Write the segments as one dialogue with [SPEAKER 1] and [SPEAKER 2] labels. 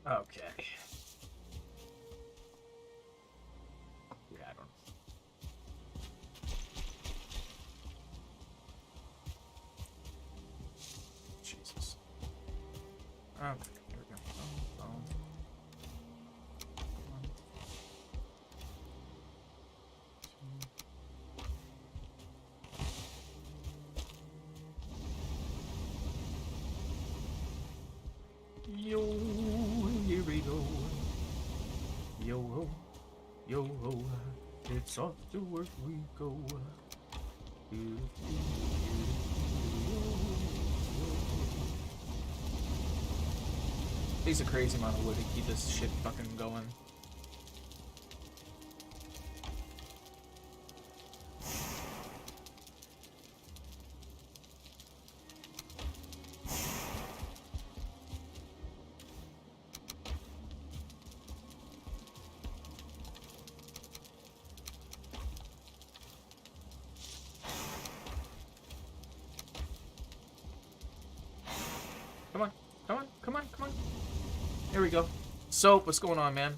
[SPEAKER 1] Okay. Yeah, I don't. Jesus. Okay, here we go. Oh. Yo, here we go. Yo ho, yo ho, it's off to work we go. Takes a crazy amount of wood to keep this shit fucking going. Come on, come on, come on, come on. Here we go. So, what's going on, man?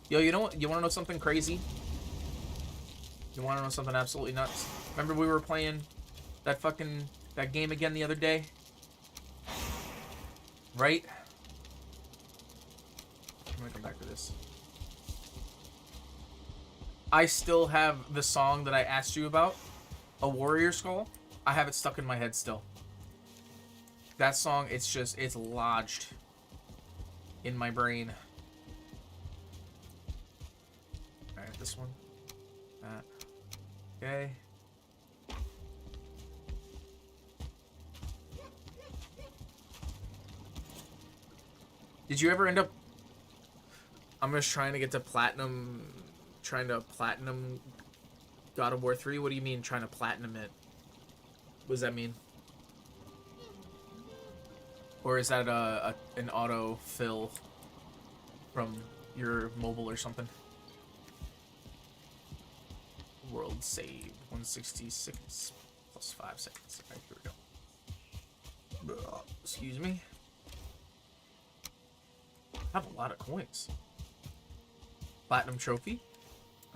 [SPEAKER 1] Yo, you know what? You want to know something crazy? You want to know something absolutely nuts? Remember we were playing that game again the other day? Right? I'm gonna come back to this. I still have the song that I asked you about, A Warrior Skull. I have it stuck in my head still. That song, it's lodged in my brain. Alright, this one. That. Okay. Did you ever end up... I'm just trying to get to platinum... Trying to platinum God of War 3? What do you mean, trying to platinum it? What does that mean? Or is that an auto fill from your mobile or something? World save 166 plus 5 seconds. Alright, here we go. Excuse me. I have a lot of coins. Platinum trophy.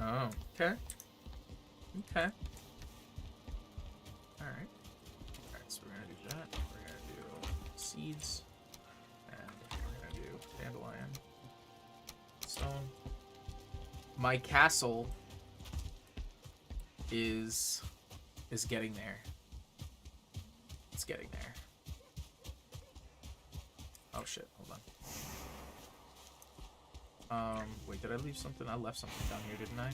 [SPEAKER 1] Oh, okay. Okay. Alright. Alright, so we're gonna do that. We're gonna do seeds. And we're gonna do dandelion. Stone. My castle is getting there. It's getting there. Oh shit, hold on. Wait, did I leave something? I left something down here, didn't I?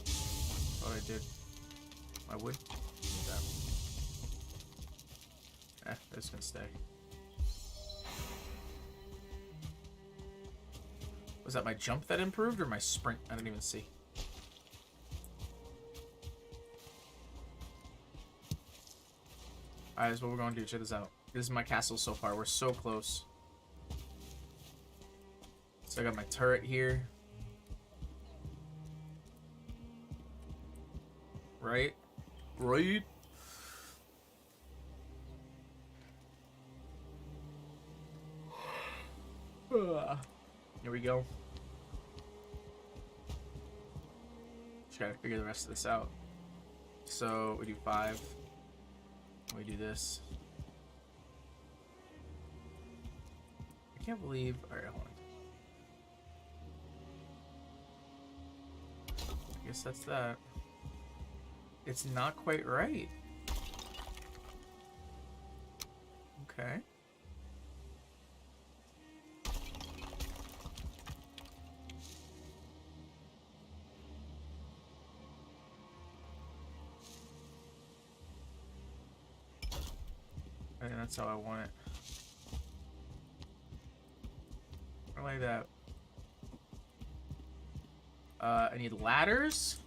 [SPEAKER 1] Thought I did. I would. Need that. That's gonna stay. Was that my jump that improved or my sprint? I didn't even see. Alright, this is what we're gonna do. Check this out. This is my castle so far. We're so close. So I got my turret here. Right? Right? Here we go. Just gotta figure the rest of this out. So we do 5. We do this. I can't believe. Alright, hold on. I guess that's that. It's not quite right. Okay. I think that's how I want it. I like that. I need ladders.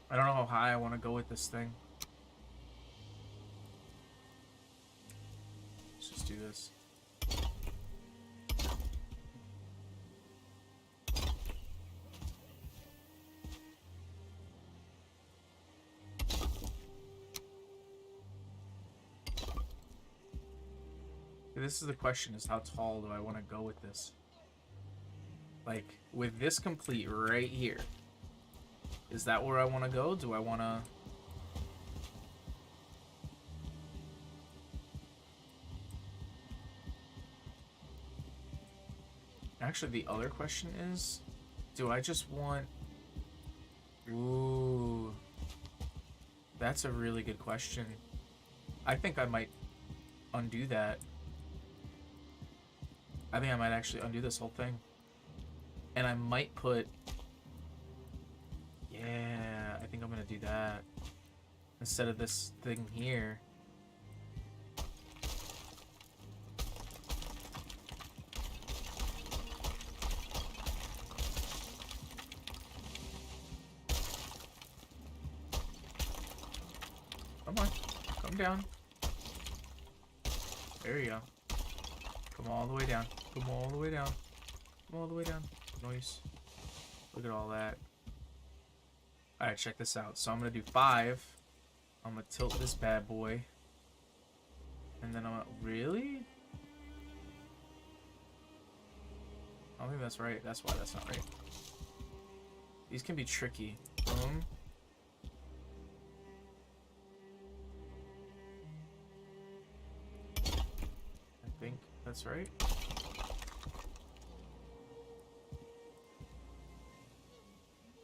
[SPEAKER 1] I don't know how high I want to go with this thing. Let's just do this. This is the question: is how tall do I want to go with this? Like, with this complete right here, is that where I want to go? Do I want to... Actually, the other question is, do I just want... Ooh. That's a really good question. I think I might undo that. I think I might actually undo this whole thing. And I might put... Yeah, I think I'm going to do that. Instead of this thing here. Come on. Come down. There you go. Come all the way down. Come all the way down. Come all the way down. Nice. Look at all that. Alright, check this out. So I'm going to do 5. I'm going to tilt this bad boy. And then I'm going to... Really? I don't think that's right. That's why that's not right. These can be tricky. Boom. I think that's right.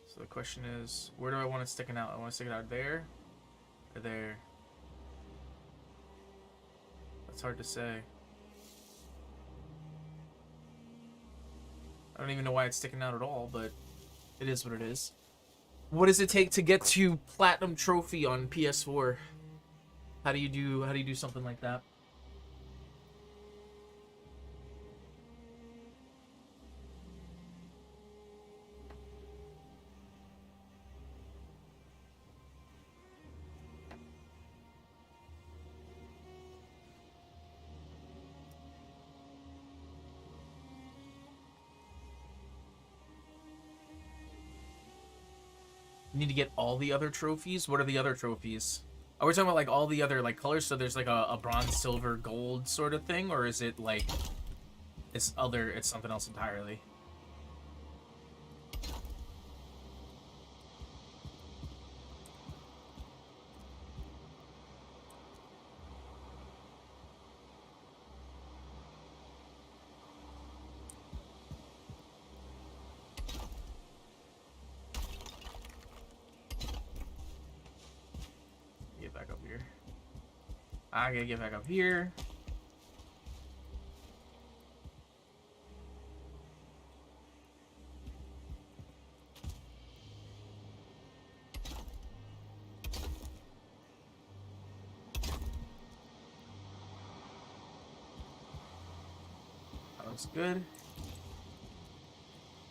[SPEAKER 1] So the question is, where do I want it sticking out? I want to stick it out there or there? That's hard to say. I don't even know why it's sticking out at all, but it is what it is. What does it take to get to Platinum Trophy on PS4? How do you do something like that? You need to get all the other trophies? What are the other trophies? Are we talking about like all the other like colors? So there's like a bronze, silver, gold sort of thing? Or is it like it's something else entirely? Get back up here. I gotta get back up here. That looks good.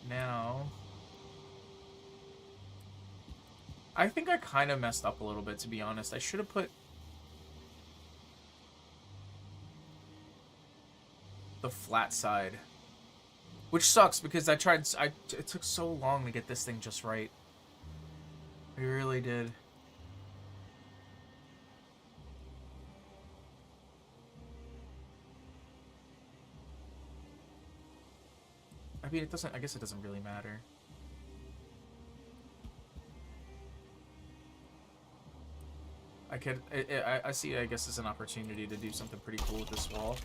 [SPEAKER 1] Now, I think I kind of messed up a little bit, to be honest. I should have put the flat side, which sucks because it took so long to get this thing just right. We really did. I mean, I guess it doesn't really matter. I see, I guess, as an opportunity to do something pretty cool with this wall.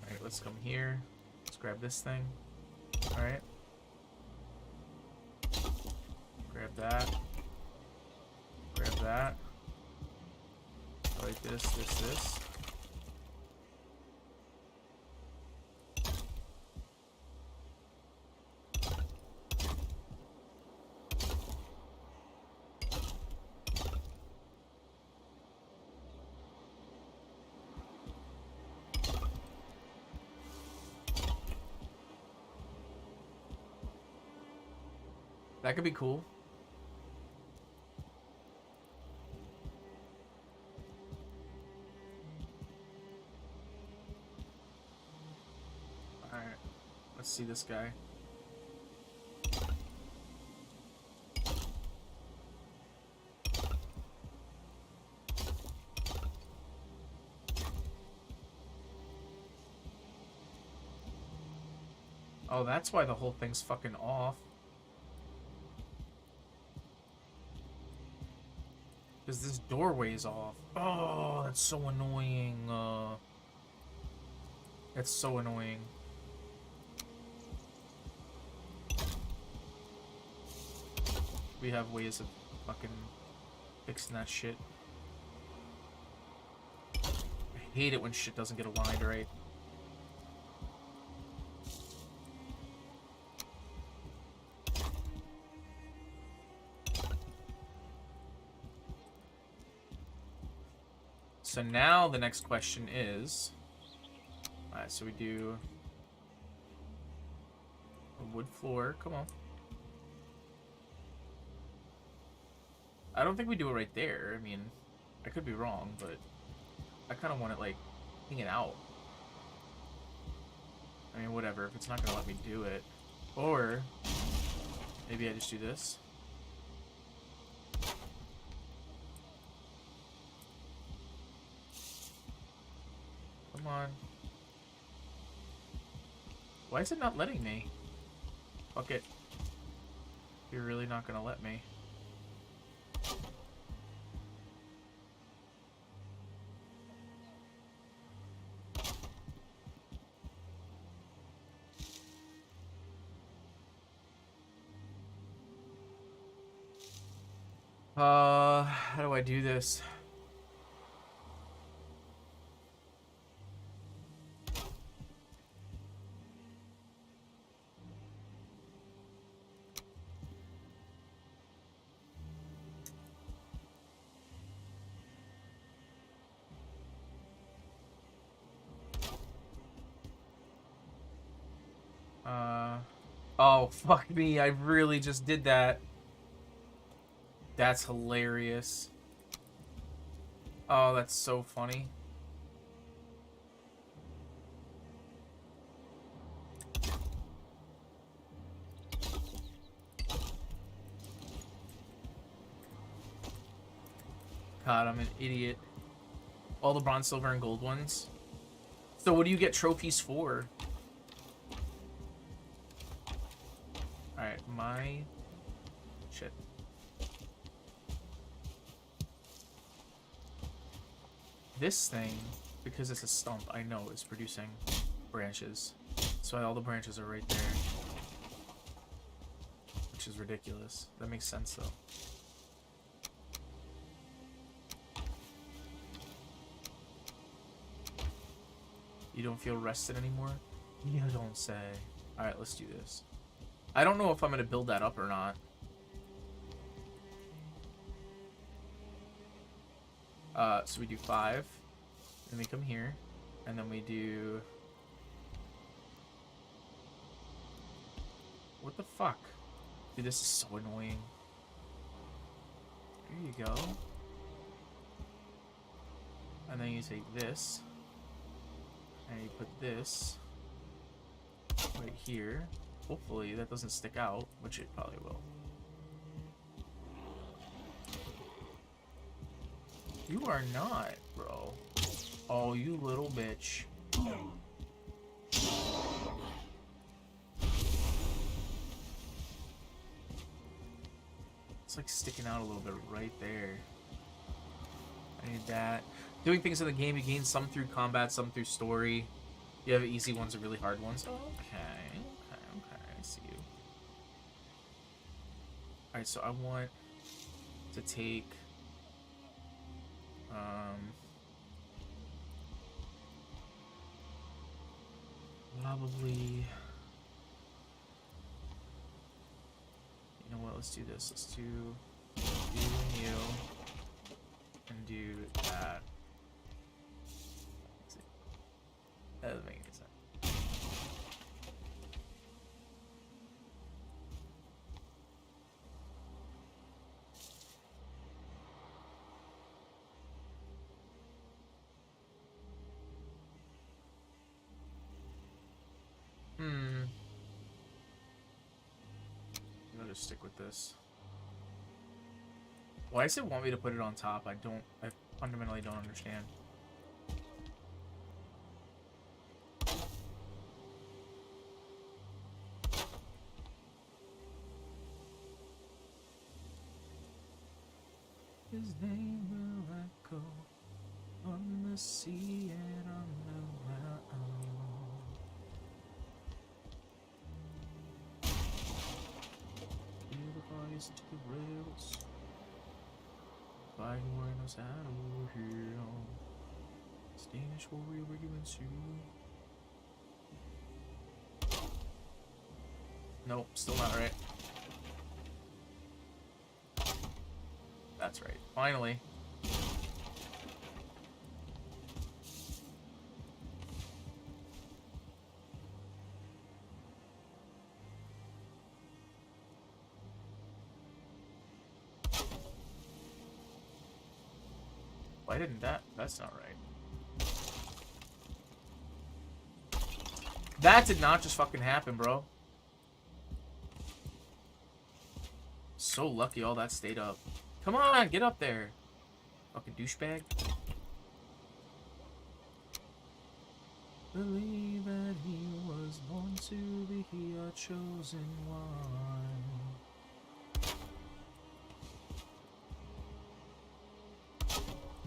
[SPEAKER 1] Alright, let's come here. Let's grab this thing. Alright. Grab that. Grab that. Like this. That could be cool. Alright. Let's see this guy. Oh, that's why the whole thing's fucking off. Because this doorway's off. Oh, that's so annoying. That's so annoying. We have ways of fucking fixing that shit. I hate it when shit doesn't get aligned right. So now the next question is... Alright, so we do... a wood floor. Come on. I don't think we do it right there. I mean, I could be wrong, but I kind of want it, like, hanging out. I mean, whatever. If it's not going to let me do it. Or, maybe I just do this. Come on. Why is it not letting me? Fuck it. You're really not going to let me. How do I do this? Oh, fuck me. I really just did that. That's hilarious. Oh, that's so funny. God, I'm an idiot. All the bronze, silver, and gold ones. So what do you get trophies for? Alright, my... Shit. This thing, because it's a stump, I know is producing branches. That's why all the branches are right there. Which is ridiculous. That makes sense, though. You don't feel rested anymore? You don't say. Alright, let's do this. I don't know if I'm going to build that up or not. So we do 5. Then we come here. And then we do... What the fuck? Dude, this is so annoying. There you go. And then you take this. And you put this right here. Hopefully that doesn't stick out, which it probably will. You are not, bro. Oh, you little bitch. It's like sticking out a little bit right there. I need that. Doing things in the game, you gain some through combat, some through story. You have easy ones and really hard ones. Okay. I see you. Alright, so I want to take... Probably... You know what, let's do this. Let's do you and you. And do that. Let's see. That doesn't make any sense. I'll just stick with this. Why does it want me to put it on top? I fundamentally don't understand. his name will echo on the sea and on the ground. Feel the fires to the rails. Fighting Buenos Aires. Danish warrior regiments you. Nope, still not right. That's right. Finally. Why didn't that? That's not right. That did not just fucking happen, bro. So lucky all that stayed up. Come on, get up there. Fucking douchebag. Believe that he was born to be a chosen one.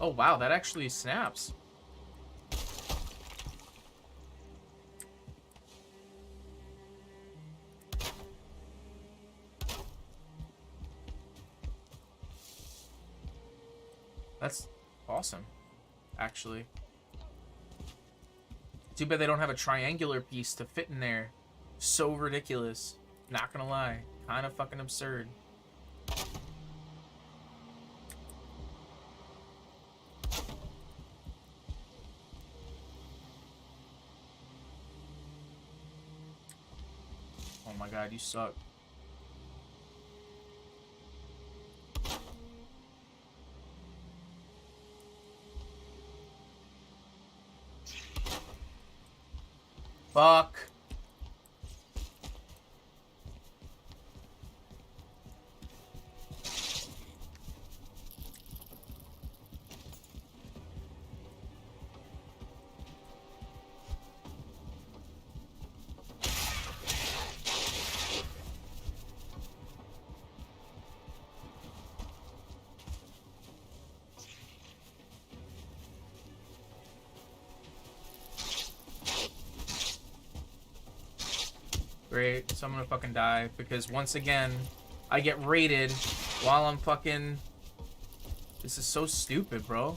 [SPEAKER 1] Oh wow, that actually snaps. That's awesome, actually. Too bad they don't have a triangular piece to fit in there. So ridiculous. Not gonna lie. Kind of fucking absurd. Oh my god, you suck. Fuck. Great, so I'm gonna fucking die because once again, I get raided while I'm fucking... This is so stupid, bro.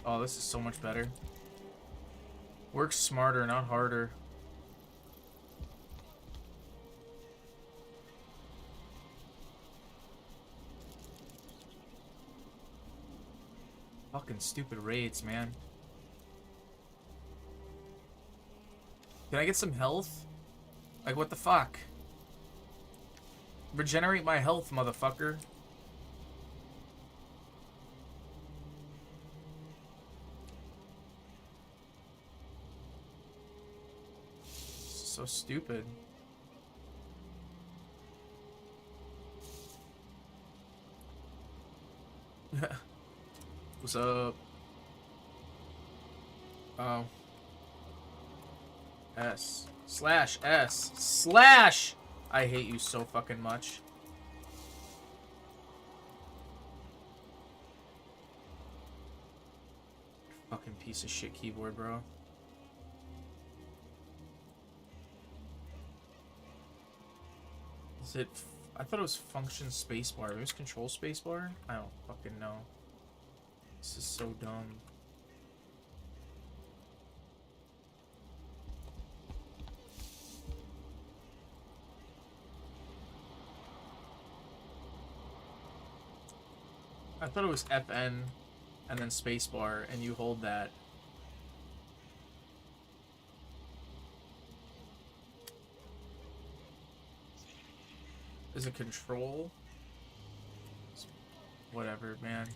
[SPEAKER 1] Oh, this is so much better. Work smarter, not harder. Fucking stupid raids, man. Can I get some health? Like, what the fuck? Regenerate my health, motherfucker. So stupid. What's up? Oh. S. Slash S. Slash! I hate you so fucking much. Fucking piece of shit keyboard, bro. Is it... I thought it was function spacebar. There's control spacebar? I don't fucking know. This is so dumb. I thought it was FN and then spacebar, and you hold that. Is it control? Whatever, man.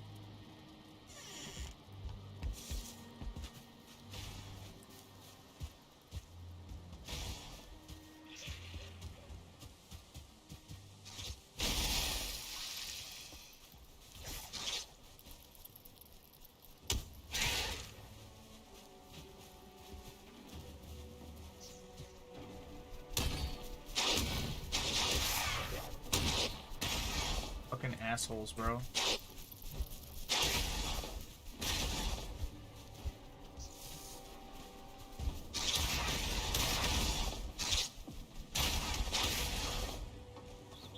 [SPEAKER 1] Fucking assholes, bro.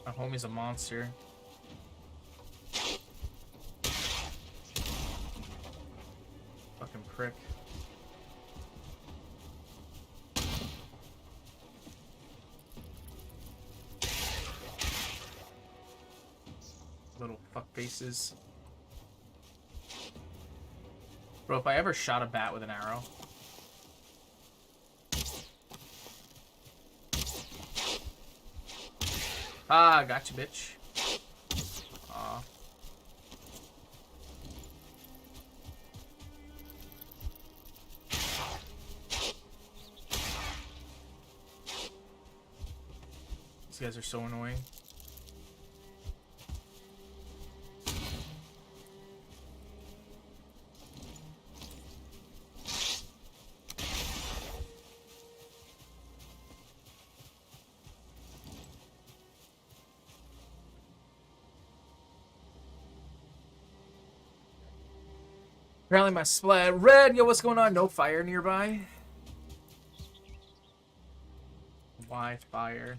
[SPEAKER 1] My homie's a monster. Fucking prick. Little fuck faces. Bro, if I ever shot a bat with an arrow. Ah, gotcha, bitch. Aw. These guys are so annoying. Apparently my splat red. Yo, what's going on? No fire nearby. Why fire?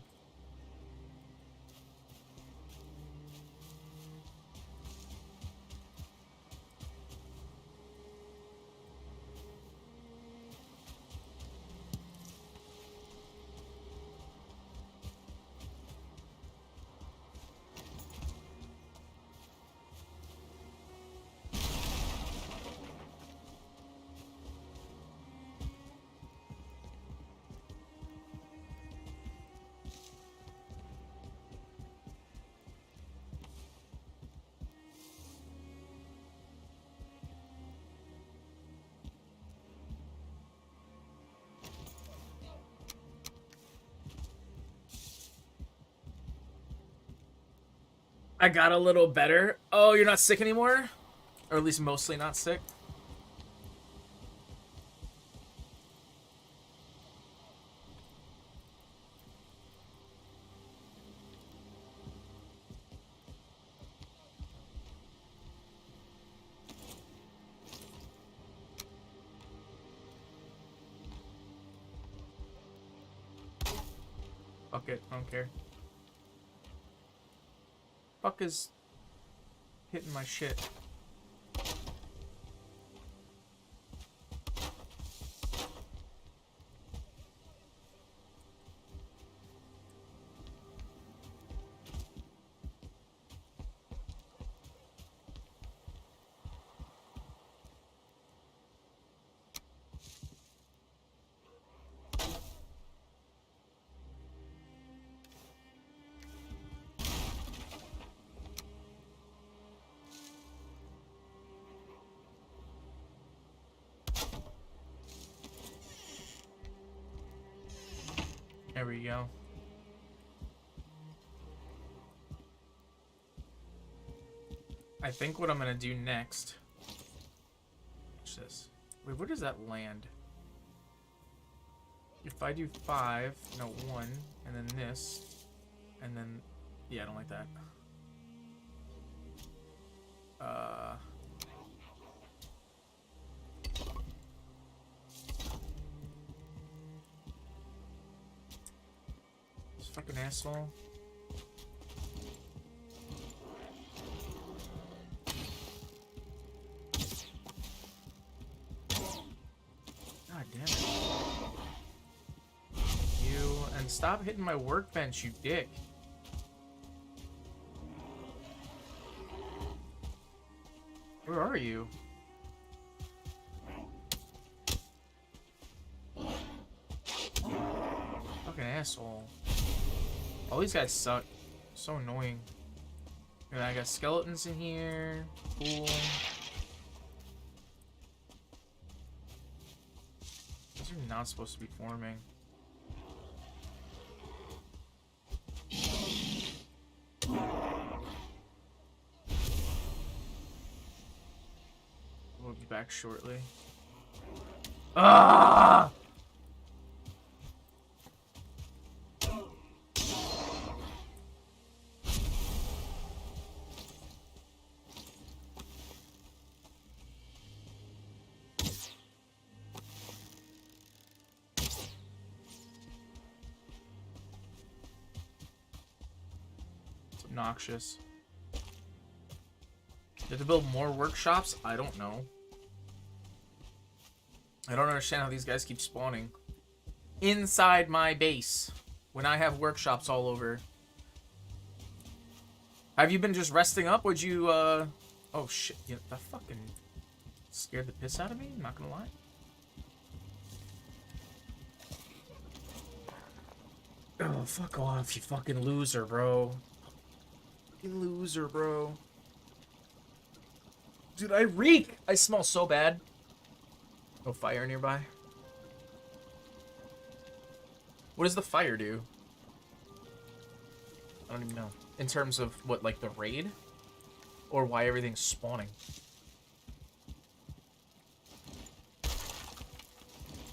[SPEAKER 1] I got a little better. Oh, you're not sick anymore? Or at least mostly not sick? Fuck it, I don't care. Fuck is hitting my shit. There we go. I think what I'm gonna do next. Watch this. Wait, where does that land? If I do 5, no 1, and then this, and then yeah, I don't like that. This fucking asshole. God damn it. You, and stop hitting my workbench, you dick. Where are you? Fucking asshole. All these guys suck. So annoying. And I got skeletons in here. Cool. These are not supposed to be forming. We'll be back shortly. Ah! It's obnoxious. You have to build more workshops? I don't know. I don't understand how these guys keep spawning inside my base when I have workshops all over. Have you been just resting up? Would you, Oh, shit. Yeah, that fucking scared the piss out of me. I'm not gonna lie. Oh, fuck off, you fucking loser, bro. Fucking loser, bro. Dude, I reek! I smell so bad. No fire nearby. What does the fire do? I don't even know. In terms of what, like the raid? Or why everything's spawning?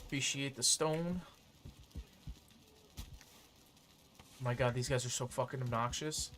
[SPEAKER 1] Appreciate the stone. Oh my god, these guys are so fucking obnoxious.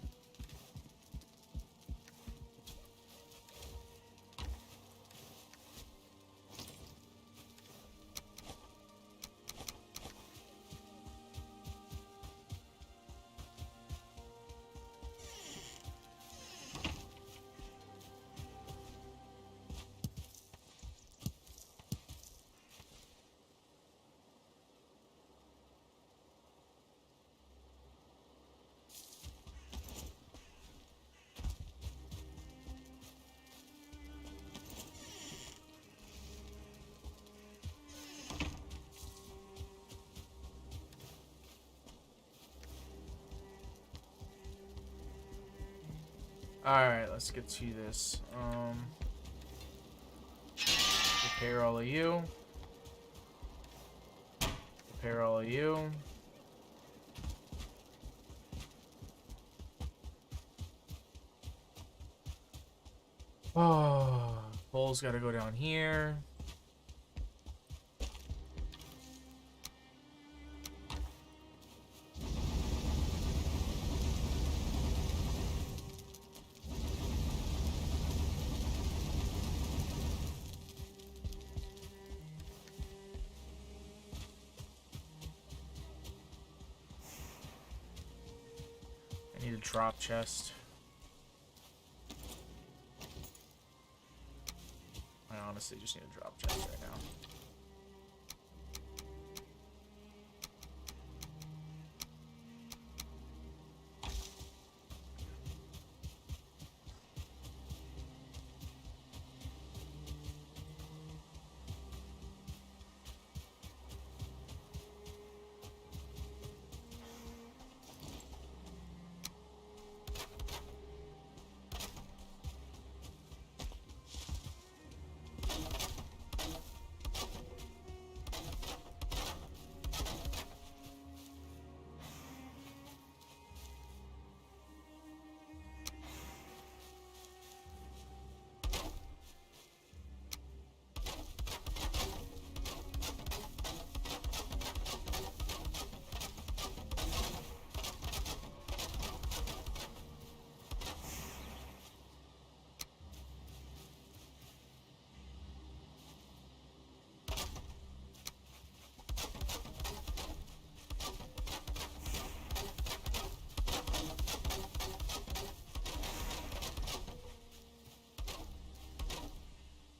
[SPEAKER 1] Alright, let's get to this. Repair all of you. Repair all of you. Oh, pole's gotta go down here. I need a drop chest. I honestly just need a drop chest right now.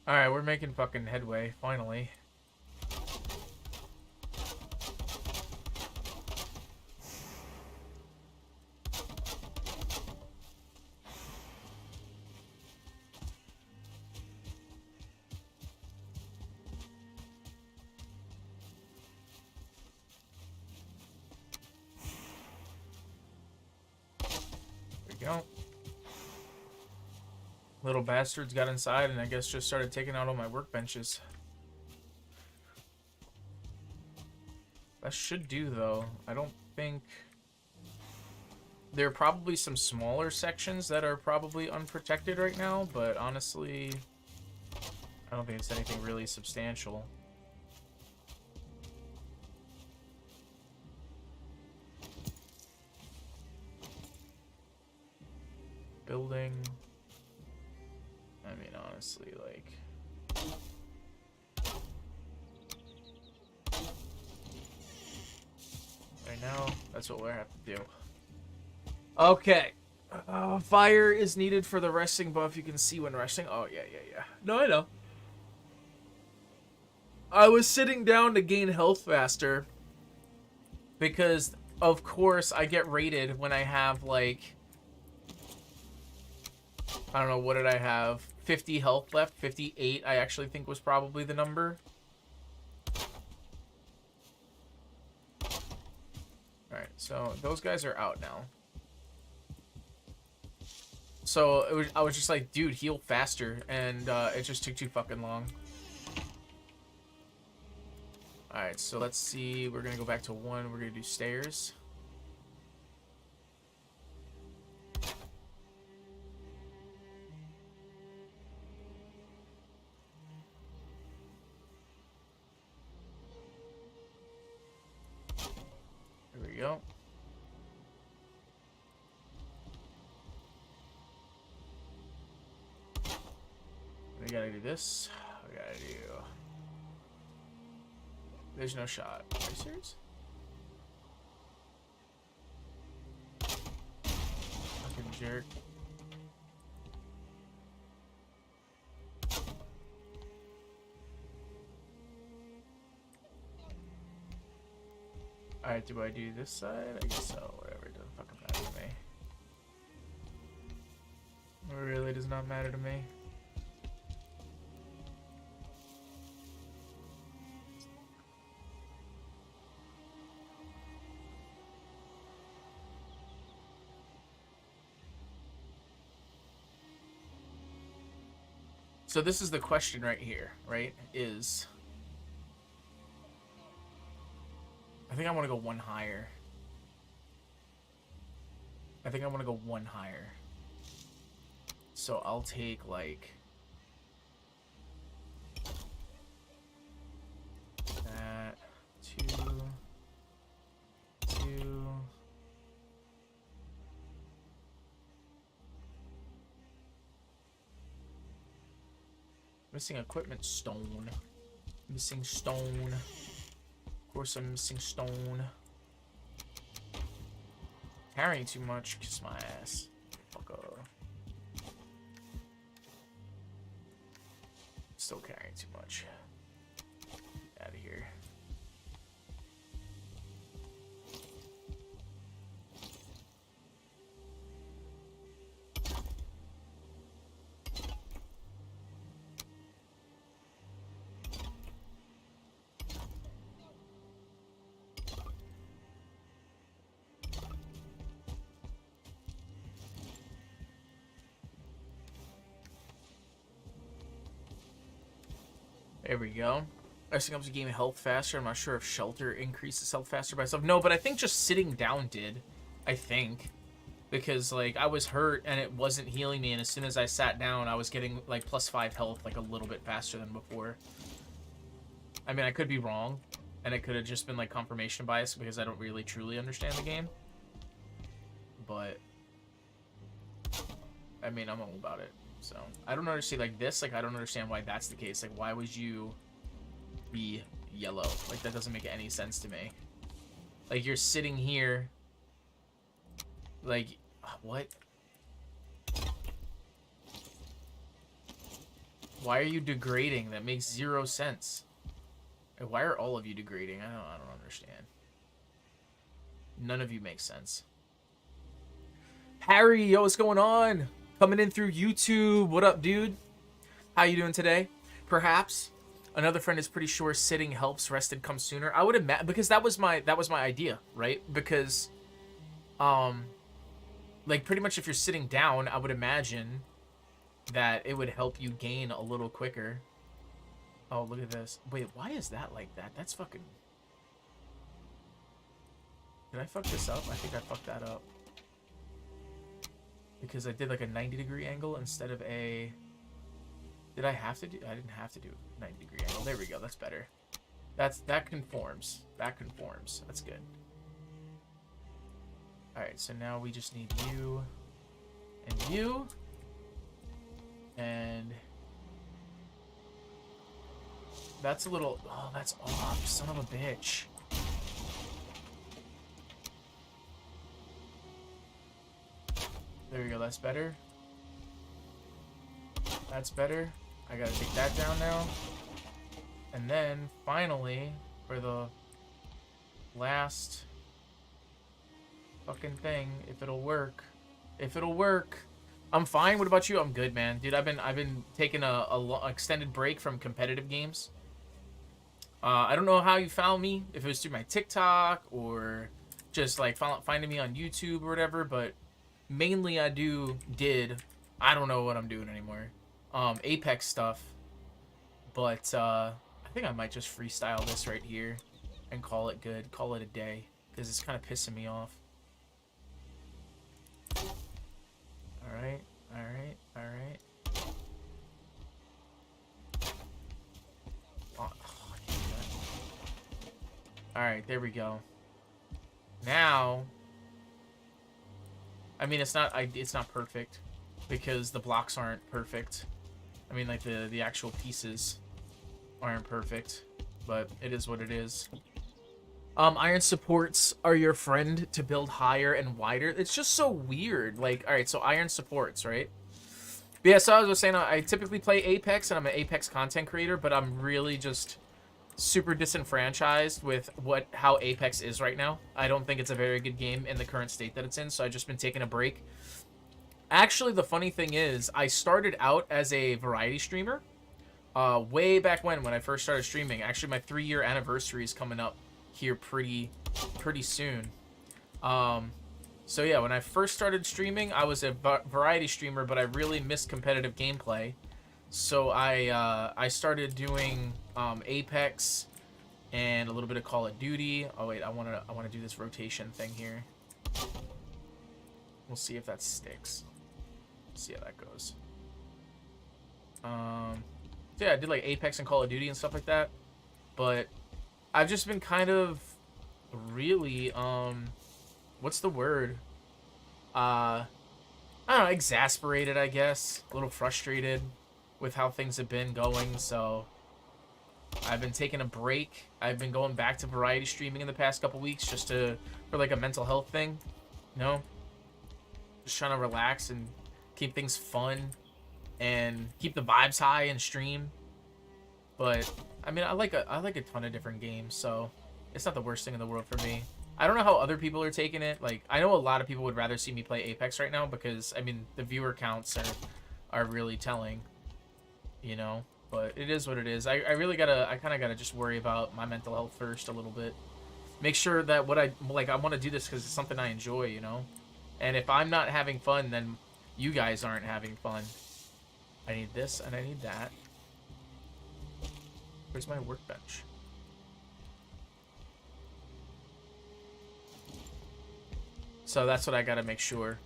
[SPEAKER 1] Alright, we're making fucking headway, finally. There we go. Little bastards got inside and I guess just started taking out all my workbenches. That should do, though. I don't think... There are probably some smaller sections that are probably unprotected right now, but honestly, I don't think it's anything really substantial. Building. I mean, honestly, like... Right now, that's what we have to do. Okay. Fire is needed for the resting buff. You can see when resting. Oh, yeah. No, I know. I was sitting down to gain health faster because, of course, I get rated when I have, like... I don't know, what did I have? 50 health left. 58, I actually think was probably the number. Alright, so those guys are out now. So I was just like, dude, heal faster, and it just took too fucking long. Alright, so let's see. We're gonna go back to 1. We're gonna do stairs. There we go. We gotta do this. We gotta do... There's no shot. Are you serious? Fucking jerk. Alright, do I do this side? I guess so. Whatever. It doesn't fucking matter to me. It really does not matter to me. So this is the question right here, right? Is... I think I want to go 1 higher. I think I want to go 1 higher. So I'll take, like... that. 2... 2... Missing equipment, stone. Missing stone. Of course I'm missing stone. Carrying too much, kiss my ass. Fucker. Still carrying too much. Out of here. There we go. Resting helps you gain health faster. I'm not sure if shelter increases health faster by itself. No, but I think just sitting down did. I think. Because, like, I was hurt and it wasn't healing me. And as soon as I sat down, I was getting, like, +5 health, like, a little bit faster than before. I mean, I could be wrong. And it could have just been, like, confirmation bias because I don't really truly understand the game. But... I mean, I'm all about it. So, I don't understand, like, this, like, I don't understand why that's the case. Like, why would you be yellow? Like, that doesn't make any sense to me. Like, you're sitting here, like, what? Why are you degrading? That makes 0 sense. Like, why are all of you degrading? I don't understand. None of you make sense. Harry, yo, what's going on? Coming in through YouTube. What up, dude? How you doing today? Perhaps another friend is pretty sure sitting helps, rested comes sooner. I would imagine, because that was my idea, right? Because like, pretty much if you're sitting down, I would imagine that it would help you gain a little quicker. Oh, look at this. Wait, why is that like that? That's fucking... Did I fuck this up? I think I fucked that up. Because I did like a 90-degree angle instead of a... Did I have to do... I didn't have to do a 90-degree angle. There we go. That's better. That conforms. That conforms. That's good. Alright, so now we just need you and you. And that's a little... Oh, that's off. Son of a bitch. There we go. That's better. That's better. I gotta take that down now. And then, finally, for the last fucking thing, if it'll work. If it'll work. I'm fine. What about you? I'm good, man. Dude, I've been taking a extended break from competitive games. I don't know how you found me, if it was through my TikTok or just like finding me on YouTube or whatever, but mainly I don't know what I'm doing anymore. Apex stuff. But I think I might just freestyle this right here and call it good, call it a day, because it's kind of pissing me off. Alright, alright, alright. Alright, there we go. Now, I mean, it's not perfect, because the blocks aren't perfect. I mean, like, the actual pieces aren't perfect, but it is what it is. Iron supports are your friend to build higher and wider. It's just so weird. Like, all right, so iron supports, right? But yeah, so I was saying, I typically play Apex, and I'm an Apex content creator, but I'm really just super disenfranchised with how Apex is right now. I don't think it's a very good game in the current state that it's in, so I've just been taking a break. Actually, the funny thing is, I started out as a variety streamer way back when I first started streaming. Actually, my 3-year anniversary is coming up here pretty soon. So yeah, when I first started streaming, I was a variety streamer, but I really missed competitive gameplay. So I started doing Apex and a little bit of Call of Duty. Oh wait, I wanna do this rotation thing here. We'll see if that sticks. See how that goes. So yeah, I did like Apex and Call of Duty and stuff like that, but I've just been kind of really what's the word? I don't know, exasperated, I guess. A little frustrated with how things have been going, so I've been taking a break. I've been going back to variety streaming in the past couple weeks just for like a mental health thing, you know? Just trying to relax and keep things fun and keep the vibes high and stream. But I mean, I like a ton of different games, so it's not the worst thing in the world for me. I don't know how other people are taking it. Like, I know a lot of people would rather see me play Apex right now because, I mean, the viewer counts are really telling, you know? But it is what it is. I kind of gotta just worry about my mental health first a little bit. Make sure that I want to do this because it's something I enjoy, you know? And if I'm not having fun, then you guys aren't having fun. I need this and I need that. Where's my workbench? So that's what I gotta make sure.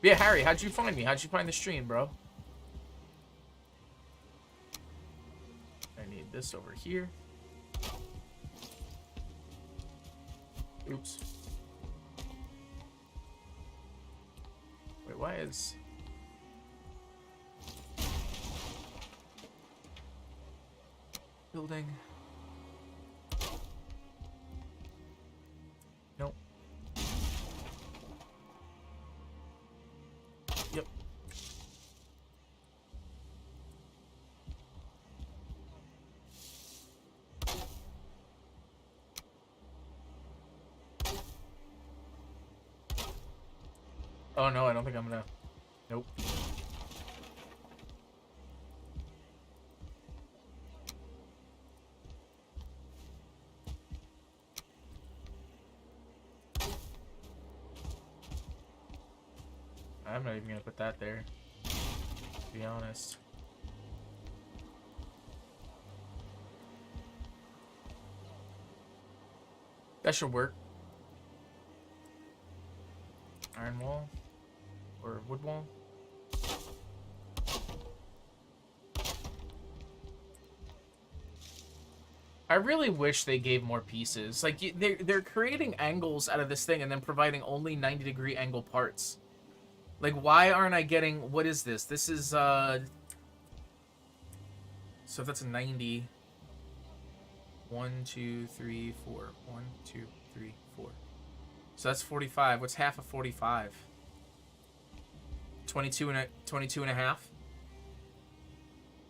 [SPEAKER 1] But yeah, Harry, how'd you find me? How'd you find the stream, bro? I need this over here. Oops. Wait, why is... Building. Nope. Yep. Oh no, I don't think I'm gonna... Nope. I'm not even gonna put that there. to be honest. That should work. Iron wall? Or wood wall? I really wish they gave more pieces. Like, they're creating angles out of this thing and then providing only 90-degree angle parts. Like, why aren't I getting... What is this? This is, So if that's a 90... 1, 2, 3, 4. 1, 2, 3, 4. So that's 45. What's half of 45? 22 and a half?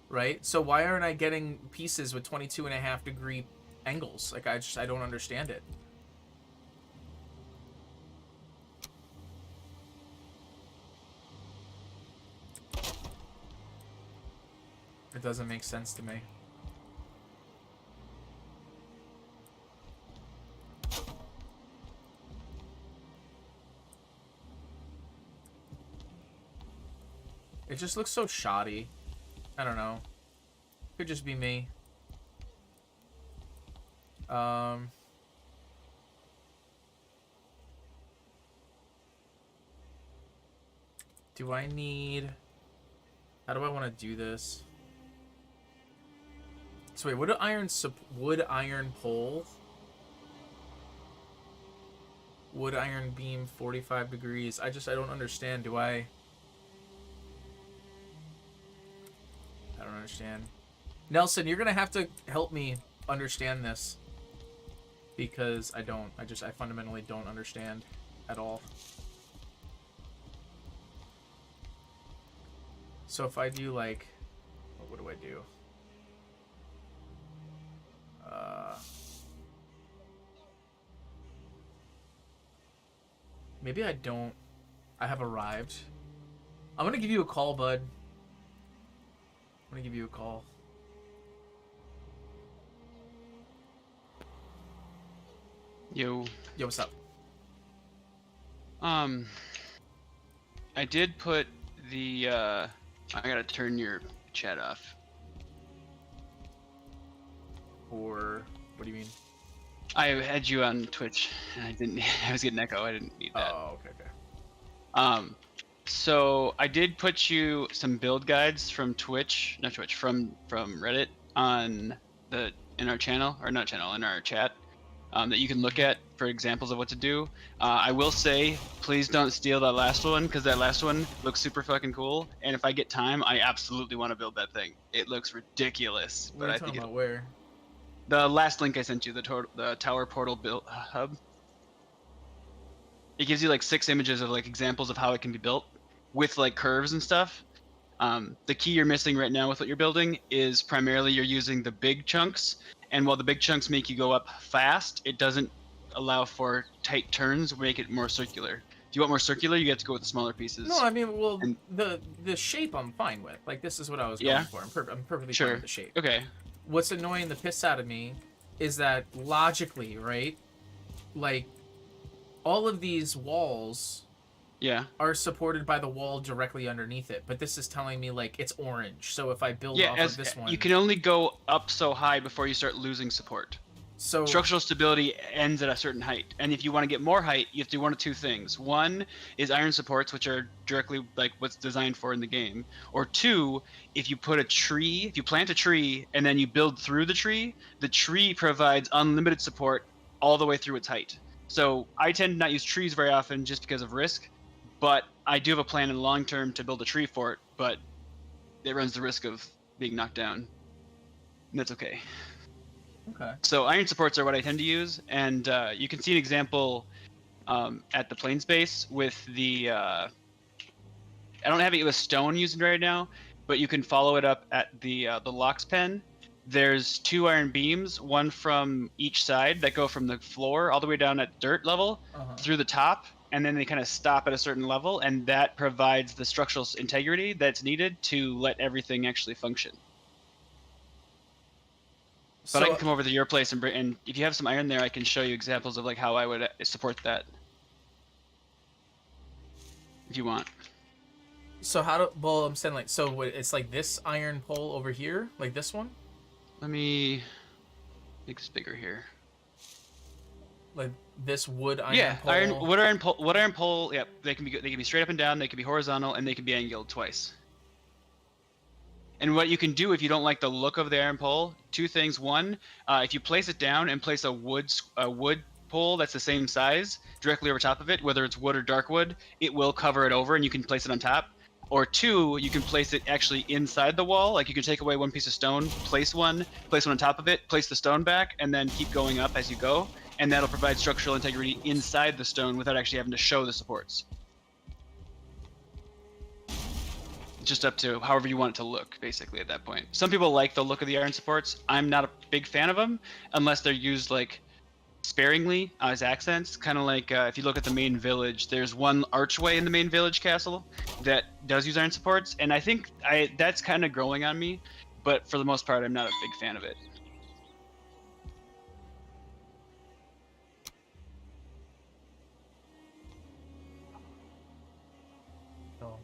[SPEAKER 1] Right? So why aren't I getting pieces with 22.5 degree angles? Like, I don't understand it. It doesn't make sense to me. It just looks so shoddy. I don't know. Could just be me. Do I need... How do I want to do this? So wait, wood iron pole? Wood iron beam 45 degrees. I don't understand. Do I don't understand. Nelson, you're gonna have to help me understand this. Because I don't. I fundamentally don't understand at all. So if I do like, what do I do? Maybe I don't. I have arrived. I'm gonna give you a call, bud. I'm gonna give you a call.
[SPEAKER 2] Yo.
[SPEAKER 1] Yo, what's up?
[SPEAKER 2] I did put the, I gotta turn your chat off.
[SPEAKER 1] Or, what do you mean?
[SPEAKER 2] I had you on Twitch, and I didn't, I was getting echo, I didn't need that.
[SPEAKER 1] Oh, okay.
[SPEAKER 2] So I did put you some build guides from from Reddit in our channel, or not channel, in our chat, that you can look at for examples of what to do. I will say, please don't steal that last one, because that last one looks super fucking cool, and if I get time, I absolutely want to build that thing. It looks ridiculous.
[SPEAKER 1] What are you talking about? Where?
[SPEAKER 2] The last link I sent you, the Tower Portal build hub. It gives you like 6 images of like examples of how it can be built with like curves and stuff. The key you're missing right now with what you're building is primarily you're using the big chunks, and while the big chunks make you go up fast, it doesn't allow for tight turns, make it more circular. If you want more circular, you have to go with the smaller pieces.
[SPEAKER 1] No, I mean, well, the shape I'm fine with. Like, this is what I was going for. I'm perfectly fine with the shape.
[SPEAKER 2] Okay.
[SPEAKER 1] What's annoying the piss out of me is that logically, right? Like, all of these walls are supported by the wall directly underneath it, but this is telling me like it's orange. So if I build off of this one,
[SPEAKER 2] you can only go up so high before you start losing support. So structural stability ends at a certain height, and if you want to get more height, you have to do one of 2 things. One is iron supports, which are directly like what's designed for in the game, or 2, if you plant a tree and then you build through the tree provides unlimited support all the way through its height. So I tend to not use trees very often just because of risk, but I do have a plan in the long term to build a tree fort, but it runs the risk of being knocked down. And that's okay.
[SPEAKER 1] Okay.
[SPEAKER 2] So iron supports are what I tend to use, and you can see an example at the plains base with the... I don't have it with stone using right now, but you can follow it up at the Lox pen. There's 2 iron beams, one from each side that go from the floor all the way down at dirt level through the top, and then they kind of stop at a certain level, and that provides the structural integrity that's needed to let everything actually function. But I can come over to your place and if you have some iron there, I can show you examples of like how I would support that, if you want.
[SPEAKER 1] So how do? Well, I'm saying like so. It's like this iron pole over here, like this one.
[SPEAKER 2] Let me make this bigger here.
[SPEAKER 1] Like this wood iron
[SPEAKER 2] Yeah,
[SPEAKER 1] pole.
[SPEAKER 2] wood iron pole. Yeah, they can be straight up and down. They can be horizontal, and they can be angled twice. And what you can do if you don't like the look of the iron pole, two things. One, if you place it down and place a wood pole that's the same size directly over top of it, whether it's wood or dark wood, it will cover it over, and you can place it on top. Or two, you can place it actually inside the wall. Like you can take away one piece of stone, place one on top of it, place the stone back, and then keep going up as you go. And that'll provide structural integrity inside the stone without actually having to show the supports. Just up to however you want it to look, basically, at that point. Some people like the look of the iron supports. I'm not a big fan of them unless they're used like sparingly as accents. Kind of like if you look at the main village, there's one archway in the main village castle that does use iron supports, and I think that's kind of growing on me, but for the most part, I'm not a big fan of it.
[SPEAKER 1] Oh.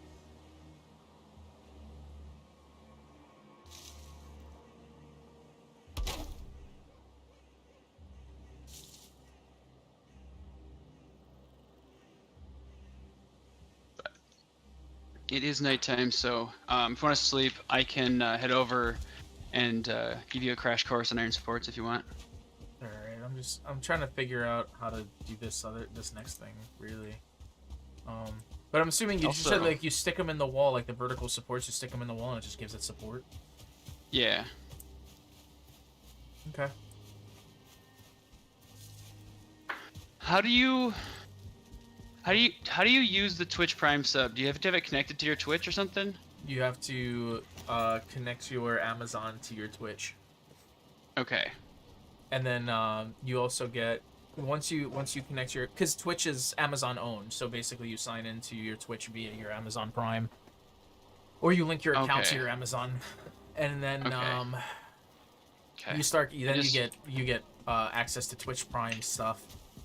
[SPEAKER 2] It is nighttime, so if you want to sleep, I can head over and give you a crash course on iron supports if you want.
[SPEAKER 1] All right, I'm trying to figure out how to do this next thing really. But I'm assuming you just said like you stick them in the wall, like the vertical supports. You stick them in the wall and it just gives it support.
[SPEAKER 2] Yeah.
[SPEAKER 1] Okay.
[SPEAKER 2] How do you use the Twitch Prime sub? Do you have to have it connected to your Twitch or something?
[SPEAKER 1] You have to connect your Amazon to your Twitch.
[SPEAKER 2] Okay.
[SPEAKER 1] And then you also get once you connect your, because Twitch is Amazon owned, so basically you sign into your Twitch via your Amazon Prime, or you link your account to your Amazon, and then you get access to Twitch Prime stuff.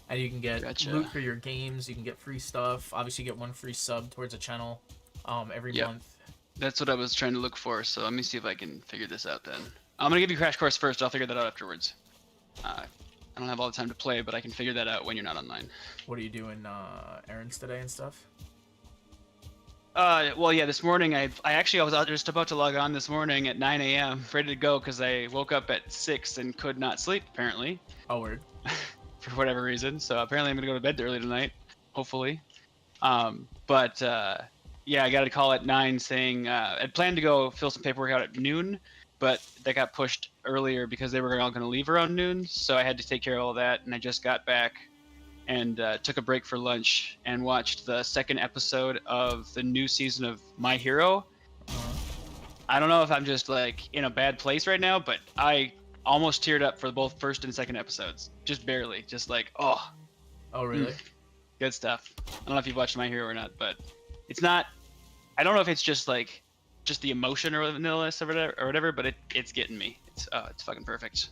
[SPEAKER 1] And you can get loot for your games. You can get free stuff. Obviously, you get one free sub towards a channel every month.
[SPEAKER 2] That's what I was trying to look for. So let me see if I can figure this out then. I'm going to give you Crash Course first. I'll figure that out afterwards. I don't have all the time to play, but I can figure that out when you're not online.
[SPEAKER 1] What are you doing, errands today and stuff?
[SPEAKER 2] Well, yeah, this morning I was just about to log on this morning at 9 a.m. ready to go because I woke up at 6 and could not sleep, apparently.
[SPEAKER 1] Oh, weird.
[SPEAKER 2] For whatever reason. So apparently I'm going to go to bed early tonight, hopefully. Yeah, I got a call at 9 saying I'd planned to go fill some paperwork out at noon, but that got pushed earlier because they were all going to leave around noon. So I had to take care of all that, and I just got back and took a break for lunch and watched the second episode of the new season of My Hero. I don't know if I'm just like in a bad place right now, but I almost teared up for both first and second episodes. Just barely. Just like, oh.
[SPEAKER 1] Oh, really?
[SPEAKER 2] Good stuff. I don't know if you've watched My Hero or not, but it's not, I don't know if it's just like, just the emotion or vanilla-ness or whatever, but it's getting me. It's fucking perfect.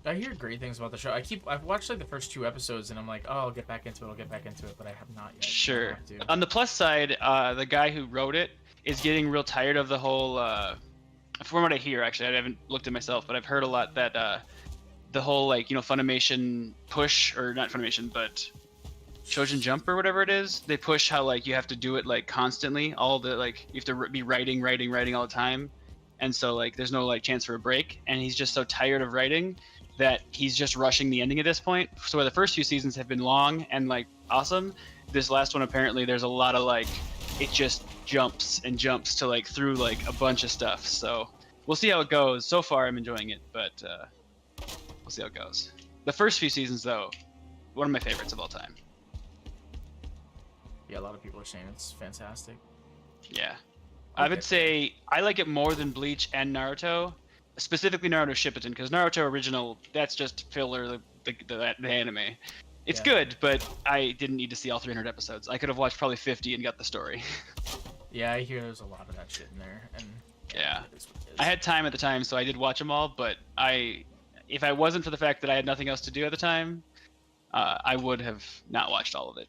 [SPEAKER 1] I hear great things about the show. I've watched like the first 2 episodes and I'm like, oh, I'll get back into it, but I have not yet.
[SPEAKER 2] Sure. On the plus side, the guy who wrote it is getting real tired of the whole, from what I hear, actually, I haven't looked at myself, but I've heard a lot that the whole, like, Funimation push, or not Funimation, but Shonen Jump or whatever it is, they push how, like, you have to do it, like, constantly, all the, like, you have to be writing all the time, and so, like, there's no, like, chance for a break, and he's just so tired of writing that he's just rushing the ending at this point. So where the first few seasons have been long and, like, awesome, this last one, apparently, there's a lot of, like, it just jumps and jumps to like through like a bunch of stuff. So we'll see how it goes. So far I'm enjoying it, but we'll see how it goes. The first few seasons though, one of my favorites of all time.
[SPEAKER 1] Yeah, a lot of people are saying it's fantastic.
[SPEAKER 2] Yeah. Okay. I would say I like it more than Bleach and Naruto, specifically Naruto Shippuden, because Naruto original, that's just filler, the anime. It's good, but I didn't need to see all 300 episodes. I could have watched probably 50 and got the story.
[SPEAKER 1] Yeah, I hear there's a lot of that shit in there, and
[SPEAKER 2] yeah, I had time at the time, so I did watch them all. But if I wasn't for the fact that I had nothing else to do at the time, I would have not watched all of it,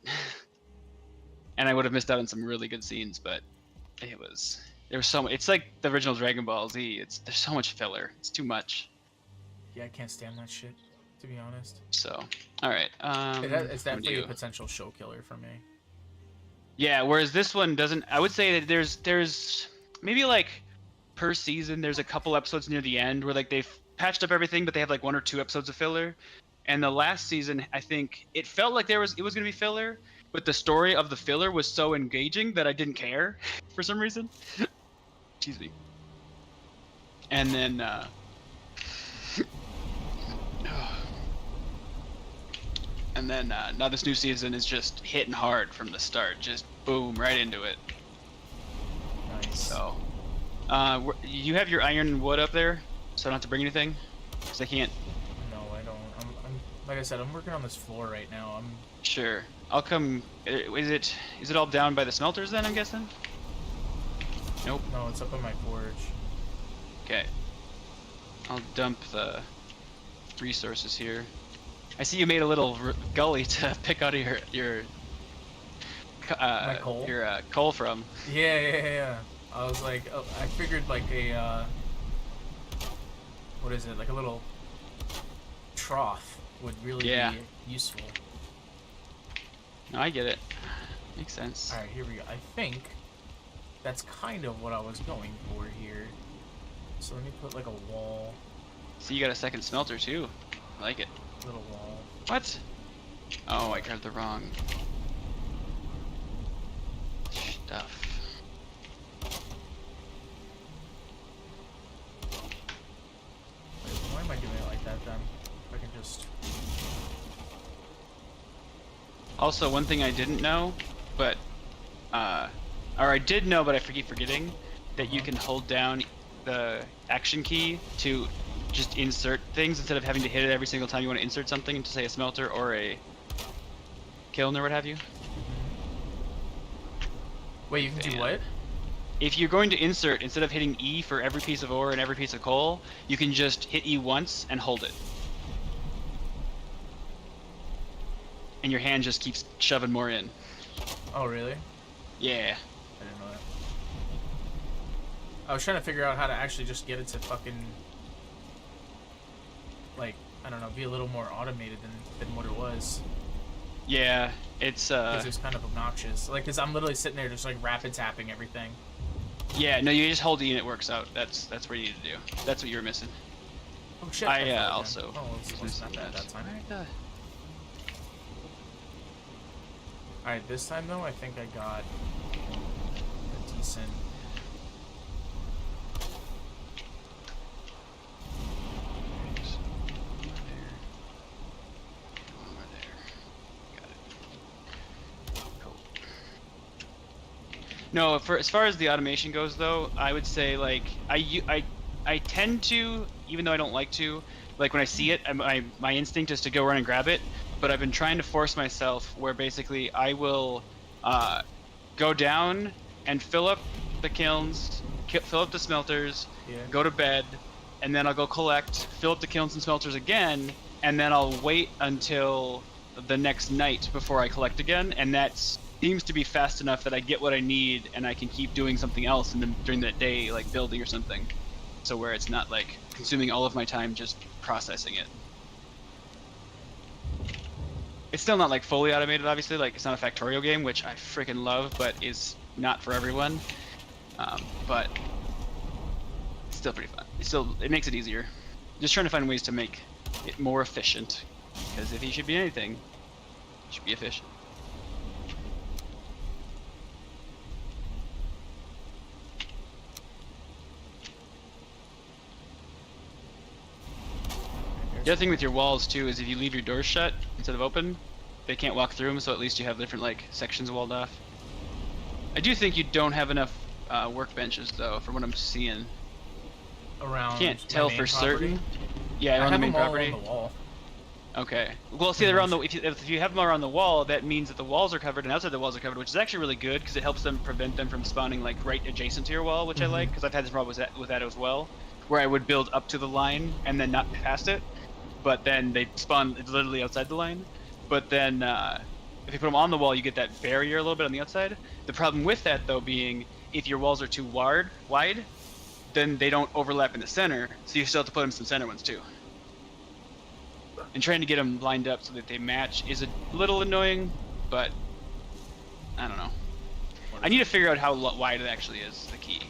[SPEAKER 2] and I would have missed out on some really good scenes. But There was so much. It's like the original Dragon Ball Z. There's so much filler. It's too much.
[SPEAKER 1] Yeah, I can't stand that shit, to be honest.
[SPEAKER 2] So, all right.
[SPEAKER 1] It's definitely a potential show killer for me.
[SPEAKER 2] Yeah, whereas this one doesn't. I would say that there's maybe like per season there's a couple episodes near the end where like they've patched up everything, but they have like 1 or 2 episodes of filler. And the last season, I think it felt like it was gonna be filler, but the story of the filler was so engaging that I didn't care for some reason. Excuse me. And then now this new season is just hitting hard from the start, just boom, right into it.
[SPEAKER 1] Nice.
[SPEAKER 2] So, you have your iron and wood up there, so I don't have to bring anything, because I can't.
[SPEAKER 1] No, I don't. I'm like I said, I'm working on this floor right now.
[SPEAKER 2] Sure. I'll come. Is it all down by the smelters then? I'm guessing. Nope.
[SPEAKER 1] No, it's up in my forge.
[SPEAKER 2] Okay. I'll dump the resources here. I see you made a little gully to pick out of your
[SPEAKER 1] my coal?
[SPEAKER 2] Your coal from.
[SPEAKER 1] Yeah. I was like, I figured like a what is it? Like a little trough would really be useful.
[SPEAKER 2] No, I get it. Makes sense.
[SPEAKER 1] All right, here we go. I think that's kind of what I was going for here. So let me put like a wall.
[SPEAKER 2] See, you got a second smelter too. I like it.
[SPEAKER 1] Little wall.
[SPEAKER 2] What? Oh, I grabbed the wrong stuff.
[SPEAKER 1] Wait, why am I doing it like that then? If I can just...
[SPEAKER 2] Also, one thing I didn't know, but or I did know, but I keep forgetting, that you can hold down the action key to just insert things instead of having to hit it every single time you want to insert something into, say, a smelter or a kiln or what have you.
[SPEAKER 1] Wait, you can do what?
[SPEAKER 2] If you're going to insert, instead of hitting E for every piece of ore and every piece of coal, you can just hit E once and hold it. And your hand just keeps shoving more in.
[SPEAKER 1] Oh, really?
[SPEAKER 2] Yeah.
[SPEAKER 1] I didn't know that. I was trying to figure out how to actually just get it to fucking... like, I don't know, be a little more automated than what it was.
[SPEAKER 2] Yeah, it's
[SPEAKER 1] because it's kind of obnoxious. Like, because I'm literally sitting there just like rapid tapping everything.
[SPEAKER 2] Yeah, no, you just hold E and it works out. That's what you need to do. That's what you were missing.
[SPEAKER 1] Oh shit!
[SPEAKER 2] I also.
[SPEAKER 1] Oh, it's not bad that time. All right, this time though, I think I got a decent.
[SPEAKER 2] No, as far as the automation goes, though, I would say like I tend to, even though I don't like to, like when I see it, my instinct is to go run and grab it. But I've been trying to force myself where basically I will go down and fill up the kilns, fill up the smelters, go to bed, and then I'll go collect, fill up the kilns and smelters again, and then I'll wait until the next night before I collect again, and that's seems to be fast enough that I get what I need and I can keep doing something else and then during that day, like building or something. So where it's not like consuming all of my time just processing it. It's still not like fully automated, obviously. Like it's not a Factorio game, which I freaking love, but is not for everyone. But it's still pretty fun. It makes it easier. Just trying to find ways to make it more efficient. Because if you should be anything, it should be efficient. The other thing with your walls too is if you leave your doors shut instead of open, they can't walk through them. So at least you have different like sections walled off. I do think you don't have enough workbenches though, from what I'm seeing.
[SPEAKER 1] Around.
[SPEAKER 2] Can't tell for certain. Yeah,
[SPEAKER 1] I
[SPEAKER 2] on the main
[SPEAKER 1] them all
[SPEAKER 2] property.
[SPEAKER 1] On the wall.
[SPEAKER 2] Okay. Well, see, they're on the. If you have them around the wall, that means that the walls are covered and outside the walls are covered, which is actually really good because it helps them prevent them from spawning like right adjacent to your wall, which I like because I've had this problem with that as well, where I would build up to the line and then not past it. But then they spawn literally outside the line. But then if you put them on the wall, you get that barrier a little bit on the outside. The problem with that, though, being if your walls are too wide, then they don't overlap in the center, so you still have to put them some center ones too. And trying to get them lined up so that they match is a little annoying, but I don't know. I need to figure out how wide it actually is, the key.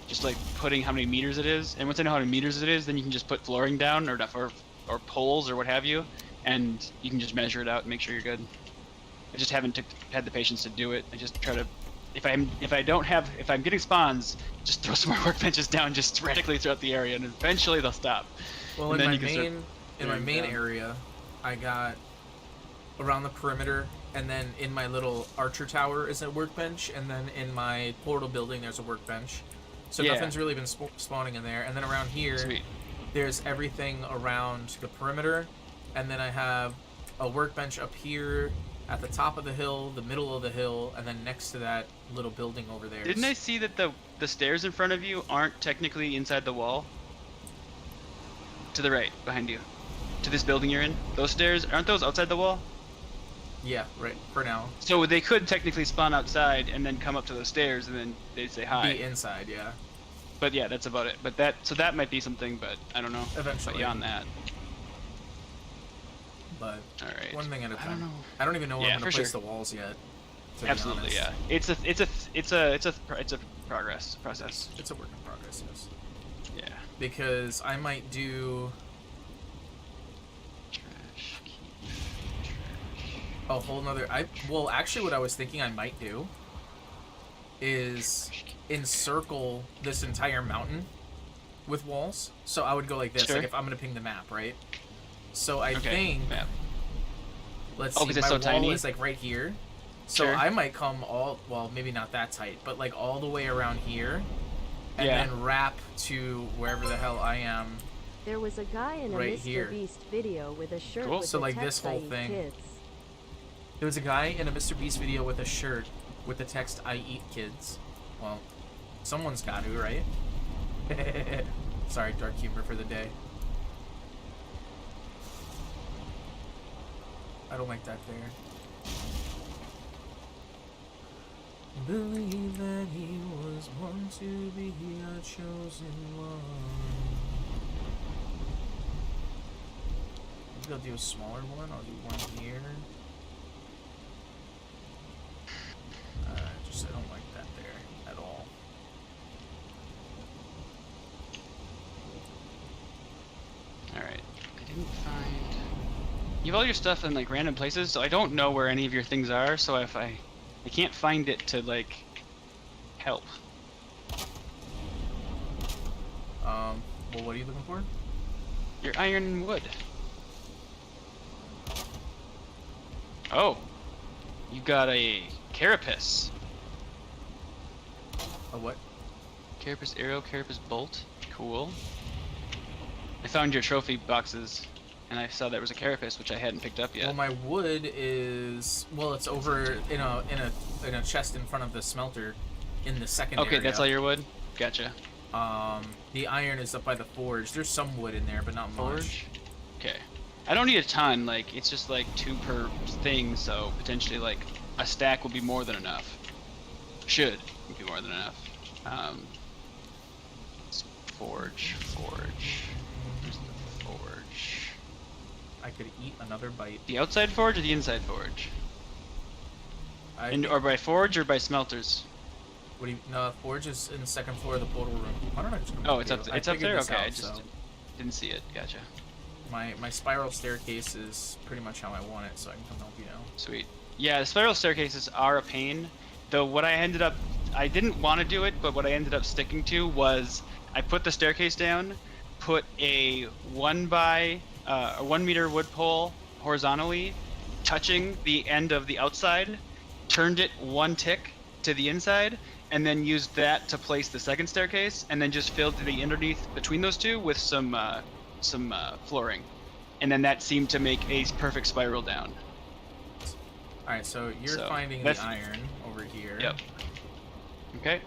[SPEAKER 2] Just like putting how many meters it is, and once I know how many meters it is, then you can just put flooring down or poles or what have you, and you can just measure it out and make sure you're good. I just haven't had the patience to do it. I just try to, if I'm getting spawns, just throw some more workbenches down just radically throughout the area, and eventually they'll stop.
[SPEAKER 1] Well, in my main area, I got around the perimeter, and then in my little archer tower is a workbench, and then in my portal building there's a workbench. So nothing's really been spawning in there. And then around here, there's everything around the perimeter, and then I have a workbench up here at the top of the hill, the middle of the hill, and then next to that little building over there.
[SPEAKER 2] Didn't I see that the stairs in front of you aren't technically inside the wall? To the right, behind you. To this building you're in? Those stairs, aren't those outside the wall?
[SPEAKER 1] Yeah, right, for now.
[SPEAKER 2] So they could technically spawn outside and then come up to those stairs and then they'd say hi.
[SPEAKER 1] Be inside, yeah.
[SPEAKER 2] But yeah, that's about it. But so that might be something, but I don't know.
[SPEAKER 1] Eventually.
[SPEAKER 2] But beyond that.
[SPEAKER 1] But
[SPEAKER 2] alright.
[SPEAKER 1] One thing at a time.
[SPEAKER 2] I don't know.
[SPEAKER 1] I don't even know where I'm gonna place the walls yet.
[SPEAKER 2] Absolutely, yeah. It's a process.
[SPEAKER 1] It's a work in progress, yes.
[SPEAKER 2] Yeah.
[SPEAKER 1] Because I might do a whole nother. Well, actually, what I was thinking I might do is encircle this entire mountain with walls. So I would go like this, like if I'm gonna ping the map, right? So I think, let's see, my wall is like right here. So I might come well, maybe not that tight, but like all the way around here, and then wrap to wherever the hell I am.
[SPEAKER 3] There was a guy in a Mr. Beast video with a shirt with
[SPEAKER 1] so
[SPEAKER 3] the
[SPEAKER 1] like
[SPEAKER 3] text
[SPEAKER 1] this whole
[SPEAKER 3] "I eat
[SPEAKER 1] thing.
[SPEAKER 3] kids."
[SPEAKER 1] There was a guy in a Mr. Beast video with a shirt with the text "I eat kids." Well, someone's got to, right? Sorry, dark humor for the day. I don't like that there. Believe that he was born to be a chosen one. Maybe I'll do a smaller one. I'll do one here. I don't like that there at all.
[SPEAKER 2] Alright. I didn't find... You have all your stuff in like random places, so I don't know where any of your things are, so if I can't find it to like help.
[SPEAKER 1] Well, what are you looking for?
[SPEAKER 2] Your iron and wood. Oh. You got a carapace.
[SPEAKER 1] A what?
[SPEAKER 2] Carapace arrow, carapace bolt. Cool. I found your trophy boxes, and I saw there was a carapace, which I hadn't picked up yet.
[SPEAKER 1] Well, my wood is it's over in a chest in front of the smelter, in the second area.
[SPEAKER 2] Okay, that's all your wood. Gotcha.
[SPEAKER 1] The iron is up by the forge. There's some wood in there, but not much.
[SPEAKER 2] Okay. I don't need a ton. Like it's just like 2 per thing, so potentially like a stack will be more than enough. Should be more than enough. Forge. Where's the forge?
[SPEAKER 1] I could eat another bite.
[SPEAKER 2] The outside forge or the inside forge? Or by forge or by smelters?
[SPEAKER 1] What do you? No, forge is in the second floor of the portal room. Why don't I just come
[SPEAKER 2] it's up? It's up there. Okay, I just didn't see it. Gotcha.
[SPEAKER 1] My spiral staircase is pretty much how I want it, so I can come help you now.
[SPEAKER 2] Sweet. Yeah, the spiral staircases are a pain. Though what I didn't want to do it, but what I ended up sticking to was I put the staircase down, put a 1 meter wood pole horizontally, touching the end of the outside, turned it 1 tick to the inside, and then used that to place the second staircase, and then just filled the underneath between those two with some flooring, and then that seemed to make a perfect spiral down.
[SPEAKER 1] All right, so you're finding the iron over here.
[SPEAKER 2] Yep. Okay.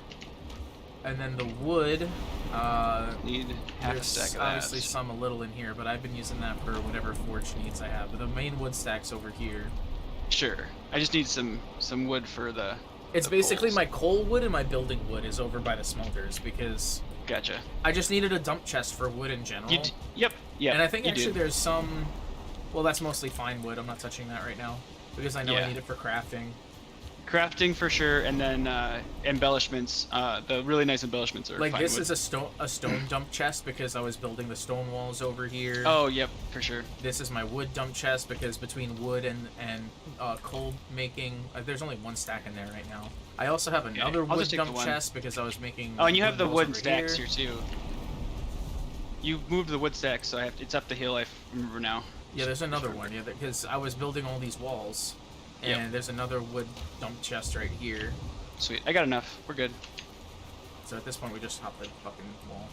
[SPEAKER 1] And then the wood.
[SPEAKER 2] Need half a stack of that.
[SPEAKER 1] Obviously some a little in here, but I've been using that for whatever forge needs I have. But the main wood stack's over here.
[SPEAKER 2] Sure. I just need some wood for the
[SPEAKER 1] It's basically my coal wood and my building wood is over by the smelters because...
[SPEAKER 2] Gotcha.
[SPEAKER 1] I just needed a dump chest for wood in general.
[SPEAKER 2] Yep.
[SPEAKER 1] And I think actually there's some... Well, that's mostly fine wood. I'm not touching that right now because I know I need it for crafting.
[SPEAKER 2] Crafting for sure, and then embellishments. The really nice embellishments are
[SPEAKER 1] like
[SPEAKER 2] fine
[SPEAKER 1] this
[SPEAKER 2] wood.
[SPEAKER 1] is a stone dump chest because I was building the stone walls over here.
[SPEAKER 2] Oh, yep, for sure.
[SPEAKER 1] This is my wood dump chest because between wood and coal making, there's only one stack in there right now. I also have another wood dump chest because I was making.
[SPEAKER 2] Oh, and you have the wooden stacks here too. You moved the wood stacks, so it's up the hill. I remember now.
[SPEAKER 1] Yeah, there's another one. Yeah, because I was building all these walls. And there's another wood dump chest right here.
[SPEAKER 2] Sweet. I got enough. We're good.
[SPEAKER 1] So at this point, we just hop the fucking wall.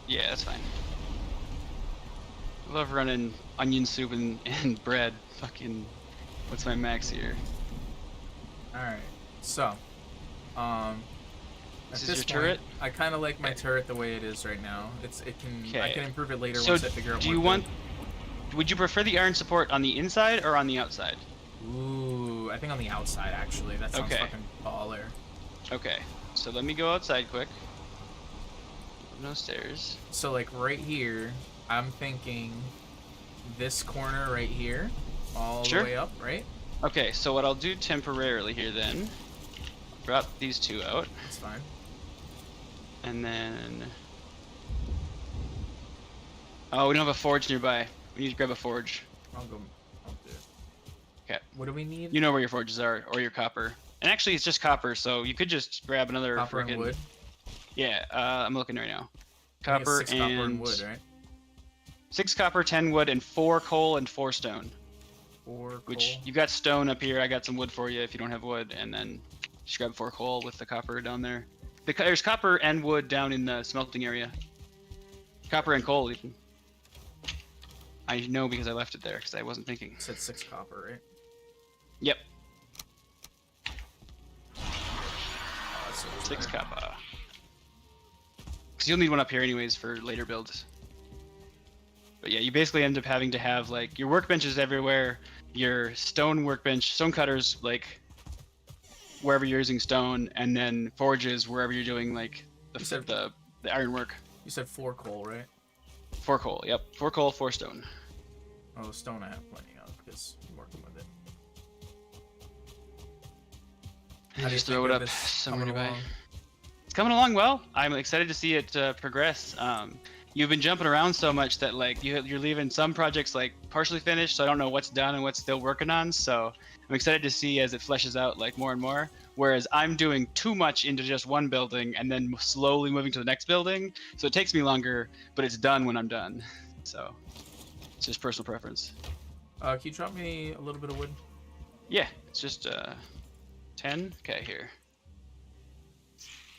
[SPEAKER 2] Yeah, that's fine. I love running onion soup and bread. Fucking... What's my max here?
[SPEAKER 1] Alright. So, at
[SPEAKER 2] this
[SPEAKER 1] your
[SPEAKER 2] point, turret?
[SPEAKER 1] I kind of like my turret the way it is right now. I can improve it later once I figure out
[SPEAKER 2] would you prefer the iron support on the inside or on the outside?
[SPEAKER 1] Ooh, I think on the outside, actually. That sounds fucking baller.
[SPEAKER 2] Okay, so let me go outside quick. No stairs.
[SPEAKER 1] So, like, right here, I'm thinking this corner right here, all the way up, right?
[SPEAKER 2] Okay, so what I'll do temporarily here then, drop these two out.
[SPEAKER 1] That's fine.
[SPEAKER 2] And then... Oh, we don't have a forge nearby. We need to grab a forge.
[SPEAKER 1] I'll do it.
[SPEAKER 2] Okay.
[SPEAKER 1] What do we need?
[SPEAKER 2] You know where your forges are, or your copper. And actually, it's just copper, so you could just grab another
[SPEAKER 1] copper and wood?
[SPEAKER 2] Yeah, I'm looking right now. Copper and...
[SPEAKER 1] copper and wood, right?
[SPEAKER 2] 6 copper, 10 wood, and 4 coal and 4 stone.
[SPEAKER 1] 4 coal?
[SPEAKER 2] Which, you got stone up here, I got some wood for you if you don't have wood, and then just grab 4 coal with the copper down there. There's copper and wood down in the smelting area. Copper and coal, even. I know because I left it there, because I wasn't thinking.
[SPEAKER 1] You said 6 copper, right?
[SPEAKER 2] Yep.
[SPEAKER 1] Oh,
[SPEAKER 2] 6 copper. Because you'll need one up here anyways for later builds. But yeah, you basically end up having to have like your workbenches everywhere, your stone workbench, stone cutters like wherever you're using stone, and then forges wherever you're doing like the ironwork.
[SPEAKER 1] You said 4 coal, right?
[SPEAKER 2] 4 coal, yep. 4 coal, 4 stone.
[SPEAKER 1] Oh, stone I have plenty of because I'm working with it.
[SPEAKER 2] And just throw it up somewhere nearby. It's coming along well. I'm excited to see it progress. You've been jumping around so much that like you're leaving some projects like partially finished, so I don't know what's done and what's still working on. So I'm excited to see as it fleshes out like more and more. Whereas I'm doing too much into just one building and then slowly moving to the next building, so it takes me longer, but it's done when I'm done. So it's just personal preference.
[SPEAKER 1] Can you drop me a little bit of wood?
[SPEAKER 2] Yeah, it's just 10. Okay, here.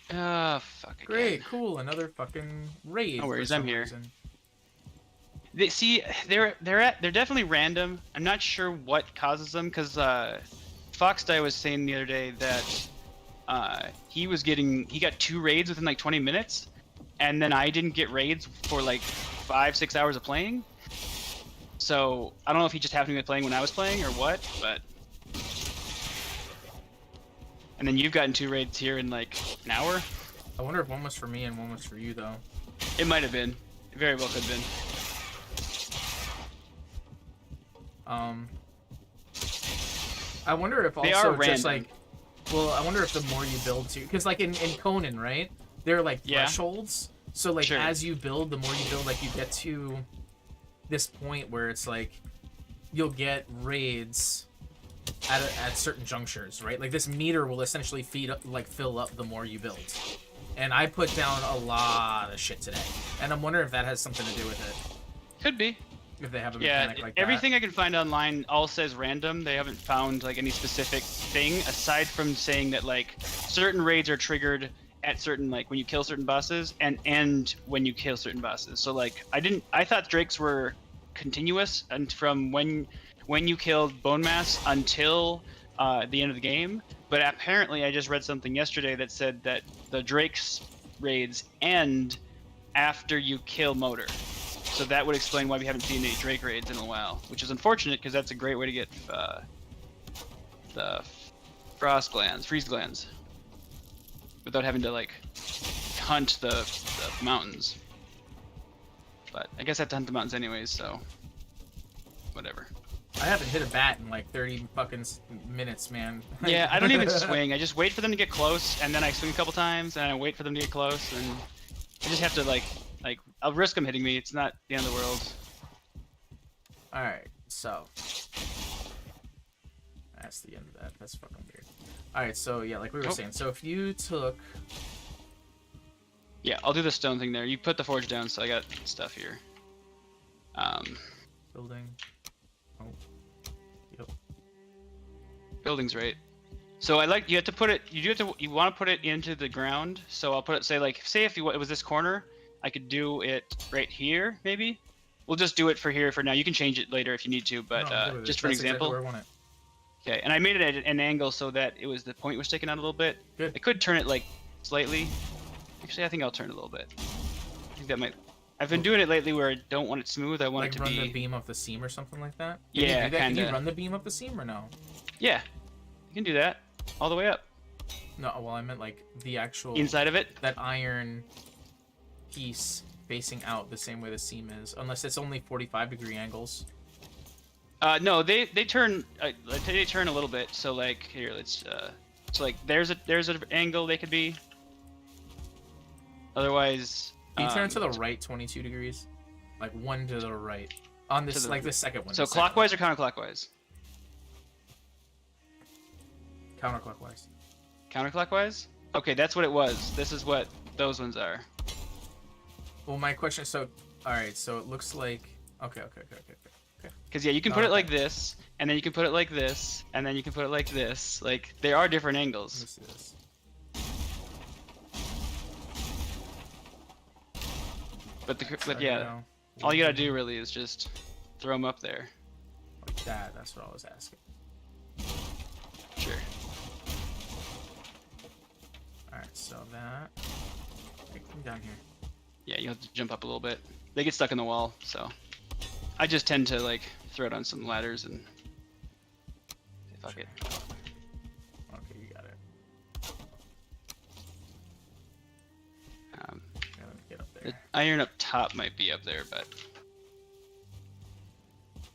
[SPEAKER 2] Fuck again.
[SPEAKER 1] Great, cool, another fucking raid.
[SPEAKER 2] No worries, I'm here. They're definitely random. I'm not sure what causes them, because Foxdie was saying the other day that he got 2 raids within like 20 minutes, and then I didn't get raids for like 5-6 hours of playing. So I don't know if he just happened to be playing when I was playing or what, but. And then you've gotten 2 raids here in like an hour.
[SPEAKER 1] I wonder if one was for me and one was for you though.
[SPEAKER 2] It might have been. It very well could have been.
[SPEAKER 1] I wonder if
[SPEAKER 2] they
[SPEAKER 1] also
[SPEAKER 2] are
[SPEAKER 1] just
[SPEAKER 2] random.
[SPEAKER 1] like, well, I wonder if the more you build too, because like in Conan, right? They're like thresholds. So like as you build, the more you build, like you get to this point where it's like you'll get raids at certain junctures, right? Like this meter will essentially fill up the more you build. And I put down a lot of shit today, and I'm wondering if that has something to do with it.
[SPEAKER 2] Could be.
[SPEAKER 1] If they have a mechanic like that.
[SPEAKER 2] Everything I can find online all says random. They haven't found like any specific thing aside from saying that like certain raids are triggered at certain like when you kill certain bosses and when you kill certain bosses. So like I thought drakes were continuous and from when you killed Bone Mass until the end of the game. But apparently I just read something yesterday that said that the Drake's raids end after you kill Motor. So that would explain why we haven't seen any Drake raids in a while, which is unfortunate because that's a great way to get the Frost glands, freeze glands. Without having to like hunt the mountains. But I guess I have to hunt the mountains anyways, so whatever.
[SPEAKER 1] I haven't hit a bat in like 30 fucking minutes, man.
[SPEAKER 2] Yeah, I don't even swing. I just wait for them to get close, and then I swing a couple times, and I wait for them to get close, and I just have to like I'll risk them hitting me. It's not the end of the world.
[SPEAKER 1] All right, so that's the end of that. That's fucking weird. All right, so yeah, like we were saying, so if you took,
[SPEAKER 2] yeah, I'll do the stone thing there. You put the forge down, so I got stuff here.
[SPEAKER 1] Building. Oh. Yep.
[SPEAKER 2] Building's right. So you have to put it. You want to put it into the ground. So I'll put it. Say if it was this corner, I could do it right here. Maybe. We'll just do it for here for now. You can change it later if you need to, but
[SPEAKER 1] no,
[SPEAKER 2] just for an example.
[SPEAKER 1] Exactly where I want it.
[SPEAKER 2] Okay, and I made it at an angle so that the point was sticking out a little bit.
[SPEAKER 1] Good.
[SPEAKER 2] I could turn it like slightly. Actually, I think I'll turn it a little bit. I think that might. I've been doing it lately where I don't want it smooth. I want it to
[SPEAKER 1] run
[SPEAKER 2] be.
[SPEAKER 1] the beam of the seam or something like that.
[SPEAKER 2] Yeah,
[SPEAKER 1] kind
[SPEAKER 2] of.
[SPEAKER 1] Can you run the beam of the seam or no?
[SPEAKER 2] Yeah, you can do that all the way up.
[SPEAKER 1] No, well I meant like the actual
[SPEAKER 2] inside of it.
[SPEAKER 1] That iron piece facing out the same way the seam is, unless it's only 45-degree angles.
[SPEAKER 2] No, they turn they turn a little bit. So like here, let's so like there's an angle they could be. Otherwise,
[SPEAKER 1] can you turn to the right 22 degrees, like one to the right on this like the second one.
[SPEAKER 2] So clockwise or counterclockwise?
[SPEAKER 1] Counterclockwise.
[SPEAKER 2] Counterclockwise? Okay, that's what it was. This is what those ones are.
[SPEAKER 1] Well, my question. So, all right. So it looks like. Okay.
[SPEAKER 2] Because yeah, you can put it like this, and then you can put it like this, and then you can put it like this. Like there are different angles.
[SPEAKER 1] Let me see this.
[SPEAKER 2] But yeah, all you gotta do really is just throw them up there.
[SPEAKER 1] Like that. That's what I was asking.
[SPEAKER 2] Sure.
[SPEAKER 1] All right. So that. Okay, come down here.
[SPEAKER 2] Yeah, you have to jump up a little bit. They get stuck in the wall, so I just tend to like throw it on some ladders and fuck it.
[SPEAKER 1] Okay, you got it. Yeah, let me get up there.
[SPEAKER 2] The iron up top might be up there, but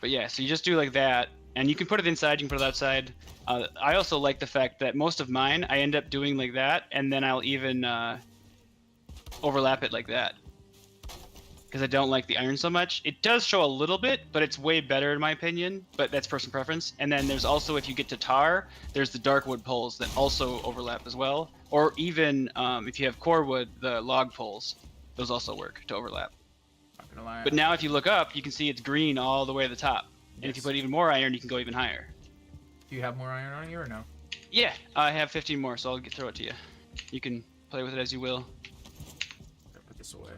[SPEAKER 2] yeah. So you just do like that, and you can put it inside. You can put it outside. I also like the fact that most of mine I end up doing like that, and then I'll even overlap it like that. Because I don't like the iron so much. It does show a little bit, but it's way better in my opinion, but that's personal preference. And then there's also, if you get to tar, there's the dark wood poles that also overlap as well. Or even if you have core wood, the log poles, those also work to overlap.
[SPEAKER 1] Not gonna lie.
[SPEAKER 2] But now if you look up, you can see it's green all the way to the top. And if you put even more iron, you can go even higher.
[SPEAKER 1] Do you have more iron on you or no?
[SPEAKER 2] Yeah, I have 15 more, so I'll throw it to you. You can play with it as you will.
[SPEAKER 1] Gotta put this away.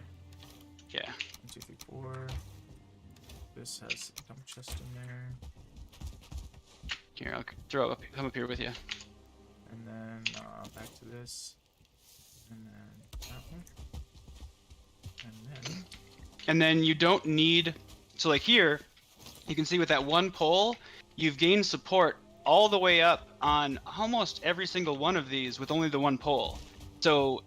[SPEAKER 2] Yeah.
[SPEAKER 1] 1, 2, 3, 4. This has a dump chest in there.
[SPEAKER 2] Here, I'll come up here with you.
[SPEAKER 1] And then back to this. And then that one.
[SPEAKER 2] And then you don't need. So like here, you can see with that one pole, you've gained support all the way up on almost every single one of these with only the one pole. So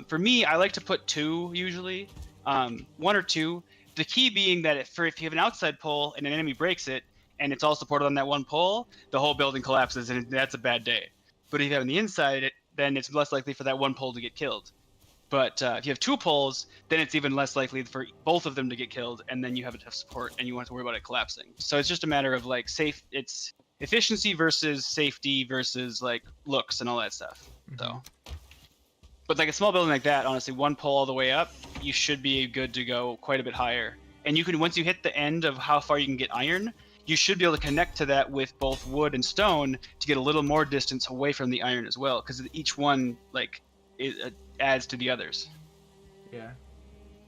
[SPEAKER 2] for me, I like to put 2 usually. 1 or 2. The key being that if you have an outside pole and an enemy breaks it and it's all supported on that one pole, the whole building collapses and that's a bad day. But if you have on the inside, then it's less likely for that one pole to get killed. But if you have 2 poles, then it's even less likely for both of them to get killed, and then you have a tough support and you won't have to worry about it collapsing. So it's just a matter of like it's efficiency versus safety versus like looks and all that stuff.
[SPEAKER 1] Mm-hmm.
[SPEAKER 2] So. But like a small building like that, honestly, 1 pole all the way up, you should be good to go quite a bit higher. And you can, once you hit the end of how far you can get iron, you should be able to connect to that with both wood and stone to get a little more distance away from the iron as well, because each one like adds to the others.
[SPEAKER 1] Yeah.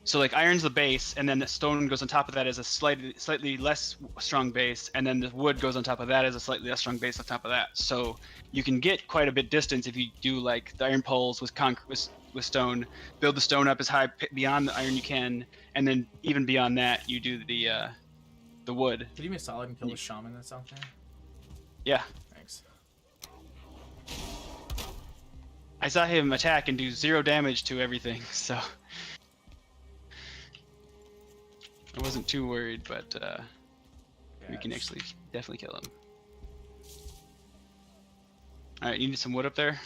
[SPEAKER 2] So like iron's the base, and then the stone goes on top of that as a slightly less strong base, and then the wood goes on top of that as a slightly less strong base on top of that. So you can get quite a bit distance if you do like the iron poles with concrete with stone, build the stone up as high beyond the iron you can, and then even beyond that you do the wood.
[SPEAKER 1] Could you be solid and kill the shaman that's out there?
[SPEAKER 2] Yeah.
[SPEAKER 1] Thanks.
[SPEAKER 2] I saw him attack and do 0 damage to everything, so I wasn't too worried, but we can actually definitely kill him. Alright, you need some wood up there?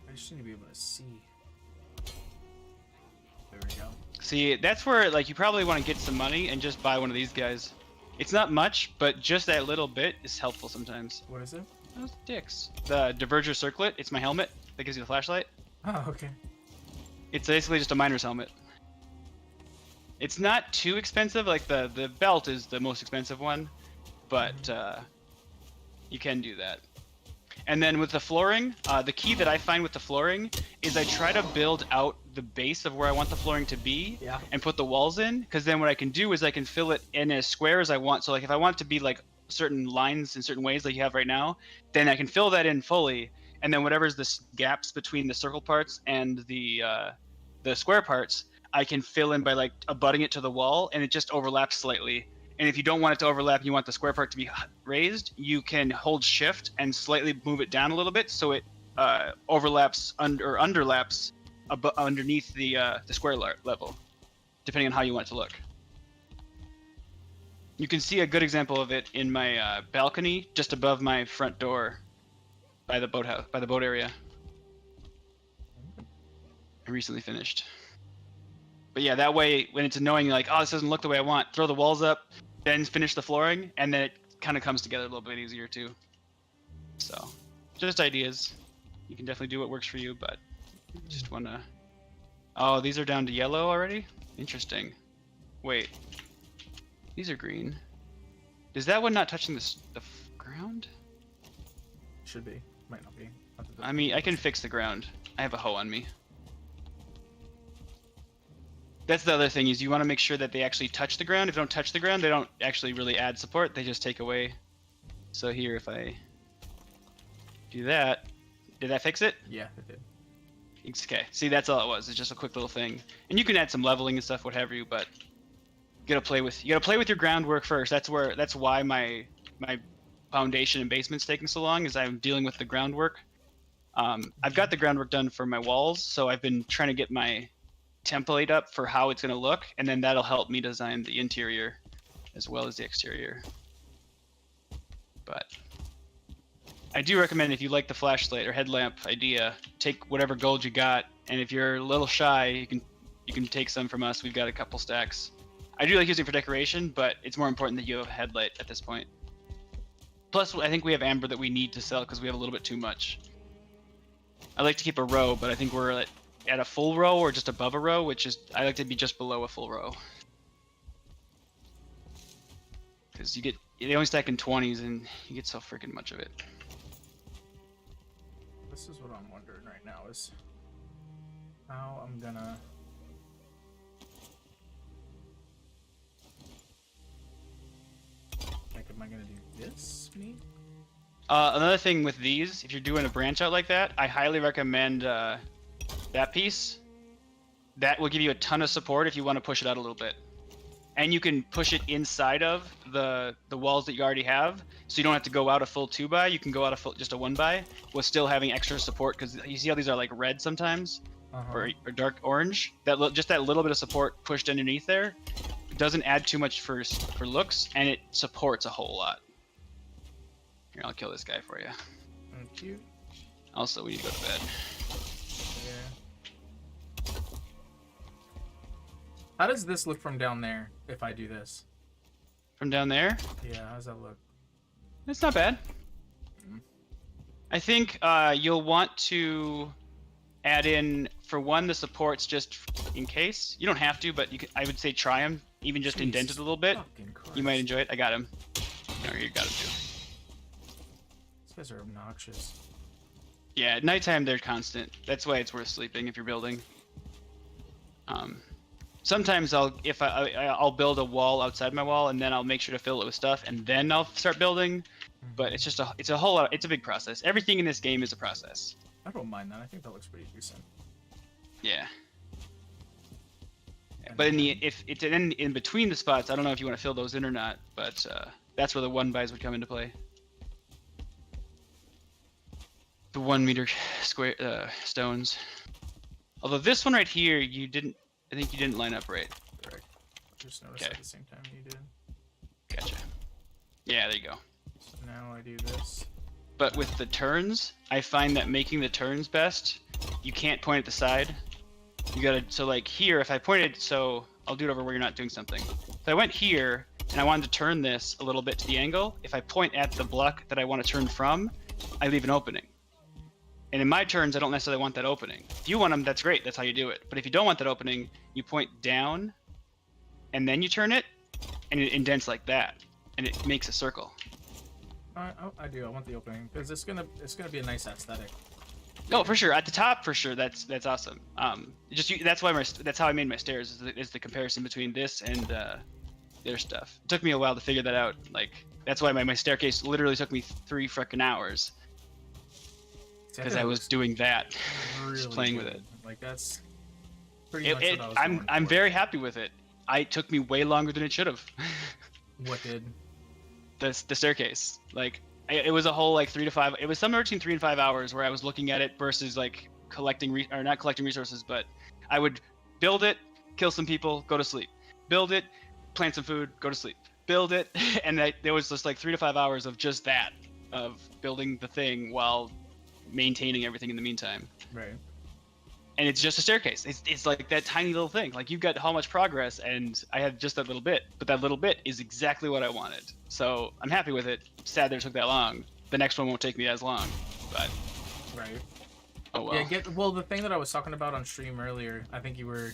[SPEAKER 1] I just need to be able to see. There we go.
[SPEAKER 2] See, that's where like you probably want to get some money and just buy one of these guys. It's not much, but just that little bit is helpful sometimes.
[SPEAKER 1] What is it?
[SPEAKER 2] Those dicks. The Diverger Circlet. It's my helmet that gives you the flashlight.
[SPEAKER 1] Oh, okay.
[SPEAKER 2] It's basically just a miner's helmet. It's not too expensive. Like the belt is the most expensive one, but you can do that. And then with the flooring, the key that I find with the flooring is I try to build out the base of where I want the flooring to be and put the walls in, because then what I can do is I can fill it in as square as I want. So like if I want it to be like certain lines in certain ways like you have right now, then I can fill that in fully, and then whatever's the gaps between the circle parts and the square parts, I can fill in by like abutting it to the wall, and it just overlaps slightly. And if you don't want it to overlap and you want the square part to be raised, you can hold shift and slightly move it down a little bit so it overlaps or underlaps underneath the square level, depending on how you want it to look. You can see a good example of it in my balcony just above my front door by the boathouse, by the boat area. I recently finished. But yeah, that way when it's annoying, you're like, oh, this doesn't look the way I want, throw the walls up, then finish the flooring, and then it kind of comes together a little bit easier too. So, just ideas. You can definitely do what works for you, but just wanna... Oh, these are down to yellow already? Interesting. Wait. These are green. Is that one not touching the ground?
[SPEAKER 1] Should be. Might not be.
[SPEAKER 2] I mean, I can fix the ground. I have a hoe on me. That's the other thing, is you want to make sure that they actually touch the ground. If they don't touch the ground, they don't actually really add support. They just take away. So here, if I do that, did that fix it?
[SPEAKER 1] Yeah, it did.
[SPEAKER 2] Okay. See, that's all it was. It's just a quick little thing. And you can add some leveling and stuff, what have you, but you gotta play with your groundwork first. That's why my foundation and basement's taking so long, is I'm dealing with the groundwork. I've got the groundwork done for my walls, so I've been trying to get my template up for how it's going to look, and then that'll help me design the interior as well as the exterior. But I do recommend, if you like the flashlight or headlamp idea, take whatever gold you got, and if you're a little shy, you can take some from us. We've got a couple stacks. I do like using it for decoration, but it's more important that you have a headlight at this point. Plus, I think we have amber that we need to sell because we have a little bit too much. I like to keep a row, but I think we're at a full row or just above a row, which is, I like to be just below a full row. Because they only stack in 20s and you get so freaking much of it.
[SPEAKER 1] This is what I'm wondering right now, is how I'm gonna... Like, am I gonna do this, me?
[SPEAKER 2] Another thing with these, if you're doing a branch out like that, I highly recommend that piece. That will give you a ton of support if you want to push it out a little bit. And you can push it inside of the walls that you already have, so you don't have to go out a full 2x. You can go out just a 1x with still having extra support, because you see how these are like red sometimes, or dark orange. Just that little bit of support pushed underneath there doesn't add too much for looks, and it supports a whole lot. Here, I'll kill this guy for you.
[SPEAKER 1] Thank you.
[SPEAKER 2] Also, we need to go to bed.
[SPEAKER 1] Yeah. How does this look from down there if I do this?
[SPEAKER 2] From down there?
[SPEAKER 1] Yeah, how does that look?
[SPEAKER 2] It's not bad. I think you'll want to add in, for one, the supports just in case. You don't have to, but I would say try them. Even just indent it a little bit. You might enjoy it. I got him. No, you got him too.
[SPEAKER 1] These guys are obnoxious.
[SPEAKER 2] Yeah, at nighttime they're constant. That's why it's worth sleeping if you're building. Sometimes I'll build a wall outside my wall, and then I'll make sure to fill it with stuff, and then I'll start building. But it's a whole lot. It's a big process. Everything in this game is a process.
[SPEAKER 1] I don't mind that. I think that looks pretty decent.
[SPEAKER 2] Yeah. But if it's in between the spots, I don't know if you want to fill those in or not. But that's where the 1x would come into play. The 1 meter square stones. Although this one right here, you didn't. I think you didn't line up right.
[SPEAKER 1] Correct. Just noticed at the same time you did.
[SPEAKER 2] Gotcha. Yeah, there you go.
[SPEAKER 1] So now I do this.
[SPEAKER 2] But with the turns, I find that making the turns best, you can't point at the side. You gotta, so like here, if I pointed, so I'll do it over where you're not doing something. If I went here, and I wanted to turn this a little bit to the angle, if I point at the block that I want to turn from, I leave an opening. And in my turns, I don't necessarily want that opening. If you want them, that's great, that's how you do it. But if you don't want that opening, you point down, and then you turn it, and it indents like that, and it makes a circle.
[SPEAKER 1] I do. I want the opening because it's gonna be a nice aesthetic.
[SPEAKER 2] Oh, for sure. At the top, for sure. That's awesome. That's how I made my stairs. Is the comparison between this and their stuff. It took me a while to figure that out. Like that's why my staircase literally took me 3 frickin' hours because I was doing that, really just playing with it.
[SPEAKER 1] Like that's pretty much what I was going
[SPEAKER 2] I'm
[SPEAKER 1] for.
[SPEAKER 2] very happy with it. It took me way longer than it should have.
[SPEAKER 1] What did?
[SPEAKER 2] The staircase. Like it was a whole like 3 to 5. It was somewhere between 3 and 5 hours where I was looking at it versus like not collecting resources, but I would build it, kill some people, go to sleep. Build it, plant some food, go to sleep. Build it, and there was just like 3 to 5 hours of just that, of building the thing while maintaining everything in the meantime.
[SPEAKER 1] Right.
[SPEAKER 2] And it's just a staircase. It's like that tiny little thing. Like you've got how much progress, and I had just that little bit, but that little bit is exactly what I wanted. So I'm happy with it. Sad that it took that long. The next one won't take me as long, but.
[SPEAKER 1] Right.
[SPEAKER 2] Oh well.
[SPEAKER 1] Yeah. The thing that I was talking about on stream earlier, I think you were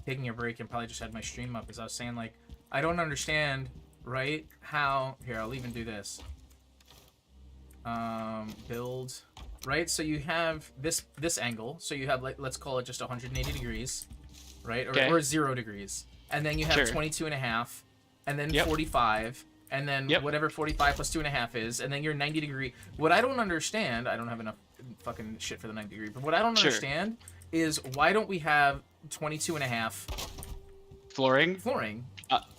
[SPEAKER 1] taking a break and probably just had my stream up, is I was saying like, I don't understand, right? How here I'll even do this. Build. Right, so you have this angle, so you have like, let's call it just 180 degrees, right, or 0 degrees, and then you have 22 and a half, and then 45, and then whatever 45 plus 2.5 is, and then you're 90 degree. What I don't understand, I don't have enough fucking shit for the 90 degree, but what I don't understand is why don't we have 22 and a half
[SPEAKER 2] flooring
[SPEAKER 1] to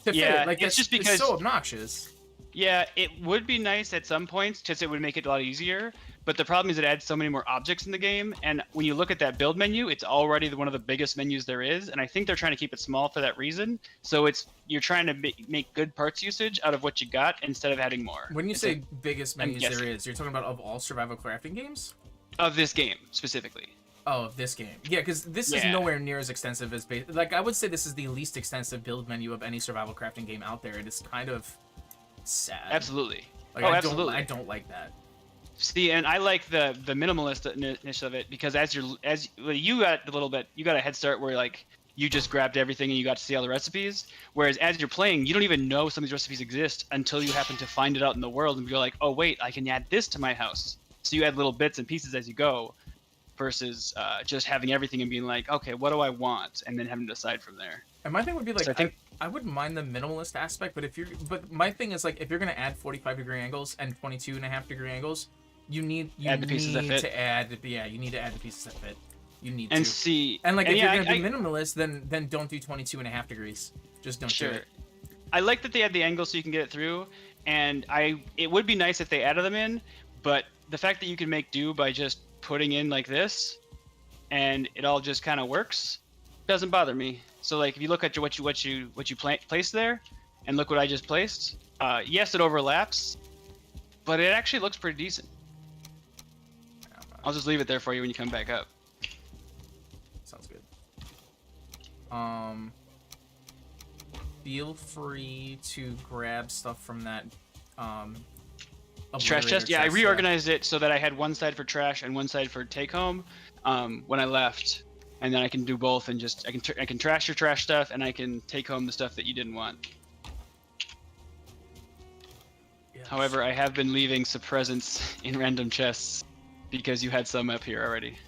[SPEAKER 1] fit it? Like
[SPEAKER 2] it's just because
[SPEAKER 1] it's so obnoxious.
[SPEAKER 2] Yeah, it would be nice at some points because it would make it a lot easier. But the problem is it adds so many more objects in the game. And when you look at that build menu, it's already one of the biggest menus there is. And I think they're trying to keep it small for that reason. So you're trying to make good parts usage out of what you got instead of adding more.
[SPEAKER 1] When you say biggest menus there is, you're talking about of all survival crafting games?
[SPEAKER 2] Of this game, specifically.
[SPEAKER 1] Oh, of this game. Yeah, because this is nowhere near as extensive as... Like, I would say this is the least extensive build menu of any survival crafting game out there. It is kind of sad.
[SPEAKER 2] Absolutely.
[SPEAKER 1] Like,
[SPEAKER 2] absolutely.
[SPEAKER 1] I don't like that.
[SPEAKER 2] See, and I like the minimalist-ness of it because you got a head start where like you just grabbed everything and you got to see all the recipes. Whereas as you're playing, you don't even know some of these recipes exist until you happen to find it out in the world and you're like, oh wait, I can add this to my house. So you add little bits and pieces as you go, versus just having everything and being like, okay, what do I want, and then having to decide from there.
[SPEAKER 1] And my thing would be like, so I wouldn't mind the minimalist aspect, but my thing is like, if you're gonna add 45 degree angles and 22.5 degree angles. You need to add the pieces that fit. You need to.
[SPEAKER 2] See,
[SPEAKER 1] and like if you're gonna be minimalist, then don't do 22.5 degrees. Just don't do it.
[SPEAKER 2] I like that they add the angle so you can get it through, and it would be nice if they added them in, but the fact that you can make do by just putting in like this, and it all just kind of works, doesn't bother me. So like if you look at what you placed there, and look what I just placed. Yes, it overlaps, but it actually looks pretty decent. I'll just leave it there for you when you come back up.
[SPEAKER 1] Sounds good. Feel free to grab stuff from that
[SPEAKER 2] trash chest. Yeah, I reorganized it so that I had one side for trash and one side for take home when I left, and then I can do both and just I can trash your trash stuff and I can take home the stuff that you didn't want. Yes. However, I have been leaving some presents in random chests. Because you had some up here already.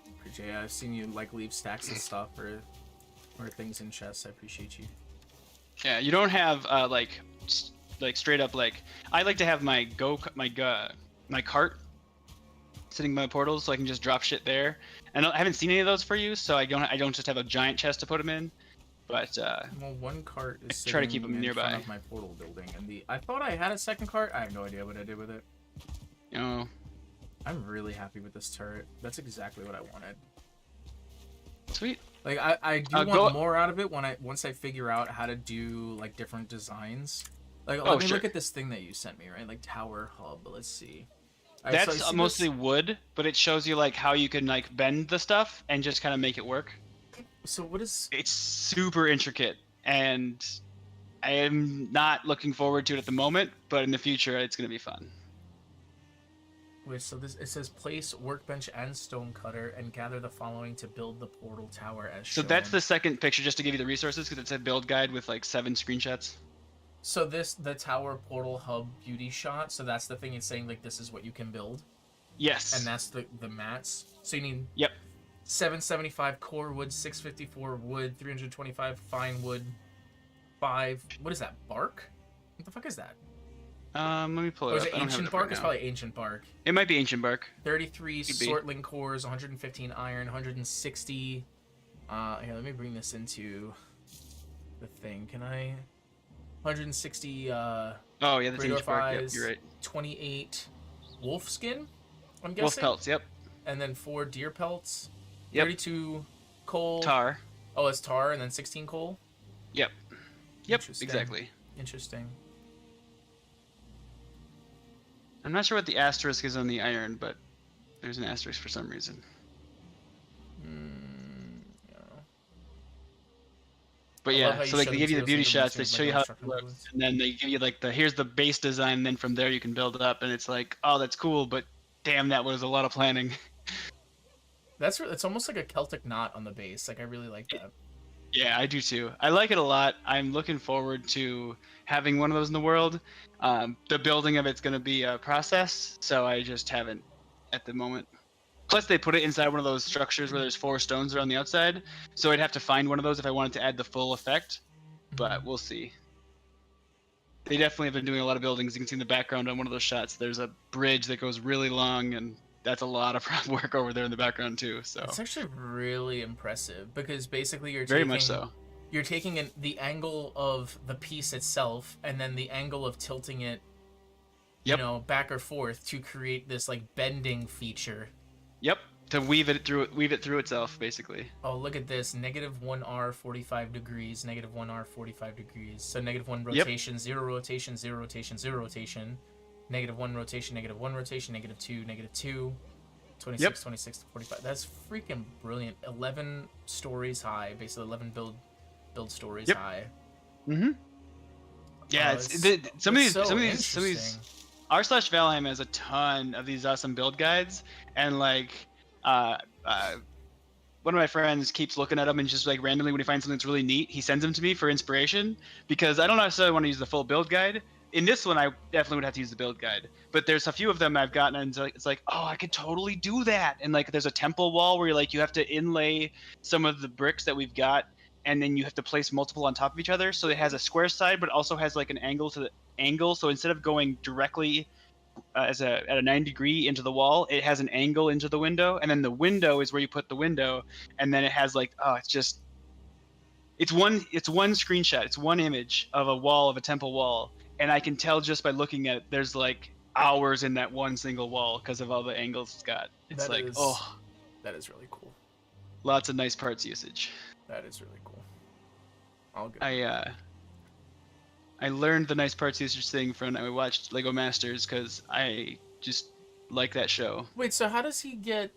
[SPEAKER 1] Appreciate it. I've seen you like leave stacks of stuff or things in chests. I appreciate you.
[SPEAKER 2] Yeah, you don't have like straight up like I like to have my cart sitting by my portals so I can just drop shit there. And I haven't seen any of those for you, so I don't just have a giant chest to put them in. But
[SPEAKER 1] well, one cart is
[SPEAKER 2] try to keep them nearby.
[SPEAKER 1] In front of my portal building, and I thought I had a second cart. I have no idea what I did with it.
[SPEAKER 2] Oh.
[SPEAKER 1] I'm really happy with this turret. That's exactly what I wanted.
[SPEAKER 2] Sweet.
[SPEAKER 1] Like I do want more out of it once I figure out how to do like different designs. Like let me look at this thing that you sent me, right? Like tower hub. Let's see.
[SPEAKER 2] That's mostly wood, but it shows you like how you can like bend the stuff and just kind of make it work.
[SPEAKER 1] So what is?
[SPEAKER 2] It's super intricate, and I am not looking forward to it at the moment, but in the future it's gonna be fun.
[SPEAKER 1] Wait, so it says place workbench and stone cutter and gather the following to build the portal tower as shown.
[SPEAKER 2] So that's the second picture, just to give you the resources, because it's a build guide with like 7 screenshots.
[SPEAKER 1] So the tower portal hub beauty shot. So that's the thing it's saying like this is what you can build.
[SPEAKER 2] Yes.
[SPEAKER 1] And that's the mats. So you need 775 core wood, 654 wood, 325 fine wood, 5. What is that? Bark? What the fuck is that?
[SPEAKER 2] Let me pull it up.
[SPEAKER 1] Is it ancient bark? It's probably ancient bark.
[SPEAKER 2] It might be ancient bark.
[SPEAKER 1] 33 sortling cores, 115 iron, 160. Here, let me bring this into the thing. Can I? 160.
[SPEAKER 2] Oh yeah, that's ancient bark. Yep, you're right.
[SPEAKER 1] 28 wolf skin. I'm guessing.
[SPEAKER 2] Wolf pelts. Yep.
[SPEAKER 1] And then 4 deer pelts.
[SPEAKER 2] Yep.
[SPEAKER 1] 32 coal.
[SPEAKER 2] Tar.
[SPEAKER 1] Oh, it's tar, and then 16 coal.
[SPEAKER 2] Yep. Yep. Exactly.
[SPEAKER 1] Interesting.
[SPEAKER 2] I'm not sure what the asterisk is on the iron, but there's an asterisk for some reason. But yeah, so like they give you the beauty shots, they show you how it looks, and then they give you like here's the base design, and then from there you can build it up, and it's like, oh, that's cool, but damn, that was a lot of planning.
[SPEAKER 1] It's almost like a Celtic knot on the base. Like I really like that.
[SPEAKER 2] Yeah, I do too. I like it a lot. I'm looking forward to having one of those in the world. The building of it's going to be a process, so I just haven't at the moment. Plus, they put it inside one of those structures where there's 4 stones around the outside, so I'd have to find one of those if I wanted to add the full effect, but we'll see. They definitely have been doing a lot of buildings. You can see in the background on one of those shots, there's a bridge that goes really long, and that's a lot of work over there in the background too. So
[SPEAKER 1] it's actually really impressive because basically you're
[SPEAKER 2] very much so.
[SPEAKER 1] You're taking the angle of the piece itself and then the angle of tilting it, you know, back or forth to create this like bending feature.
[SPEAKER 2] Yep, to weave it through itself, basically.
[SPEAKER 1] Oh, look at this! -1R 45 degrees, -1R 45 degrees. So -1 rotation, 0 rotation, 0 rotation, 0 rotation. -1 rotation, -1 rotation, -2, -2, 26, 26 to 45. That's freaking brilliant. 11 stories high, basically 11 build stories high.
[SPEAKER 2] Mm-hmm. Yeah, some of these. R/Valheim has a ton of these awesome build guides, and like, one of my friends keeps looking at them and just like randomly when he finds something that's really neat, he sends them to me for inspiration because I don't necessarily want to use the full build guide. In this one, I definitely would have to use the build guide, but there's a few of them I've gotten, and it's like, oh, I could totally do that. And like, there's a temple wall where you have to inlay some of the bricks that we've got, and then you have to place multiple on top of each other. So it has a square side, but also has like an angle to the angle. So instead of going directly at a 90-degree into the wall, it has an angle into the window, and then the window is where you put the window, and then it has like, oh, it's one screenshot, it's one image of a wall, of a temple wall. And I can tell just by looking at it, there's like hours in that one single wall because of all the angles it's got. It's that
[SPEAKER 1] is really cool.
[SPEAKER 2] Lots of nice parts usage.
[SPEAKER 1] That is really cool.
[SPEAKER 2] I learned the nice parts usage thing from when I watched Lego Masters because I just like that show.
[SPEAKER 1] Wait, so how does he get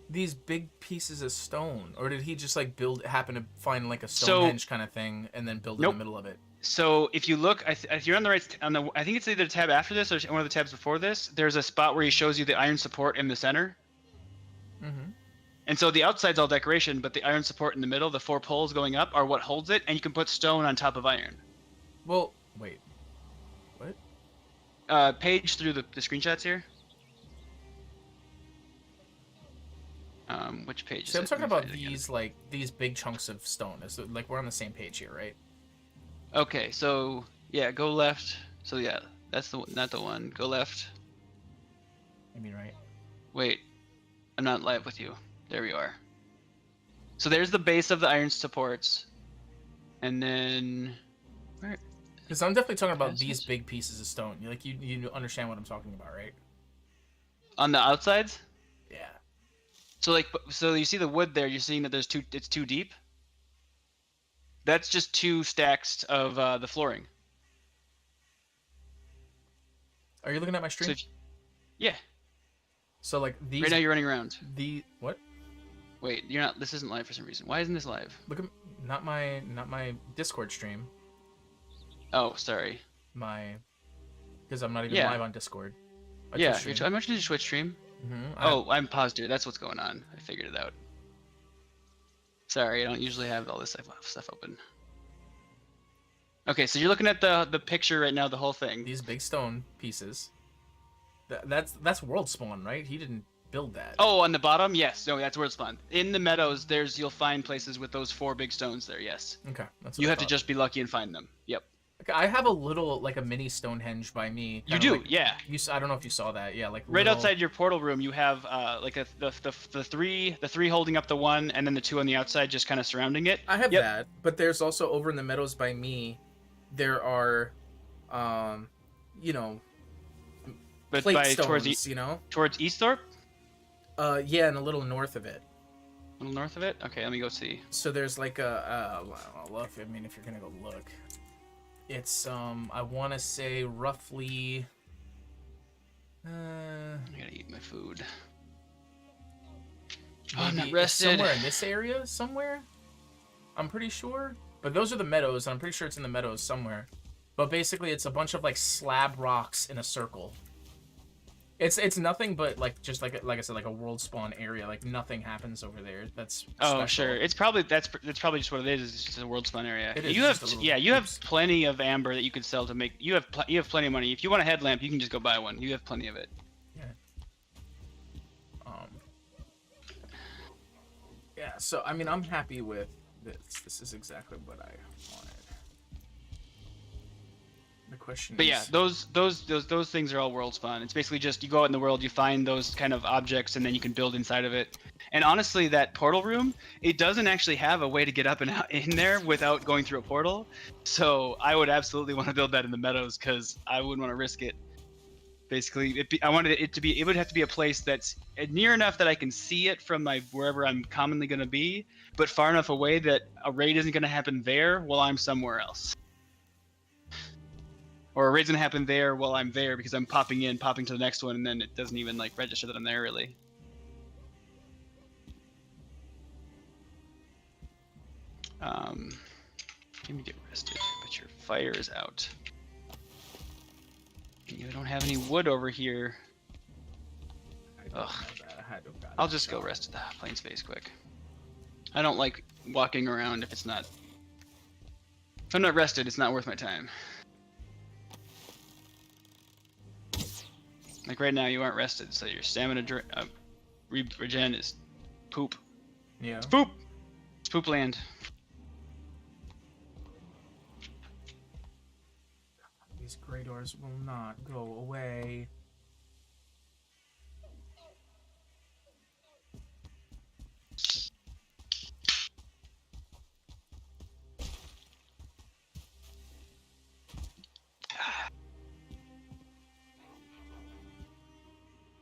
[SPEAKER 1] these big pieces of stone, or did he just like happen to find like a Stonehenge kind of thing and then build in the middle of it?
[SPEAKER 2] So if you look, if you're on the right, I think it's either the tab after this or one of the tabs before this. There's a spot where he shows you the iron support in the center.
[SPEAKER 1] Mm-hmm.
[SPEAKER 2] And so the outside's all decoration, but the iron support in the middle, the 4 poles going up, are what holds it, and you can put stone on top of iron.
[SPEAKER 1] Well, wait, what?
[SPEAKER 2] Page through the screenshots here. Which page?
[SPEAKER 1] So I'm talking about these big chunks of stone. Like we're on the same page here, right?
[SPEAKER 2] Okay, so yeah, go left. So yeah, that's not the one. Go left.
[SPEAKER 1] I mean right.
[SPEAKER 2] Wait, I'm not live with you. There we are. So there's the base of the iron supports, and then where?
[SPEAKER 1] Because I'm definitely talking about these big pieces of stone. You understand what I'm talking about, right?
[SPEAKER 2] On the outsides?
[SPEAKER 1] Yeah.
[SPEAKER 2] So like, so you see the wood there. You're seeing that there's two. It's too deep. That's just 2 stacks of the flooring.
[SPEAKER 1] Are you looking at my stream?
[SPEAKER 2] So yeah.
[SPEAKER 1] So like these.
[SPEAKER 2] Right now you're running around.
[SPEAKER 1] What?
[SPEAKER 2] Wait, you're not. This isn't live for some reason. Why isn't this live?
[SPEAKER 1] Look at not my Discord stream.
[SPEAKER 2] Oh, sorry.
[SPEAKER 1] Because I'm not even live on Discord.
[SPEAKER 2] I mentioned your Twitch stream. I'm positive. That's what's going on. I figured it out. Sorry, I don't usually have all this stuff open. Okay, so you're looking at the picture right now, the whole thing.
[SPEAKER 1] These big stone pieces. That's world spawn, right? He didn't build that.
[SPEAKER 2] Oh, on the bottom, yes. No, that's world spawn. In the meadows, you'll find places with those 4 big stones there. Yes.
[SPEAKER 1] Okay, that's.
[SPEAKER 2] You have to just be lucky and find them. Yep.
[SPEAKER 1] Okay, I have a little like a mini Stonehenge by me.
[SPEAKER 2] You do,
[SPEAKER 1] like,
[SPEAKER 2] yeah.
[SPEAKER 1] I don't know if you saw that. Yeah, like
[SPEAKER 2] right outside your portal room, you have like the three holding up the one, and then the 2 on the outside, just kind of surrounding it.
[SPEAKER 1] I have that, but there's also over in the meadows by me. There are,
[SPEAKER 2] but
[SPEAKER 1] plate
[SPEAKER 2] by
[SPEAKER 1] stones,
[SPEAKER 2] towards Easthorpe.
[SPEAKER 1] Yeah, and a little north of it.
[SPEAKER 2] A little north of it. Okay, let me go see.
[SPEAKER 1] So there's like look. I mean, if you're gonna go look, it's I want to say roughly.
[SPEAKER 2] I gotta eat my food. Oh, I'm not rested.
[SPEAKER 1] Somewhere in this area, somewhere. I'm pretty sure. But those are the meadows, and I'm pretty sure it's in the meadows somewhere. But basically, it's a bunch of like slab rocks in a circle. It's nothing but like just like I said, like a world spawn area. Like nothing happens over there. That's
[SPEAKER 2] special. Sure. It's probably that's probably just what it is. It's just a world spawn area.
[SPEAKER 1] It is
[SPEAKER 2] you have plenty of amber that you could sell to make. You have plenty of money. If you want a headlamp, you can just go buy one. You have plenty of it.
[SPEAKER 1] Yeah. Yeah. So I mean, I'm happy with this. This is exactly what I wanted. The question
[SPEAKER 2] but yeah, those things are all world spawn. It's basically just you go out in the world, you find those kind of objects, and then you can build inside of it. And honestly, that portal room, it doesn't actually have a way to get up and out in there without going through a portal. So I would absolutely want to build that in the meadows because I wouldn't want to risk it. Basically, I wanted it to be. It would have to be a place that's near enough that I can see it from wherever I'm commonly going to be, but far enough away that a raid isn't going to happen there while I'm somewhere else. Or a raid's gonna happen there while I'm there because I'm popping to the next one, and then it doesn't even like register that I'm there really. Let me get rested, but your fire is out. You don't have any wood over here. Ugh. I'll just go rest at the plain space quick. I don't like walking around if I'm not rested, it's not worth my time. Like right now, you aren't rested, so your stamina regen is poop.
[SPEAKER 1] Yeah.
[SPEAKER 2] It's poop. It's poop land.
[SPEAKER 1] These gray doors will not go away.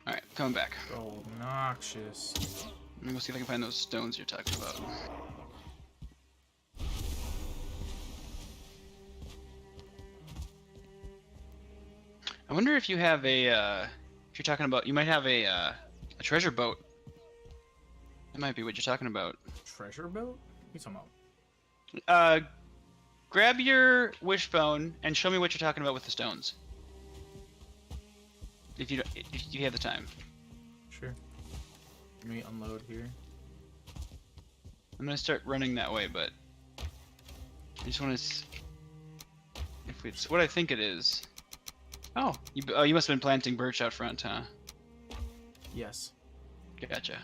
[SPEAKER 2] Alright, coming back.
[SPEAKER 1] Oh, obnoxious.
[SPEAKER 2] Let me go see if I can find those stones you're talking about. I wonder if you have a, if you're talking about, you might have a treasure boat. That might be what you're talking about.
[SPEAKER 1] Treasure boat? What are you talking
[SPEAKER 2] about? Grab your wishbone and show me what you're talking about with the stones. If you have the time.
[SPEAKER 1] Sure. Let me unload here.
[SPEAKER 2] I'm gonna start running that way, but I just want to. If it's what I think it is. Oh, you must have been planting birch out front, huh?
[SPEAKER 1] Yes.
[SPEAKER 2] Gotcha.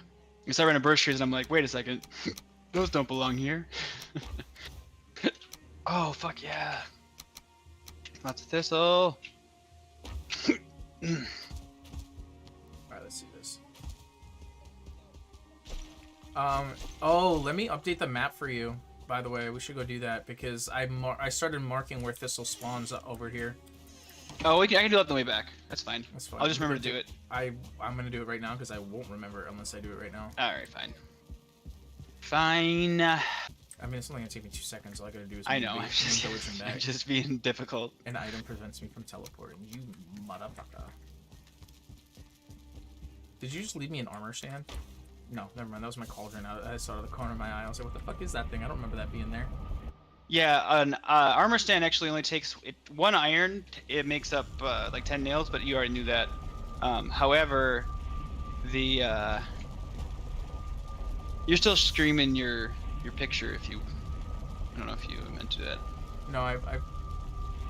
[SPEAKER 2] I start running birch trees, and I'm like, wait a second, those don't belong here. Oh fuck yeah! Lots of thistle.
[SPEAKER 1] Alright, let's see this. Oh, let me update the map for you. By the way, we should go do that because I started marking where thistle spawns over here.
[SPEAKER 2] Oh, I can do that on the way back. That's fine.
[SPEAKER 1] That's fine.
[SPEAKER 2] I'll just remember to do it.
[SPEAKER 1] I'm gonna do it right now because I won't remember unless I do it right now.
[SPEAKER 2] All right, fine. Fine.
[SPEAKER 1] I mean, it's only gonna take me 2 seconds. All I gotta do is
[SPEAKER 2] I know.
[SPEAKER 1] I'm
[SPEAKER 2] just being difficult.
[SPEAKER 1] An item prevents me from teleporting. You motherfucker. Did you just leave me an armor stand? No, never mind. That was my cauldron. I saw it out of the corner of my eye. I was like, what the fuck is that thing? I don't remember that being there.
[SPEAKER 2] Yeah, an armor stand actually only takes 1 iron. It makes up like 10 nails, but you already knew that. However, the you're still screaming your picture if you. I don't know if you meant to do that.
[SPEAKER 1] No, I've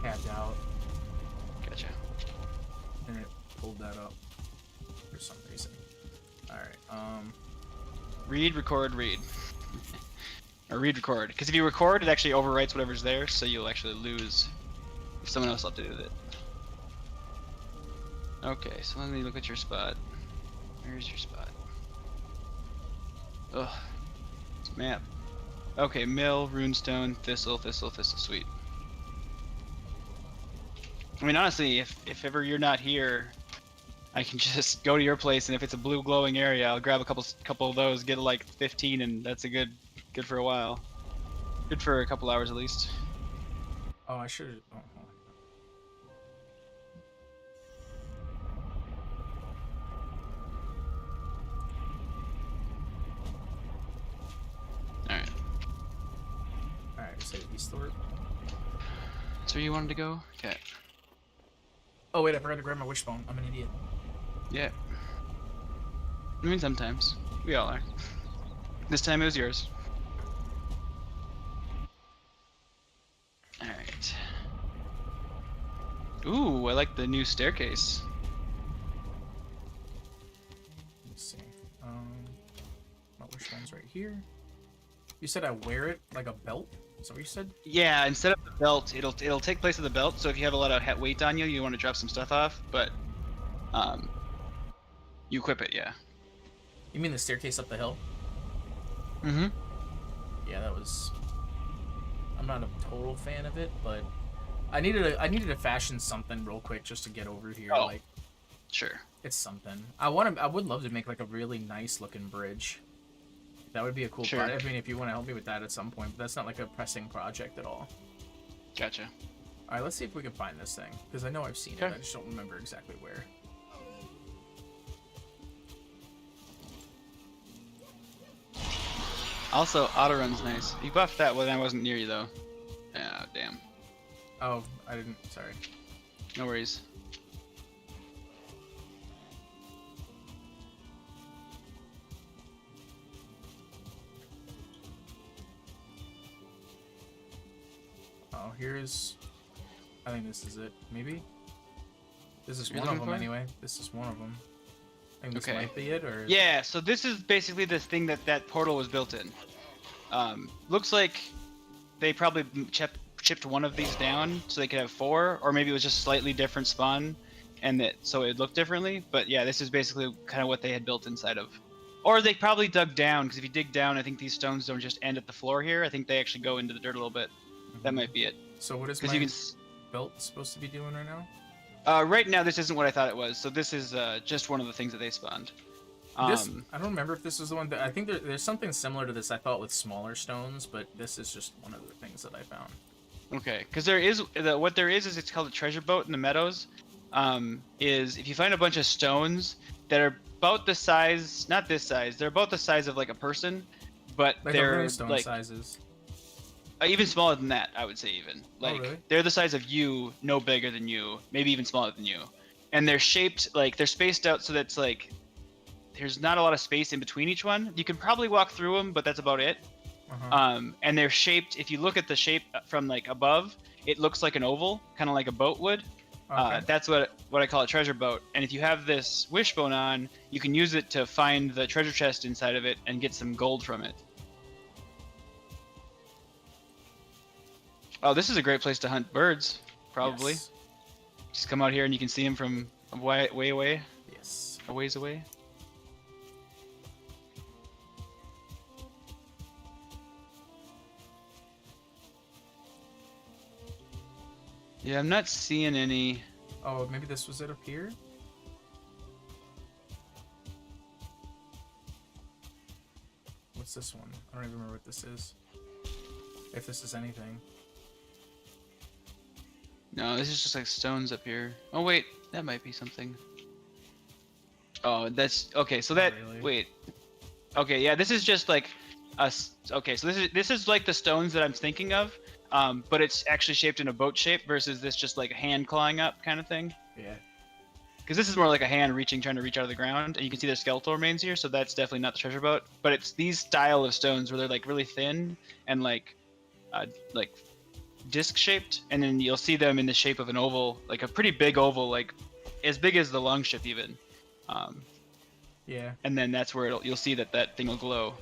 [SPEAKER 1] tabbed out.
[SPEAKER 2] Gotcha.
[SPEAKER 1] And it pulled that up for some reason. All right.
[SPEAKER 2] Read, record, read. Or read, record. Because if you record, it actually overwrites whatever's there, so you'll actually lose if someone else updated it. Okay, so let me look at your spot. Where's your spot? Ugh. Map. Okay, mill, runestone, thistle, thistle, thistle, sweet. I mean, honestly, if ever you're not here, I can just go to your place, and if it's a blue glowing area, I'll grab a couple of those, get like 15, and that's a good for a while. Good for a couple hours at least.
[SPEAKER 1] Oh, I should. Oh.
[SPEAKER 2] Alright.
[SPEAKER 1] Alright, say Eastward.
[SPEAKER 2] That's where you wanted to go? Okay.
[SPEAKER 1] Oh wait, I forgot to grab my wishbone. I'm an idiot.
[SPEAKER 2] Yeah. I mean, sometimes. We all are. This time it was yours. Alright. Ooh, I like the new staircase.
[SPEAKER 1] Let's see. My wishbone's right here. You said I wear it like a belt? Is that what you said?
[SPEAKER 2] Yeah, instead of the belt, it'll take place of the belt. So if you have a lot of weight on you, you want to drop some stuff off, but you equip it, yeah.
[SPEAKER 1] You mean the staircase up the hill?
[SPEAKER 2] Mm-hmm.
[SPEAKER 1] Yeah, that was. I'm not a total fan of it, but I needed to fashion something real quick just to get over here.
[SPEAKER 2] Oh,
[SPEAKER 1] like,
[SPEAKER 2] sure.
[SPEAKER 1] It's something. I would love to make like a really nice looking bridge. That would be a cool project. I mean, if you want to help me with that at some point, but that's not like a pressing project at all.
[SPEAKER 2] Gotcha.
[SPEAKER 1] All right, let's see if we can find this thing because I know I've seen it. I just don't remember exactly where.
[SPEAKER 2] Also, auto run's nice. You buffed that when I wasn't near you though. Ah, damn.
[SPEAKER 1] Oh, I didn't. Sorry.
[SPEAKER 2] No worries.
[SPEAKER 1] Oh, here's. I think this is it. Maybe. This is
[SPEAKER 2] What
[SPEAKER 1] one
[SPEAKER 2] you're
[SPEAKER 1] of them
[SPEAKER 2] looking for?
[SPEAKER 1] anyway. This is one of them. I think this might be it, or.
[SPEAKER 2] Yeah. So this is basically the thing that portal was built in. Looks like they probably chipped one of these down so they could have 4, or maybe it was just slightly different spawn, and so it looked differently. But yeah, this is basically kind of what they had built inside of. Or they probably dug down, because if you dig down, I think these stones don't just end at the floor here. I think they actually go into the dirt a little bit. That might be it.
[SPEAKER 1] So what is my belt supposed to be doing right now?
[SPEAKER 2] Right now, this isn't what I thought it was. So this is just one of the things that they spawned.
[SPEAKER 1] I don't remember if this is the one that I think there's something similar to this. I thought with smaller stones, but this is just one of the things that I found.
[SPEAKER 2] Okay, because what there is it's called a treasure boat in the meadows. Is if you find a bunch of stones that are about the size, not this size, they're about the size of like a person, but
[SPEAKER 1] Like
[SPEAKER 2] they're
[SPEAKER 1] stone
[SPEAKER 2] like
[SPEAKER 1] sizes.
[SPEAKER 2] Even smaller than that, I would say. Even like
[SPEAKER 1] really?
[SPEAKER 2] they're the size of you, no bigger than you, maybe even smaller than you, and they're shaped like they're spaced out so that's like there's not a lot of space in between each one. You can probably walk through them, but that's about it. And they're shaped. If you look at the shape from like above, it looks like an oval, kind of like a boat would. Okay. That's what I call a treasure boat. And if you have this wishbone on, you can use it to find the treasure chest inside of it and get some gold from it. Oh, this is a great place to hunt birds, probably.
[SPEAKER 1] Yes.
[SPEAKER 2] Just come out here and you can see them from way away.
[SPEAKER 1] Yes.
[SPEAKER 2] A ways away. Yeah, I'm not seeing any
[SPEAKER 1] Oh, maybe this was it up here? What's this one? I don't even remember what this is. If this is anything.
[SPEAKER 2] No, this is just like stones up here. Oh wait, that might be something. Oh, that's okay. So that
[SPEAKER 1] really.
[SPEAKER 2] Wait. Okay, yeah, this is just like okay, so this is like the stones that I'm thinking of, but it's actually shaped in a boat shape versus this just like a hand clawing up kind of thing.
[SPEAKER 1] Yeah.
[SPEAKER 2] Because this is more like a hand trying to reach out of the ground, and you can see their skeletal remains here, so that's definitely not the treasure boat. But it's these style of stones where they're like really thin and like disc shaped, and then you'll see them in the shape of an oval, like a pretty big oval, like as big as the longship even.
[SPEAKER 1] Yeah.
[SPEAKER 2] And then that's where you'll see that thing will glow.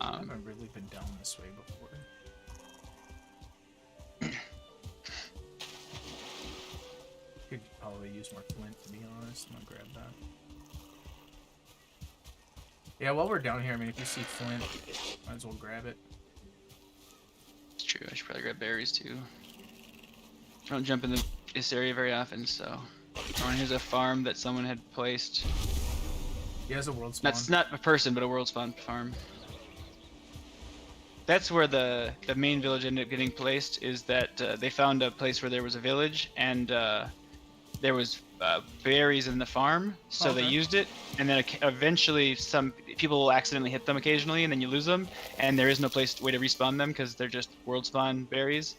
[SPEAKER 1] I haven't really been down this way before. Could probably use more flint, to be honest. I'm gonna grab that. Yeah, while we're down here, I mean, if you see flint, might as well grab it.
[SPEAKER 2] It's true. I should probably grab berries too. I don't jump in this area very often, so. Oh, and here's a farm that someone had placed.
[SPEAKER 1] Yeah, it's a world spawn.
[SPEAKER 2] That's not a person, but a world spawn farm. That's where the main village ended up getting placed, is that they found a place where there was a village, and there was berries in the farm, so they used it, and then eventually some people will accidentally hit them occasionally, and then you lose them, and there is no way to respawn them because they're just world spawn berries.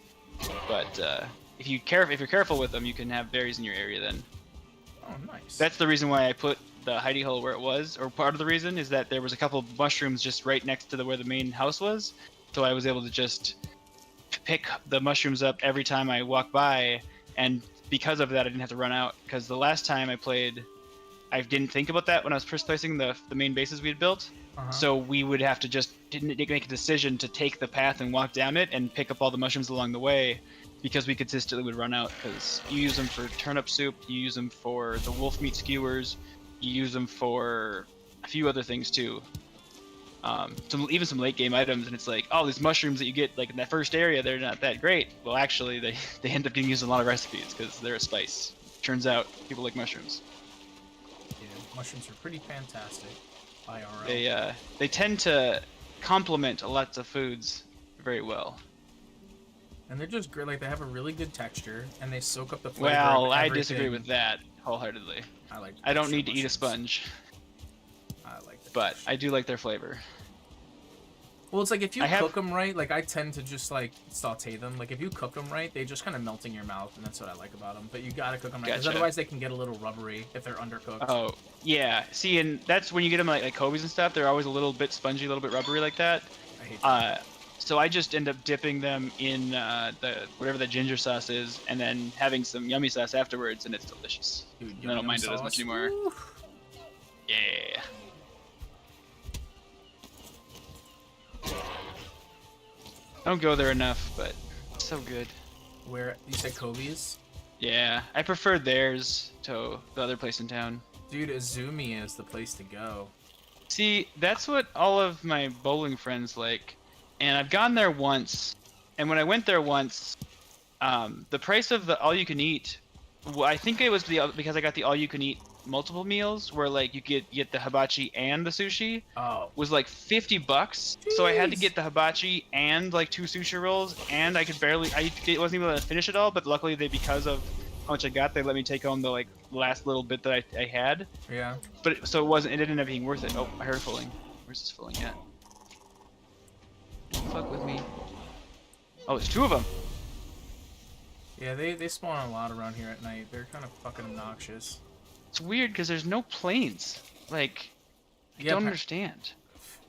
[SPEAKER 2] But if you're careful with them, you can have berries in your area then.
[SPEAKER 1] Oh, nice.
[SPEAKER 2] That's the reason why I put the hidey hole where it was, or part of the reason is that there was a couple of mushrooms just right next to where the main house was, so I was able to just pick the mushrooms up every time I walked by, and because of that I didn't have to run out, because the last time I played I didn't think about that when I was first placing the main bases we had built. So we would have to just make a decision to take the path and walk down it and pick up all the mushrooms along the way, because we consistently would run out, because you use them for turnip soup, you use them for the wolf meat skewers, you use them for a few other things too. Even some late game items, and it's like, oh, these mushrooms that you get like in that first area, they're not that great. Well, actually, they end up getting used in a lot of recipes because they're a spice. Turns out people like mushrooms.
[SPEAKER 1] Yeah, mushrooms are pretty fantastic. IRL.
[SPEAKER 2] They tend to complement lots of foods very well.
[SPEAKER 1] And they're just great. Like, they have a really good texture, and they soak up the flavor.
[SPEAKER 2] Well,
[SPEAKER 1] of
[SPEAKER 2] I
[SPEAKER 1] everything.
[SPEAKER 2] disagree with that wholeheartedly.
[SPEAKER 1] I
[SPEAKER 2] don't need to eat a sponge.
[SPEAKER 1] I like them.
[SPEAKER 2] But I do like their flavor.
[SPEAKER 1] Well, it's like if you cook them right, like I tend to just like saute them. Like if you cook them right, they just kind of melt in your mouth, and that's what I like about them. But you gotta cook them right, because otherwise they can get a little rubbery if they're undercooked.
[SPEAKER 2] Oh, yeah. See, and that's when you get them like Kobe's and stuff. They're always a little bit spongy, a little bit rubbery like that.
[SPEAKER 1] I hate that.
[SPEAKER 2] So I just end up dipping them in whatever the ginger sauce is, and then having some yummy sauce afterwards, and it's delicious.
[SPEAKER 1] Dude,
[SPEAKER 2] I don't mind it as much anymore.
[SPEAKER 1] Woo.
[SPEAKER 2] Yeah. I don't go there enough, but it's so good.
[SPEAKER 1] Where you said Kobe's?
[SPEAKER 2] Yeah, I prefer theirs to the other place in town.
[SPEAKER 1] Dude, Izumi is the place to go.
[SPEAKER 2] See, that's what all of my bowling friends like, and I've gone there once, and when I went there once, the price of the all-you-can-eat, well, I think it was because I got the all-you-can-eat multiple meals, where like you get the hibachi and the sushi, was like $50. Jeez. So I had to get the hibachi and like 2 sushi rolls, and I wasn't even able to finish it all, but luckily because of how much I got, they let me take home the like last little bit that I had.
[SPEAKER 1] Yeah.
[SPEAKER 2] But it didn't end up being worth it. Oh, I heard fulling. Where's this fulling at? Fuck with me. Oh, there's 2 of them.
[SPEAKER 1] Yeah, they spawn a lot around here at night. They're kind of fucking obnoxious.
[SPEAKER 2] It's weird because there's no planes. Like, I don't understand.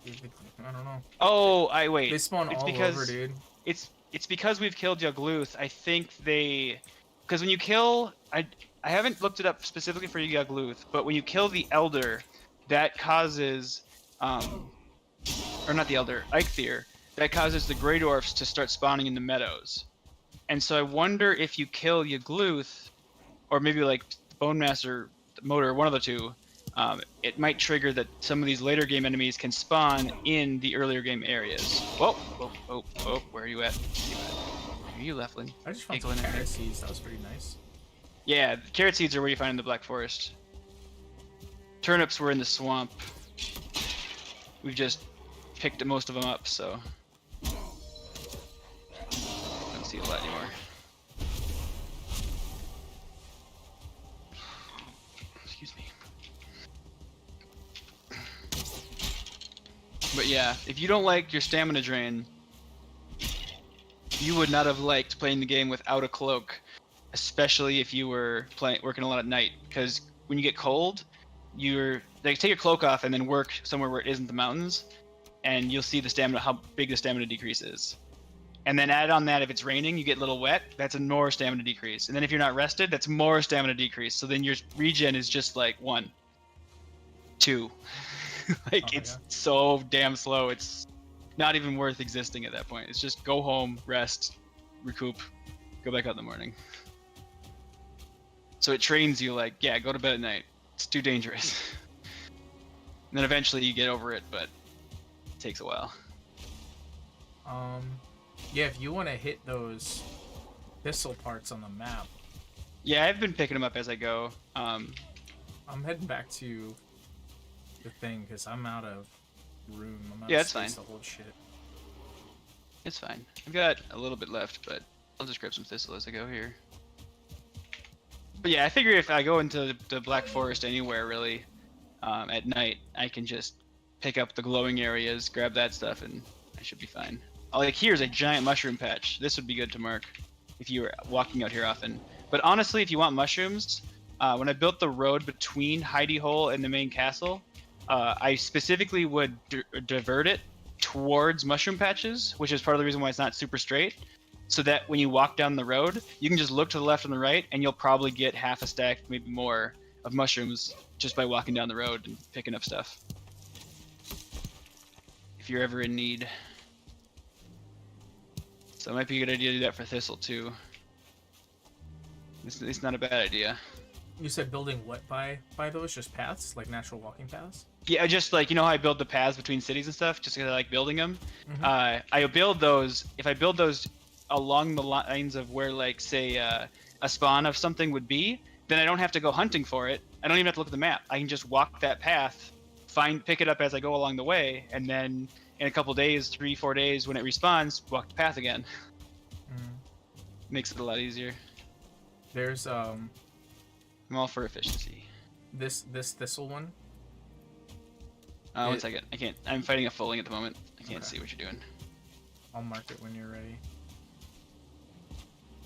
[SPEAKER 1] I don't know.
[SPEAKER 2] Oh, wait.
[SPEAKER 1] They spawn all over, dude.
[SPEAKER 2] It's because we've killed Yagluth. I think because when you kill, I haven't looked it up specifically for Yagluth, but when you kill the Elder, that causes, or not the Elder, Eikthyr, that causes the Grey Dwarfs to start spawning in the meadows. And so I wonder if you kill Yagluth, or maybe like Bone Master Motor, one of the 2, it might trigger that some of these later game enemies can spawn in the earlier game areas. Whoa, where are you at? Are you Leftling?
[SPEAKER 1] I just found some heresies. That was pretty nice.
[SPEAKER 2] Yeah, the carrot seeds are where you find in the Black Forest. Turnips were in the swamp. We've just picked most of them up, so don't see a lot anymore. Excuse me. But yeah, if you don't like your stamina drain, you would not have liked playing the game without a cloak, especially if you were working a lot at night. Because when you get cold, you're like take your cloak off and then work somewhere where it isn't the mountains, and you'll see the stamina, how big the stamina decrease is. And then add on that, if it's raining, you get a little wet, that's a more stamina decrease. And then if you're not rested, that's more stamina decrease. So then your regen is just like 1, 2. Like it's so damn slow. It's not even worth existing at that point. It's just go home, rest, recoup, go back out in the morning. So it trains you like, yeah, go to bed at night. It's too dangerous. And then eventually you get over it, but it takes a while.
[SPEAKER 1] Yeah, if you want to hit those thistle parts on the map.
[SPEAKER 2] Yeah, I've been picking them up as I go.
[SPEAKER 1] I'm heading back to the thing because I'm out of room. I'm out of space to hold shit.
[SPEAKER 2] It's fine. I've got a little bit left, but I'll just grab some thistle as I go here. But yeah, I figure if I go into the Black Forest anywhere really, at night, I can just pick up the glowing areas, grab that stuff, and I should be fine. Like here's a giant mushroom patch. This would be good to mark if you were walking out here often. But honestly, if you want mushrooms, when I built the road between Hidey Hole and the main castle, I specifically would divert it towards mushroom patches, which is part of the reason why it's not super straight. So that when you walk down the road, you can just look to the left and the right, and you'll probably get half a stack, maybe more, of mushrooms just by walking down the road and picking up stuff. If you're ever in need. So it might be a good idea to do that for thistle too. It's not a bad idea.
[SPEAKER 1] You said building what by those? Just paths? Like natural walking paths?
[SPEAKER 2] Yeah, just like, you know how I build the paths between cities and stuff? Just because I like building them.
[SPEAKER 1] Mm-hmm.
[SPEAKER 2] I build those, if I build those along the lines of where, like, say, a spawn of something would be, then I don't have to go hunting for it. I don't even have to look at the map. I can just walk that path, pick it up as I go along the way, and then in a couple days, 3-4 days, when it respawns, walk the path again. Makes it a lot easier.
[SPEAKER 1] There's
[SPEAKER 2] I'm all for efficiency.
[SPEAKER 1] This thistle one.
[SPEAKER 2] 1 second. I can't. I'm fighting a fulling at the moment. I can't see what you're doing.
[SPEAKER 1] I'll mark it when you're ready.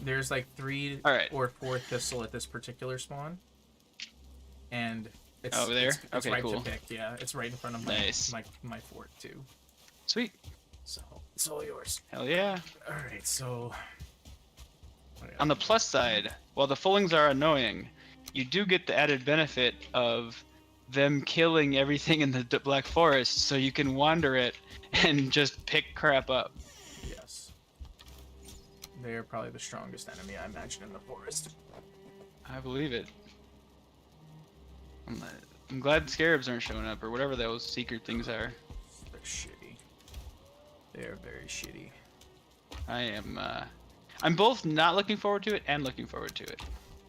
[SPEAKER 1] There's like 3 or 4 thistle at this particular spawn, and it's
[SPEAKER 2] over there.
[SPEAKER 1] It's
[SPEAKER 2] okay,
[SPEAKER 1] right
[SPEAKER 2] cool.
[SPEAKER 1] to pick. Yeah, it's right in front of my fort too.
[SPEAKER 2] Sweet.
[SPEAKER 1] So it's all yours.
[SPEAKER 2] Hell yeah.
[SPEAKER 1] All right, so
[SPEAKER 2] on the plus side, while the fullings are annoying, you do get the added benefit of them killing everything in the Black Forest, so you can wander it and just pick crap up.
[SPEAKER 1] Yes. They are probably the strongest enemy I imagine in the forest.
[SPEAKER 2] I believe it. I'm glad scarabs aren't showing up, or whatever those secret things are.
[SPEAKER 1] They're shitty. They are very shitty.
[SPEAKER 2] I'm both not looking forward to it and looking forward to it.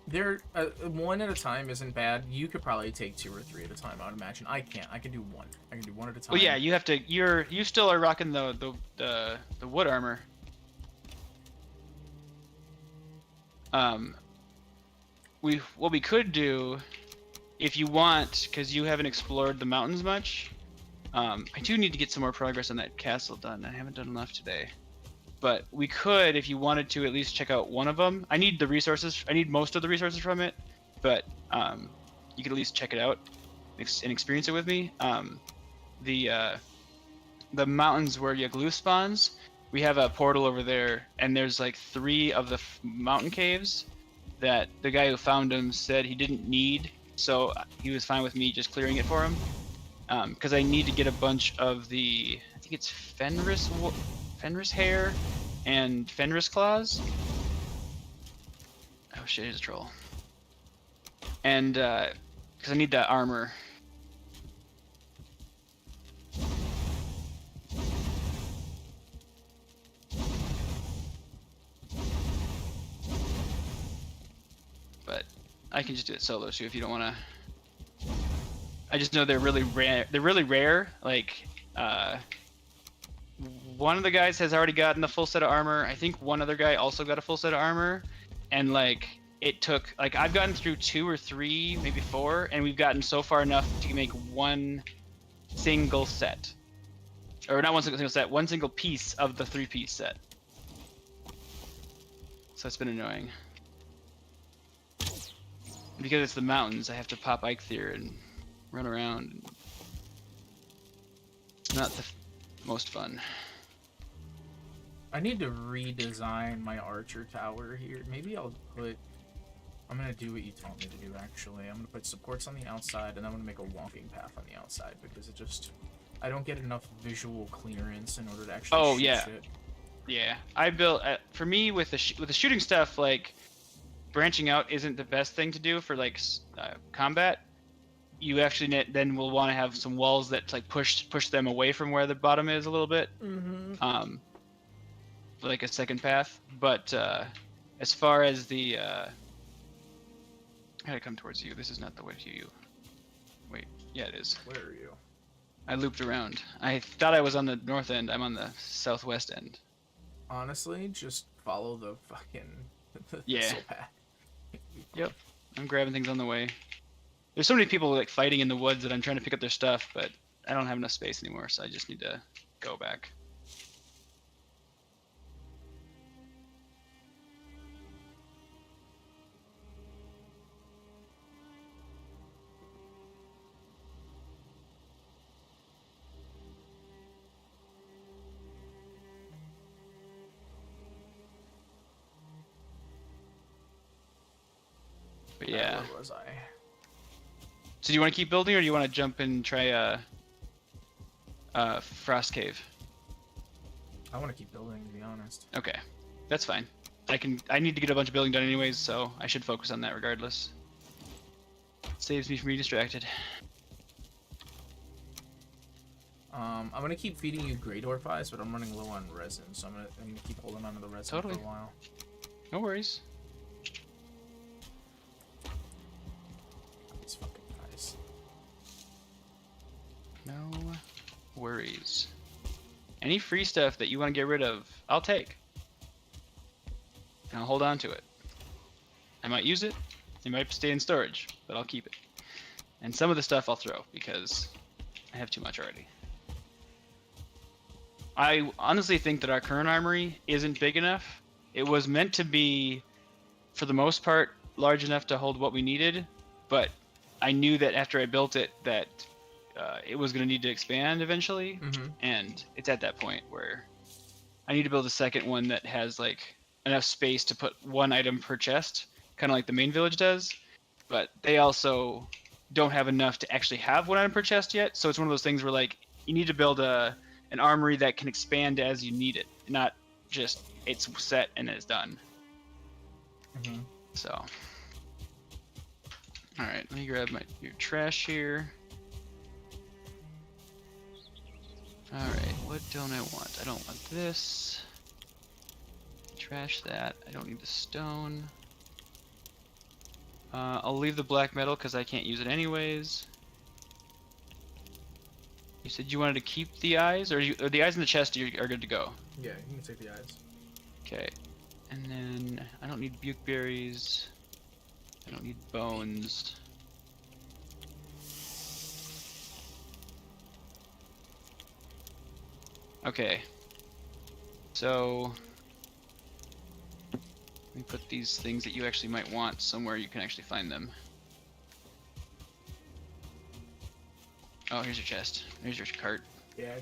[SPEAKER 1] They're one at a time isn't bad. You could probably take 2 or 3 at a time. I would imagine. I can't. I can do 1. I can do 1 at a time.
[SPEAKER 2] Well, yeah, you have to. You still are rocking the wood armor. What we could do, if you want, because you haven't explored the mountains much. I do need to get some more progress on that castle done. I haven't done enough today. But we could, if you wanted to, at least check out one of them. I need the resources. I need most of the resources from it, but you could at least check it out and experience it with me. The mountains where Yaglu spawns, we have a portal over there, and there's like 3 of the mountain caves that the guy who found them said he didn't need, so he was fine with me just clearing it for him. Because I need to get a bunch of the, I think it's Fenris hair and Fenris claws. Oh shit, he's a troll. And because I need that armor. But I can just do it solo too if you don't want to. I just know they're really rare. They're really rare. Like, one of the guys has already gotten a full set of armor. I think one other guy also got a full set of armor, and like it took like I've gotten through 2 or 3, maybe 4, and we've gotten so far enough to make one single set, or not one single set, one single piece of the 3-piece set. So it's been annoying. Because it's the mountains, I have to pop Eikthyr and run around. It's not the most fun.
[SPEAKER 1] I need to redesign my archer tower here. Maybe I'm gonna do what you told me to do, actually. I'm gonna put supports on the outside, and I'm gonna make a walking path on the outside, because I don't get enough visual clearance in order to actually shoot shit.
[SPEAKER 2] Yeah, I built, for me, with the shooting stuff, like, branching out isn't the best thing to do for like combat. You actually then will want to have some walls that like push them away from where the bottom is a little bit. Like a second path. But as far as the I gotta come towards you. This is not the way to you. Wait, yeah, it is.
[SPEAKER 1] Where are you?
[SPEAKER 2] I looped around. I thought I was on the north end. I'm on the southwest end.
[SPEAKER 1] Honestly, just follow the fucking path.
[SPEAKER 2] Yep, I'm grabbing things on the way. There's so many people like fighting in the woods that I'm trying to pick up their stuff, but I don't have enough space anymore, so I just need to go back. But yeah.
[SPEAKER 1] Where was I?
[SPEAKER 2] So do you want to keep building, or do you want to jump and try Frost Cave?
[SPEAKER 1] I want to keep building, to be honest.
[SPEAKER 2] Okay, that's fine. I need to get a bunch of building done anyways, so I should focus on that regardless. Saves me from being distracted.
[SPEAKER 1] I'm gonna keep feeding you Great Orphies, but I'm running low on resin, so I'm gonna keep holding on to the resin for a while.
[SPEAKER 2] No worries.
[SPEAKER 1] These fucking guys.
[SPEAKER 2] No worries. Any free stuff that you want to get rid of, I'll take. And I'll hold on to it. I might use it, it might stay in storage, but I'll keep it. And some of the stuff I'll throw, because I have too much already. I honestly think that our current armory isn't big enough. It was meant to be, for the most part, large enough to hold what we needed, but I knew that after I built it that it was going to need to expand eventually, and it's at that point where I need to build a second one that has like enough space to put one item per chest, kind of like the main village does, but they also don't have enough to actually have one item per chest yet, so it's one of those things where like you need to build an armory that can expand as you need it, not just it's set and it's done. So alright, let me grab your trash here. Alright, what don't I want? I don't want this. Trash that. I don't need the stone. I'll leave the black metal because I can't use it anyways. You said you wanted to keep the eyes, or the eyes in the chest are good to go?
[SPEAKER 1] Yeah, you can take the eyes.
[SPEAKER 2] Okay. And then I don't need buke berries. I don't need bones. Okay. So let me put these things that you actually might want somewhere you can actually find them. Oh, here's your chest. Here's your cart.
[SPEAKER 1] Yeah,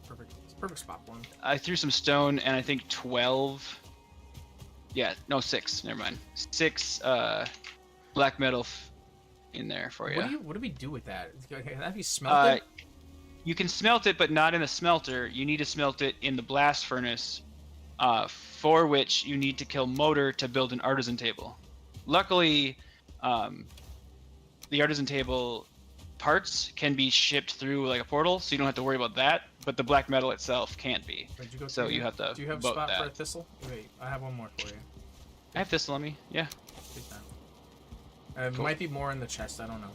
[SPEAKER 1] perfect. It's a perfect spot for him.
[SPEAKER 2] I threw some stone and I think 12. Yeah, no, 6. Never mind. 6 black metal in there for you.
[SPEAKER 1] What do we do with that? Can that be smelted?
[SPEAKER 2] You can smelt it, but not in a smelter. You need to smelt it in the blast furnace, for which you need to kill Motor to build an artisan table. Luckily, the artisan table parts can be shipped through like a portal, so you don't have to worry about that. But the black metal itself can't be. So you have to.
[SPEAKER 1] Do you have a spot for a thistle? Wait, I have one more for you.
[SPEAKER 2] I have thistle on me. Yeah.
[SPEAKER 1] Take that. It might be more in the chest. I don't know.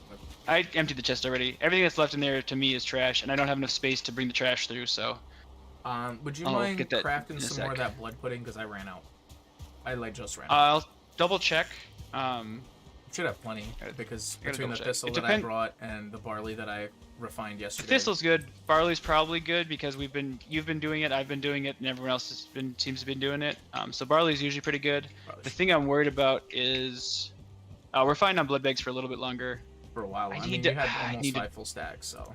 [SPEAKER 1] But...
[SPEAKER 2] I emptied the chest already. Everything that's left in there to me is trash, and I don't have enough space to bring the trash through. So.
[SPEAKER 1] Would you mind crafting some more of that blood pudding? Because I ran out. I just ran out.
[SPEAKER 2] I'll double check.
[SPEAKER 1] Should have plenty because between the thistle that I brought and the barley that I refined yesterday.
[SPEAKER 2] The thistle's good. Barley's probably good because you've been doing it, I've been doing it, and everyone else seems to be doing it. So barley's usually pretty good. The thing I'm worried about is we're fine on blood bags for a little bit longer.
[SPEAKER 1] For a while. I mean, you had almost 5 full stacks, so.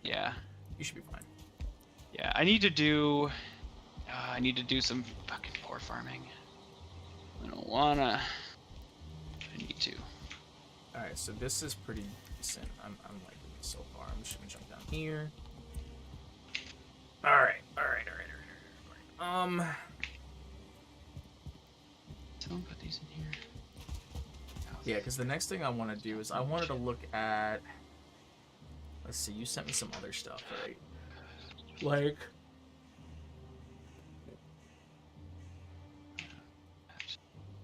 [SPEAKER 2] Yeah.
[SPEAKER 1] You should be fine.
[SPEAKER 2] Yeah, I need to do some fucking poor farming. I don't wanna. I need to.
[SPEAKER 1] All right, so this is pretty decent. I'm liking this so far. I'm just gonna jump down here. All right.
[SPEAKER 2] Someone put these in here.
[SPEAKER 1] Yeah, because the next thing I want to do is I wanted to look at. Let's see. You sent me some other stuff, right? Like.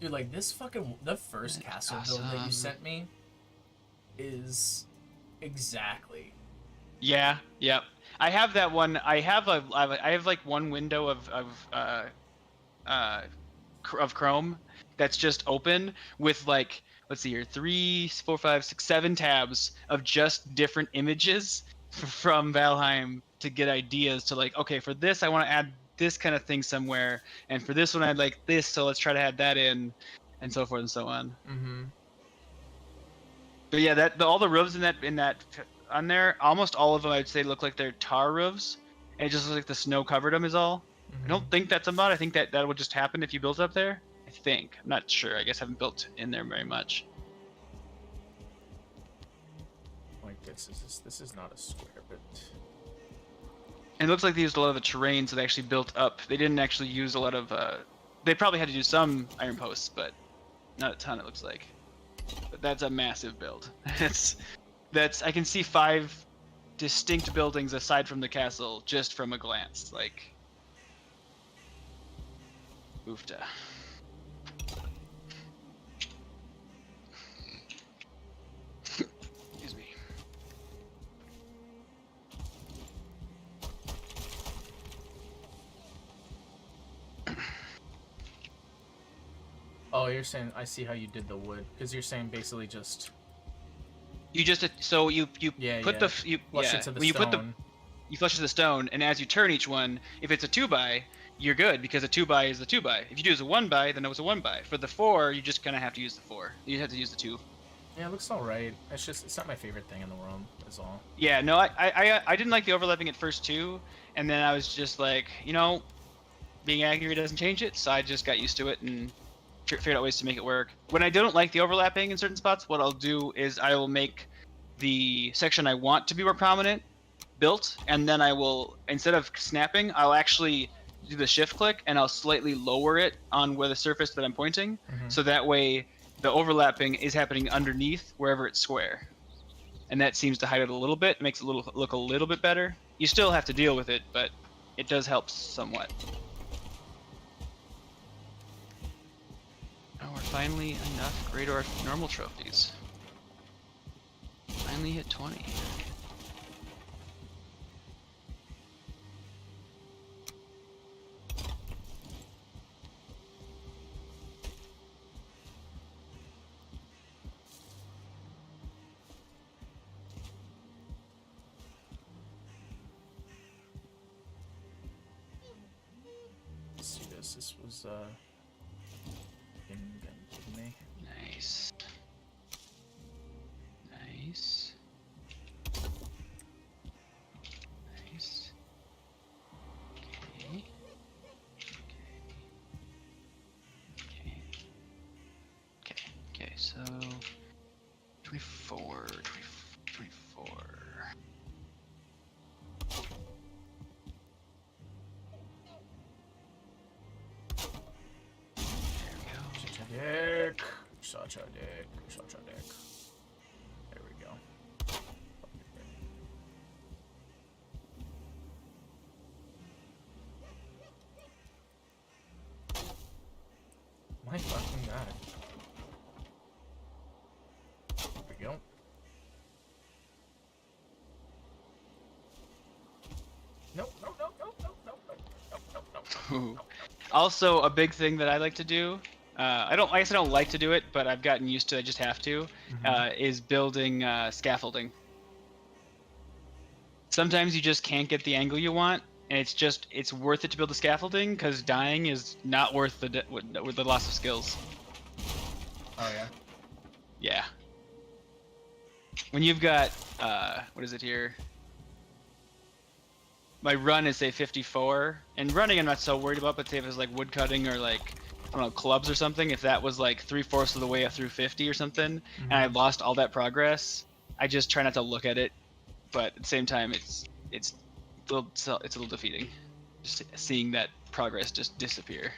[SPEAKER 1] Dude, like this the first castle build that you sent me is exactly.
[SPEAKER 2] Yeah, yep. I have that one. I have like one window of Chrome that's just open with like, let's see here, 3, 4, 5, 6, 7 tabs of just different images from Valheim to get ideas to like, okay, for this I want to add this kind of thing somewhere, and for this one I'd like this, so let's try to add that in, and so forth and so on.
[SPEAKER 1] Mm-hmm.
[SPEAKER 2] But yeah, all the roofs in that on there, almost all of them I'd say look like they're tar roofs, and it just looks like the snow covered them is all. Mm-hmm. I don't think that's a mod. I think that would just happen if you built up there. I think. I'm not sure. I guess I haven't built in there very much.
[SPEAKER 1] Like this is not a square, but.
[SPEAKER 2] And it looks like they used a lot of the terrain, so they actually built up. They didn't actually use a lot of. They probably had to do some iron posts, but not a ton. It looks like. But that's a massive build. That's. I can see 5 distinct buildings aside from the castle just from a glance. Like. Oofta. Excuse me.
[SPEAKER 1] Oh, you're saying I see how you did the wood, because you're saying basically just.
[SPEAKER 2] You just so you put the you
[SPEAKER 1] flush it to the
[SPEAKER 2] when
[SPEAKER 1] stone.
[SPEAKER 2] You flush it to the stone, and as you turn each one, if it's a 2x, you're good because a 2x is the 2x. If you do as a 1x, then it was a 1x. For the 4, you just kind of have to use the 4. You have to use the 2.
[SPEAKER 1] Yeah, it looks all right. It's not my favorite thing in the world. Is all.
[SPEAKER 2] Yeah, no, I didn't like the overlapping at first too, and then I was just like, being accurate doesn't change it, so I just got used to it and figured out ways to make it work. When I don't like the overlapping in certain spots, what I'll do is I will make the section I want to be more prominent built, and then I will, instead of snapping, I'll actually do the shift click and I'll slightly lower it on where the surface that I'm pointing, so that way the overlapping is happening underneath wherever it's square. And that seems to hide it a little bit, makes it look a little bit better. You still have to deal with it, but it does help somewhat. Oh, we're finally enough Great Orc normal trophies. Finally hit 20.
[SPEAKER 1] Let's see this. This was me.
[SPEAKER 2] Nice. Nice. Nice. Okay. Okay, so 24.
[SPEAKER 1] Such a dick. There we go. My fucking god.
[SPEAKER 2] No. Also, a big thing that I like to do, I guess I don't like to do it, but I've gotten used to it, I just have to, is building scaffolding. Sometimes you just can't get the angle you want, and it's worth it to build the scaffolding, because dying is not worth the loss of skills.
[SPEAKER 1] Oh, yeah?
[SPEAKER 2] Yeah. When you've got, what is it here? My run is, say, 54, and running I'm not so worried about, but say if it's like wood cutting or like, I don't know, clubs or something, if that was like 3/4 of the way up through 50 or something, and I lost all that progress, I just try not to look at it, but at the same time, it's a little defeating, just seeing that progress just disappear.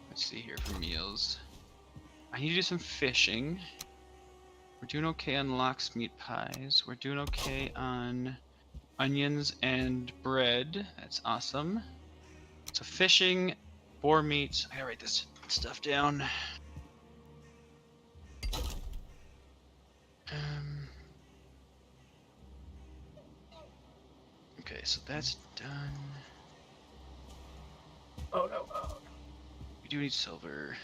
[SPEAKER 2] Let's see here for meals. I need to do some fishing. We're doing okay on lox meat pies. We're doing okay on onions and bread. That's awesome. So fishing, boar meat. I gotta write this stuff down. Okay, so that's done.
[SPEAKER 1] Oh no! Oh.
[SPEAKER 2] We do need silver.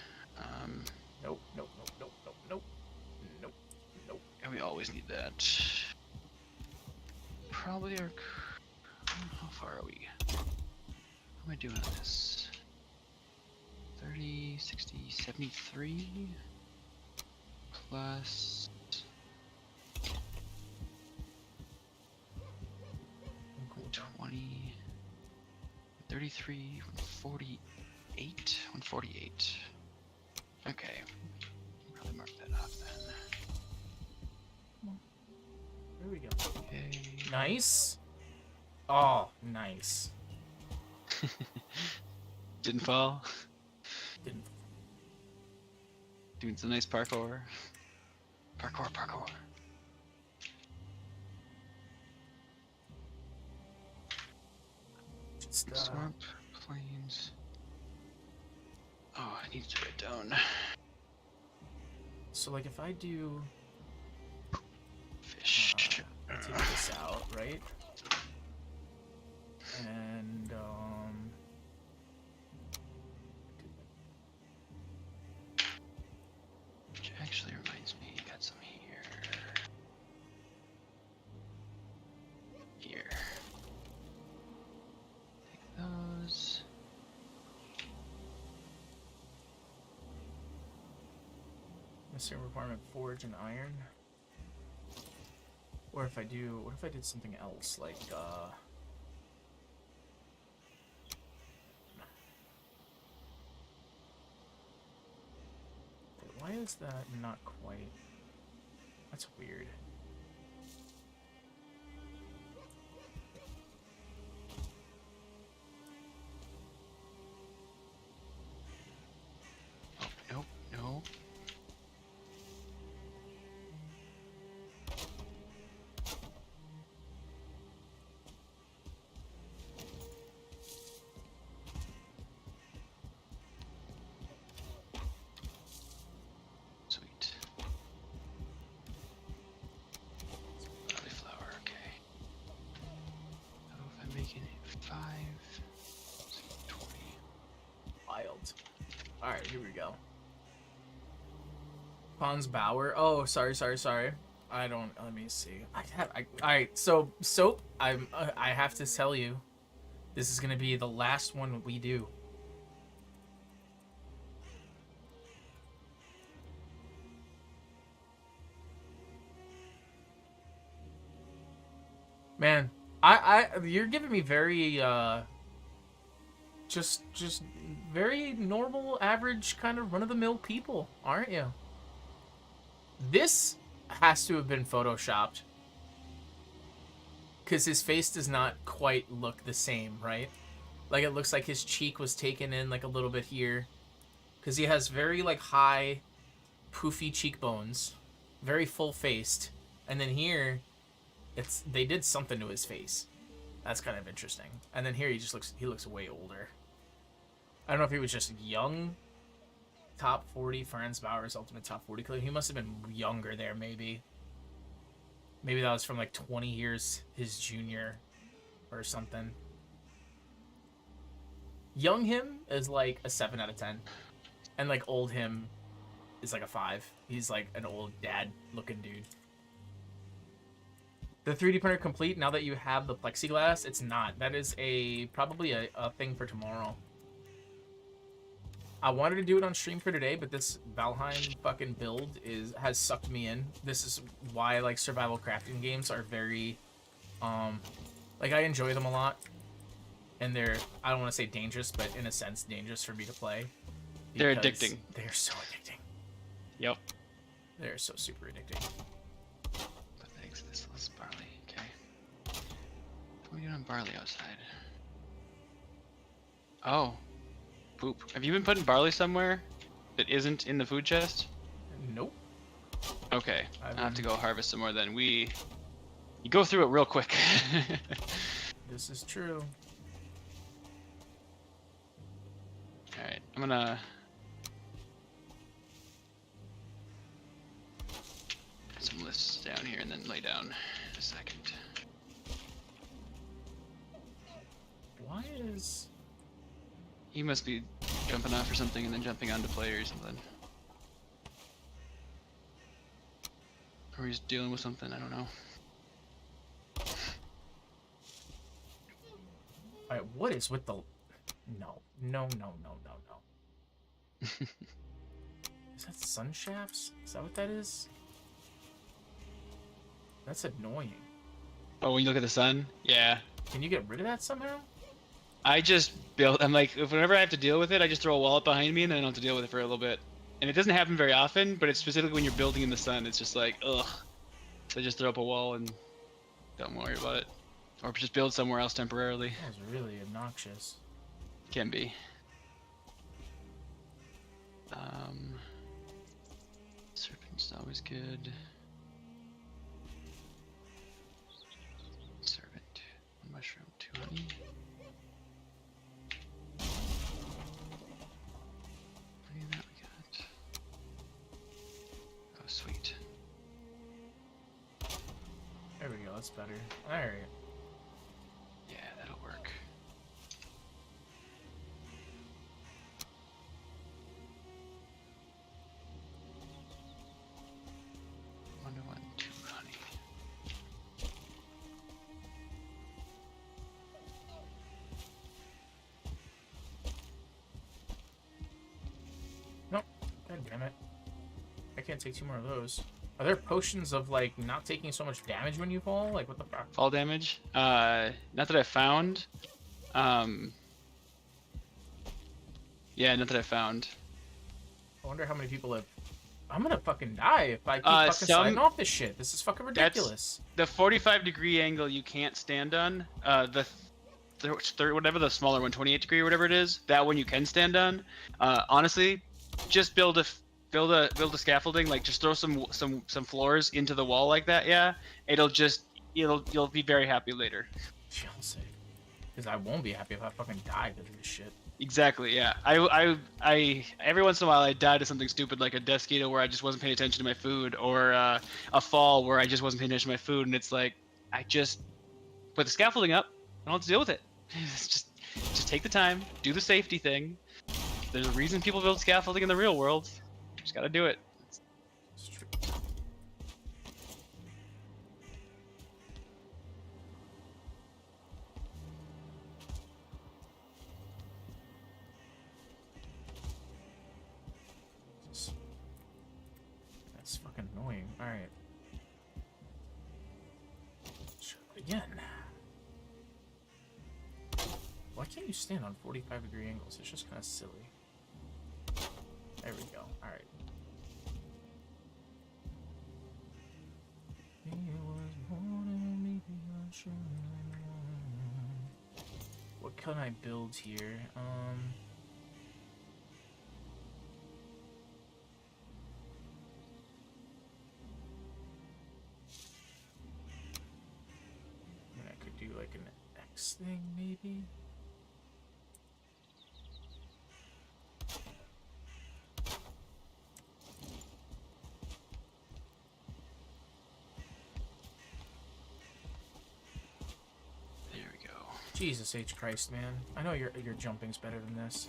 [SPEAKER 1] Nope.
[SPEAKER 2] And we always need that. Probably our. How far are we? How am I doing on this? 30, 60, 73 plus 20, 33, 148, 148. Okay, probably mark that off then.
[SPEAKER 1] There we go.
[SPEAKER 2] Okay.
[SPEAKER 1] Nice. Oh, nice.
[SPEAKER 2] Didn't fall.
[SPEAKER 1] Didn't.
[SPEAKER 2] Doing some nice parkour. Parkour.
[SPEAKER 1] Just,
[SPEAKER 2] Swamp, plains. Oh, I need to write down.
[SPEAKER 1] So, like, if I do...
[SPEAKER 2] Fish.
[SPEAKER 1] I take this out, right? And,
[SPEAKER 2] Which actually reminds me, got some here. Here. Take those.
[SPEAKER 1] necessary requirement, forge and iron. Or if I do, what if I did something else, like, why is that not quite? That's weird.
[SPEAKER 2] Oh, nope, no. Sweet. Cauliflower, okay. So if I'm making it 5, 20.
[SPEAKER 1] Wild. Alright, here we go. Hans Bauer. Oh, sorry. I don't, let me see. Alright, so, Soap, I have to tell you, this is gonna be the last one we do. Man, you're giving me very, just very normal, average, kind of run-of-the-mill people, aren't you? This has to have been photoshopped. Because his face does not quite look the same, right? Like, it looks like his cheek was taken in, like, a little bit here. Because he has very, like, high, poofy cheekbones. Very full-faced. And then here, they did something to his face. That's kind of interesting. And then here he looks way older. I don't know if he was just young. Top 40, Franz Bauer's ultimate top 40 killer. He must have been younger there, maybe. Maybe that was from like 20 years his junior or something. Young him is like a 7 out of 10. And like old him is like a 5. He's like an old dad looking dude. The 3D printer complete now that you have the plexiglass? It's not. That is probably a thing for tomorrow. I wanted to do it on stream for today, but this Valheim fucking build has sucked me in. This is why like survival crafting games are very like I enjoy them a lot. And they're, I don't want to say dangerous, but in a sense dangerous for me to play.
[SPEAKER 2] They're addicting.
[SPEAKER 1] They're so addicting.
[SPEAKER 2] Yep.
[SPEAKER 1] They're so super addicting.
[SPEAKER 2] But thanks, this was barley. Okay. What are we doing on barley outside? Oh. Poop. Have you been putting barley somewhere that isn't in the food chest?
[SPEAKER 1] Nope.
[SPEAKER 2] Okay. I'll have to go harvest some more then. You go through it real quick.
[SPEAKER 1] This is true.
[SPEAKER 2] Alright, I'm gonna put some lists down here and then lay down in a second.
[SPEAKER 1] Why is...
[SPEAKER 2] He must be jumping off or something and then jumping onto player or something. Or he's dealing with something, I don't know.
[SPEAKER 1] Alright, what is with the... No. No. Is that sun shafts? Is that what that is? That's annoying.
[SPEAKER 2] Oh, when you look at the sun? Yeah.
[SPEAKER 1] Can you get rid of that somehow?
[SPEAKER 2] I just I'm like, whenever I have to deal with it, I just throw a wall up behind me and then I don't have to deal with it for a little bit. And it doesn't happen very often, but it's specifically when you're building in the sun, it's just like, ugh. So I just throw up a wall and don't worry about it. Or just build somewhere else temporarily.
[SPEAKER 1] That was really obnoxious.
[SPEAKER 2] Can be. Serpent's always good. Serpent. 1 mushroom, 2 honey. What do that we got? Oh, sweet.
[SPEAKER 1] There we go, that's better. Alright.
[SPEAKER 2] Yeah, that'll work. 1 to 1, 2 honey.
[SPEAKER 1] Nope. God damn it. I can't take 2 more of those. Are there potions of, like, not taking so much damage when you fall? Like, what the fuck?
[SPEAKER 2] Fall damage? Not that I found. Yeah, not that I found.
[SPEAKER 1] I wonder how many people have... I'm gonna fucking die if I keep fucking sliding off this shit. This is fucking ridiculous.
[SPEAKER 2] The 45-degree angle you can't stand on. Whatever the smaller one, 28 degree or whatever it is, that one you can stand on. Honestly, just build a scaffolding. Like just throw some floors into the wall like that. Yeah, you'll be very happy later.
[SPEAKER 1] Chelsea, because I won't be happy if I fucking die because of this shit.
[SPEAKER 2] Exactly, yeah. I every once in a while I die to something stupid like a Desquito where I just wasn't paying attention to my food, or a fall where I just wasn't paying attention to my food, and it's like I just put the scaffolding up. I don't have to deal with it. It's just take the time, do the safety thing. There's a reason people build scaffolding in the real world. Just gotta do it.
[SPEAKER 1] It's true. That's fucking annoying. Alright. Try it again. Why can't you stand on 45-degree angles? It's just kind of silly. There we go. Alright. What can I build here? I could do like an X thing, maybe?
[SPEAKER 2] There we go.
[SPEAKER 1] Jesus H. Christ, man. I know your jumping's better than this.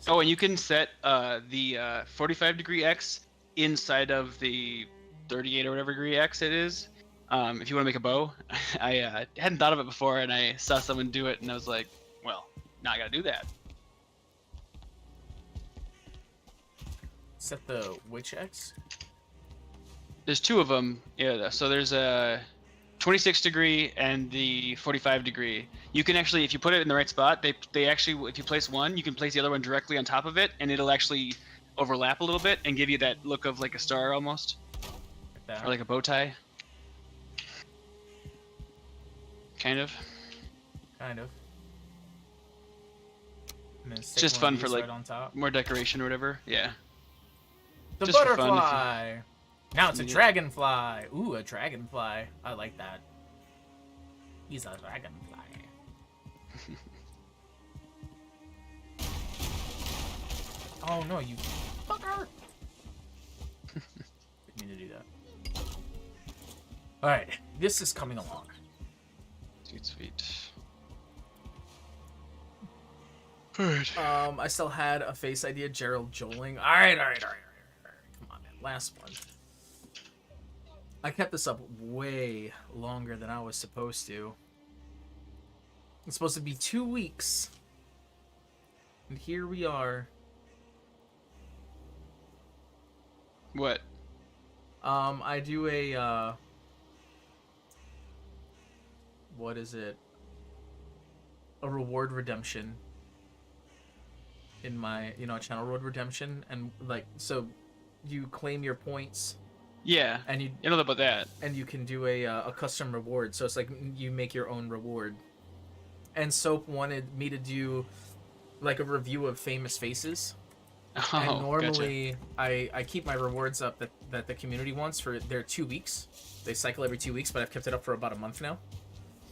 [SPEAKER 2] Oh, and you can set the 45-degree X inside of the 38 or whatever degree X it is. If you want to make a bow. I hadn't thought of it before, and I saw someone do it, and I was like, well, now I gotta do that.
[SPEAKER 1] Set the which X?
[SPEAKER 2] There's two of them. Yeah, so there's a 26 degree and the 45 degree. You can actually, if you put it in the right spot, they actually, if you place one, you can place the other one directly on top of it, and it'll actually overlap a little bit and give you that look of like a star almost,
[SPEAKER 1] like that.
[SPEAKER 2] Or like a bow tie. Kind of.
[SPEAKER 1] Kind of.
[SPEAKER 2] It's just fun for like
[SPEAKER 1] right
[SPEAKER 2] more decoration or whatever. Yeah.
[SPEAKER 1] The
[SPEAKER 2] just
[SPEAKER 1] butterfly. Now it's a dragonfly. Ooh, a dragonfly. I like that. He's a dragonfly. Oh no, you fucker! Didn't mean to do that. Alright, this is coming along.
[SPEAKER 2] Sweet, sweet.
[SPEAKER 1] I still had a face idea, Gerald Joling. Alright. Come on, man. Last one. I kept this up way longer than I was supposed to. It's supposed to be 2 weeks. And here we are.
[SPEAKER 2] What?
[SPEAKER 1] I do a, what is it? A reward redemption. In my, a channel road redemption. And, like, so you claim your points.
[SPEAKER 2] Yeah,
[SPEAKER 1] and you
[SPEAKER 2] know about that.
[SPEAKER 1] And you can do a custom reward, so it's like you make your own reward. And Soap wanted me to do like a review of famous faces.
[SPEAKER 2] Oh,
[SPEAKER 1] and normally
[SPEAKER 2] gotcha.
[SPEAKER 1] I keep my rewards up that the community wants for their 2 weeks. They cycle every 2 weeks, but I've kept it up for about a month now.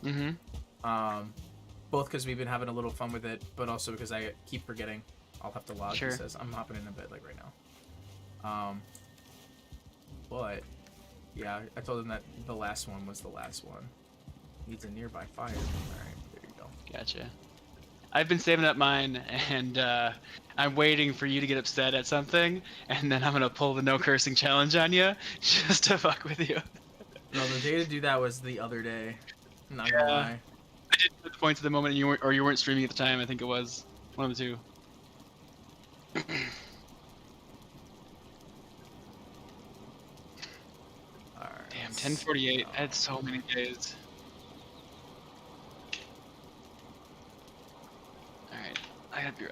[SPEAKER 2] Mm-hmm.
[SPEAKER 1] Both because we've been having a little fun with it, but also because I keep forgetting. I'll have to log.
[SPEAKER 2] Sure.
[SPEAKER 1] He says I'm hopping in a bit like right now. But, yeah, I told him that the last one was the last one. Needs a nearby fire. Alright, there you go.
[SPEAKER 2] Gotcha. I've been saving up mine, and I'm waiting for you to get upset at something, and then I'm going to pull the no cursing challenge on you, just to fuck with you.
[SPEAKER 1] No, the day to do that was the other day. I'm not gonna lie.
[SPEAKER 2] I did put the points at the moment, and you weren't streaming at the time, I think it was. One of the two. Damn, 10:48. I had so many days. Alright,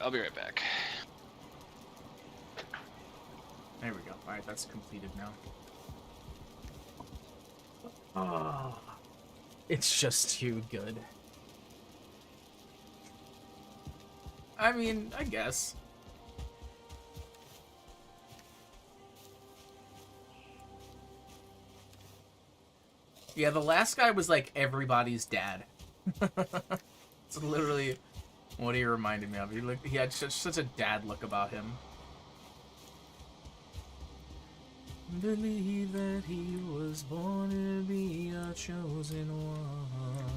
[SPEAKER 2] I'll be right back.
[SPEAKER 1] There we go. Alright, that's completed now. Oh, it's just too good. I mean, I guess. Yeah, the last guy was like everybody's dad. It's literally what he reminded me of. He had such a dad look about him. Believe that he was born to be a chosen one.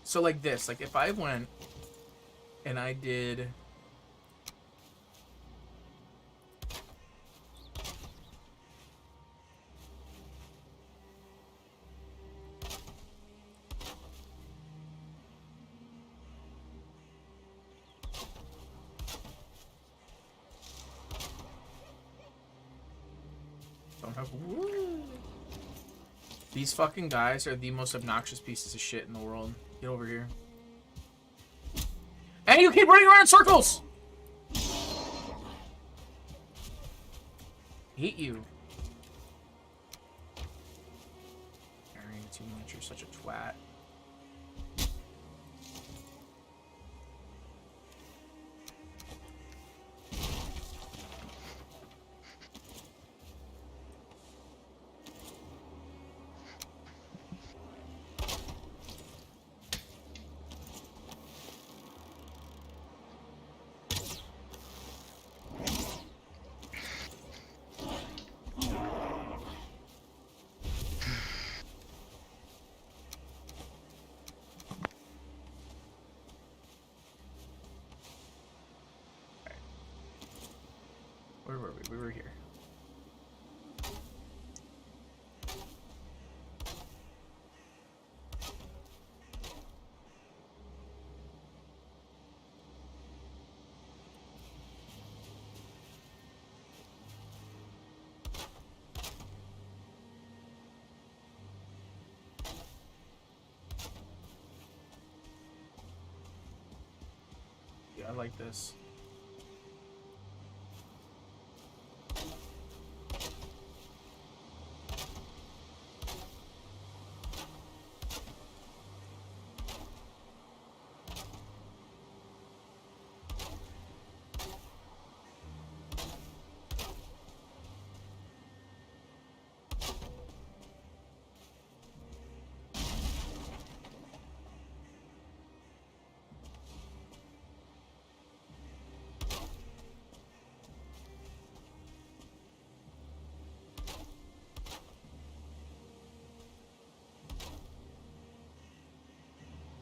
[SPEAKER 1] So like this, like if I went and I did These fucking guys are the most obnoxious pieces of shit in the world. Get over here. And you keep running around in circles! Hate you. Carrying too much, you're such a twat. through here. I like this.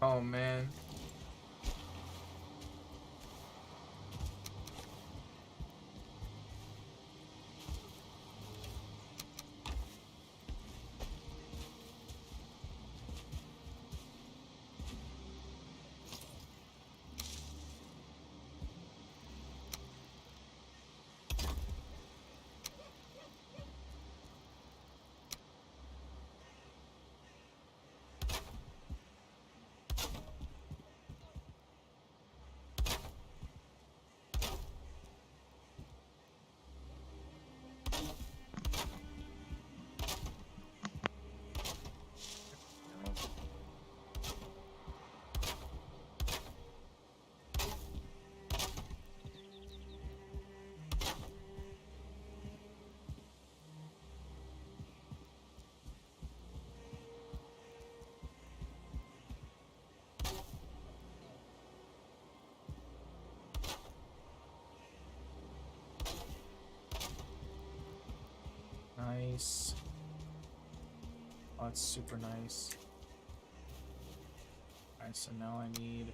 [SPEAKER 1] Oh man. Nice. Oh, it's super nice. Alright, so now I need...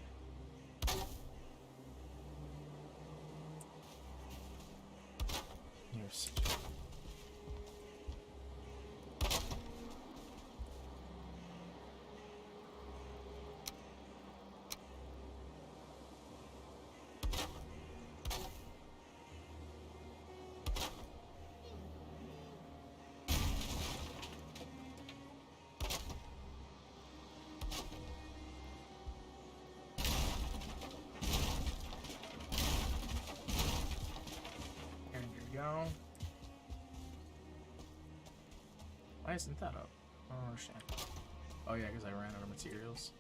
[SPEAKER 1] Here's... Go. Why isn't that up? I don't understand. Oh yeah, because I ran out of materials.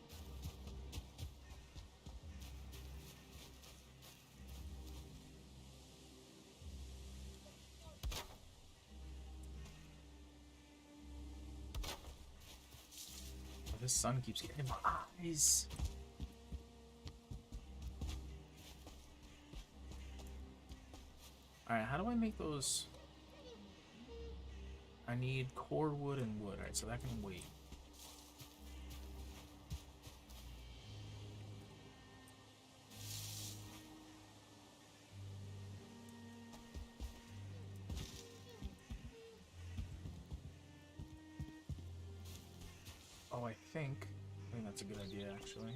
[SPEAKER 1] Oh, this sun keeps getting in my eyes. Alright, how do I make those? I need core wood and wood. Alright, so that can wait. Oh, I think that's a good idea, actually.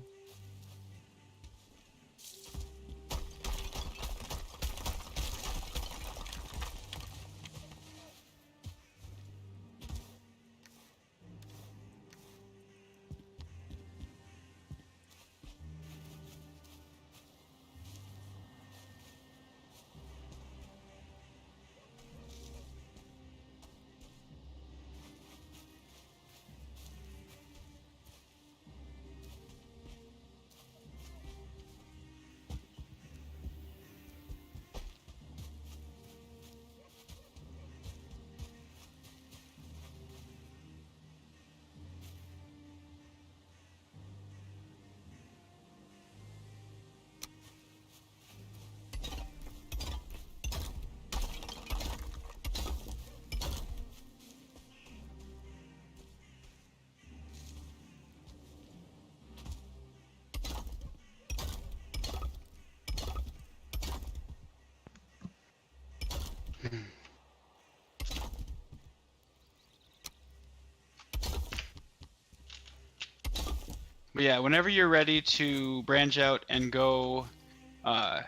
[SPEAKER 2] But yeah, whenever you're ready to branch out and go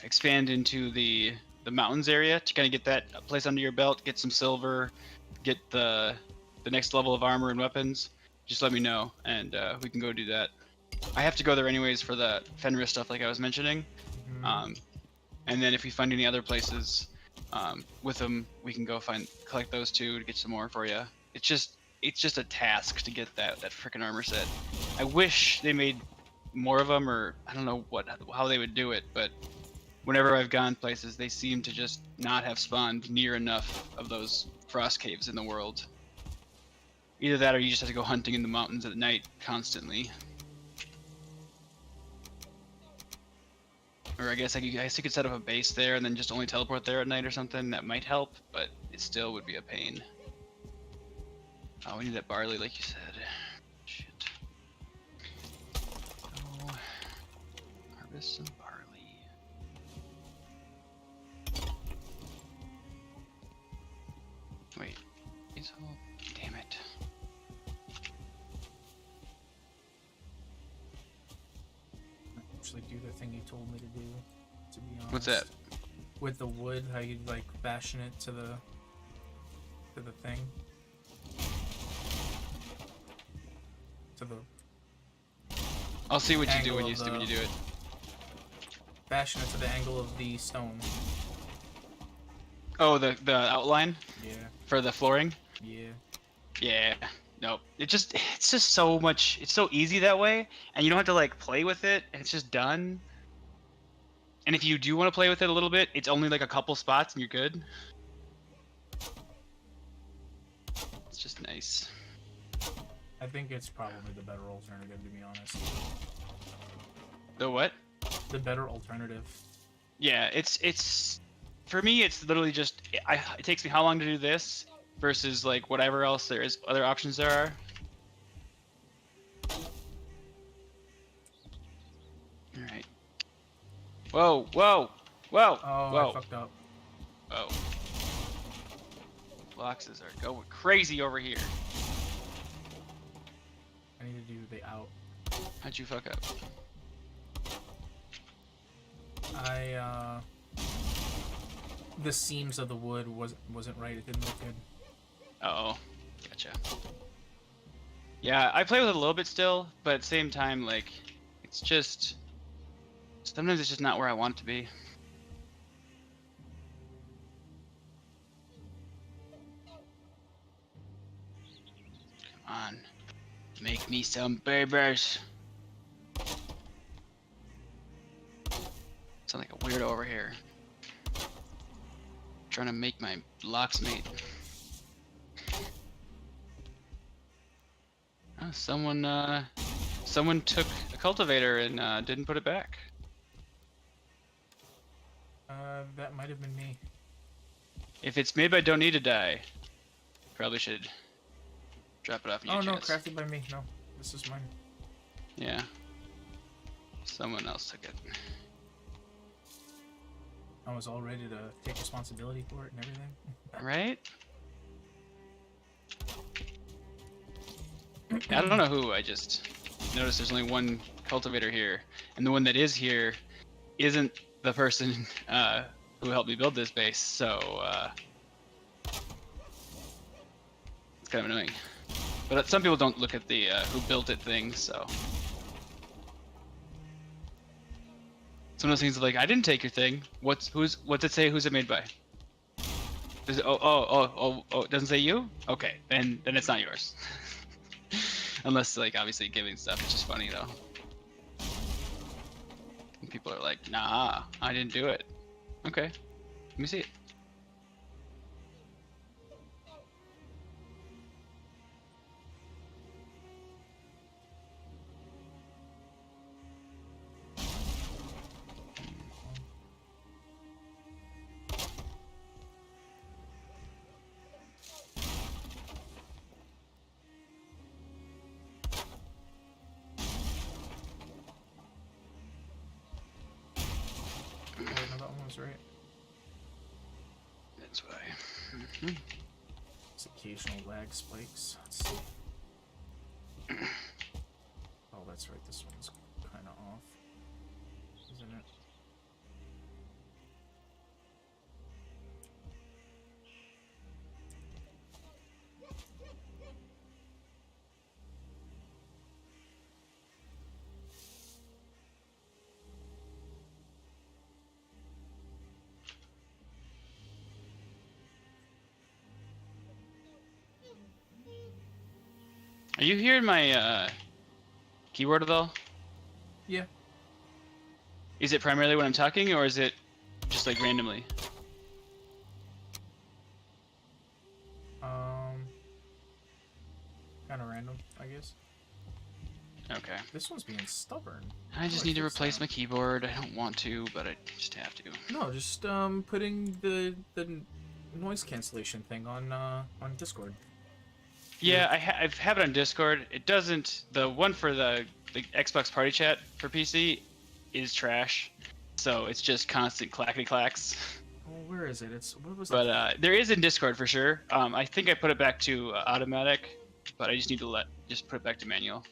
[SPEAKER 2] expand into the mountains area to kind of get that place under your belt, get some silver, get the next level of armor and weapons, just let me know and we can go do that. I have to go there anyways for the Fenris stuff like I was mentioning. And then if we find any other places with them, we can go collect those too to get some more for you. It's just a task to get that freaking armor set. I wish they made more of them, or I don't know how they would do it, but whenever I've gone places, they seem to just not have spawned near enough of those frost caves in the world. Either that, or you just have to go hunting in the mountains at night constantly. Or I guess you could set up a base there and then just only teleport there at night or something. That might help, but it still would be a pain. Oh, we need that barley, like you said. Shit. Go harvest some barley. Wait, it's all. Damn it.
[SPEAKER 1] Actually, do the thing you told me to do. To be honest.
[SPEAKER 2] What's that?
[SPEAKER 1] With the wood, how you like fashion it to the thing. To the.
[SPEAKER 2] I'll see what you do when you do it.
[SPEAKER 1] Fashion it to the angle of the stone.
[SPEAKER 2] Oh, the outline?
[SPEAKER 1] Yeah.
[SPEAKER 2] For the flooring?
[SPEAKER 1] Yeah.
[SPEAKER 2] Yeah. Nope. It's just so much. It's so easy that way, and you don't have to like play with it. And it's just done. And if you do want to play with it a little bit, it's only like a couple spots, and you're good. It's just nice.
[SPEAKER 1] I think it's probably the better alternative, to be honest.
[SPEAKER 2] The what?
[SPEAKER 1] The better alternative.
[SPEAKER 2] Yeah, it's for me. It's literally just it takes me how long to do this versus like whatever else there is, other options there are. All right. Whoa, whoa, whoa,
[SPEAKER 1] oh,
[SPEAKER 2] whoa.
[SPEAKER 1] I fucked up.
[SPEAKER 2] Whoa. Boxes are going crazy over here.
[SPEAKER 1] I need to do the out.
[SPEAKER 2] How'd you fuck up?
[SPEAKER 1] The seams of the wood wasn't right. It didn't look good.
[SPEAKER 2] Oh, gotcha. Yeah, I play with it a little bit still, but at the same time, like, it's just sometimes it's just not where I want it to be. Come on, make me some burgers. Sound like a weirdo over here. Trying to make my locksmith. Oh, someone took a cultivator and didn't put it back.
[SPEAKER 1] That might have been me.
[SPEAKER 2] If it's made by Don't Need to Die, probably should drop it off in your
[SPEAKER 1] chest. Oh no,
[SPEAKER 2] chest.
[SPEAKER 1] crafted by me. No, this is mine.
[SPEAKER 2] Yeah. Someone else took it.
[SPEAKER 1] I was all ready to take responsibility for it and everything.
[SPEAKER 2] Right? I don't know who, I just noticed there's only one cultivator here. And the one that is here isn't the person who helped me build this base, so it's kind of annoying. But some people don't look at the who built it thing, so. Some of those things are like, I didn't take your thing. What's it say? Who's it made by? Does it, oh, it doesn't say you? Okay, then it's not yours. Unless, like, obviously giving stuff, it's just funny though. And people are like, nah, I didn't do it. Okay, let me see it.
[SPEAKER 1] Right.
[SPEAKER 2] That's why.
[SPEAKER 1] It's occasional lag spikes. Let's see. Oh, that's right. This one's kind of off, isn't it?
[SPEAKER 2] Are you hearing my keyboard at all?
[SPEAKER 1] Yeah.
[SPEAKER 2] Is it primarily when I'm talking, or is it just like randomly?
[SPEAKER 1] Kind of random, I guess.
[SPEAKER 2] Okay.
[SPEAKER 1] This one's being stubborn.
[SPEAKER 2] I just need to replace my keyboard. I don't want to, but I just have to.
[SPEAKER 1] No, just putting the noise cancellation thing on Discord.
[SPEAKER 2] Yeah, I have it on Discord. It doesn't. The one for the Xbox Party Chat for PC is trash, so it's just constant clackety clacks.
[SPEAKER 1] Oh, where is it? What was
[SPEAKER 2] but
[SPEAKER 1] that?
[SPEAKER 2] There is in Discord for sure. I think I put it back to automatic, but I just need to just put it back to manual.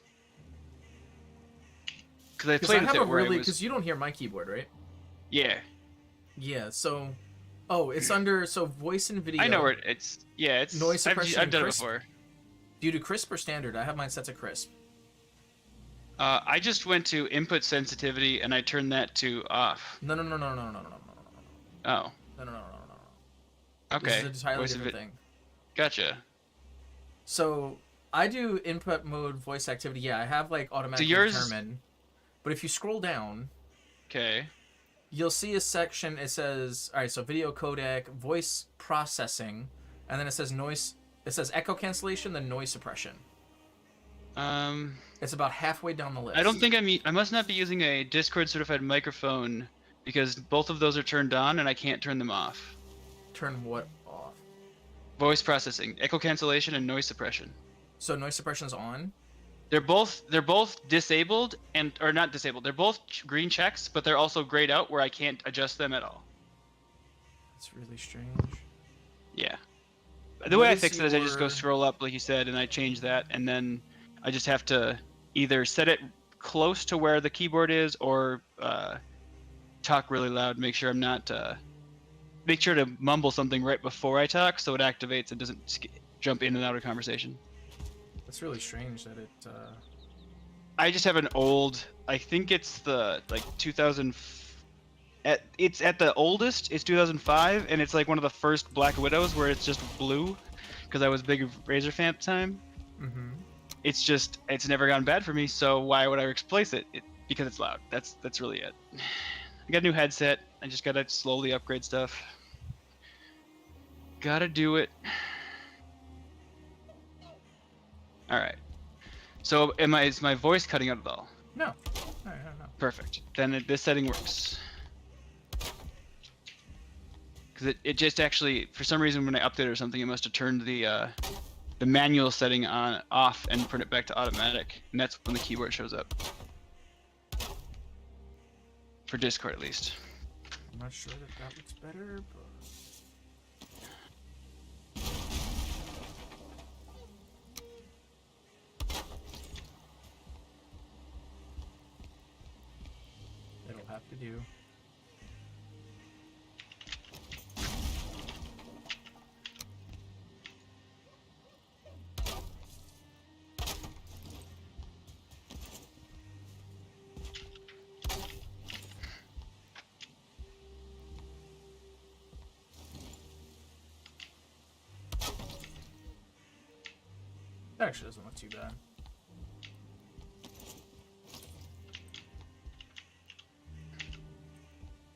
[SPEAKER 2] Because I played with it where
[SPEAKER 1] because you don't hear my keyboard, right?
[SPEAKER 2] Yeah.
[SPEAKER 1] Yeah. So, it's under voice and video.
[SPEAKER 2] I know where it's. Yeah, it's
[SPEAKER 1] noise suppression.
[SPEAKER 2] I've done it before.
[SPEAKER 1] Do you do crisp or standard? I have mine set to crisp.
[SPEAKER 2] I just went to input sensitivity and I turned that to off.
[SPEAKER 1] No.
[SPEAKER 2] Oh.
[SPEAKER 1] No.
[SPEAKER 2] Okay.
[SPEAKER 1] This is an entirely different thing.
[SPEAKER 2] Gotcha.
[SPEAKER 1] So I do input mode voice activity. Yeah, I have like automatically determined. But if you scroll down,
[SPEAKER 2] okay,
[SPEAKER 1] you'll see a section. It says, all right, so video codec, voice processing, and then it says noise. It says echo cancellation, then noise suppression. It's about halfway down the list.
[SPEAKER 2] I don't think I must not be using a Discord certified microphone because both of those are turned on and I can't turn them off.
[SPEAKER 1] Turn what off?
[SPEAKER 2] Voice processing, echo cancellation, and noise suppression.
[SPEAKER 1] So noise suppression's on?
[SPEAKER 2] They're both disabled or not disabled. They're both green checks, but they're also grayed out where I can't adjust them at all.
[SPEAKER 1] That's really strange.
[SPEAKER 2] Yeah. The way I fix it is I just go scroll up, like you said, and I change that, and then I just have to either set it close to where the keyboard is or talk really loud. Make sure I'm not. Make sure to mumble something right before I talk so it activates and doesn't jump in and out of conversation.
[SPEAKER 1] It's really strange that it.
[SPEAKER 2] I just have an old. I think it's the 2000. It's at the oldest. It's 2005, and it's like one of the first Black Widows where it's just blue, because I was a big Razor fan at the time.
[SPEAKER 1] Mm-hmm.
[SPEAKER 2] It's never gone bad for me. So why would I replace it? Because it's loud. That's really it. I got a new headset. I just gotta slowly upgrade stuff. Gotta do it. All right. So is my voice cutting out at all?
[SPEAKER 1] No. No.
[SPEAKER 2] Perfect. Then this setting works. Because it just actually, for some reason, when I updated or something, it must have turned the manual setting off and put it back to automatic, and that's when the keyboard shows up. For Discord, at least.
[SPEAKER 1] I'm not sure that looks better, but. It'll have to do. That actually doesn't look too bad.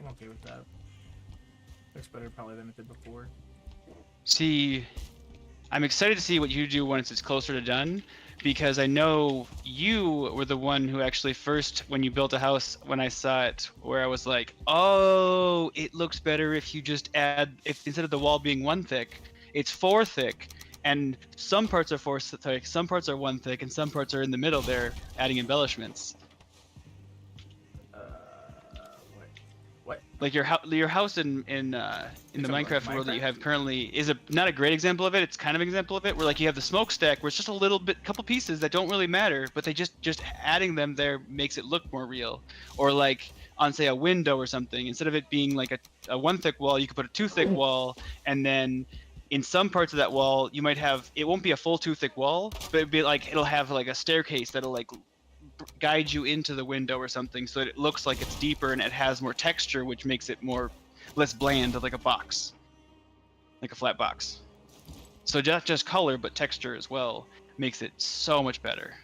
[SPEAKER 1] I'm okay with that. Looks better probably than it did before.
[SPEAKER 2] See, I'm excited to see what you do once it's closer to done, because I know you were the one who actually first, when you built a house, when I saw it, where I was like, oh, it looks better if you just if instead of the wall being 1 thick, it's 4 thick. And some parts are 4 thick, some parts are 1 thick, and some parts are in the middle there, adding embellishments.
[SPEAKER 1] What?
[SPEAKER 2] Like your house in the Minecraft world that you have currently is not a great example of it. It's kind of an example of it, where like you have the smokestack, where it's just a little bit, couple pieces that don't really matter, but they just adding them there makes it look more real. Or like on say a window or something, instead of it being like a one thick wall, you could put a 2 thick wall, and then in some parts of that wall you might have, it won't be a full 2 thick wall, but it'd be like, it'll have like a staircase that'll like guide you into the window or something, so that it looks like it's deeper and it has more texture, which makes it less bland, like a box, like a flat box. So not just color but texture as well makes it so much better.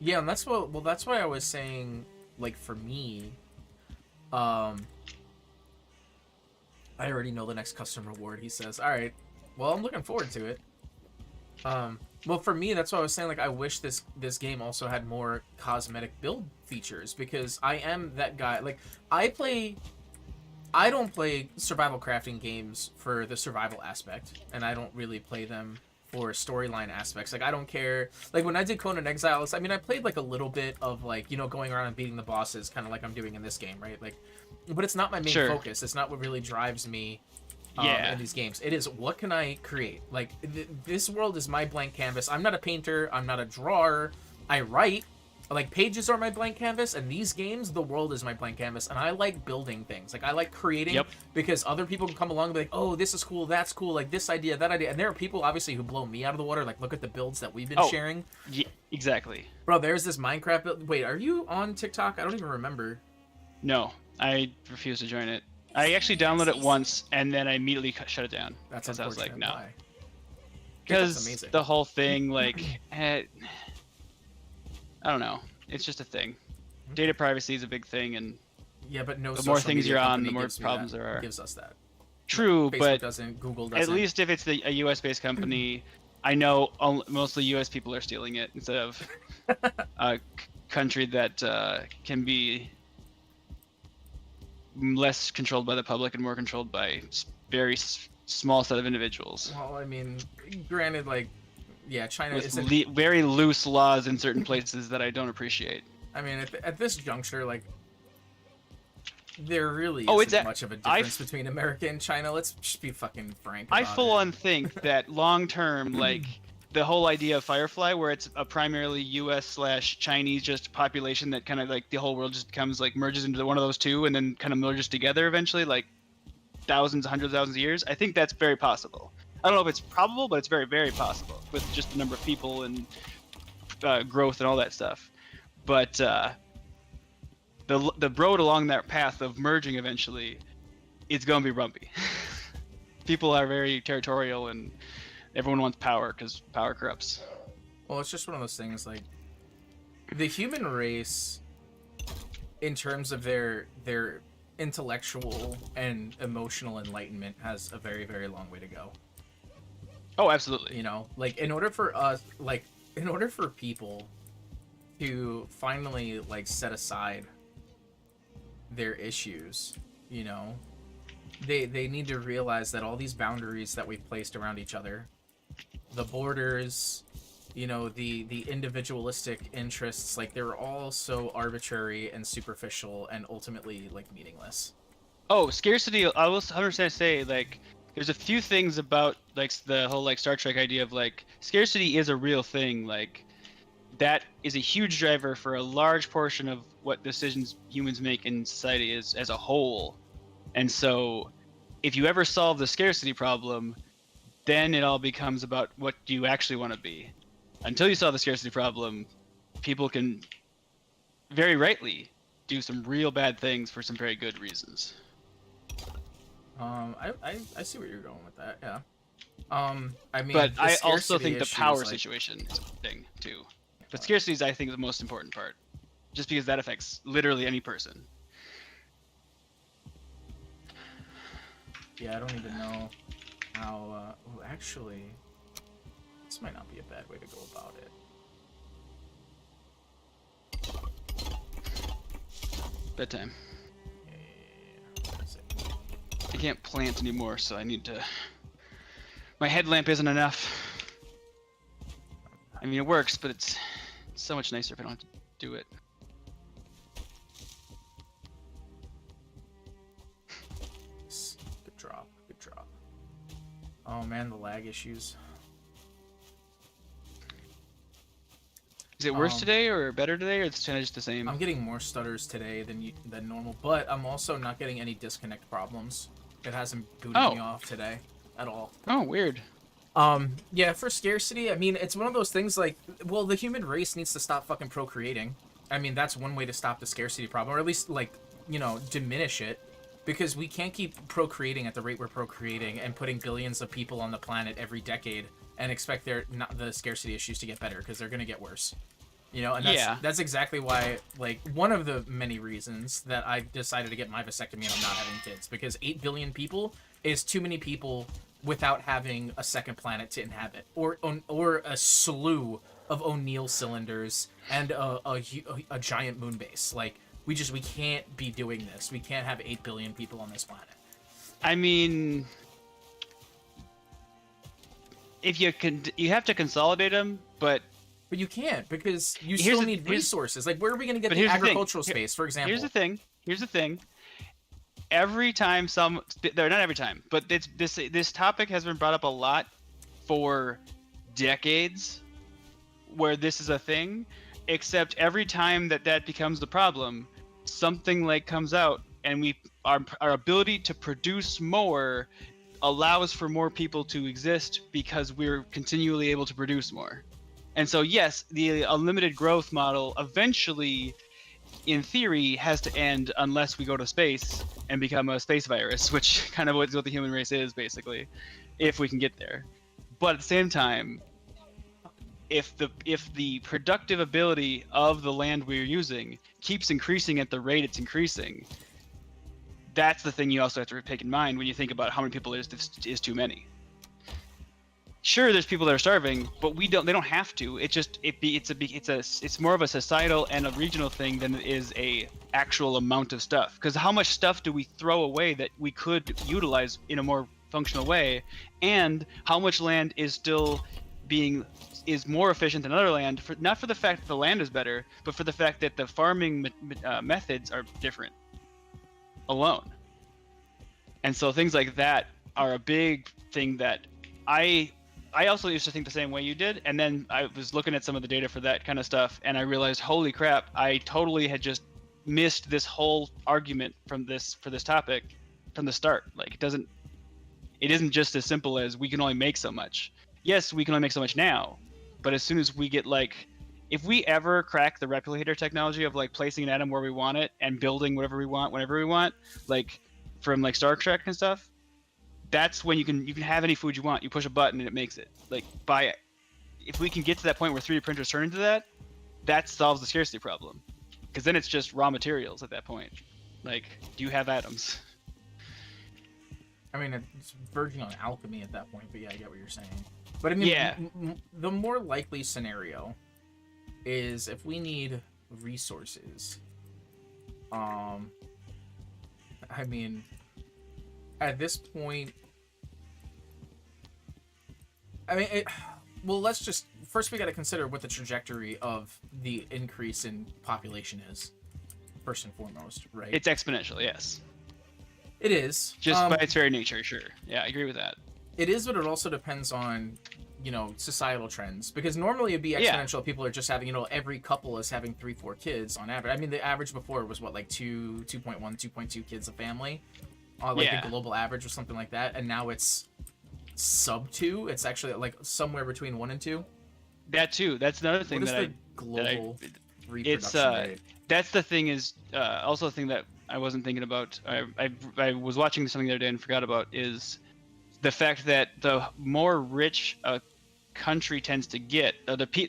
[SPEAKER 1] Yeah, and that's why I was saying, like, for me, I already know the next custom reward, he says. All right, well, I'm looking forward to it. Well, for me, that's why I was saying, like, I wish this game also had more cosmetic build features, because I am that guy. Like, I don't play survival crafting games for the survival aspect, and I don't really play them for storyline aspects. Like, I don't care. Like, when I did Conan Exiles, I mean, I played, like, a little bit of, like, you know, going around and beating the bosses, kind of like I'm doing in this game, right? Like, but it's not my main focus. It's not what really drives me in these games. It is, what can I create? Like, this world is my blank canvas. I'm not a painter. I'm not a drawer. I write. Like, pages are my blank canvas, and these games, the world is my blank canvas, and I like building things. Like, I like creating because other people can come along and be like, oh, this is cool, that's cool, like, this idea, that idea. And there are people, obviously, who blow me out of the water. Like, look at the builds that we've been sharing.
[SPEAKER 2] Yeah, exactly.
[SPEAKER 1] Bro, there's this Minecraft build. Wait, are you on TikTok? I don't even remember.
[SPEAKER 2] No, I refuse to join it. I actually downloaded it once, and then I immediately shut it down.
[SPEAKER 1] That's
[SPEAKER 2] because I was like, no.
[SPEAKER 1] Why?
[SPEAKER 2] Because the whole thing, like, I don't know. It's just a thing. Data privacy is a big thing, and
[SPEAKER 1] yeah, but no.
[SPEAKER 2] The more things you're on, the more problems there are.
[SPEAKER 1] Gives us that.
[SPEAKER 2] True,
[SPEAKER 1] Facebook
[SPEAKER 2] but
[SPEAKER 1] doesn't, Google doesn't.
[SPEAKER 2] At least if it's a U.S.-based company, I know mostly U.S. people are stealing it instead of a country that can be less controlled by the public and more controlled by very small set of individuals.
[SPEAKER 1] Well, I mean, granted, like, yeah, China
[SPEAKER 2] with
[SPEAKER 1] isn't
[SPEAKER 2] very loose laws in certain places that I don't appreciate.
[SPEAKER 1] I mean, at this juncture, like, there really isn't much of a difference between America and China. Let's just be fucking frank about
[SPEAKER 2] I full on think that long term, like, the whole idea of Firefly, where it's a primarily US/Chinese just population that kind of like the whole world just becomes like merges into one of those two and then kind of merges together eventually, like thousands, hundreds of thousands of years. I think that's very possible. I don't know if it's probable, but it's very, very possible with just the number of people and growth and all that stuff. But the road along that path of merging eventually, it's going to be bumpy. People are very territorial and everyone wants power because power corrupts.
[SPEAKER 1] Well, it's just one of those things, like, the human race, in terms of their intellectual and emotional enlightenment, has a very, very long way to go.
[SPEAKER 2] Oh, absolutely.
[SPEAKER 1] You know, like, in order for people to finally, like, set aside their issues, you know, they need to realize that all these boundaries that we've placed around each other, the borders, you know, the individualistic interests, like, they're all so arbitrary and superficial and ultimately, like, meaningless.
[SPEAKER 2] Oh, scarcity, I will 100% say, like, there's a few things about, like, the whole, like, Star Trek idea of, like, scarcity is a real thing. Like, that is a huge driver for a large portion of what decisions humans make in society as a whole. And so, if you ever solve the scarcity problem, then it all becomes about what do you actually want to be. Until you solve the scarcity problem, people can very rightly do some real bad things for some very good reasons.
[SPEAKER 1] I see where you're going with that, yeah. I mean,
[SPEAKER 2] but I also think the power
[SPEAKER 1] like...
[SPEAKER 2] situation is a thing too. But scarcity is, I think, the most important part, just because that affects literally any person.
[SPEAKER 1] Yeah, I don't even know how. Oh, actually, this might not be a bad way to go about it.
[SPEAKER 2] Bedtime.
[SPEAKER 1] Yeah.
[SPEAKER 2] I can't plant anymore, so I need to. My headlamp isn't enough. I mean, it works, but it's so much nicer if I don't have to do it.
[SPEAKER 1] Oh man, the lag issues.
[SPEAKER 2] Is it worse today or better today, or it's kind of just the same?
[SPEAKER 1] I'm getting more stutters today than normal, but I'm also not getting any disconnect problems. It hasn't booted me off today at all.
[SPEAKER 2] Oh, weird.
[SPEAKER 1] Yeah, for scarcity, I mean, it's one of those things like, well, the human race needs to stop fucking procreating. I mean, that's one way to stop the scarcity problem, or at least, like, you know, diminish it. Because we can't keep procreating at the rate we're procreating and putting billions of people on the planet every decade and expect the scarcity issues to get better, because they're going to get worse. You know, and that's exactly why, like, one of the many reasons that I decided to get my vasectomy and I'm not having kids, because 8 billion people is too many people without having a second planet to inhabit, or a slew of O'Neill cylinders and a giant moon base. Like, we can't be doing this. We can't have 8 billion people on this planet.
[SPEAKER 2] I mean, if you have to consolidate them, but
[SPEAKER 1] you can't, because you still need resources. Like, where are we going to get the agricultural space, for example?
[SPEAKER 2] Here's the thing. Every time not every time, but this topic has been brought up a lot for decades, where this is a thing, except every time that becomes the problem, something like comes out, and our ability to produce more allows for more people to exist because we're continually able to produce more. And so, yes, the unlimited growth model eventually, in theory, has to end unless we go to space and become a space virus, which kind of what the human race is, basically, if we can get there. But at the same time, if the productive ability of the land we're using keeps increasing at the rate it's increasing, that's the thing you also have to take in mind when you think about how many people is too many. Sure, there's people that are starving, but they don't have to. It's more of a societal and a regional thing than it is a actual amount of stuff. Because how much stuff do we throw away that we could utilize in a more functional way, and how much land is more efficient than other land, not for the fact that the land is better, but for the fact that the farming methods are different alone. And so things like that are a big thing that I also used to think the same way you did, and then I was looking at some of the data for that kind of stuff, and I realized, holy crap, I totally had just missed this whole argument for this topic from the start. Like, it isn't just as simple as we can only make so much. Yes, we can only make so much now, but as soon as we get, like, if we ever crack the replicator technology of, like, placing an atom where we want it and building whatever we want whenever we want, like from like Star Trek and stuff, that's when you can have any food you want. You push a button and it makes it. Like, if we can get to that point where 3D printers turn into that solves the scarcity problem. Because then it's just raw materials at that point. Like, do you have atoms?
[SPEAKER 1] I mean, it's verging on alchemy at that point, but yeah, I get what you're saying. But I mean, the more likely scenario is if we need resources. I mean, at this point, well, first we got to consider what the trajectory of the increase in population is, first and foremost, right?
[SPEAKER 2] It's exponential, yes.
[SPEAKER 1] It is.
[SPEAKER 2] Just by its very nature, sure. Yeah, I agree with that.
[SPEAKER 1] It is, but it also depends on, societal trends. Because normally it'd be exponential. Yeah. People are just having, every couple is having 3-4 kids on average. I mean, the average before was what, like 2.1, 2.2 kids a family? The global average or something like that. And now it's sub 2. It's actually like somewhere between 1 and 2.
[SPEAKER 2] That too. That's another thing
[SPEAKER 1] global reproduction rate?
[SPEAKER 2] That's the thing is also the thing that I wasn't thinking about. I was watching something the other day and forgot about is the fact that the more rich a country tends to get,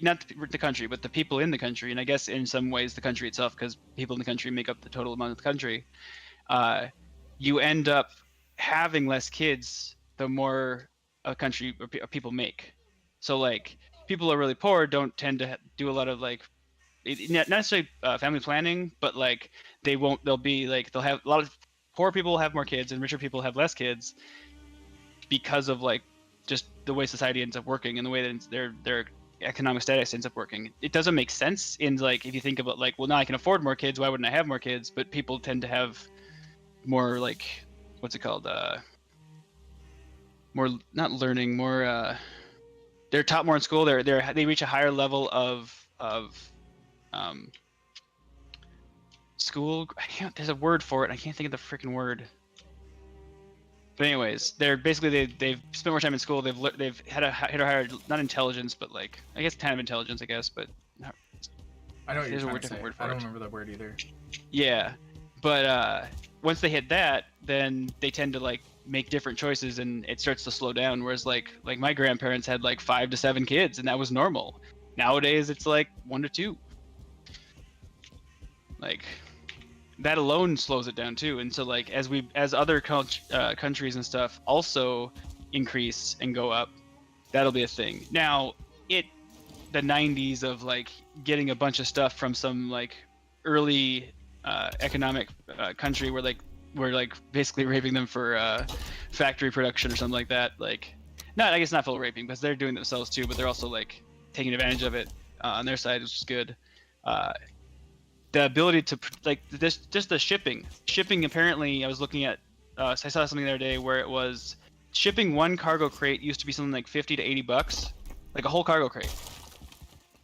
[SPEAKER 2] not the country, but the people in the country, and I guess in some ways the country itself, because people in the country make up the total amount of the country, you end up having less kids the more a country or people make. So like people are really poor don't tend to do a lot of like not necessarily family planning, but like they'll have a lot of poor people have more kids and richer people have less kids because of like just the way society ends up working and the way that their economic status ends up working. It doesn't make sense in like if you think about like, well, now I can afford more kids, why wouldn't I have more kids? But people tend to have more like what's it called? more not learning, more they're taught more in school. They reach a higher level of school. There's a word for it. I can't think of the freaking word. But anyways, they're basically they've spent more time in school. They've had a higher, not intelligence, but like I guess kind of intelligence, I guess, but not,
[SPEAKER 1] I know what you're trying to say. I don't remember that word either.
[SPEAKER 2] Yeah, but once they hit that, then they tend to like make different choices, and it starts to slow down. Whereas like my grandparents had like 5 to 7 kids, and that was normal. Nowadays, it's like 1 to 2. Like that alone slows it down too. And so like as other countries and stuff also increase and go up, that'll be a thing. Now the 90s of like getting a bunch of stuff from some like early economic country where we're like basically raping them for factory production or something like that. Like I guess not full raping, because they're doing it themselves too, but they're also like taking advantage of it on their side, which is good. The ability to like this, just the shipping apparently, I was looking at I saw something the other day where it was shipping one cargo crate used to be something like $50 to $80, like a whole cargo crate.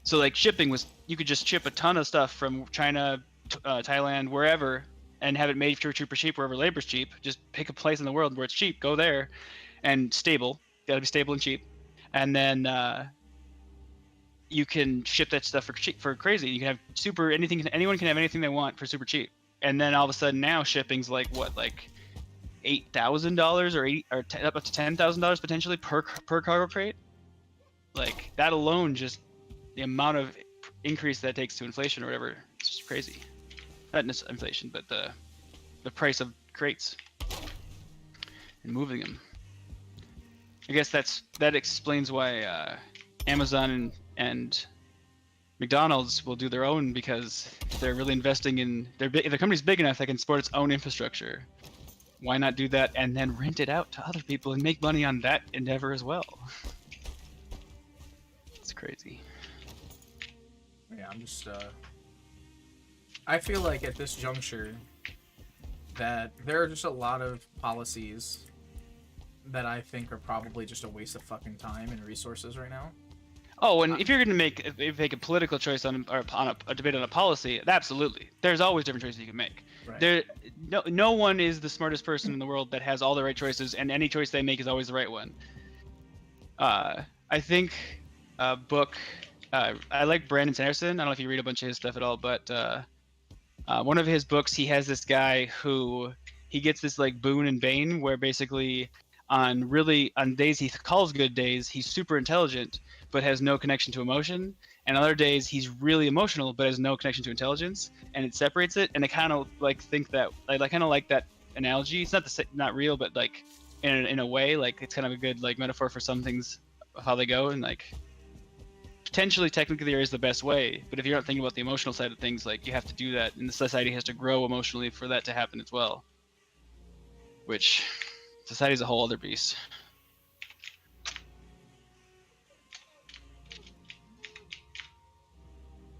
[SPEAKER 2] So like shipping was, you could just ship a ton of stuff from China, Thailand, wherever, and have it made for super cheap wherever labor's cheap. Just pick a place in the world where it's cheap, go there, and stable. Gotta be stable and cheap, and then you can ship that stuff for cheap, for crazy. You can have anyone can have anything they want for super cheap. And then all of a sudden now shipping's like what, like $8,000 or up to $10,000 potentially per cargo crate. Like that alone, just the amount of increase that takes to inflation or whatever, it's just crazy. Not necessarily inflation, but the price of crates and moving them. I guess that explains why Amazon and McDonald's will do their own, because they're really investing in if the company's big enough that can support its own infrastructure. Why not do that and then rent it out to other people and make money on that endeavor as well? It's crazy.
[SPEAKER 1] Yeah, I'm just I feel like at this juncture that there are just a lot of policies that I think are probably just a waste of fucking time and resources right now.
[SPEAKER 2] Oh, and if you're going to make a political choice on a debate on a policy, absolutely. There's always different choices you can make. Right. No one is the smartest person in the world that has all the right choices, and any choice they make is always the right one. I think book. I like Brandon Sanderson. I don't know if you read a bunch of his stuff at all, but one of his books, he has this guy who he gets this like boon and bane, where basically on days he calls good days, he's super intelligent but has no connection to emotion, and other days he's really emotional but has no connection to intelligence, and it separates it. And I kind of like think that I kind of like that analogy. It's not real, but like in a way, like it's kind of a good like metaphor for some things of how they go. And like potentially technically there is the best way, but if you're not thinking about the emotional side of things, like you have to do that, and the society has to grow emotionally for that to happen as well, which society is a whole other beast.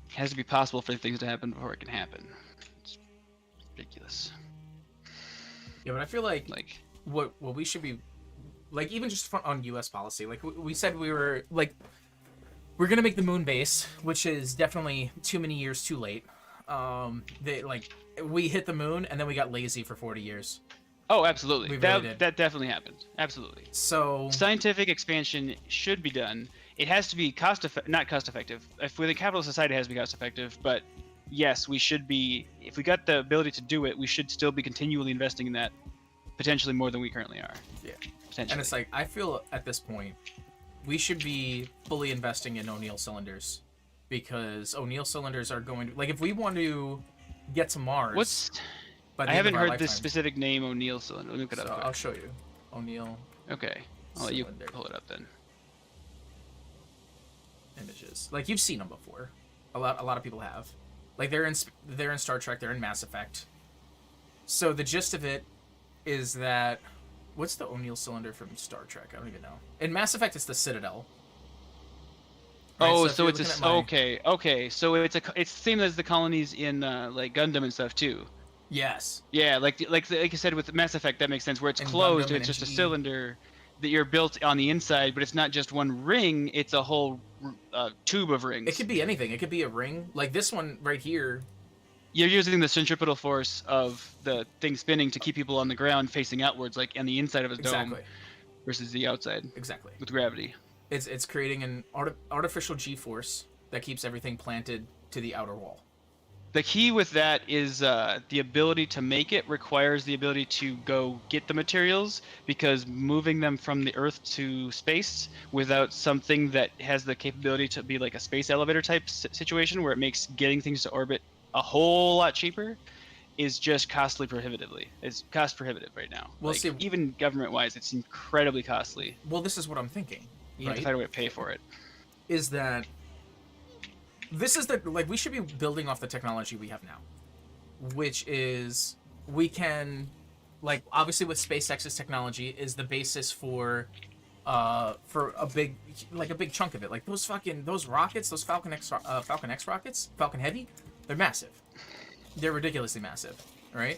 [SPEAKER 2] It has to be possible for things to happen before it can happen. It's ridiculous.
[SPEAKER 1] Yeah, but I feel like what we should be like, even just on U.S. policy, like we said, we're gonna make the moon base, which is definitely too many years too late. We hit the moon and then we got lazy for 40 years.
[SPEAKER 2] Oh, absolutely. That definitely happened. Absolutely.
[SPEAKER 1] So
[SPEAKER 2] scientific expansion should be done. It has to be not cost effective. If we're the capitalist society, it has to be cost effective. But yes, we should be. If we got the ability to do it, we should still be continually investing in that, potentially more than we currently are.
[SPEAKER 1] Yeah. Potentially. And it's like, I feel at this point we should be fully investing in O'Neill cylinders, because O'Neill cylinders are going to, like, if we want to get to Mars.
[SPEAKER 2] I haven't heard this specific name, O'Neill cylinder. Let me look it up.
[SPEAKER 1] I'll show you. O'Neill.
[SPEAKER 2] Okay. I'll let you pull it up then.
[SPEAKER 1] Images. Like, you've seen them before. A lot of people have. Like, they're in Star Trek. They're in Mass Effect. So the gist of it is that, what's the O'Neill cylinder from Star Trek? I don't even know. In Mass Effect, it's the Citadel.
[SPEAKER 2] Right? Oh, so it's okay. So it's the same as the colonies in like Gundam and stuff too.
[SPEAKER 1] Yes.
[SPEAKER 2] Yeah, like I said with Mass Effect, that makes sense. Where it's closed, it's just a cylinder. that you're built on the inside, but it's not just one ring, it's a whole tube of rings.
[SPEAKER 1] It could be anything. It could be a ring. Like this one right here.
[SPEAKER 2] You're using the centripetal force of the thing spinning to keep people on the ground facing outwards, like on the inside of a dome, versus the outside.
[SPEAKER 1] Exactly.
[SPEAKER 2] With gravity.
[SPEAKER 1] It's creating an artificial G-force that keeps everything planted to the outer wall.
[SPEAKER 2] The key with that is the ability to make it requires the ability to go get the materials, because moving them from the Earth to space without something that has the capability to be like a space elevator type situation where it makes getting things to orbit a whole lot cheaper is just cost prohibitive right now.
[SPEAKER 1] Well,
[SPEAKER 2] like, even government-wise, it's incredibly costly.
[SPEAKER 1] Well, this is what I'm thinking.
[SPEAKER 2] You have to find a way to pay for it.
[SPEAKER 1] Is that this is we should be building off the technology we have now, which is we can, like, obviously with SpaceX's technology is the basis for a big chunk of it. Like those rockets, those Falcon X rockets, Falcon Heavy, they're massive. They're ridiculously massive, right?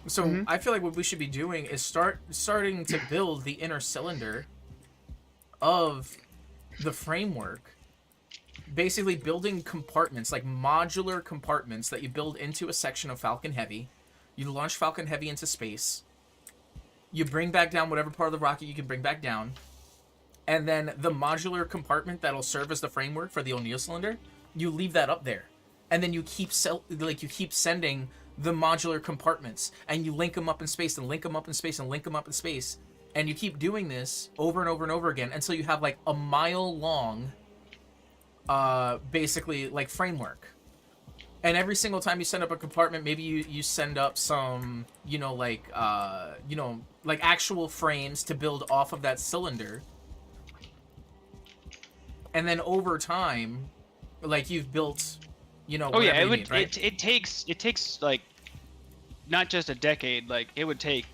[SPEAKER 1] So I feel like what we should be doing is starting to build the inner cylinder of the framework. Basically building compartments, like modular compartments that you build into a section of Falcon Heavy. You launch Falcon Heavy into space. You bring back down whatever part of the rocket you can bring back down. And then the modular compartment that'll serve as the framework for the O'Neill cylinder, you leave that up there. And then you keep sending the modular compartments, and you link them up in space and link them up in space and link them up in space. And you keep doing this over and over and over again until you have like a mile long basically like framework. And every single time you send up a compartment, maybe you send up some, like actual frames to build off of that cylinder. And then over time, like you've built,
[SPEAKER 2] it takes like not just a decade, like it would take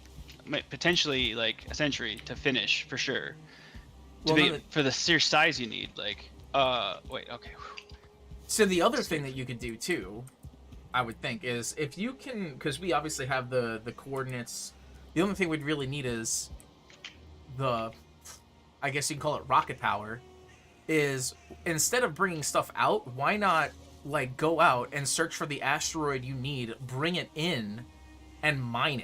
[SPEAKER 2] potentially like a century to finish for sure. For the sheer size you need, like wait, okay.
[SPEAKER 1] So the other thing that you could do too, I would think, is if you can, because we obviously have the coordinates. The only thing we'd really need is I guess you can call it rocket power. Is instead of bringing stuff out, why not like go out and search for the asteroid you need, bring it in, and mine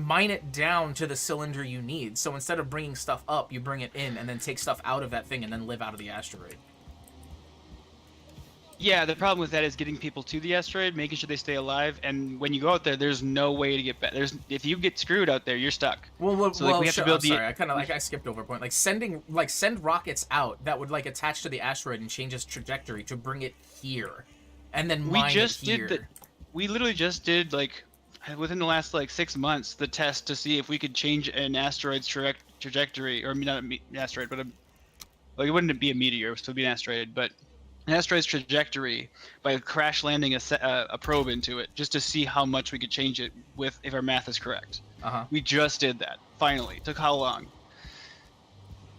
[SPEAKER 1] it down to the cylinder you need. So instead of bringing stuff up, you bring it in and then take stuff out of that thing and then live out of the asteroid.
[SPEAKER 2] Yeah, the problem with that is getting people to the asteroid, making sure they stay alive, and when you go out there, there's no way to get back. If you get screwed out there, you're stuck.
[SPEAKER 1] We have to build I skipped over a point. Send rockets out that would like attach to the asteroid and change its trajectory to bring it here, and then mine it here.
[SPEAKER 2] We literally just did within the last 6 months the test to see if we could change an asteroid's trajectory, or not an asteroid, but it wouldn't be a meteor, it would still be an asteroid, but an asteroid's trajectory by crash landing a probe into it, just to see how much we could change it if our math is correct. We just did that. Finally. Took how long?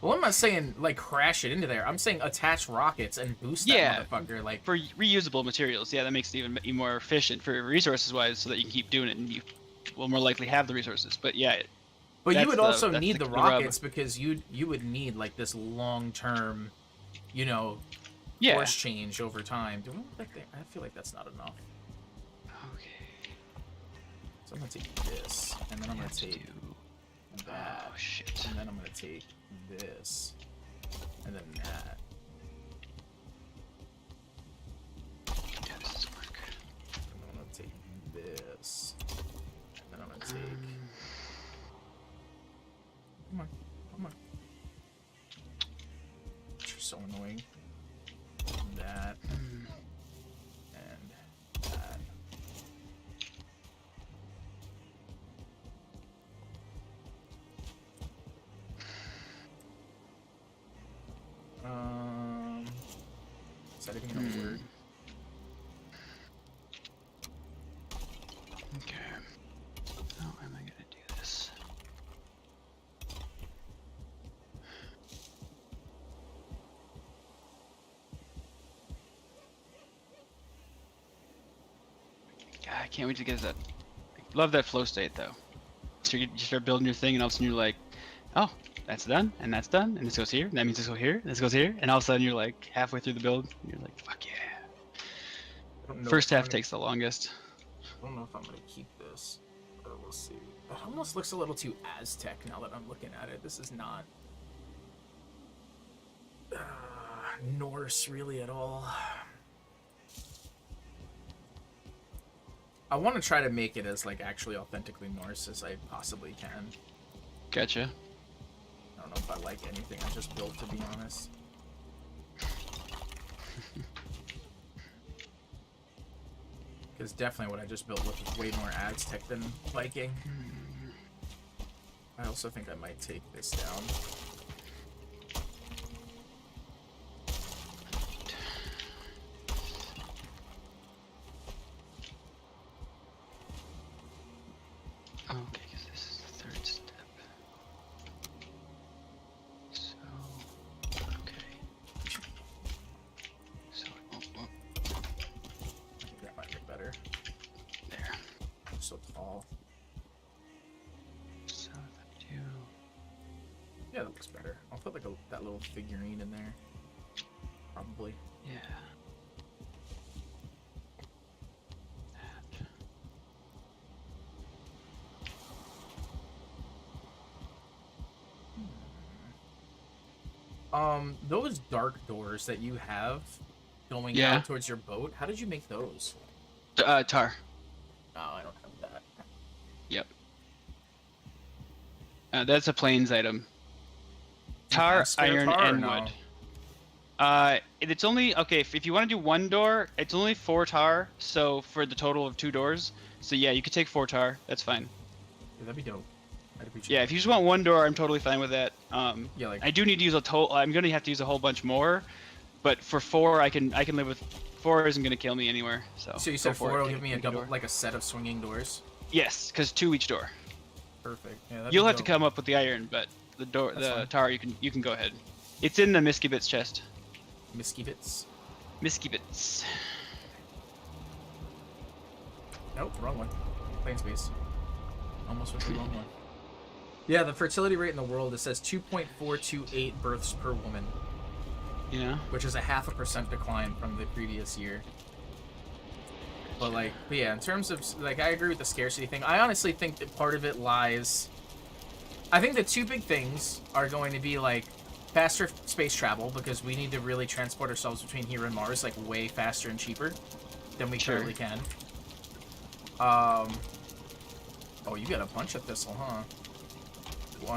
[SPEAKER 1] Well, I'm not saying crash it into there. I'm saying attach rockets and boost that motherfucker.
[SPEAKER 2] For reusable materials. Yeah, that makes it even more efficient for resources wise, so that you can keep doing it and you will more likely have the resources. But yeah.
[SPEAKER 1] But you would also need the rockets because you would need this long term, force change over time. I feel like that's not enough.
[SPEAKER 2] Okay.
[SPEAKER 1] So I'm gonna take this, and then I'm gonna take that.
[SPEAKER 2] Oh shit.
[SPEAKER 1] And then I'm gonna take this, and then that.
[SPEAKER 2] Yeah, this doesn't work.
[SPEAKER 1] And then I'm gonna take this, and then I'm gonna take. Come on. You're so annoying. That and that. Is that even gonna work?
[SPEAKER 2] Okay. How am I gonna do this? God, I can't wait to get that. Love that flow state though. So you start building your thing, and all of a sudden you're like, oh, that's done, and that's done, and this goes here, and that means this goes here, and this goes here, and all of a sudden you're like halfway through the build, and you're like, fuck yeah. First half takes the longest.
[SPEAKER 1] I don't know if I'm gonna keep this, but we'll see. It almost looks a little too Aztec now that I'm looking at it. This is not Norse really at all. I want to try to make it as like actually authentically Norse as I possibly can.
[SPEAKER 2] Gotcha.
[SPEAKER 1] I don't know if I like anything I just built, to be honest. Because definitely what I just built was way more Aztec than Viking. I also think I might take this down.
[SPEAKER 2] Okay, because this is the third step. So, okay. So,
[SPEAKER 1] I think that might be better.
[SPEAKER 2] There.
[SPEAKER 1] I'm so tall.
[SPEAKER 2] So, if I do...
[SPEAKER 1] Yeah, that looks better. I'll put like that little figurine in there. Probably.
[SPEAKER 2] Yeah.
[SPEAKER 1] Those dark doors that you have going out towards your boat, how did you make those?
[SPEAKER 2] Tar.
[SPEAKER 1] No, I don't have that.
[SPEAKER 2] Yep. That's a plains item. Tar, iron, and wood. It's only, okay, if you want to do one door, it's only 4 tar, so for the total of 2 doors. So yeah, you could take 4 tar, that's fine.
[SPEAKER 1] Yeah, that'd be dope.
[SPEAKER 2] Yeah, if you just want 1 door, I'm totally fine with that.
[SPEAKER 1] Yeah, like...
[SPEAKER 2] I do need to use a total. I'm gonna have to use a whole bunch more, but for 4, I can live with. 4 isn't gonna kill me anywhere. So
[SPEAKER 1] you said 4 will give me a double, like a set of swinging doors.
[SPEAKER 2] Yes, because 2 each door.
[SPEAKER 1] Perfect. Yeah,
[SPEAKER 2] you'll have to come up with the iron, but the tar, you can go ahead. It's in the Miskibits chest.
[SPEAKER 1] Miskibits.
[SPEAKER 2] Miskibits.
[SPEAKER 1] Nope, wrong one. Plain space. Almost with the wrong one. Yeah, the fertility rate in the world, it says 2.428 births per woman.
[SPEAKER 2] Yeah.
[SPEAKER 1] Which is a 0.5% decline from the previous year. But yeah, in terms of, like, I agree with the scarcity thing. I honestly think that part of it lies... I think the 2 big things are going to be, like, faster space travel, because we need to really transport ourselves between here and Mars, like, way faster and cheaper than we currently can. Oh, you got a bunch of thistle, huh?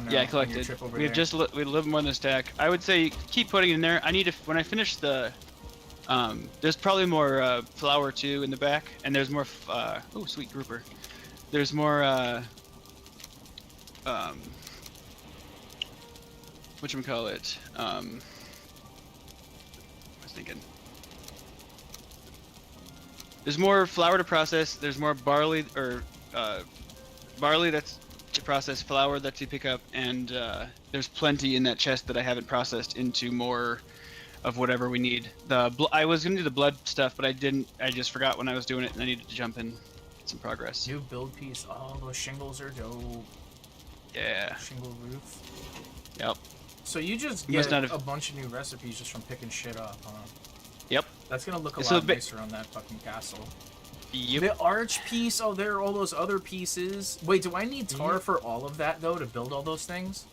[SPEAKER 2] Yeah, I collected. We have just a little more than a stack. I would say keep putting it in there. I need to, when I finish the, there's probably more flour too in the back, and there's more. Oh, sweet grouper. There's more. Whatchamacallit? I was thinking. There's more flour to process. There's more barley or barley that's to process, flour that you pick up, and there's plenty in that chest that I haven't processed into more of whatever we need. I was gonna do the blood stuff, but I didn't. I just forgot when I was doing it, and I needed to jump in. Some progress.
[SPEAKER 1] New build piece. Oh, those shingles are dope.
[SPEAKER 2] Yeah.
[SPEAKER 1] Shingle roof.
[SPEAKER 2] Yep.
[SPEAKER 1] So you just get a bunch of new recipes just from picking shit up, huh?
[SPEAKER 2] Yep.
[SPEAKER 1] That's gonna look a lot nicer on that fucking castle.
[SPEAKER 2] Yep.
[SPEAKER 1] The arch piece. Oh, there are all those other pieces. Wait, do I need tar for all of that though to build all those things?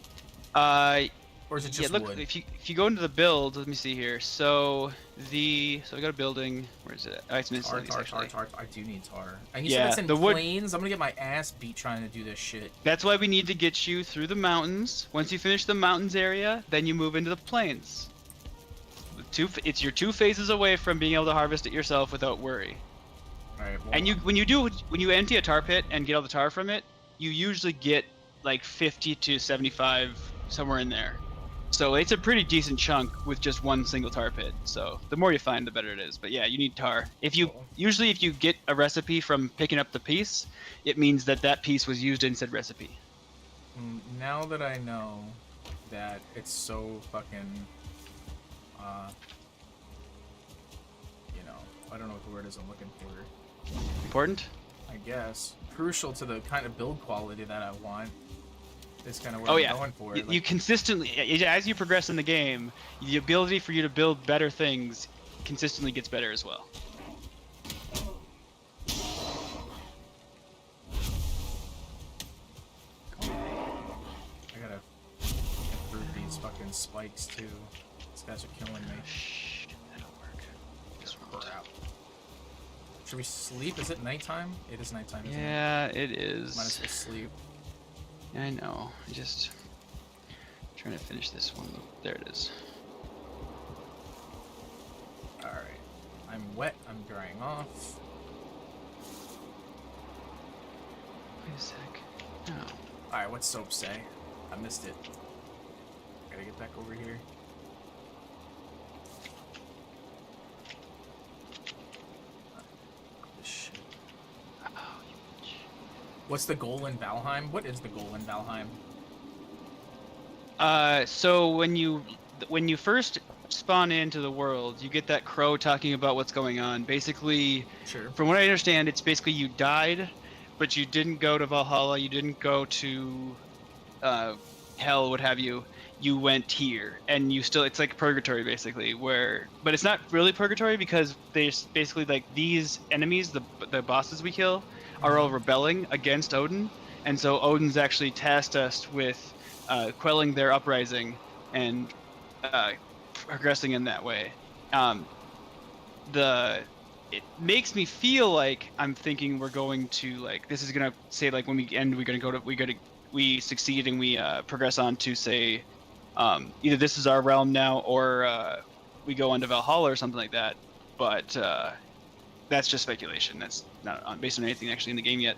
[SPEAKER 1] Or is it just
[SPEAKER 2] look,
[SPEAKER 1] wood?
[SPEAKER 2] if you go into the build, let me see here. So we got a building. Where is it? Oh, it's miscellaneous actually.
[SPEAKER 1] Tar. I do need tar. And you said it's in plains. I'm gonna get my ass beat trying to do this shit.
[SPEAKER 2] That's why we need to get you through the mountains. Once you finish the mountains area, then you move into the plains. You're 2 phases away from being able to harvest it yourself without worry.
[SPEAKER 1] Alright, well,
[SPEAKER 2] and when you empty a tar pit and get all the tar from it, you usually get like 50 to 75, somewhere in there. So it's a pretty decent chunk with just one single tar pit. So the more you find, the better it is. But yeah, you need tar. Usually if you get a recipe from picking up the piece, it means that piece was used in said recipe.
[SPEAKER 1] Now that I know that it's so fucking, I don't know what the word is I'm looking for.
[SPEAKER 2] Important?
[SPEAKER 1] I guess. Crucial to the kind of build quality that I want. is kind of what I'm going for.
[SPEAKER 2] You consistently, as you progress in the game, the ability for you to build better things consistently gets better as well.
[SPEAKER 1] I gotta improve these fucking spikes too. These guys are killing me.
[SPEAKER 2] Shh, that'll work. Just
[SPEAKER 1] crap. Should we sleep? Is it nighttime? It is nighttime, isn't it?
[SPEAKER 2] Yeah, it is.
[SPEAKER 1] Might as well sleep.
[SPEAKER 2] I know. Just trying to finish this one. There it is.
[SPEAKER 1] Alright. I'm wet. I'm drying off.
[SPEAKER 2] Wait a sec. No.
[SPEAKER 1] Alright, what's soap say? I missed it. Gotta get back over here. Shit.
[SPEAKER 2] Oh, you bitch.
[SPEAKER 1] What's the goal in Valheim? What is the goal in Valheim?
[SPEAKER 2] So when you first spawn into the world, you get that crow talking about what's going on. Basically,
[SPEAKER 1] sure.
[SPEAKER 2] From what I understand, it's basically you died, but you didn't go to Valhalla, you didn't go to hell, what have you. You went here, and you still, it's like purgatory basically, but it's not really purgatory because there's basically like these enemies, the bosses we kill, are all rebelling against Odin, and so Odin's actually tasked us with quelling their uprising and progressing in that way. It makes me feel like I'm thinking we're going to, like, this is gonna say like when we end we succeed and we progress on to say either this is our realm now or we go on to Valhalla or something like that, but that's just speculation. That's not based on anything actually in the game yet.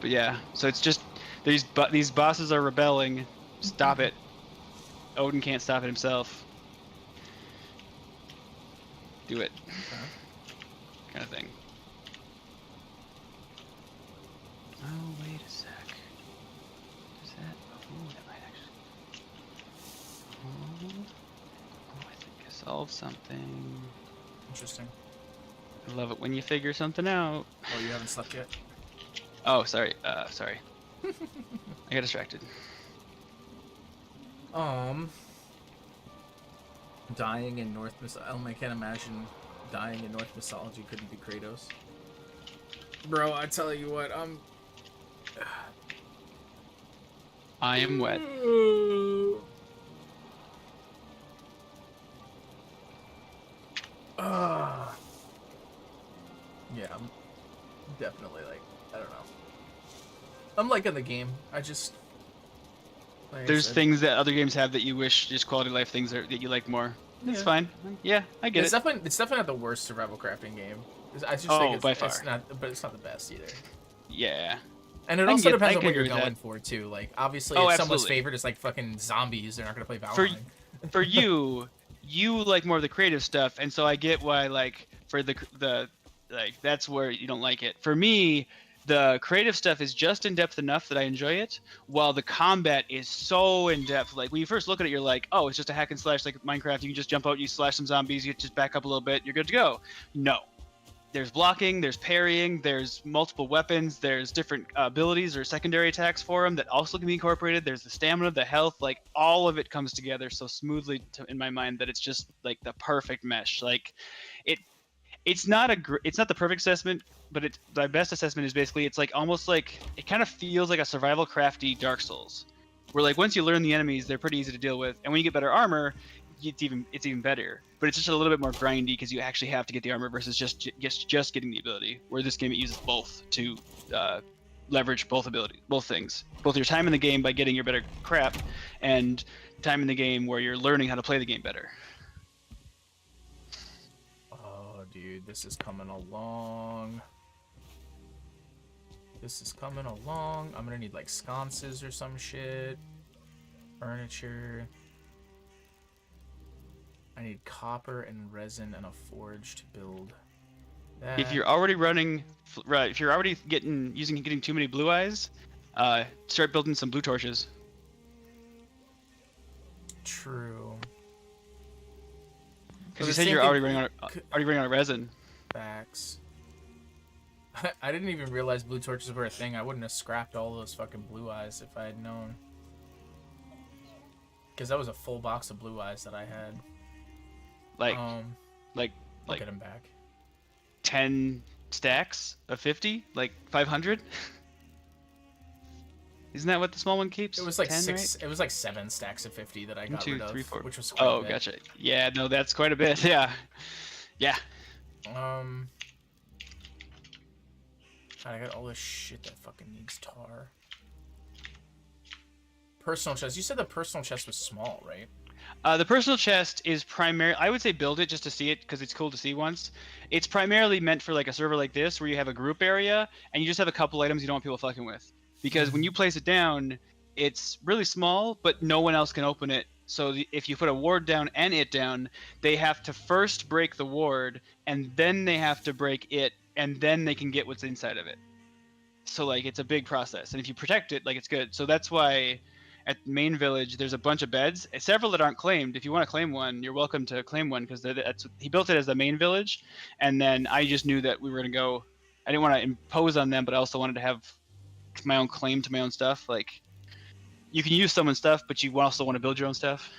[SPEAKER 2] But yeah, so it's just these bosses are rebelling. Stop it. Odin can't stop it himself. Do it. Kind of thing. Oh, wait a sec. Does that... Oh, that might actually... Oh, I think I solved something.
[SPEAKER 1] Interesting.
[SPEAKER 2] I love it when you figure something out.
[SPEAKER 1] Oh, you haven't slept yet?
[SPEAKER 2] Oh, sorry. Sorry. I got distracted.
[SPEAKER 1] Dying in North mythology. I can't imagine dying in North mythology couldn't be Kratos. Bro, I tell you what,
[SPEAKER 2] I am wet.
[SPEAKER 1] Yeah, I'm definitely like, I don't know. I'm liking the game. I just... Like
[SPEAKER 2] There's things that other games have that you wish, just quality of life things that you like more. It's fine. Yeah, I get it.
[SPEAKER 1] It's definitely not the worst survival crafting game. I just
[SPEAKER 2] oh,
[SPEAKER 1] think
[SPEAKER 2] by far.
[SPEAKER 1] It's not, but it's not the best either.
[SPEAKER 2] Yeah.
[SPEAKER 1] And it also depends on what you're going for too. Like obviously, if someone's favorite is like fucking zombies, they're not gonna play Valheim.
[SPEAKER 2] For you like more of the creative stuff, and so I get why like for the like that's where you don't like it. For me, the creative stuff is just in depth enough that I enjoy it, while the combat is so in depth. Like when you first look at it, you're like, oh, it's just a hack and slash like Minecraft. You can just jump out, you slash some zombies, you just back up a little bit, you're good to go. No. There's blocking, there's parrying, there's multiple weapons, there's different abilities or secondary attacks for them that also can be incorporated. There's the stamina, the health, like all of it comes together so smoothly in my mind that it's just like the perfect mesh. Like it's not the perfect assessment, but my best assessment is basically it's like almost like it kind of feels like a survival crafty Dark Souls, where like once you learn the enemies, they're pretty easy to deal with, and when you get better armor, it's even better. But it's just a little bit more grindy because you actually have to get the armor versus just getting the ability. Where this game it uses both to leverage both things, both your time in the game by getting your better crap, and time in the game where you're learning how to play the game better.
[SPEAKER 1] Oh, dude, this is coming along. I'm gonna need like sconces or some shit, furniture. I need copper and resin and a forge to build that.
[SPEAKER 2] If you're already getting too many blue eyes, start building some blue torches.
[SPEAKER 1] True.
[SPEAKER 2] Because you said you're already running out of resin.
[SPEAKER 1] Facts. I didn't even realize blue torches were a thing. I wouldn't have scrapped all those fucking blue eyes if I had known. Because that was a full box of blue eyes that I had.
[SPEAKER 2] Like,
[SPEAKER 1] I'll get them back.
[SPEAKER 2] 10 stacks of 50? Like 500? Isn't that what the small one keeps?
[SPEAKER 1] It was like
[SPEAKER 2] 10,
[SPEAKER 1] 6.
[SPEAKER 2] Right?
[SPEAKER 1] It was like 7 stacks of 50 that I got
[SPEAKER 2] 1, 2,
[SPEAKER 1] rid of,
[SPEAKER 2] 3, 4.
[SPEAKER 1] which was quite a bit.
[SPEAKER 2] Gotcha. Yeah, no, that's quite a bit. Yeah. Yeah.
[SPEAKER 1] I got all this shit that fucking needs tar. Personal chest. You said the personal chest was small, right?
[SPEAKER 2] The personal chest is primarily, I would say build it just to see it because it's cool to see once. It's primarily meant for like a server like this where you have a group area and you just have a couple items you don't want people fucking with. Because when you place it down, it's really small, but no one else can open it. So if you put a ward down and it down, they have to first break the ward and then they have to break it and then they can get what's inside of it. So like it's a big process. And if you protect it, like it's good. So that's why at main village there's a bunch of beds, several that aren't claimed. If you want to claim one, you're welcome to claim one because he built it as the main village, and then I just knew that we were gonna go. I didn't want to impose on them, but I also wanted to have my own claim to my own stuff. Like you can use someone's stuff, but you also want to build your own stuff.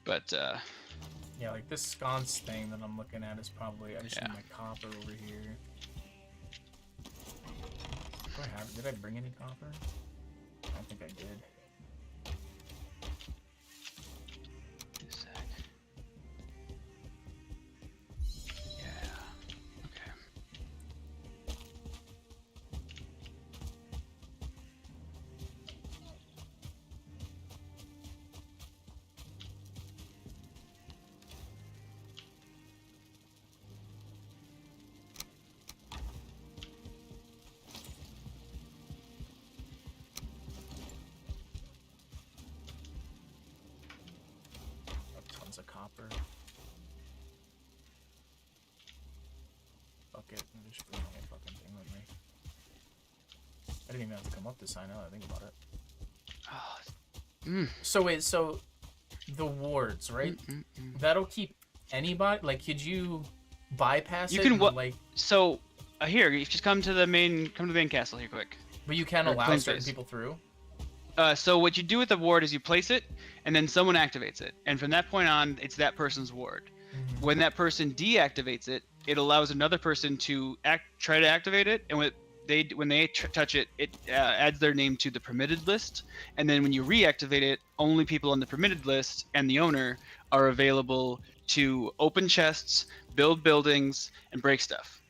[SPEAKER 2] But
[SPEAKER 1] yeah, like this sconce thing that I'm looking at is probably, I just need my copper over here. Did I bring any copper? I don't think I did.
[SPEAKER 2] Yeah. Okay.
[SPEAKER 1] Tons of copper. Fuck it. I'm just bringing a fucking thing with me. I didn't even have to come up this high now that I think about it. So wait, so the wards, right? That'll keep anybody. Like, could you bypass
[SPEAKER 2] you
[SPEAKER 1] it?
[SPEAKER 2] Can
[SPEAKER 1] like.
[SPEAKER 2] So here, you just come to the main castle here quick.
[SPEAKER 1] But you can allow certain people through.
[SPEAKER 2] So what you do with the ward is you place it, and then someone activates it, and from that point on, it's that person's ward. When that person deactivates it, it allows another person to try to activate it, and when they touch it, it adds their name to the permitted list, and then when you reactivate it, only people on the permitted list and the owner are available to open chests, build buildings, and break stuff.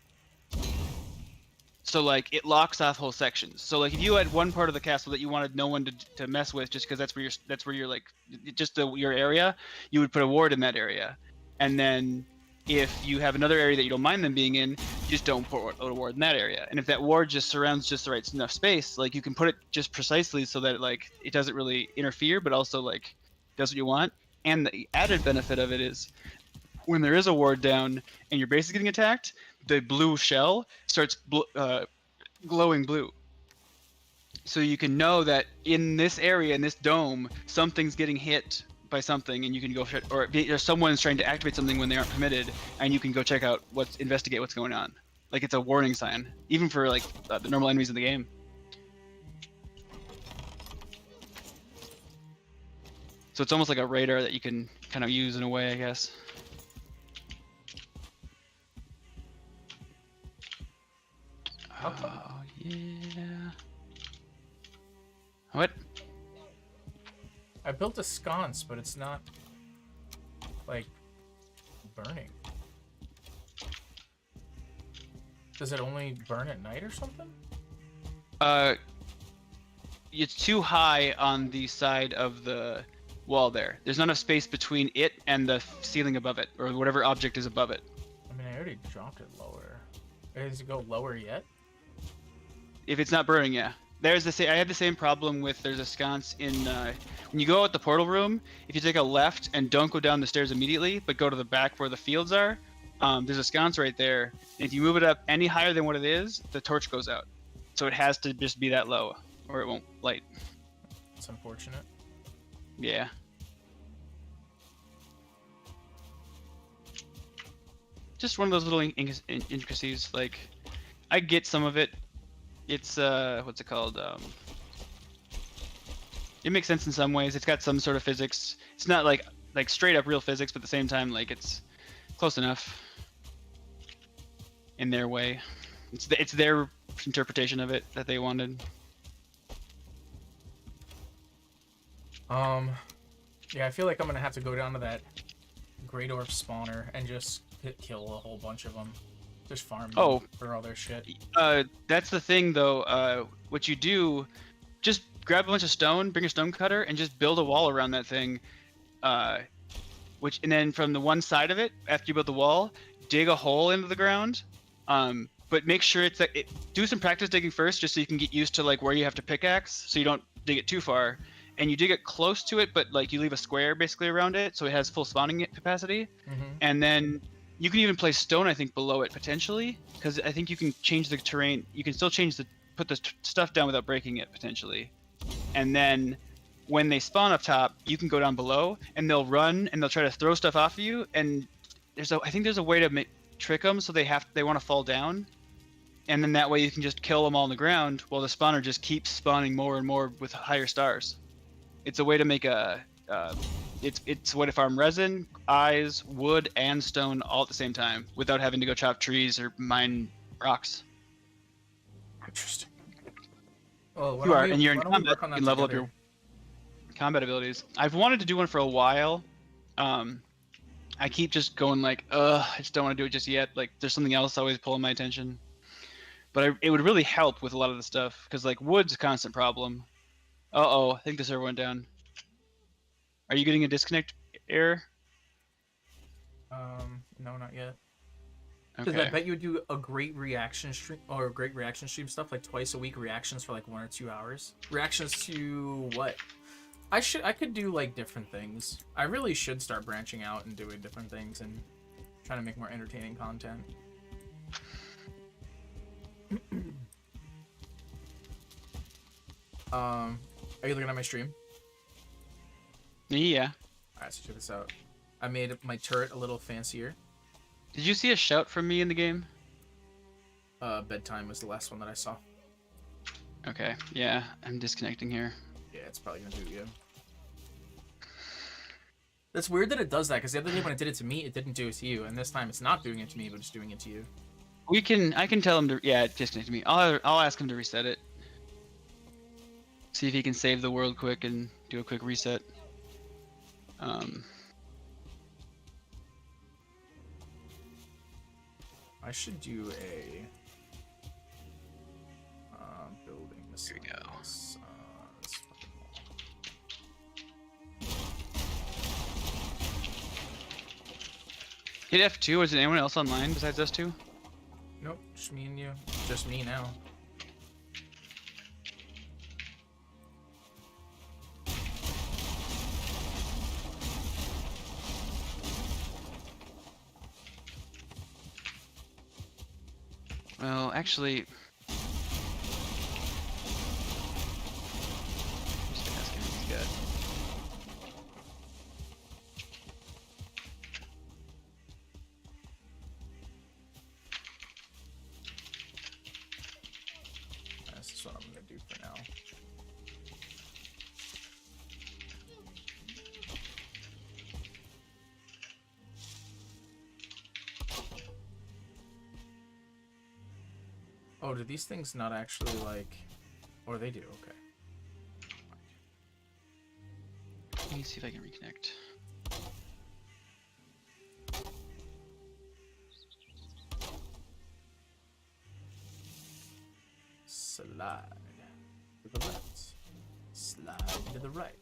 [SPEAKER 2] So like it locks off whole sections. So like if you had one part of the castle that you wanted no one to mess with, just because that's where you're like just your area, you would put a ward in that area, and then if you have another area that you don't mind them being in, you just don't put a ward in that area. And if that ward just surrounds just the right enough space, like you can put it just precisely so that like it doesn't really interfere, but also like does what you want. And the added benefit of it is when there is a ward down and your base is getting attacked, the blue shell starts glowing blue. So you can know that in this area, in this dome, something's getting hit by something, and you can go or someone's trying to activate something when they aren't permitted, and you can go check out investigate what's going on. Like it's a warning sign, even for like the normal enemies in the game. So it's almost like a radar that you can kind of use in a way, I guess. Oh, yeah. What?
[SPEAKER 1] I built a sconce, but it's not, like, burning. Does it only burn at night or something?
[SPEAKER 2] It's too high on the side of the wall there. There's not enough space between it and the ceiling above it, or whatever object is above it.
[SPEAKER 1] I mean, I already dropped it lower. Does it go lower yet?
[SPEAKER 2] If it's not burning, yeah. I had the same problem with, there's a sconce in, when you go out the portal room, if you take a left and don't go down the stairs immediately, but go to the back where the fields are, there's a sconce right there. And if you move it up any higher than what it is, the torch goes out. So it has to just be that low, or it won't light.
[SPEAKER 1] It's unfortunate.
[SPEAKER 2] Yeah. just one of those little intricacies. Like, I get some of it. It's what's it called? It makes sense in some ways. It's got some sort of physics. It's not like straight up real physics, but at the same time, like it's close enough in their way. It's their interpretation of it that they wanted.
[SPEAKER 1] Yeah, I feel like I'm gonna have to go down to that Great Orc spawner and just kill a whole bunch of them. Just farm them for all their shit.
[SPEAKER 2] That's the thing though. What you do, just grab a bunch of stone, bring a stone cutter, and just build a wall around that thing. And then from the one side of it, after you build the wall, dig a hole into the ground. But make sure do some practice digging first, just so you can get used to like where you have to pickaxe, so you don't dig it too far. And you dig it close to it, but like you leave a square basically around it, so it has full spawning capacity. And then you can even place stone, I think, below it potentially, because I think you can change the terrain. You can still put the stuff down without breaking it potentially. And then when they spawn up top, you can go down below, and they'll run and they'll try to throw stuff off of you. And I think there's a way to trick them so they want to fall down, and then that way you can just kill them all on the ground while the spawner just keeps spawning more and more with higher stars. It's a way to make it's a way to farm resin, eyes, wood, and stone all at the same time without having to go chop trees or mine rocks.
[SPEAKER 1] Interesting. Well,
[SPEAKER 2] and you're in combat. You can level up your combat abilities. I've wanted to do one for a while. I keep just going like, I just don't want to do it just yet. Like, there's something else always pulling my attention. But it would really help with a lot of the stuff, because like wood's a constant problem. I think the server went down. Are you getting a disconnect error?
[SPEAKER 1] No, not yet. Because I bet you would do a great reaction stream stuff like twice a week, reactions for like 1 or 2 hours. Reactions to what? I could do like different things. I really should start branching out and doing different things and trying to make more entertaining content. Are you looking at my stream?
[SPEAKER 2] Yeah.
[SPEAKER 1] Alright, so check this out. I made my turret a little fancier.
[SPEAKER 2] Did you see a shout from me in the game?
[SPEAKER 1] Bedtime was the last one that I saw.
[SPEAKER 2] Okay, yeah, I'm disconnecting here.
[SPEAKER 1] Yeah, it's probably gonna do it again. That's weird that it does that, because the other day when it did it to me, it didn't do it to you, and this time it's not doing it to me, but it's doing it to you.
[SPEAKER 2] I can tell him to, it disconnected me. I'll ask him to reset it. See if he can save the world quick and do a quick reset.
[SPEAKER 1] I should do a building this.
[SPEAKER 2] Here we go. Hit F2. Is there anyone else online besides us two?
[SPEAKER 1] Nope, just me and you. Just me now.
[SPEAKER 2] Well, actually, just asking if he's good.
[SPEAKER 1] This is what I'm gonna do for now. Oh, do these things not actually like... Or they do, okay.
[SPEAKER 2] Let me see if I can reconnect.
[SPEAKER 1] Slide to the left. Slide to the right.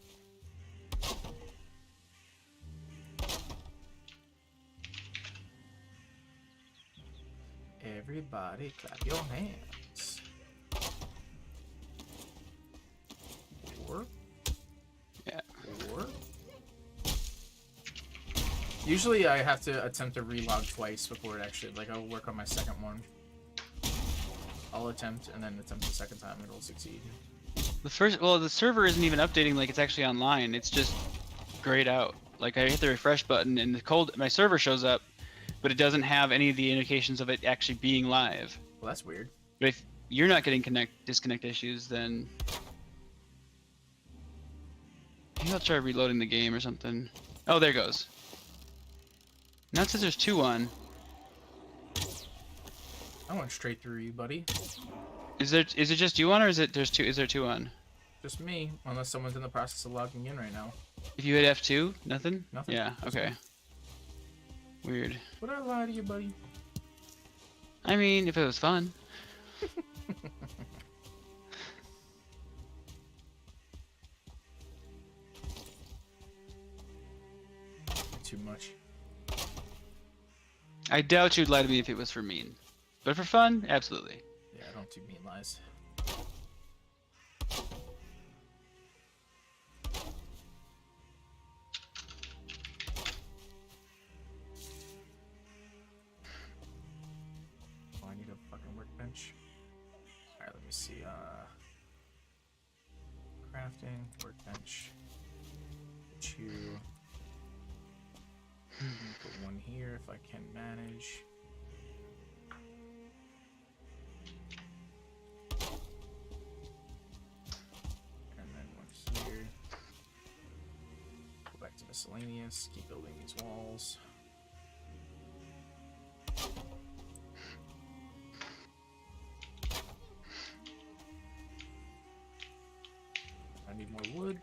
[SPEAKER 1] Everybody clap your hands. 4.
[SPEAKER 2] Yeah.
[SPEAKER 1] 4. Usually I have to attempt to relog twice before it actually, like, I'll work on my second one. I'll attempt and then attempt the second time and it'll succeed.
[SPEAKER 2] The server isn't even updating like it's actually online. It's just grayed out. Like I hit the refresh button and my server shows up, but it doesn't have any of the indications of it actually being live.
[SPEAKER 1] Well, that's weird.
[SPEAKER 2] But if you're not getting disconnect issues, then maybe I'll try reloading the game or something. Oh, there it goes. Now it says there's 2 on.
[SPEAKER 1] I went straight through you, buddy.
[SPEAKER 2] Is it just you on, or is there 2 on?
[SPEAKER 1] Just me, unless someone's in the process of logging in right now.
[SPEAKER 2] If you hit F2, nothing?
[SPEAKER 1] Nothing.
[SPEAKER 2] Yeah, okay. Weird.
[SPEAKER 1] Would I lie to you, buddy?
[SPEAKER 2] I mean, if it was fun.
[SPEAKER 1] Too much.
[SPEAKER 2] I doubt you'd lie to me if it was for mean. But for fun, absolutely.
[SPEAKER 1] Yeah, I don't do mean lies. Oh, I need a fucking workbench. Alright, let me see. Crafting, workbench. Put you. Put one here if I can manage. And then one here. Go back to miscellaneous. Keep building these walls. I need more wood.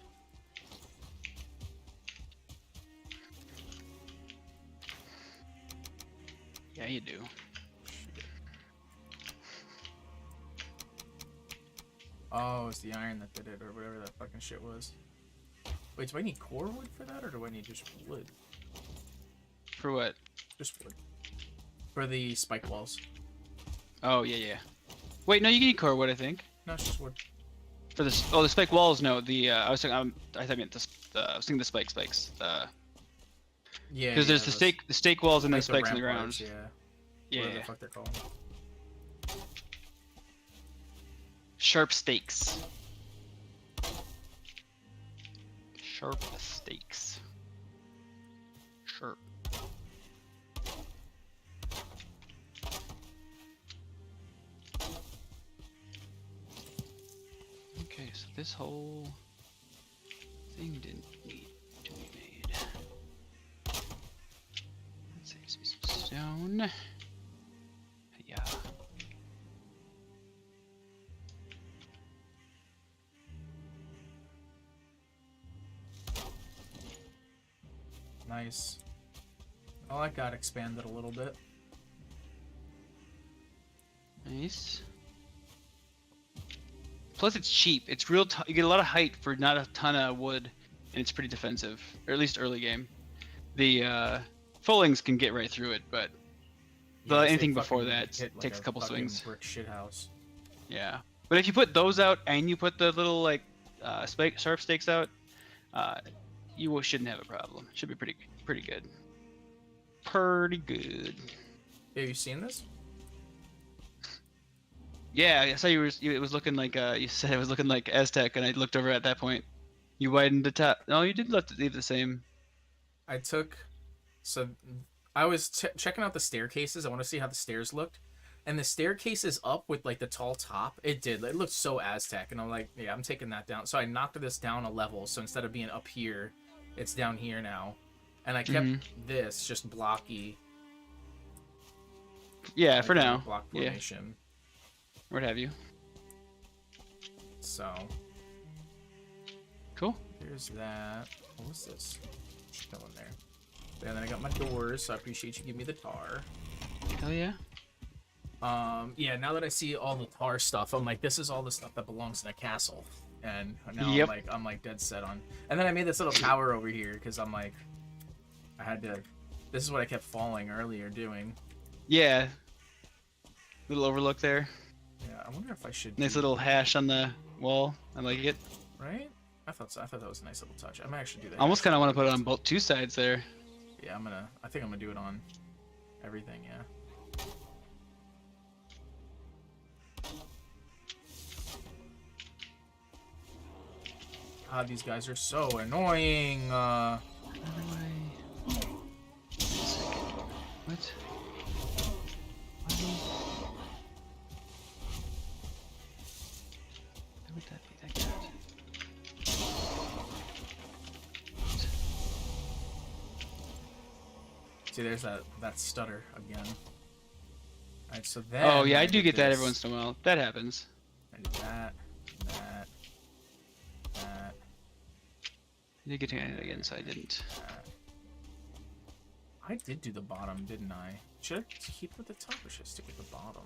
[SPEAKER 2] Yeah, you do.
[SPEAKER 1] Oh, it's the iron that did it, or whatever that fucking shit was. Wait, do I need core wood for that, or do I need just wood?
[SPEAKER 2] For what?
[SPEAKER 1] Just wood. For the spike walls.
[SPEAKER 2] Oh, yeah. Wait, no, you can need core wood, I think.
[SPEAKER 1] No, it's just wood.
[SPEAKER 2] For the the spike walls, no. I was thinking, I thought I was thinking the spikes.
[SPEAKER 1] Yeah.
[SPEAKER 2] Because there's the stake walls and
[SPEAKER 1] like
[SPEAKER 2] the spikes in the ground.
[SPEAKER 1] ramparts, yeah. Whatever the fuck they're called.
[SPEAKER 2] Sharp stakes. Sharp stakes. Sharp. Okay, so this whole thing didn't need to be made. Let's save some stone. Yeah.
[SPEAKER 1] Nice. Oh, that got expanded a little bit.
[SPEAKER 2] Nice. Plus, it's cheap. It's real. You get a lot of height for not a ton of wood, and it's pretty defensive, or at least early game. The Fullings can get right through it, but anything before that takes a couple swings.
[SPEAKER 1] Brick shithouse.
[SPEAKER 2] Yeah, but if you put those out and you put the little like sharp stakes out, you shouldn't have a problem. Should be pretty good. Pretty good.
[SPEAKER 1] Have you seen this?
[SPEAKER 2] Yeah, I saw it was looking like you said it was looking like Aztec, and I looked over at that point. You widened the top. No, you did leave the same.
[SPEAKER 1] I was checking out the staircases. I want to see how the stairs looked, and the staircase is up with like the tall top. It looked so Aztec, and I'm like, yeah, I'm taking that down. So I knocked this down a level. So instead of being up here, it's down here now, and I kept this just blocky.
[SPEAKER 2] Yeah,
[SPEAKER 1] like
[SPEAKER 2] for now.
[SPEAKER 1] Block formation.
[SPEAKER 2] Yeah. What have you?
[SPEAKER 1] So.
[SPEAKER 2] Cool.
[SPEAKER 1] Here's that. What was this? Still in there. And then I got my doors, so I appreciate you giving me the tar.
[SPEAKER 2] Hell yeah.
[SPEAKER 1] Yeah, now that I see all the tar stuff, I'm like, this is all the stuff that belongs in a castle. And now I'm like dead set on. And then I made this little tower over here, because I'm like, this is what I kept falling earlier doing.
[SPEAKER 2] Yeah. Little overlook there.
[SPEAKER 1] Yeah, I wonder if I should.
[SPEAKER 2] Nice little hash on the wall. I like it.
[SPEAKER 1] Right? I thought so. I thought that was a nice little touch. I might actually do that.
[SPEAKER 2] Almost kind of want to put it on two sides there.
[SPEAKER 1] Yeah, I think I'm gonna do it on everything. Yeah. God, these guys are so annoying.
[SPEAKER 2] What?
[SPEAKER 1] See, there's that stutter again. Alright, so then...
[SPEAKER 2] Oh, yeah, I do get that every once in a while. That happens.
[SPEAKER 1] I do that.
[SPEAKER 2] I did get to it again, so I didn't.
[SPEAKER 1] I did do the bottom, didn't I? Should I keep with the top or should I stick with the bottom?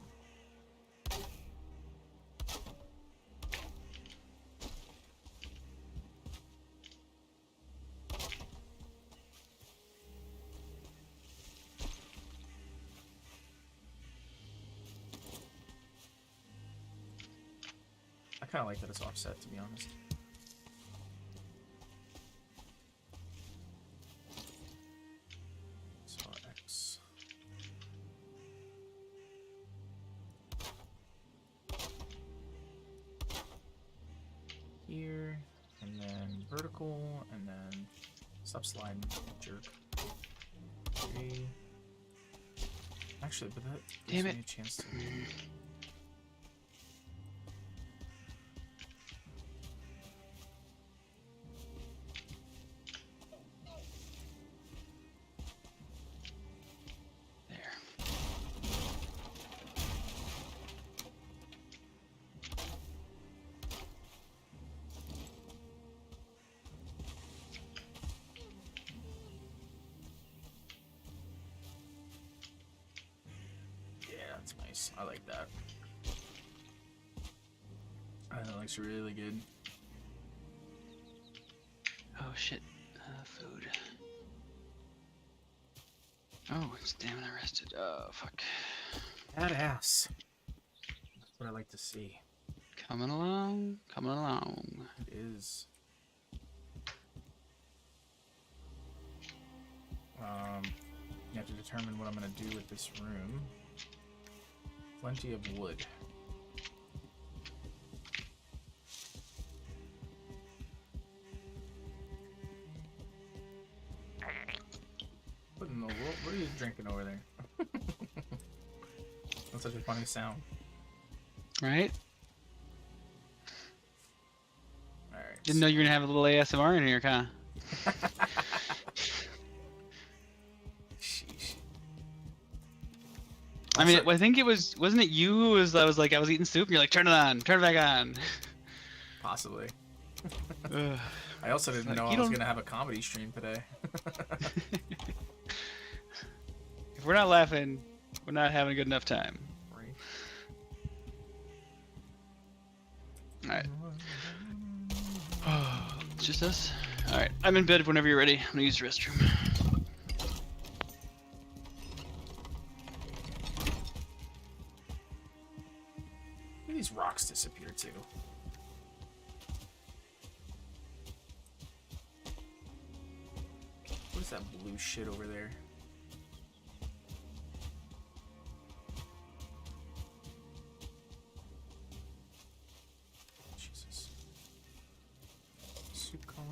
[SPEAKER 1] I kind of like that it's offset, to be honest. So X. Here, and then vertical, and then stop sliding, jerk. 3. Actually, but that gives me a chance to... Nice. I like that. That looks really good.
[SPEAKER 2] Oh shit. Food. Oh, stamina rested. Oh, fuck.
[SPEAKER 1] Badass. That's what I like to see.
[SPEAKER 2] Coming along. Coming along.
[SPEAKER 1] It is. You have to determine what I'm going to do with this room. Plenty of wood. What in the world? What are you drinking over there? That's such a funny sound.
[SPEAKER 2] Right?
[SPEAKER 1] Alright.
[SPEAKER 2] Didn't know you were gonna have a little ASMR in here, huh? I mean, I think it wasn't it you who was, I was eating soup and you're like, turn it on, turn it back on.
[SPEAKER 1] Possibly. I also didn't know I was going to have a comedy stream today.
[SPEAKER 2] If we're not laughing, we're not having a good enough time. Right. Alright. It's just us? Alright, I'm in bed whenever you're ready. I'm going to use the restroom.
[SPEAKER 1] These rocks disappear too. What is that blue shit over there? Jesus. Soup colon.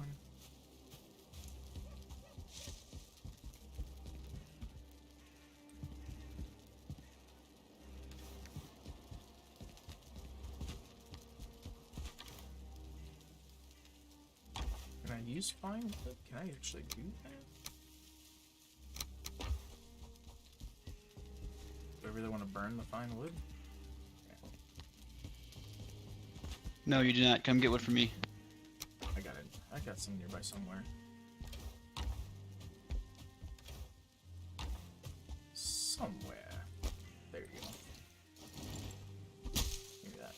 [SPEAKER 1] Can I use fine wood? Can I actually do that? Do I really want to burn the fine wood? Yeah.
[SPEAKER 2] No, you do not. Come get wood from me.
[SPEAKER 1] I got it. I got some nearby somewhere. Somewhere. There you go. Give me that.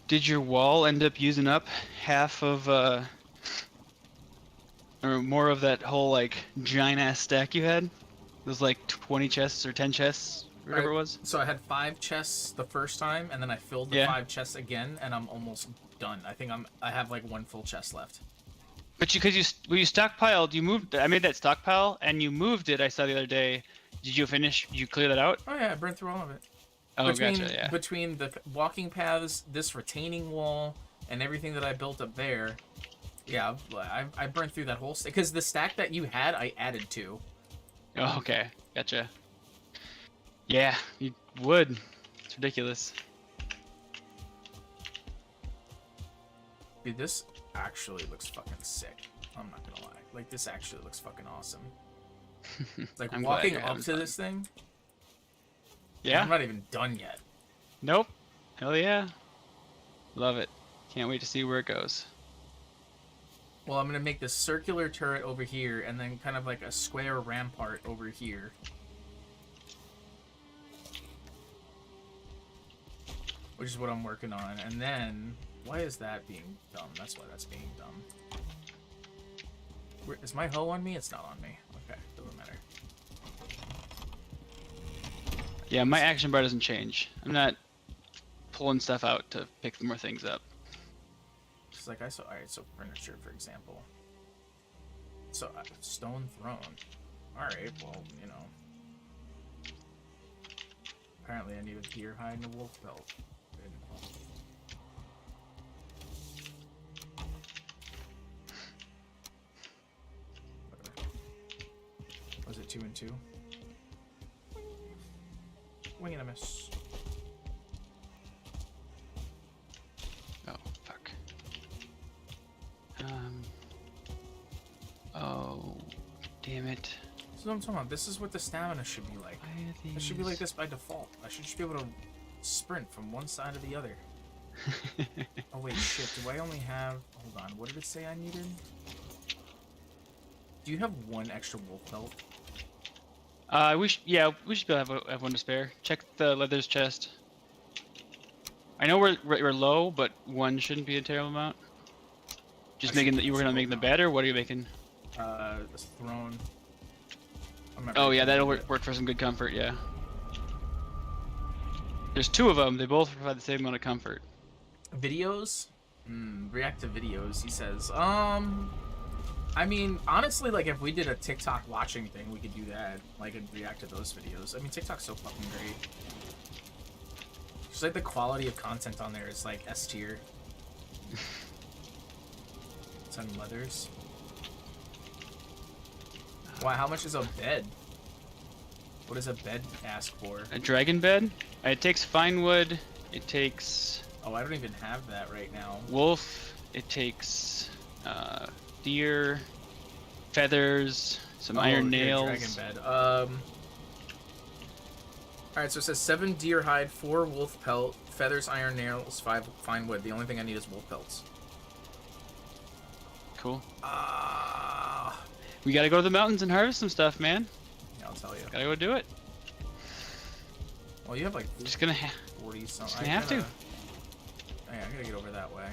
[SPEAKER 2] Did your wall end up using up half of, or more of that whole, like, giant-ass stack you had? Those, like, 20 chests or 10 chests, whatever it was?
[SPEAKER 1] So I had 5 chests the first time, and then I filled the 5 chests again, and I'm almost done. I think I have, like, 1 full chest left.
[SPEAKER 2] But when you stockpiled, you moved, I made that stockpile, and you moved it, I saw the other day. Did you clear that out?
[SPEAKER 1] Oh, yeah, I burned through all of it.
[SPEAKER 2] Oh, gotcha, yeah.
[SPEAKER 1] Between the walking paths, this retaining wall, and everything that I built up there, yeah, I burned through that whole stack. Because the stack that you had, I added to.
[SPEAKER 2] Oh, okay. Gotcha. Yeah, you would. It's ridiculous.
[SPEAKER 1] Dude, this actually looks fucking sick. I'm not gonna lie. Like, this actually looks fucking awesome. Like, walking up to this thing.
[SPEAKER 2] Yeah.
[SPEAKER 1] I'm not even done yet.
[SPEAKER 2] Nope. Hell yeah. Love it. Can't wait to see where it goes.
[SPEAKER 1] Well, I'm gonna make this circular turret over here, and then kind of like a square rampart over here. Which is what I'm working on. And then, why is that being dumb? That's why that's being dumb. Is my hoe on me? It's not on me. Okay, doesn't matter.
[SPEAKER 2] Yeah, my action bar doesn't change. I'm not pulling stuff out to pick more things up.
[SPEAKER 1] It's like I saw. Alright, so furniture, for example. So, stone throne. Alright, well, you know. Apparently I need a deer hide and a wolf belt. Was it 2 and 2? Wing and a miss.
[SPEAKER 2] Oh, fuck. Oh, damn it.
[SPEAKER 1] This is what I'm talking about. This is what the stamina should be like. It should be like this by default. I should just be able to sprint from one side to the other. Oh wait, shit. Do I only have... Hold on. What did it say I needed? Do you have one extra wolf belt?
[SPEAKER 2] We should be able to have one to spare. Check the leather's chest. I know we're low, but one shouldn't be a terrible amount. Just making you were gonna make the bed, or what are you making?
[SPEAKER 1] This throne.
[SPEAKER 2] Oh yeah, that'll work for some good comfort. Yeah. There's 2 of them. They both provide the same amount of comfort.
[SPEAKER 1] Videos? React to videos, he says. I mean, honestly, like, if we did a TikTok watching thing, we could do that. Like, and react to those videos. I mean, TikTok's so fucking great. Just, like, the quality of content on there is, like, S tier. 10 leathers. Wow, how much is a bed? What does a bed ask for?
[SPEAKER 2] A dragon bed? It takes fine wood. It takes...
[SPEAKER 1] Oh, I don't even have that right now.
[SPEAKER 2] Wolf. It takes deer, feathers, some iron nails.
[SPEAKER 1] Dragon bed. Alright, so it says 7 deer hide, 4 wolf pelt, feathers, iron nails, 5 fine wood. The only thing I need is wolf pelts.
[SPEAKER 2] Cool. We gotta go to the mountains and harvest some stuff, man.
[SPEAKER 1] Yeah, I'll tell you.
[SPEAKER 2] Gotta go do it.
[SPEAKER 1] Well, you have like
[SPEAKER 2] just gonna
[SPEAKER 1] 40 something.
[SPEAKER 2] Just gonna have to.
[SPEAKER 1] Oh, yeah, I gotta get over that way.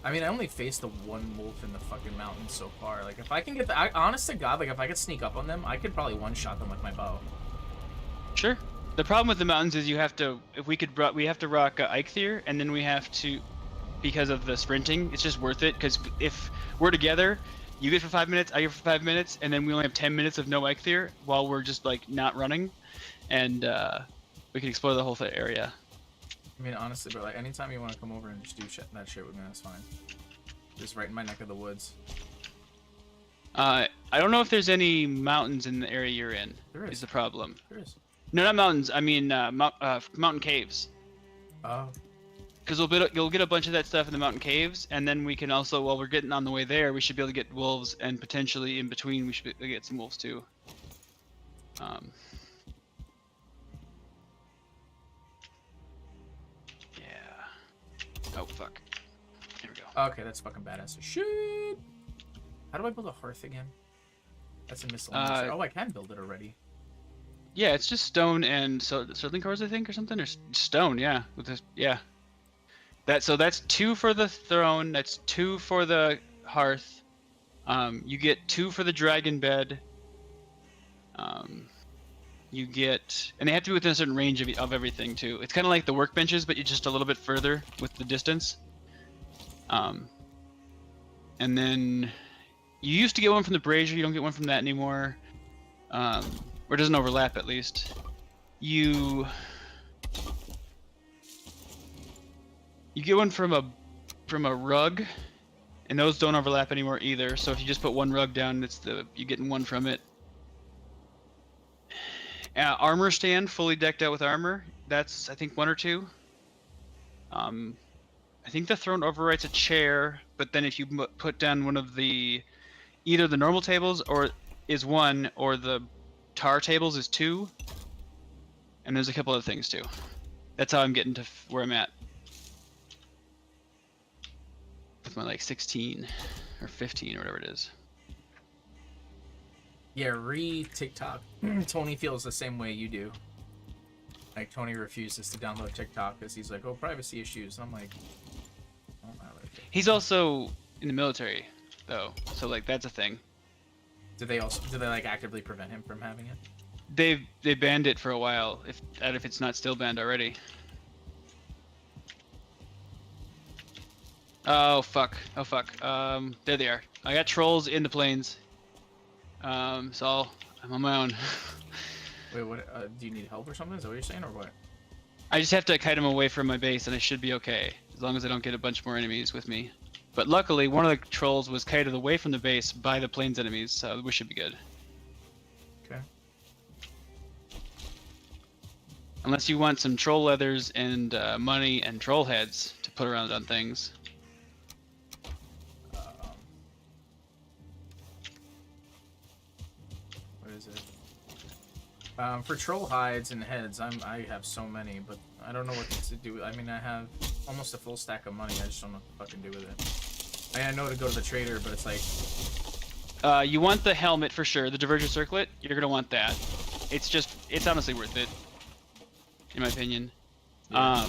[SPEAKER 1] I mean, I only faced the one wolf in the fucking mountains so far. Like, if I can get the... honest to God, like, if I could sneak up on them, I could probably one-shot them with my bow.
[SPEAKER 2] Sure. The problem with the mountains is you have to... we have to rock Eikthyr, and then we have to... Because of the sprinting, it's just worth it, because if we're together, you get for 5 minutes, I get for 5 minutes, and then we only have 10 minutes of no Eikthyr while we're just, like, not running, and we can explore the whole area.
[SPEAKER 1] I mean, honestly, bro, like, anytime you want to come over and just do that shit with me, that's fine. Just right in my neck of the woods.
[SPEAKER 2] I don't know if there's any mountains in the area you're in.
[SPEAKER 1] There is.
[SPEAKER 2] Is the problem.
[SPEAKER 1] There is.
[SPEAKER 2] No, not mountains. I mean, mountain caves.
[SPEAKER 1] Oh.
[SPEAKER 2] Because you'll get a bunch of that stuff in the mountain caves, and then we can also, while we're getting on the way there, we should be able to get wolves, and potentially in between we should be able to get some wolves too. Oh, fuck. There we go.
[SPEAKER 1] Okay, that's fucking badass. Shoot! How do I build a hearth again? That's a miscellaneous. Oh, I can build it already.
[SPEAKER 2] Yeah, it's just stone and circling cores, I think, or something, or stone. Yeah, with this. Yeah. So that's 2 for the throne. That's 2 for the hearth. You get 2 for the dragon bed. You get, and they have to be within a certain range of everything too. It's kind of like the workbenches, but you're just a little bit further with the distance. And then you used to get one from the brazier. You don't get one from that anymore, or it doesn't overlap at least. You get one from a rug, and those don't overlap anymore either. So if you just put one rug down, you're getting one from it. Armor stand, fully decked out with armor. That's I think 1 or 2. I think the throne overwrites a chair, but then if you put down one of the either the normal tables or is 1 or the tar tables is 2, and there's a couple other things too. That's how I'm getting to where I'm at with my like 16 or 15 or whatever it is.
[SPEAKER 1] Yeah, TikTok. Tony feels the same way you do. Like, Tony refuses to download TikTok because he's like, oh, privacy issues. And I'm like, oh, not really.
[SPEAKER 2] He's also in the military, though, so like that's a thing.
[SPEAKER 1] Do they like actively prevent him from having it?
[SPEAKER 2] They banned it for a while, if it's not still banned already. Oh fuck! Oh fuck! There they are. I got trolls in the plains. So I'm on my own.
[SPEAKER 1] Wait, what? Do you need help or something? Is that what you're saying, or what?
[SPEAKER 2] I just have to kite them away from my base, and I should be okay as long as I don't get a bunch more enemies with me. But luckily, one of the trolls was kited away from the base by the plains enemies, so we should be good.
[SPEAKER 1] Okay.
[SPEAKER 2] Unless you want some troll leathers and money and troll heads to put around on things.
[SPEAKER 1] What is it? For troll hides and heads, I have so many, but I don't know what to do. I mean, I have almost a full stack of money. I just don't know what to fucking do with it. I know to go to the trader, but it's like...
[SPEAKER 2] you want the helmet for sure. The Divergent Circlet, you're going to want that. It's honestly worth it, in my opinion.
[SPEAKER 1] Yeah.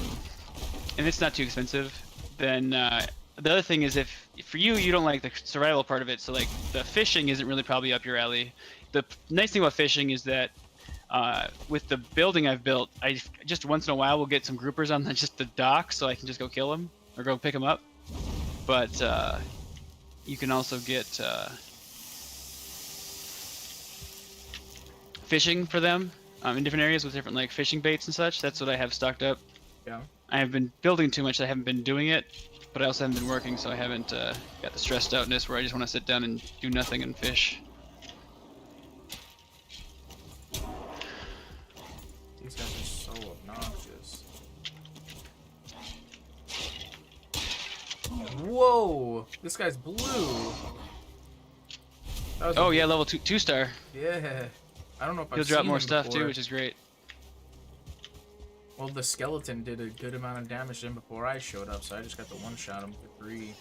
[SPEAKER 2] And it's not too expensive. Then the other thing is for you don't like the survival part of it, so like the fishing isn't really probably up your alley. The nice thing about fishing is that with the building I've built, I just once in a while will get some groupers on just the dock, so I can just go kill them or go pick them up. But you can also get fishing for them in different areas with different like fishing baits and such. That's what I have stocked up.
[SPEAKER 1] Yeah.
[SPEAKER 2] I have been building too much. I haven't been doing it, but I also haven't been working, so I haven't got the stressed outness where I just want to sit down and do nothing and fish.
[SPEAKER 1] These guys are so obnoxious. Whoa! This guy's blue.
[SPEAKER 2] Oh yeah, level 2 star.
[SPEAKER 1] Yeah. I don't know if
[SPEAKER 2] He'll drop more stuff too, which is great.
[SPEAKER 1] Well, the skeleton did a good amount of damage to him before I showed up, so I just got to one-shot him for free.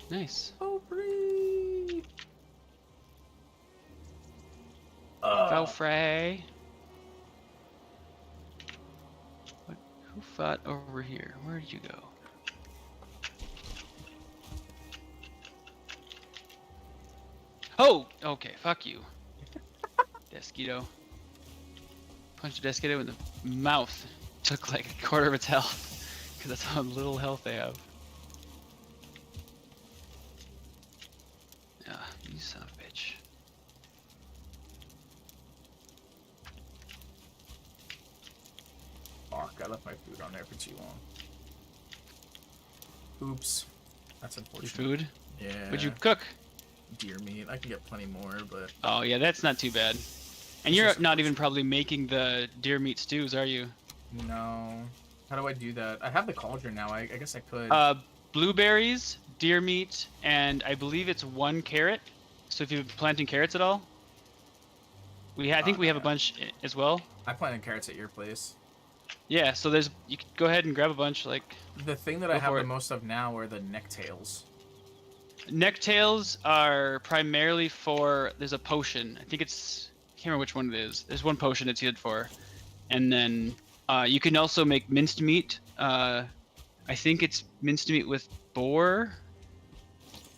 [SPEAKER 2] Nice.
[SPEAKER 1] Oh, free!
[SPEAKER 2] Foul fray. Who fought over here? Where did you go? Oh! Okay, fuck you. Desquito. Punched a Desquito in the mouth. Took like a quarter of its health. Because that's how little health they have. Ah, you son of a bitch.
[SPEAKER 1] Fuck, I left my food on there for too long. Oops. That's unfortunate.
[SPEAKER 2] Your food?
[SPEAKER 1] Yeah.
[SPEAKER 2] What'd you cook?
[SPEAKER 1] Deer meat. I can get plenty more, but...
[SPEAKER 2] Oh yeah, that's not too bad. And you're not even probably making the deer meat stews, are you?
[SPEAKER 1] No. How do I do that? I have the cauldron now. I guess I could.
[SPEAKER 2] Blueberries, deer meat, and I believe it's 1 carrot. So if you've been planting carrots at all, I think we have a bunch as well.
[SPEAKER 1] I planted carrots at your place.
[SPEAKER 2] Yeah, so you can go ahead and grab a bunch. Like
[SPEAKER 1] the thing that I have the most of now are the necktails.
[SPEAKER 2] Necktails are primarily for. There's a potion. I think it's. I can't remember which one it is. There's one potion it's good for, and then you can also make minced meat. I think it's minced meat with boar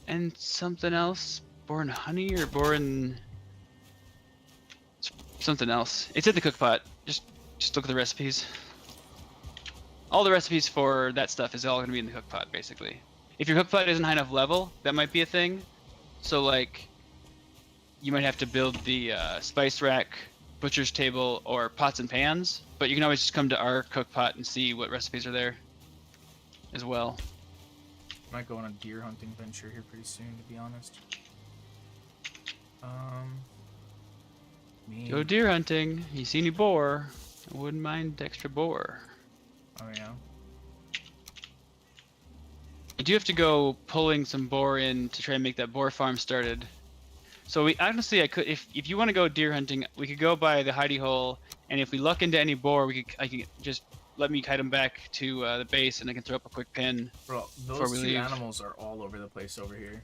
[SPEAKER 2] and something else. Boar and honey or boar and something else. It's in the cook pot. Just look at the recipes. All the recipes for that stuff is all going to be in the cook pot, basically. If your cook pot isn't high enough level, that might be a thing. So, like, you might have to build the spice rack, butcher's table, or pots and pans. But you can always just come to our cook pot and see what recipes are there as well.
[SPEAKER 1] Might go on a deer hunting venture here pretty soon, to be honest.
[SPEAKER 2] Go deer hunting. You see any boar? I wouldn't mind extra boar.
[SPEAKER 1] Oh yeah.
[SPEAKER 2] I do have to go pulling some boar in to try and make that boar farm started. So we honestly, I could, if you want to go deer hunting, we could go by the hidey hole, and if we luck into any boar, I can just let me kite them back to the base, and I can throw up a quick pin.
[SPEAKER 1] Bro, those two animals are all over the place over here.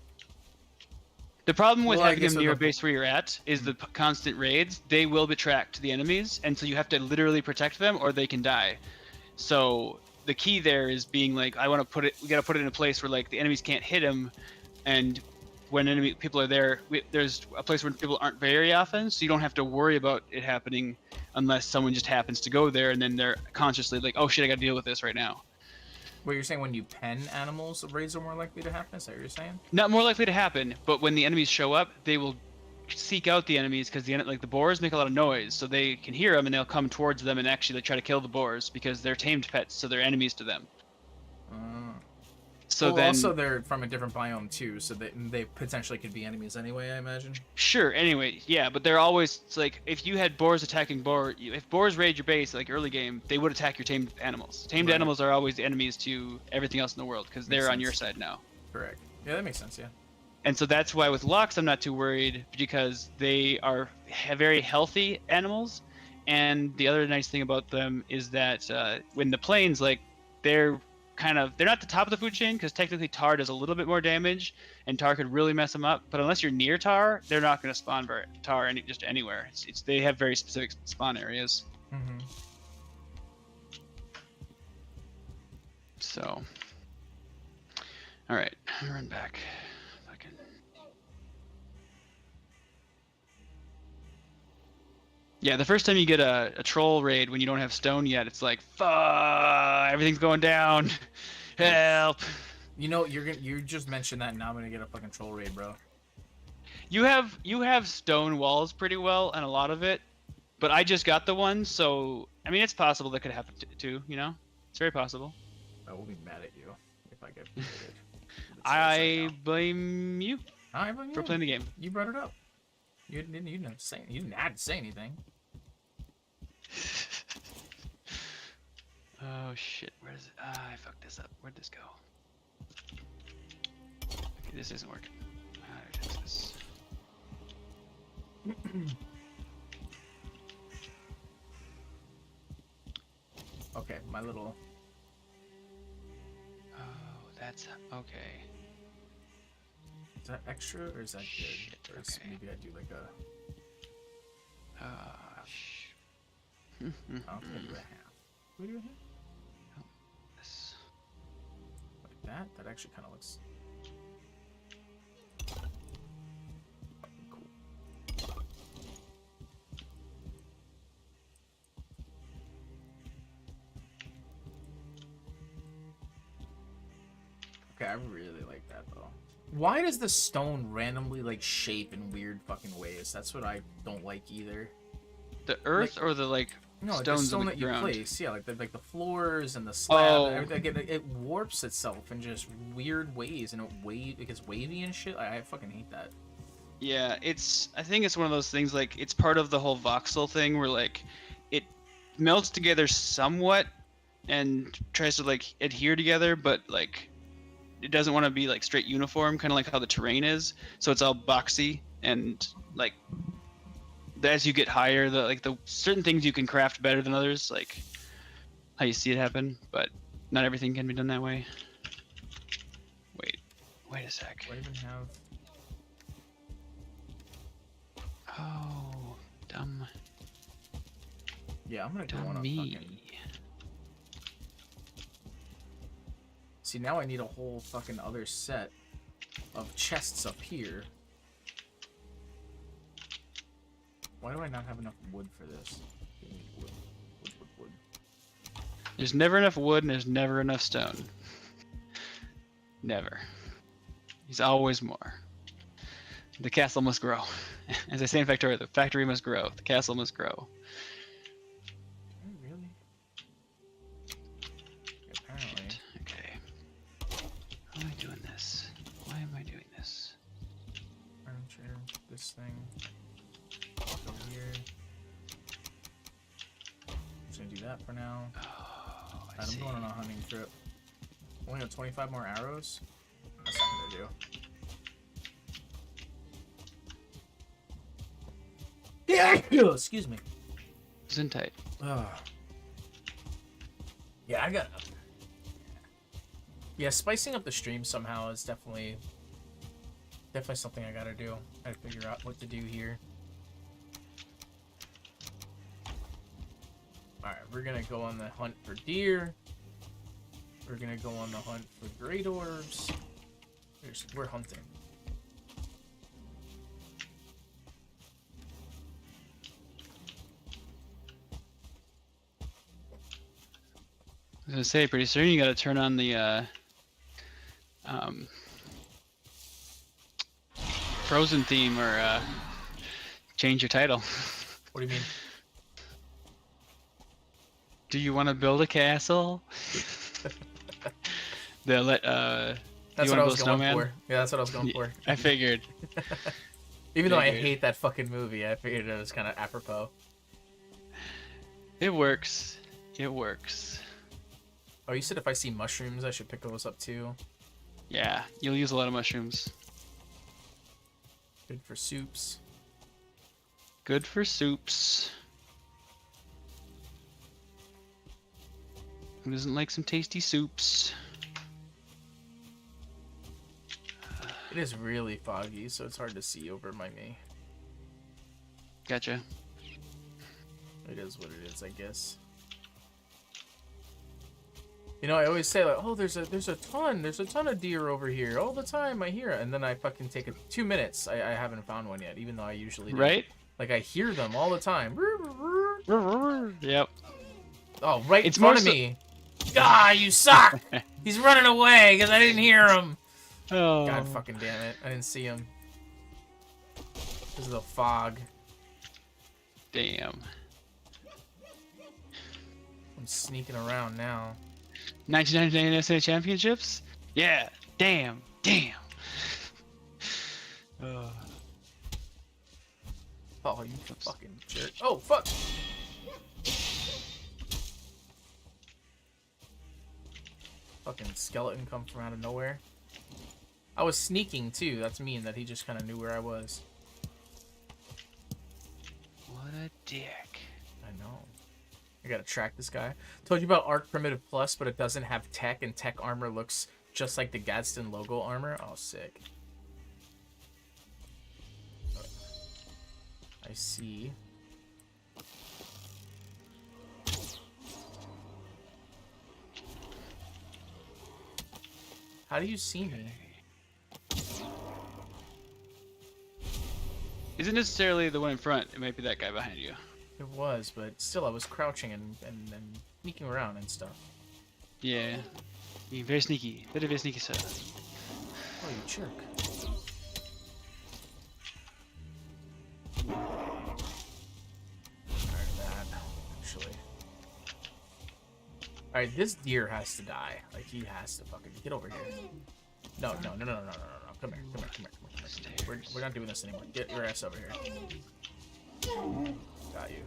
[SPEAKER 2] The problem with having them near a base where you're at is the constant raids. They will be tracked to the enemies, and so you have to literally protect them, or they can die. So the key there is being like, we gotta put it in a place where like the enemies can't hit him, and when enemy people are there, there's a place where people aren't very often, so you don't have to worry about it happening unless someone just happens to go there, and then they're consciously like, oh shit, I gotta deal with this right now.
[SPEAKER 1] What you're saying, when you pen animals, raids are more likely to happen? Is that what you're saying?
[SPEAKER 2] Not more likely to happen, but when the enemies show up, they will seek out the enemies because the boars make a lot of noise, so they can hear them and they'll come towards them and actually try to kill the boars because they're tamed pets, so they're enemies to them. So then,
[SPEAKER 1] also they're from a different biome too, so they potentially could be enemies anyway, I imagine.
[SPEAKER 2] Sure. Anyway, yeah, but they're always, it's like if you had boars attacking if boars raid your base like early game, they would attack your tamed animals. Tamed animals are always the enemies to everything else in the world because they're on your side now.
[SPEAKER 1] Correct. Yeah, that makes sense. Yeah.
[SPEAKER 2] And so that's why with Lox I'm not too worried because they are very healthy animals, and the other nice thing about them is that when the plains, like they're not the top of the food chain because technically tar does a little bit more damage and tar could really mess them up, but unless you're near tar, they're not going to spawn tar just anywhere. They have very specific spawn areas.
[SPEAKER 1] Mm-hmm.
[SPEAKER 2] So all right, I'm gonna run back. Yeah, the first time you get a troll raid when you don't have stone yet, it's like, fuck, everything's going down. Help.
[SPEAKER 1] You know, you just mentioned that, and now I'm gonna get a fucking troll raid, bro.
[SPEAKER 2] You have stone walls pretty well, and a lot of it, but I just got the one, so I mean, it's possible that could happen too. You know, it's very possible.
[SPEAKER 1] I will be mad at you if I get raided.
[SPEAKER 2] I blame you.
[SPEAKER 1] I blame you
[SPEAKER 2] for playing the game.
[SPEAKER 1] You brought it up. You didn't have to say anything.
[SPEAKER 2] Oh shit, where is it? I fucked this up. Where'd this go? Okay, this isn't working. How do I fix this?
[SPEAKER 1] Okay, my little...
[SPEAKER 2] Oh, that's... okay.
[SPEAKER 1] Is that extra, or is that
[SPEAKER 2] shit,
[SPEAKER 1] good? Or
[SPEAKER 2] okay.
[SPEAKER 1] Maybe I do like a... I'll do a half. What do you do here?
[SPEAKER 2] Oh, this.
[SPEAKER 1] Like that? That actually kind of looks... cool. Okay, I really like that, though. Why does the stone randomly, like, shape in weird fucking ways? That's what I don't like either.
[SPEAKER 2] The earth, like, or the, like,
[SPEAKER 1] no,
[SPEAKER 2] stones
[SPEAKER 1] the stone
[SPEAKER 2] on the
[SPEAKER 1] that
[SPEAKER 2] ground?
[SPEAKER 1] you place, yeah, like the floors and the slab,
[SPEAKER 2] oh.
[SPEAKER 1] everything, it warps itself in just weird ways, and it gets wavy and shit. I fucking hate that.
[SPEAKER 2] Yeah, I think it's one of those things, like, it's part of the whole voxel thing where, like, it melts together somewhat and tries to, like, adhere together, but, like, it doesn't want to be, like, straight uniform, kind of like how the terrain is, so it's all boxy, and, like, as you get higher, the certain things you can craft better than others, like how you see it happen, but not everything can be done that way. Wait a sec.
[SPEAKER 1] Do I even have...
[SPEAKER 2] Oh, dumb.
[SPEAKER 1] Yeah, I'm gonna go on a fucking... See, now I need a whole fucking other set of chests up here. Why do I not have enough wood for this? Give me wood. Wood.
[SPEAKER 2] There's never enough wood and there's never enough stone. Never. There's always more. The castle must grow. As I say in Factorio, the factory must grow. The castle must grow.
[SPEAKER 1] Really? Apparently.
[SPEAKER 2] Okay. How am I doing this? Why am I doing this?
[SPEAKER 1] Armchair, this thing. Over here. that for now.
[SPEAKER 2] Oh,
[SPEAKER 1] I'm going on a hunting trip. Only got 25 more arrows? That's not gonna do. Yeah! Excuse me.
[SPEAKER 2] Isn't tight.
[SPEAKER 1] Yeah, I gotta... Yeah, spicing up the stream somehow is definitely something I gotta do. I gotta figure out what to do here. Alright, we're gonna go on the hunt for deer. We're gonna go on the hunt for great orbs. We're hunting.
[SPEAKER 2] I was gonna say, pretty soon you gotta turn on the Frozen theme or change your title.
[SPEAKER 1] What do you mean?
[SPEAKER 2] Do you want to build a castle? They'll let
[SPEAKER 1] That's what I was going for. Yeah, that's what I was going for.
[SPEAKER 2] I figured.
[SPEAKER 1] Even though I hate that fucking movie, I figured it was kind of apropos.
[SPEAKER 2] It works. It works.
[SPEAKER 1] Oh, you said if I see mushrooms, I should pick those up too.
[SPEAKER 2] Yeah, you'll use a lot of mushrooms.
[SPEAKER 1] Good for soups.
[SPEAKER 2] Good for soups. Who doesn't like some tasty soups?
[SPEAKER 1] It is really foggy, so it's hard to see over me.
[SPEAKER 2] Gotcha.
[SPEAKER 1] It is what it is, I guess. You know, I always say like, oh, there's a ton of deer over here all the time. I hear it, and then I fucking take 2 minutes. I haven't found one yet, even though I usually do.
[SPEAKER 2] Right?
[SPEAKER 1] Like I hear them all the time.
[SPEAKER 2] Yep.
[SPEAKER 1] Oh, right in front of me. Ah, you suck! He's running away because I didn't hear him.
[SPEAKER 2] Oh.
[SPEAKER 1] God fucking damn it! I didn't see him. Because of the fog.
[SPEAKER 2] Damn.
[SPEAKER 1] I'm sneaking around now.
[SPEAKER 2] 1999 SA Championships? Yeah. Damn. Damn.
[SPEAKER 1] Oh, you fucking jerk. Oh, fuck! Fucking skeleton come from out of nowhere. I was sneaking too. That's mean that he just kind of knew where I was.
[SPEAKER 2] What a dick.
[SPEAKER 1] I know. I gotta track this guy. Told you about Arc Primitive Plus, but it doesn't have tech, and tech armor looks just like the Gadsden logo armor. Oh, sick. I see. How do you see me?
[SPEAKER 2] Isn't necessarily the one in front. It might be that guy behind you.
[SPEAKER 1] It was, but still, I was crouching and sneaking around and stuff.
[SPEAKER 2] Yeah. You're very sneaky. Very sneaky, sir.
[SPEAKER 1] Oh, you jerk. Alright, that, actually. Alright, this deer has to die. Like, he has to fucking get over here. No. Come here. We're not doing this anymore. Get your ass over here. Got you.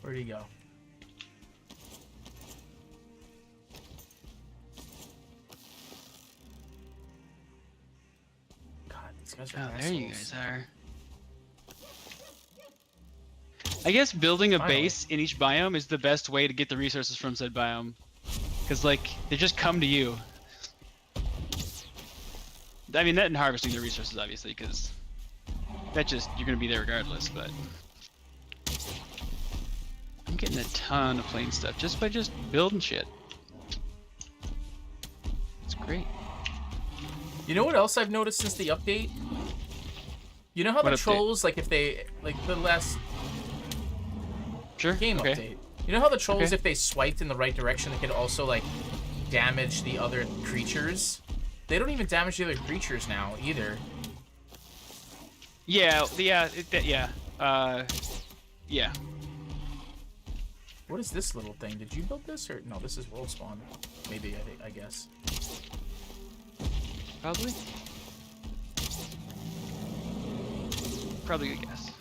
[SPEAKER 1] Where'd he go? God, these guys are assholes.
[SPEAKER 2] There you guys are. I guess building a base in each biome is the best way to get the resources from said biome. Because, like, they just come to you. I mean, that and harvesting the resources, obviously, because that just, you're going to be there regardless, but... I'm getting a ton of plain stuff just by just building shit. It's great.
[SPEAKER 1] You know what else I've noticed since the update? You know how the trolls, like, if they... Like, the last... game update. You know how the trolls, if they swiped in the right direction, they could also, like, damage the other creatures? They don't even damage the other creatures now, either.
[SPEAKER 2] Yeah.
[SPEAKER 1] What is this little thing? Did you build this or no? This is world spawn. Maybe I guess.
[SPEAKER 2] Probably. Probably a good guess.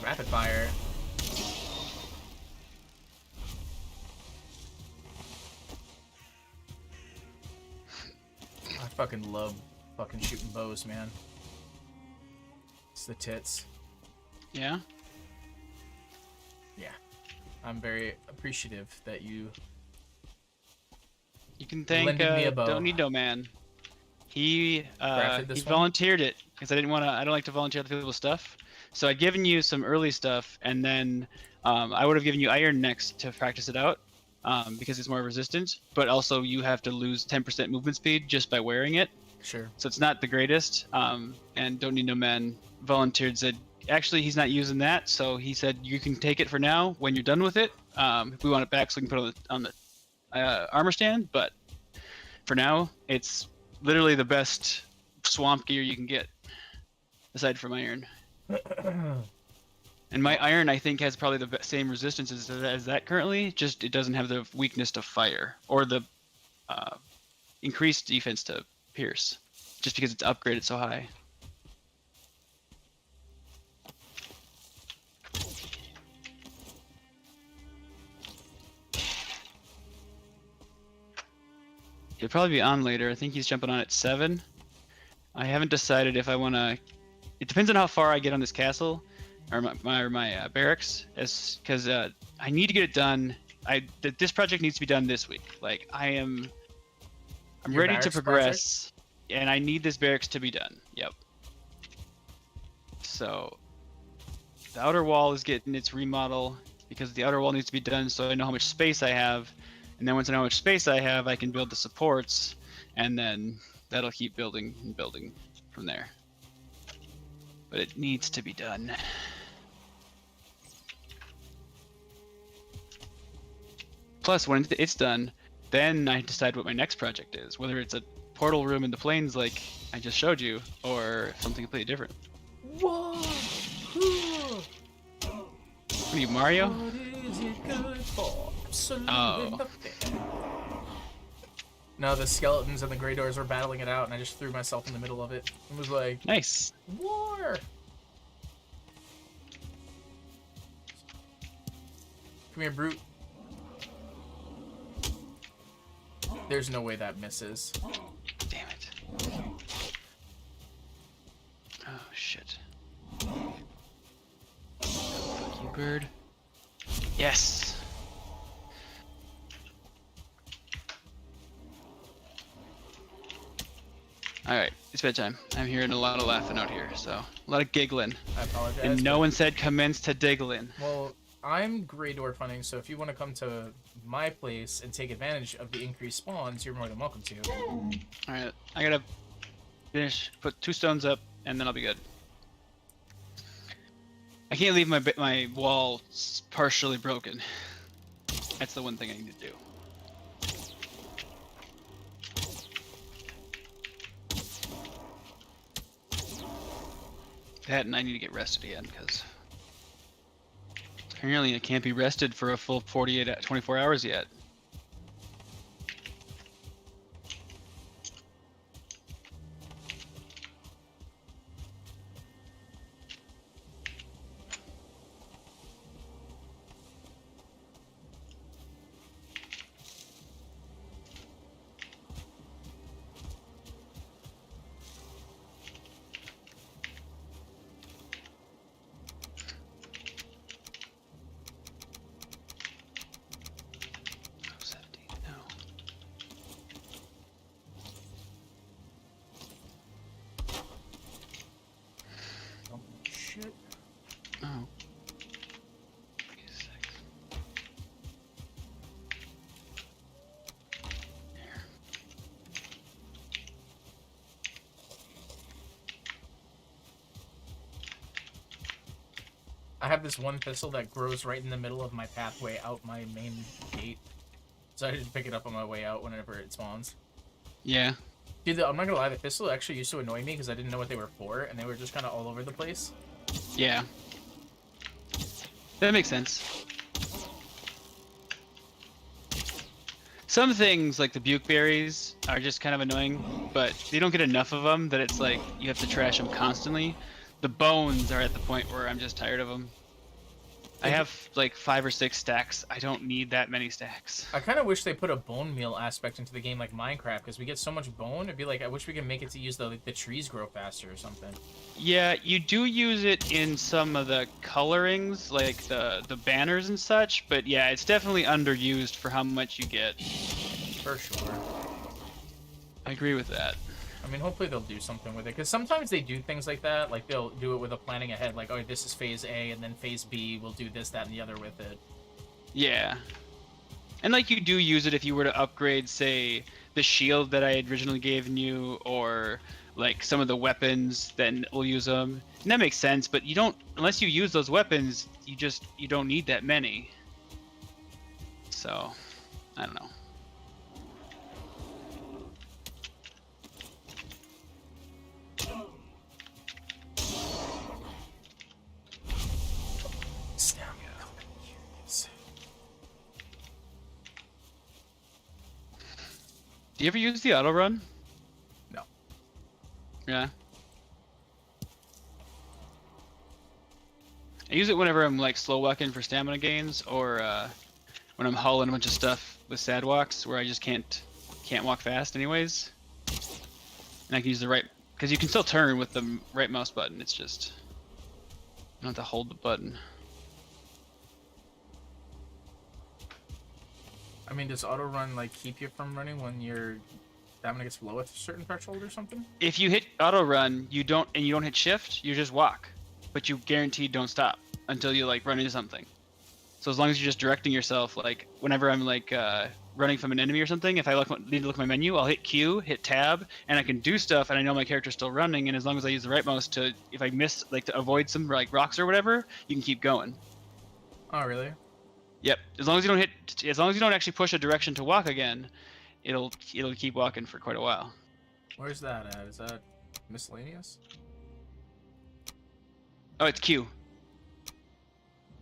[SPEAKER 1] Rapid fire. I fucking love fucking shooting bows, man. It's the tits.
[SPEAKER 2] Yeah?
[SPEAKER 1] Yeah. I'm very appreciative that you
[SPEAKER 2] can thank Don't Need No Man. He volunteered it because I don't like to volunteer other people's stuff. So I'd given you some early stuff, and then I would have given you iron next to practice it out because it's more resistant. But also you have to lose 10% movement speed just by wearing it.
[SPEAKER 1] Sure.
[SPEAKER 2] So it's not the greatest. And Don't Need No Man volunteered, said actually he's not using that, so he said you can take it for now. When you're done with it, if we want it back, so we can put it on the armor stand. But for now, it's literally the best swamp gear you can get, aside from iron. And my iron, I think, has probably the same resistance as that currently. Just it doesn't have the weakness to fire or the increased defense to pierce, just because it's upgraded so high. He'll probably be on later. I think he's jumping on at 7. I haven't decided if I want to. It depends on how far I get on this castle, or my barracks, because I need to get it done. This project needs to be done this week. Like I'm ready to progress, and I need this barracks to be done. Yep. So the outer wall is getting its remodel because the outer wall needs to be done, so I know how much space I have. And then once I know how much space I have, I can build the supports, and then that'll keep building and building from there. But it needs to be done. Plus, when it's done, then I decide what my next project is, whether it's a portal room in the plains like I just showed you, or something completely different.
[SPEAKER 1] Whoa!
[SPEAKER 2] What are you, Mario?
[SPEAKER 1] What is it good for?
[SPEAKER 2] Oh.
[SPEAKER 1] No, the skeletons and the Grey Doors were battling it out, and I just threw myself in the middle of it. It was like,
[SPEAKER 2] nice.
[SPEAKER 1] War! Come here, brute. There's no way that misses.
[SPEAKER 2] Damn it. Oh, shit. Fuck you, bird. Yes! Alright, it's bedtime. I'm hearing a lot of laughing out here, so a lot of giggling.
[SPEAKER 1] I apologize.
[SPEAKER 2] And no one said commence to diggling.
[SPEAKER 1] Well, I'm Grey Door funding, so if you want to come to my place and take advantage of the increased spawns, you're more than welcome to.
[SPEAKER 2] Alright, I gotta put 2 stones up, and then I'll be good. I can't leave my wall partially broken. That's the one thing I need to do. That, and I need to get rested again, because apparently I can't be rested for a full 24 hours yet.
[SPEAKER 1] Shit.
[SPEAKER 2] Oh.
[SPEAKER 1] I have this one thistle that grows right in the middle of my pathway out my main gate. So I just pick it up on my way out whenever it spawns.
[SPEAKER 2] Yeah.
[SPEAKER 1] Dude, I'm not gonna lie, the pistol actually used to annoy me because I didn't know what they were for, and they were just kind of all over the place.
[SPEAKER 2] Yeah. That makes sense. Some things, like the bukeberries, are just kind of annoying, but you don't get enough of them that it's like you have to trash them constantly. The bones are at the point where I'm just tired of them. I have like 5 or 6 stacks. I don't need that many stacks.
[SPEAKER 1] I kind of wish they put a bone meal aspect into the game like Minecraft, because we get so much bone. It'd be like, I wish we could make it to use the trees grow faster or something.
[SPEAKER 2] Yeah, you do use it in some of the colorings, like the banners and such, but yeah, it's definitely underused for how much you get.
[SPEAKER 1] For sure.
[SPEAKER 2] I agree with that.
[SPEAKER 1] I mean, hopefully they'll do something with it, because sometimes they do things like that. Like, they'll do it with a planning ahead, like, oh, this is phase A, and then phase B, we'll do this, that, and the other with it.
[SPEAKER 2] Yeah. And, like, you do use it if you were to upgrade, say, the shield that I had originally given you, or, like, some of the weapons, then we'll use them. And that makes sense, but you don't, unless you use those weapons, you don't need that many. So, I don't know. Do you ever use the auto run?
[SPEAKER 1] No.
[SPEAKER 2] Yeah. I use it whenever I'm like slow walking for stamina gains, or when I'm hauling a bunch of stuff with sad walks where I just can't walk fast anyways. And I can use the right, because you can still turn with the right mouse button. It's just you don't have to hold the button.
[SPEAKER 1] I mean, does auto run like keep you from running when your stamina gets below a certain threshold or something?
[SPEAKER 2] If you hit auto run, you don't hit shift, you just walk, but you guaranteed don't stop until you like run into something. So as long as you're just directing yourself, like whenever I'm like running from an enemy or something, if I need to look at my menu, I'll hit Q, hit tab, and I can do stuff, and I know my character's still running. And as long as I use the right mouse to, if I miss, like to avoid some like rocks or whatever, you can keep going.
[SPEAKER 1] Oh, really?
[SPEAKER 2] Yep. As long as you don't actually push a direction to walk again, it'll keep walking for quite a while.
[SPEAKER 1] Where's that at? Is that miscellaneous?
[SPEAKER 2] Oh, it's Q.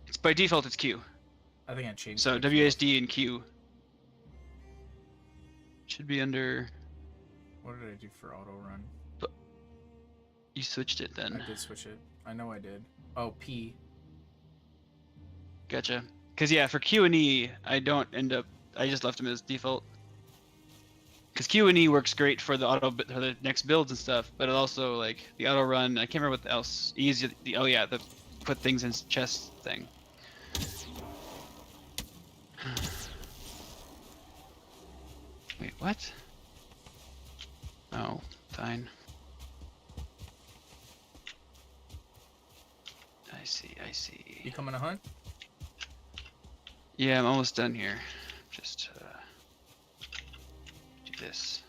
[SPEAKER 2] It's by default, it's Q.
[SPEAKER 1] I think I changed.
[SPEAKER 2] So WSD and Q should be under.
[SPEAKER 1] What did I do for auto run?
[SPEAKER 2] You switched it then.
[SPEAKER 1] I did switch it. I know I did. Oh, P.
[SPEAKER 2] Gotcha. Because yeah, for Q and E, I just left them as default. Because Q and E works great for the next builds and stuff, but it also like the auto run. I can't remember what else. Easy. The put things in chest thing. Wait, what? Oh, fine. I see.
[SPEAKER 1] You coming to hunt?
[SPEAKER 2] Yeah, I'm almost done here. Just do this.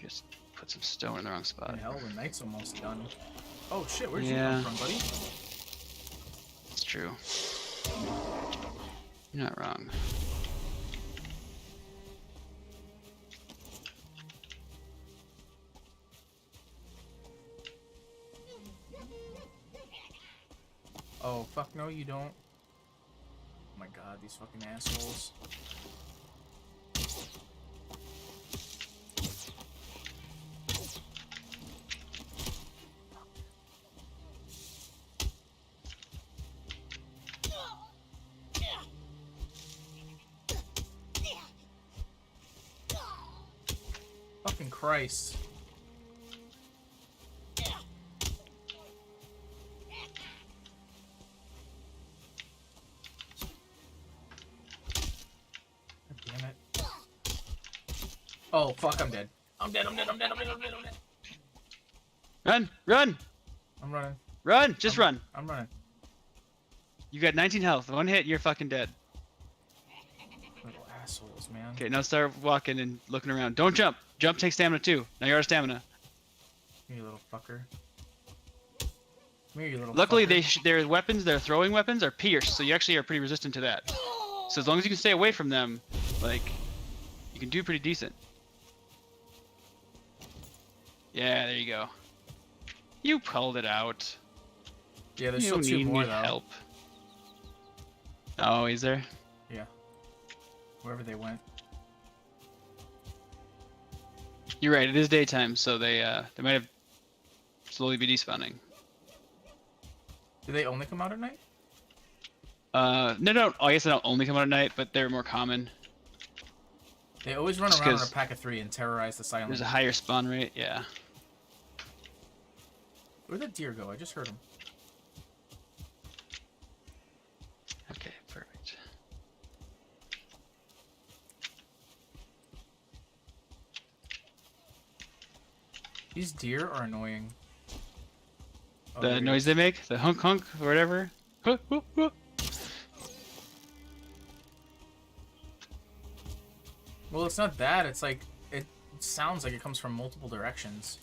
[SPEAKER 2] Just put some stone in the wrong spot.
[SPEAKER 1] Hell, the night's almost done. Oh shit, where'd you come from, buddy?
[SPEAKER 2] It's true. You're not wrong.
[SPEAKER 1] Oh, fuck no, you don't. Oh my god, these fucking assholes. Fucking Christ. Oh, fuck, I'm dead. I'm dead.
[SPEAKER 2] Run!
[SPEAKER 1] I'm running.
[SPEAKER 2] Run! Just run!
[SPEAKER 1] I'm running.
[SPEAKER 2] You got 19 health. One hit, you're fucking dead.
[SPEAKER 1] Little assholes, man.
[SPEAKER 2] Okay, now start walking and looking around. Don't jump! Jump takes stamina too. Now you're out of stamina.
[SPEAKER 1] Come here, you little fucker. Come here, you little
[SPEAKER 2] Luckily,
[SPEAKER 1] fucker.
[SPEAKER 2] their weapons, their throwing weapons, are pierced, so you actually are pretty resistant to that. So as long as you can stay away from them, like, you can do pretty decent. Yeah, there you go. You pulled it out.
[SPEAKER 1] Yeah, there's
[SPEAKER 2] you
[SPEAKER 1] still two
[SPEAKER 2] need
[SPEAKER 1] more
[SPEAKER 2] me
[SPEAKER 1] though.
[SPEAKER 2] help. Oh, is there?
[SPEAKER 1] Yeah. Wherever they went.
[SPEAKER 2] You're right. It is daytime, so they might have slowly be despawning.
[SPEAKER 1] Do they only come out at night?
[SPEAKER 2] No. I guess they don't only come out at night, but they're more common.
[SPEAKER 1] They always run
[SPEAKER 2] Just
[SPEAKER 1] around on a
[SPEAKER 2] 'cause
[SPEAKER 1] pack of 3 and terrorize the silent.
[SPEAKER 2] There's a higher spawn rate, yeah.
[SPEAKER 1] Where'd that deer go? I just heard him.
[SPEAKER 2] Okay, perfect.
[SPEAKER 1] These deer are annoying. Oh,
[SPEAKER 2] The noise they make, the hunk hunk or whatever.
[SPEAKER 1] Well, it's not that. It's like it sounds like it comes from multiple directions.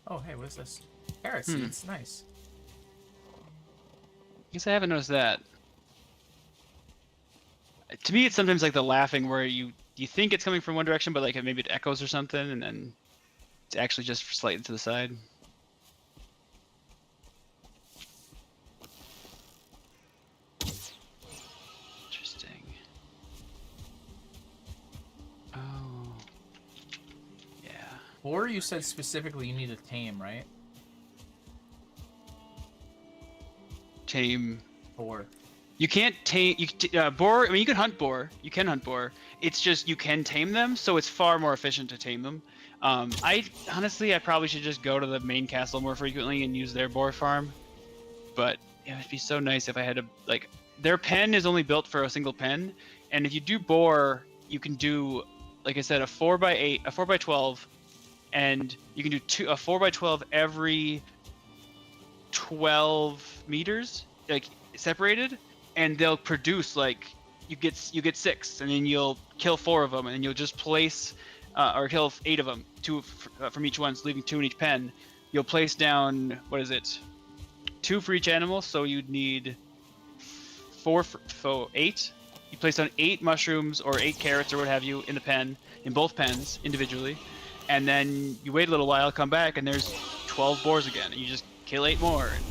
[SPEAKER 1] Oh, hey, what is this? Carrot seeds. Nice.
[SPEAKER 2] I guess I haven't noticed that. To me, it's sometimes like the laughing where you think it's coming from one direction, but like maybe it echoes or something, and then it's actually just slightly to the side. Interesting. Oh. Yeah.
[SPEAKER 1] Or you said specifically you need to tame, right?
[SPEAKER 2] Tame.
[SPEAKER 1] Boar.
[SPEAKER 2] You can't tame boar. I mean, you can hunt boar. You can hunt boar. It's just you can tame them, so it's far more efficient to tame them. I probably should just go to the main castle more frequently and use their boar farm. But it would be so nice if I had to like. Their pen is only built for a single pen, and if you do boar, you can do, like I said, a 4x8, a 4x12, and you can do a 4x12 every 12 meters, like separated, and they'll produce like you get 6, and then you'll kill 4 of them, and then you'll just place or kill 8 of them, 2 from each one, so leaving 2 in each pen. You'll place down, what is it, 2 for each animal, so you'd need 4 for 8. You place down 8 mushrooms or 8 carrots or what have you in the pen, in both pens individually, and then you wait a little while, come back, and there's 12 boars again, and you just kill 8 more. And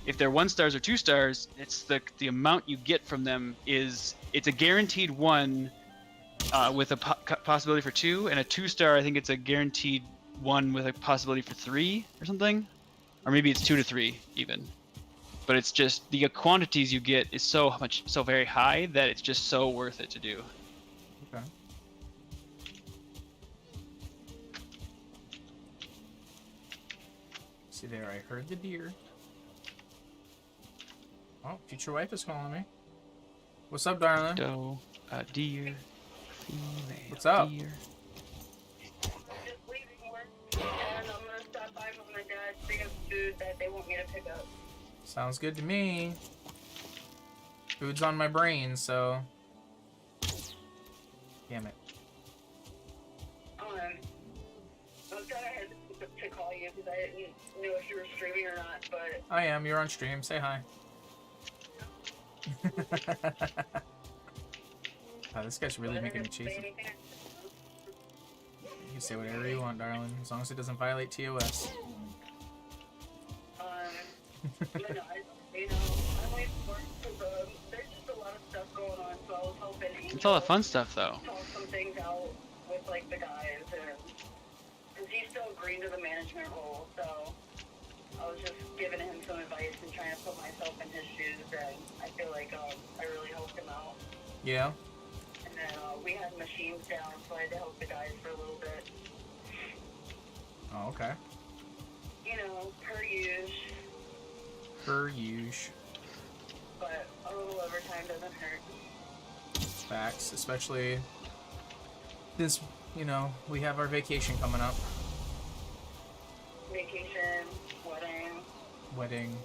[SPEAKER 2] if they're 1 stars or 2 stars, it's the amount you get from them it's a guaranteed 1 with a possibility for 2, and a 2-star I think it's a guaranteed 1 with a possibility for 3 or something, or maybe it's 2 to 3 even. But it's just the quantities you get is so very high that it's just so worth it to do.
[SPEAKER 1] Okay. See there, I heard the deer. Oh, future wife is calling me. What's up, darling?
[SPEAKER 2] Doe, deer, female.
[SPEAKER 1] What's up?
[SPEAKER 2] Deer.
[SPEAKER 4] I'm just leaving work, and I'm gonna stop by with my dad to pick up food that they want me to pick up.
[SPEAKER 1] Sounds good to me. Food's on my brain, so. Damn it.
[SPEAKER 4] I was kind of hesitant to call you because I didn't know if you were streaming or not, but
[SPEAKER 1] I am. You're on stream. Say hi. Wow, this guy's really making me chase him. You can say whatever you want, darling, as long as it doesn't violate TOS.
[SPEAKER 4] you know, I'm waiting for it. There's just a lot of stuff going on, so I was hoping
[SPEAKER 2] It's all the fun stuff, though.
[SPEAKER 4] talk some things out with like the guys, and he's still agreeing to the management role, so I was just giving him some advice and trying to put myself in his shoes, and I feel like I really helped him out.
[SPEAKER 1] Yeah.
[SPEAKER 4] And then we had machines down, so I had to help the guys for a little bit.
[SPEAKER 1] Oh, okay.
[SPEAKER 4] You know, per use.
[SPEAKER 1] Per usual.
[SPEAKER 4] But a little overtime doesn't hurt.
[SPEAKER 1] Facts, especially since, you know, we have our vacation coming up.
[SPEAKER 4] Vacation,
[SPEAKER 1] Wedding.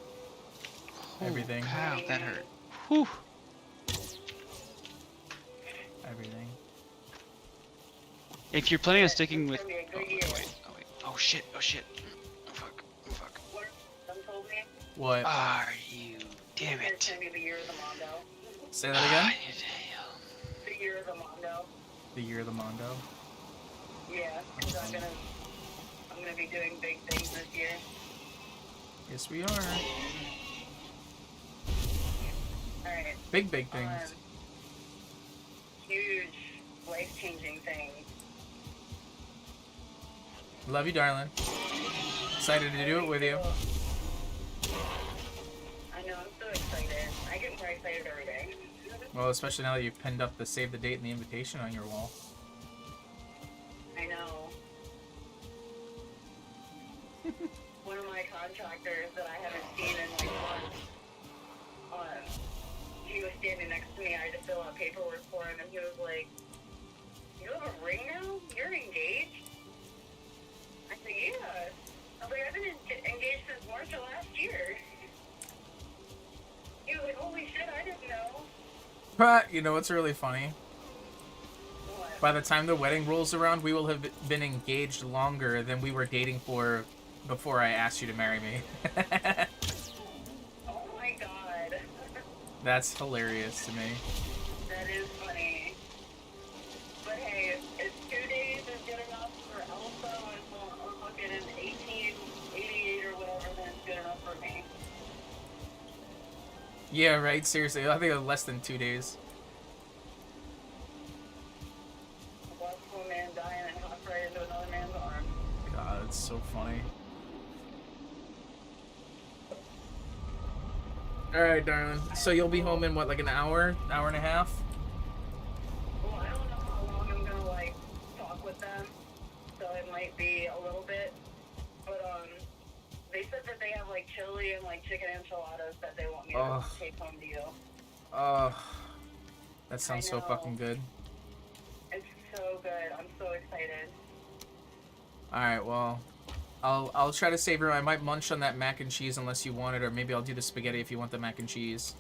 [SPEAKER 1] Everything.
[SPEAKER 2] Wow, that hurt. Whew.
[SPEAKER 1] Everything.
[SPEAKER 2] If you're planning on sticking with...
[SPEAKER 4] It's gonna be a
[SPEAKER 2] Oh,
[SPEAKER 4] good year.
[SPEAKER 2] wait. Oh, shit. Oh, fuck.
[SPEAKER 4] What told me?
[SPEAKER 1] What?
[SPEAKER 2] Are you... Damn
[SPEAKER 4] It's
[SPEAKER 2] it.
[SPEAKER 4] gonna be the year of the Mondo.
[SPEAKER 1] Say that again?
[SPEAKER 4] The year of the Mondo.
[SPEAKER 1] The year of the Mondo.
[SPEAKER 4] Yeah, because I'm I'm gonna be doing big things this year.
[SPEAKER 1] Yes, we are.
[SPEAKER 4] Alright.
[SPEAKER 1] Big things.
[SPEAKER 4] Huge, life-changing things.
[SPEAKER 1] Love you, darling. Excited to do it with you.
[SPEAKER 4] I know, I'm so excited. I get more excited every day.
[SPEAKER 1] Well, especially now that you've pinned up the save the date and the invitation on your wall.
[SPEAKER 4] I know. One of my contractors that I haven't seen in like months, he was standing next to me. I had to fill out paperwork for him, and he was like, "You have a ring now? You're engaged?" I said, "Yeah." I was like, "I've been engaged since March of last year." He was like, "Holy shit, I didn't know."
[SPEAKER 1] But you know what's really funny?
[SPEAKER 4] What?
[SPEAKER 1] By the time the wedding rolls around, we will have been engaged longer than we were dating for before I asked you to marry me.
[SPEAKER 4] Oh my god.
[SPEAKER 1] That's hilarious to me.
[SPEAKER 4] That is funny. But hey, if 2 days is good enough for Elsa, and look at an 1888 or whatever, then it's good enough for me.
[SPEAKER 1] Yeah, right? Seriously, I think it was less than 2 days.
[SPEAKER 4] Watch one man dying and hop right into another man's arm.
[SPEAKER 1] God, it's so funny. Alright, darling. So you'll be home in what, like an hour? Hour and a half?
[SPEAKER 4] Well, I don't know how long I'm gonna like talk with them, so it might be a little bit. But they said that they have like chili and like chicken enchiladas that they want me to take home to you.
[SPEAKER 1] That sounds so fucking good.
[SPEAKER 4] It's so good. I'm so excited.
[SPEAKER 1] Alright, well, I'll try to save room. I might munch on that mac and cheese unless you want it, or maybe I'll do the spaghetti if you want the mac and cheese.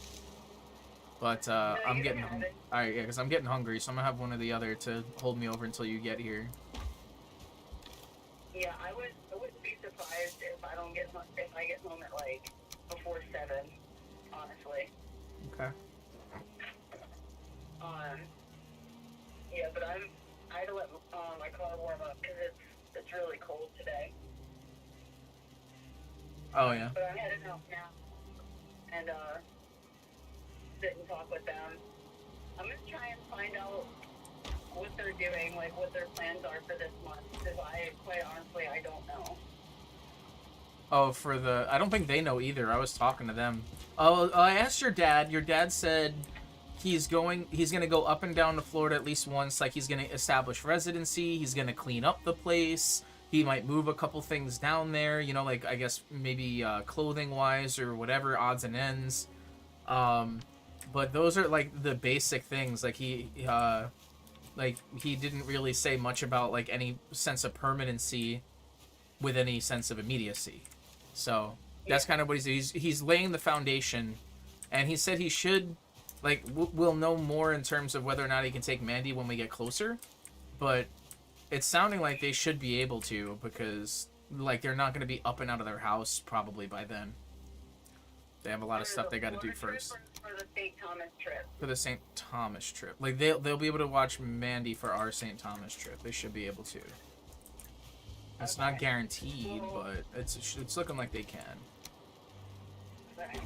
[SPEAKER 1] But
[SPEAKER 4] No,
[SPEAKER 1] I'm getting hungry. Alright, yeah, because I'm getting hungry, so I'm gonna have one or the other to hold me over until you get here.
[SPEAKER 4] Yeah, I wouldn't be surprised if I get home at like before 7, honestly.
[SPEAKER 1] Okay.
[SPEAKER 4] Yeah, but I had to let my car warm up because it's really cold today.
[SPEAKER 1] Oh yeah.
[SPEAKER 4] But I'm heading out now and sit and talk with them. I'm gonna try and find out what they're doing, like what their plans are for this month, because quite honestly, I don't know.
[SPEAKER 1] Oh, I don't think they know either. I was talking to them. Oh, I asked your dad. Your dad said he's gonna go up and down to Florida at least once. Like, he's gonna establish residency. He's gonna clean up the place. He might move a couple things down there. You know, like, I guess maybe clothing-wise or whatever, odds and ends. But those are, like, the basic things. Like, he didn't really say much about, like, any sense of permanency with any sense of immediacy. So that's kind of what he's laying the foundation, and he said he should, like, we'll know more in terms of whether or not he can take Mandy when we get closer, but it's sounding like they should be able to, because, like, they're not going to be up and out of their house probably by then. They have a lot of stuff they got to do first.
[SPEAKER 4] For the St. Thomas trip.
[SPEAKER 1] For the St. Thomas trip. Like, they'll be able to watch Mandy for our St. Thomas trip. They should be able to. It's not guaranteed, but it's looking like they can.
[SPEAKER 4] Okay.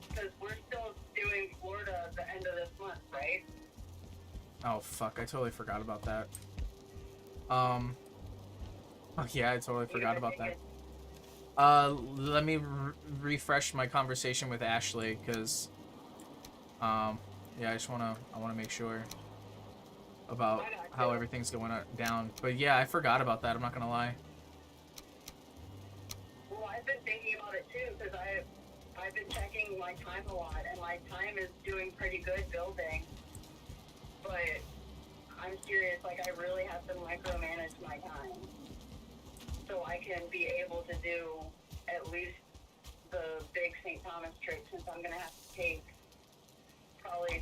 [SPEAKER 4] Because we're still doing Florida at the end of this month, right?
[SPEAKER 1] Oh, fuck. I totally forgot about that. Oh, yeah, I totally forgot about that. Let me refresh my conversation with Ashley, because, yeah, I wanna make sure about how everything's going down. But yeah, I forgot about that, I'm not gonna lie.
[SPEAKER 4] Well, I've been thinking about it too, because I've been checking my time a lot, and my time is doing pretty good building. But I'm serious, like, I really have to micromanage my time, so I can be able to do at least the big St. Thomas trip, since I'm going to have to take probably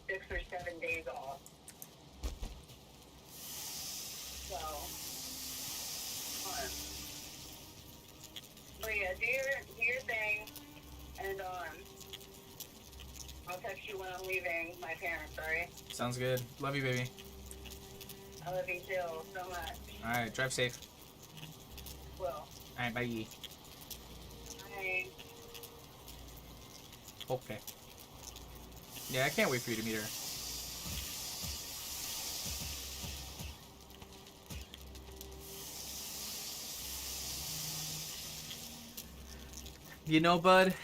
[SPEAKER 4] 6 or 7 days off. So, but yeah, do your thing, and I'll text you when I'm leaving my parents, alright?
[SPEAKER 1] Sounds good. Love you, baby.
[SPEAKER 4] I love you too, so much.
[SPEAKER 1] Alright, drive safe.
[SPEAKER 4] Well.
[SPEAKER 1] Alright, bye.
[SPEAKER 4] Bye.
[SPEAKER 1] Okay. Yeah, I can't wait for you to meet her. You know, bud.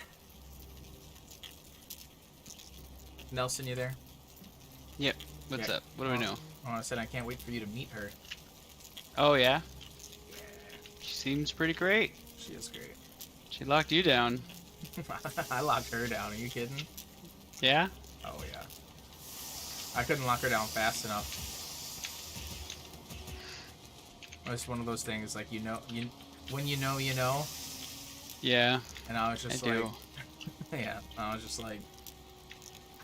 [SPEAKER 1] Nelson, you there?
[SPEAKER 2] Yep. What's up? What do I know?
[SPEAKER 1] Oh, I said I can't wait for you to meet her.
[SPEAKER 2] Oh, yeah? She seems pretty great.
[SPEAKER 1] She is great.
[SPEAKER 2] She locked you down.
[SPEAKER 1] I locked her down. Are you kidding?
[SPEAKER 2] Yeah?
[SPEAKER 1] Oh, yeah. I couldn't lock her down fast enough. It's one of those things, like, when you know, you know.
[SPEAKER 2] Yeah.
[SPEAKER 1] And I was just
[SPEAKER 2] I
[SPEAKER 1] like,
[SPEAKER 2] do.
[SPEAKER 1] yeah, I was just like,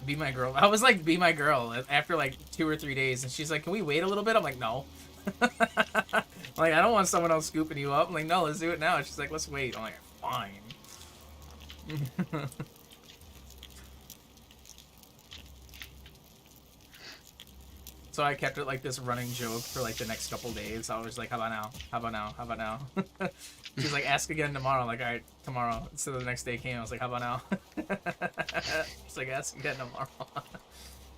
[SPEAKER 1] be my girl. I was like, be my girl after like 2 or 3 days. And she's like, can we wait a little bit? I'm like, no. Like, I don't want someone else scooping you up. I'm like, no, let's do it now. She's like, let's wait. I'm like, fine. So I kept it like this running joke for like the next couple days. I was like, how about now? How about now? How about now? She's like, ask again tomorrow. I'm like, all right, tomorrow. So the next day came. I was like, how about now? She's like, ask again tomorrow.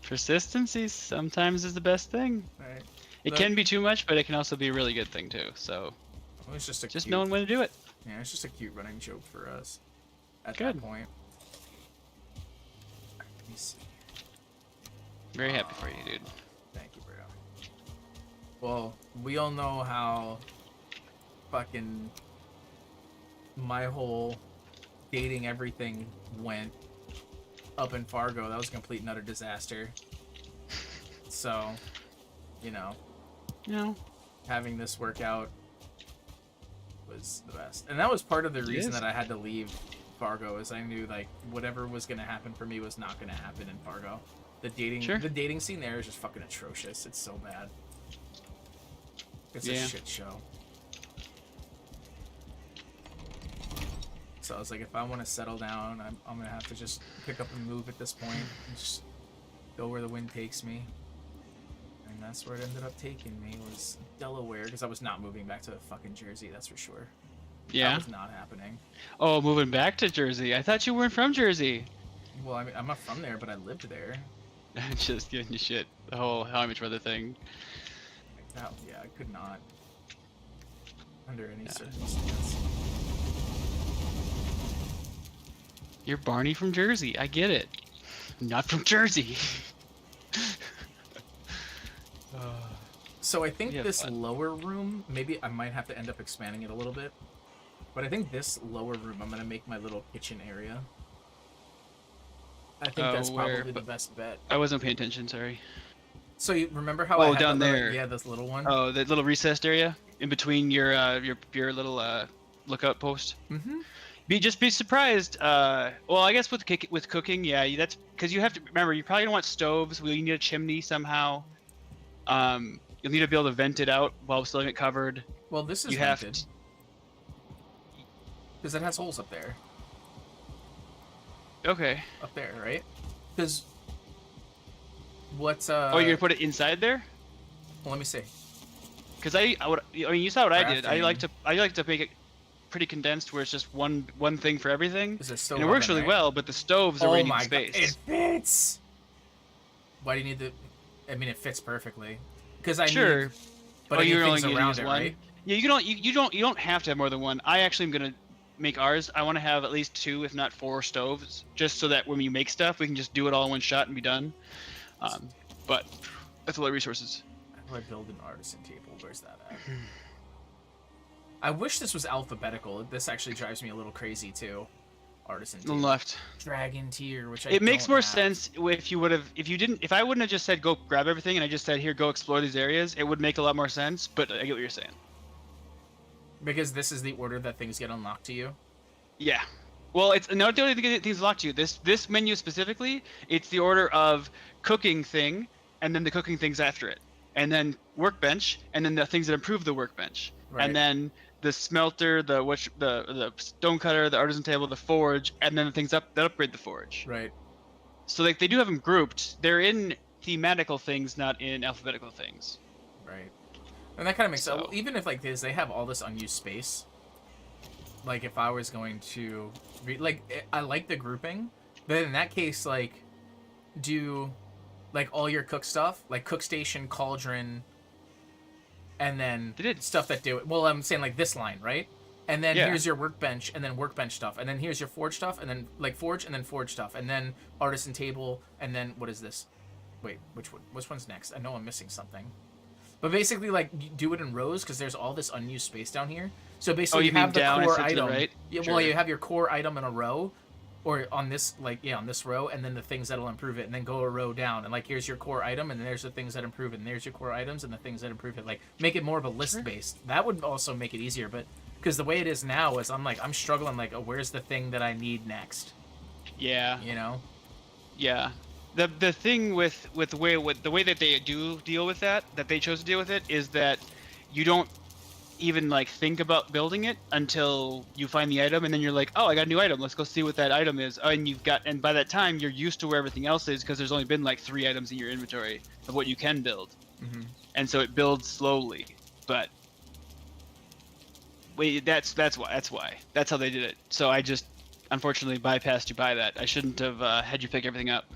[SPEAKER 2] Persistency sometimes is the best thing.
[SPEAKER 1] Right.
[SPEAKER 2] It can be too much, but it can also be a really good thing too. So
[SPEAKER 1] it was just
[SPEAKER 2] just knowing when to do it.
[SPEAKER 1] Yeah, it's just a cute running joke for us at
[SPEAKER 2] Good.
[SPEAKER 1] that point. Let me see.
[SPEAKER 2] Very happy for you, dude.
[SPEAKER 1] Thank you, bro. Well, we all know how fucking my whole dating everything went up in Fargo. That was a complete and utter disaster. So, you know, having this work out was the best. And that was part of the reason that I had to leave Fargo, is I knew like whatever was going to happen for me was not going to happen in Fargo. The dating scene there is just fucking atrocious. It's so bad. It's a shit show. So I was like, if I want to settle down, I'm gonna have to just pick up and move at this point, and just go where the wind takes me. And that's where it ended up taking me, was Delaware, because I was not moving back to fucking Jersey, that's for sure.
[SPEAKER 2] Yeah.
[SPEAKER 1] That was not happening.
[SPEAKER 2] Oh, moving back to Jersey. I thought you weren't from Jersey.
[SPEAKER 1] Well, I mean, I'm not from there, but I lived there.
[SPEAKER 2] Just giving you shit. The whole How I Met Your Mother thing.
[SPEAKER 1] Like that, yeah, I could not. Under any circumstance.
[SPEAKER 2] You're Barney from Jersey. I get it. I'm not from Jersey.
[SPEAKER 1] So I think this lower room, maybe I might have to end up expanding it a little bit. But I think this lower room, I'm going to make my little kitchen area. I think that's probably the best bet.
[SPEAKER 2] I wasn't paying attention, sorry.
[SPEAKER 1] So you remember how I had
[SPEAKER 2] down there.
[SPEAKER 1] Yeah, this little one?
[SPEAKER 2] Oh, the little recessed area in between your little lookout post?
[SPEAKER 1] Mm-hmm.
[SPEAKER 2] Just be surprised. Well, I guess with cooking, yeah, that's because you have to remember you probably don't want stoves. You need a chimney somehow. You'll need to be able to vent it out while still having it covered.
[SPEAKER 1] Well, this is vented. Because it has holes up there.
[SPEAKER 2] Okay.
[SPEAKER 1] Up there, right? Because what's
[SPEAKER 2] Oh, you're gonna put it inside there?
[SPEAKER 1] Well, let me see.
[SPEAKER 2] Because I mean, you saw what I did. I like to make it pretty condensed, where it's just one thing for everything.
[SPEAKER 1] Is it still?
[SPEAKER 2] And it works really well, but the stoves are really space.
[SPEAKER 1] God, it fits. Why do you need the? I mean, it fits perfectly. Because I need. But
[SPEAKER 2] you're only
[SPEAKER 1] gonna use one. Right?
[SPEAKER 2] Yeah, you don't have to have more than one. I actually am gonna make ours. I want to have at least 2, if not 4 stoves, just so that when you make stuff, we can just do it all in one shot and be done. But that's a lot of resources.
[SPEAKER 1] How do I build an artisan table? Where's that at? I wish this was alphabetical. This actually drives me a little crazy too. Artisan table.
[SPEAKER 2] On the left.
[SPEAKER 1] Dragon tier, which
[SPEAKER 2] it makes more sense if I wouldn't have just said go grab everything and I just said here go explore these areas. It would make a lot more sense. But I get what you're saying.
[SPEAKER 1] Because this is the order that things get unlocked to you.
[SPEAKER 2] Yeah. Well, it's not the only thing that things unlocked to you. This menu specifically, it's the order of cooking thing, and then the cooking things after it, and then workbench, and then the things that improve the workbench, and then the smelter, the stone cutter, the artisan table, the forge, and then the things that upgrade the forge.
[SPEAKER 1] Right.
[SPEAKER 2] So like they do have them grouped. They're in thematical things, not in alphabetical things.
[SPEAKER 1] Right. And that kind of makes sense. Even if like this, they have all this unused space. like if I was going to I like the grouping, but in that case, like do like all your cook stuff, like cook station, cauldron, and then stuff that do it. Well, I'm saying like this line, right? And then here's your workbench, and then workbench stuff, and then here's your forge stuff, and then like forge, and then forge stuff, and then artisan table, and then what is this? Wait, which one's next? I know I'm missing something. But basically, like, you do it in rows because there's all this unused space down here. So basically,
[SPEAKER 2] you
[SPEAKER 1] have the core item.
[SPEAKER 2] Right?
[SPEAKER 1] Yeah,
[SPEAKER 2] sure.
[SPEAKER 1] well, you have your core item in a row, or on this, on this row, and then the things that'll improve it, and then go a row down, and like here's your core item, and then there's the things that improve it, and there's your core items, and the things that improve it. Like, make it more of a list based. That would also make it easier, but because the way it is now is I'm struggling like, oh, where's the thing that I need next?
[SPEAKER 2] Yeah.
[SPEAKER 1] You know.
[SPEAKER 2] Yeah. The thing with the way that they do deal with that they chose to deal with it is that you don't even like think about building it until you find the item, and then you're like, oh, I got a new item, let's go see what that item is. Oh, and by that time you're used to where everything else is because there's only been like 3 items in your inventory of what you can build. And so it builds slowly. But wait, that's why that's how they did it. So I just unfortunately bypassed you by that. I shouldn't have had you pick everything up.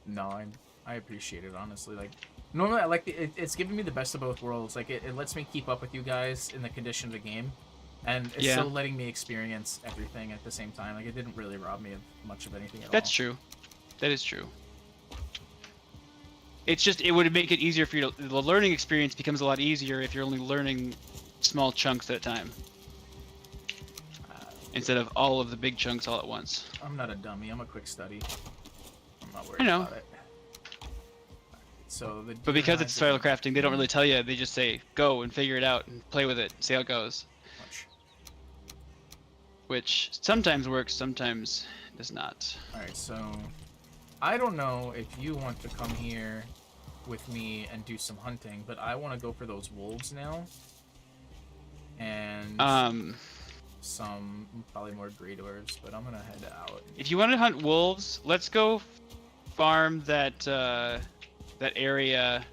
[SPEAKER 1] No, I appreciate it, honestly. Like, normally I like it's giving me the best of both worlds. Like, it lets me keep up with you guys in the condition of the game, and it's still letting me experience everything at the same time. Like, it didn't really rob me of much of anything at all.
[SPEAKER 2] That's true. That is true. It's just, it would make it easier for you to, the learning experience becomes a lot easier if you're only learning small chunks at a time. Instead of all of the big chunks all at once.
[SPEAKER 1] I'm not a dummy, I'm a quick study. I'm not worried about it. So but
[SPEAKER 2] because it's survival crafting, they don't really tell you. They just say, go and figure it out and play with it, see how it goes. Which sometimes works, sometimes does not.
[SPEAKER 1] Alright, so I don't know if you want to come here with me and do some hunting, but I want to go for those wolves now. And some probably more great dwarves, but I'm gonna head out.
[SPEAKER 2] If you want to hunt wolves, let's go farm that that area.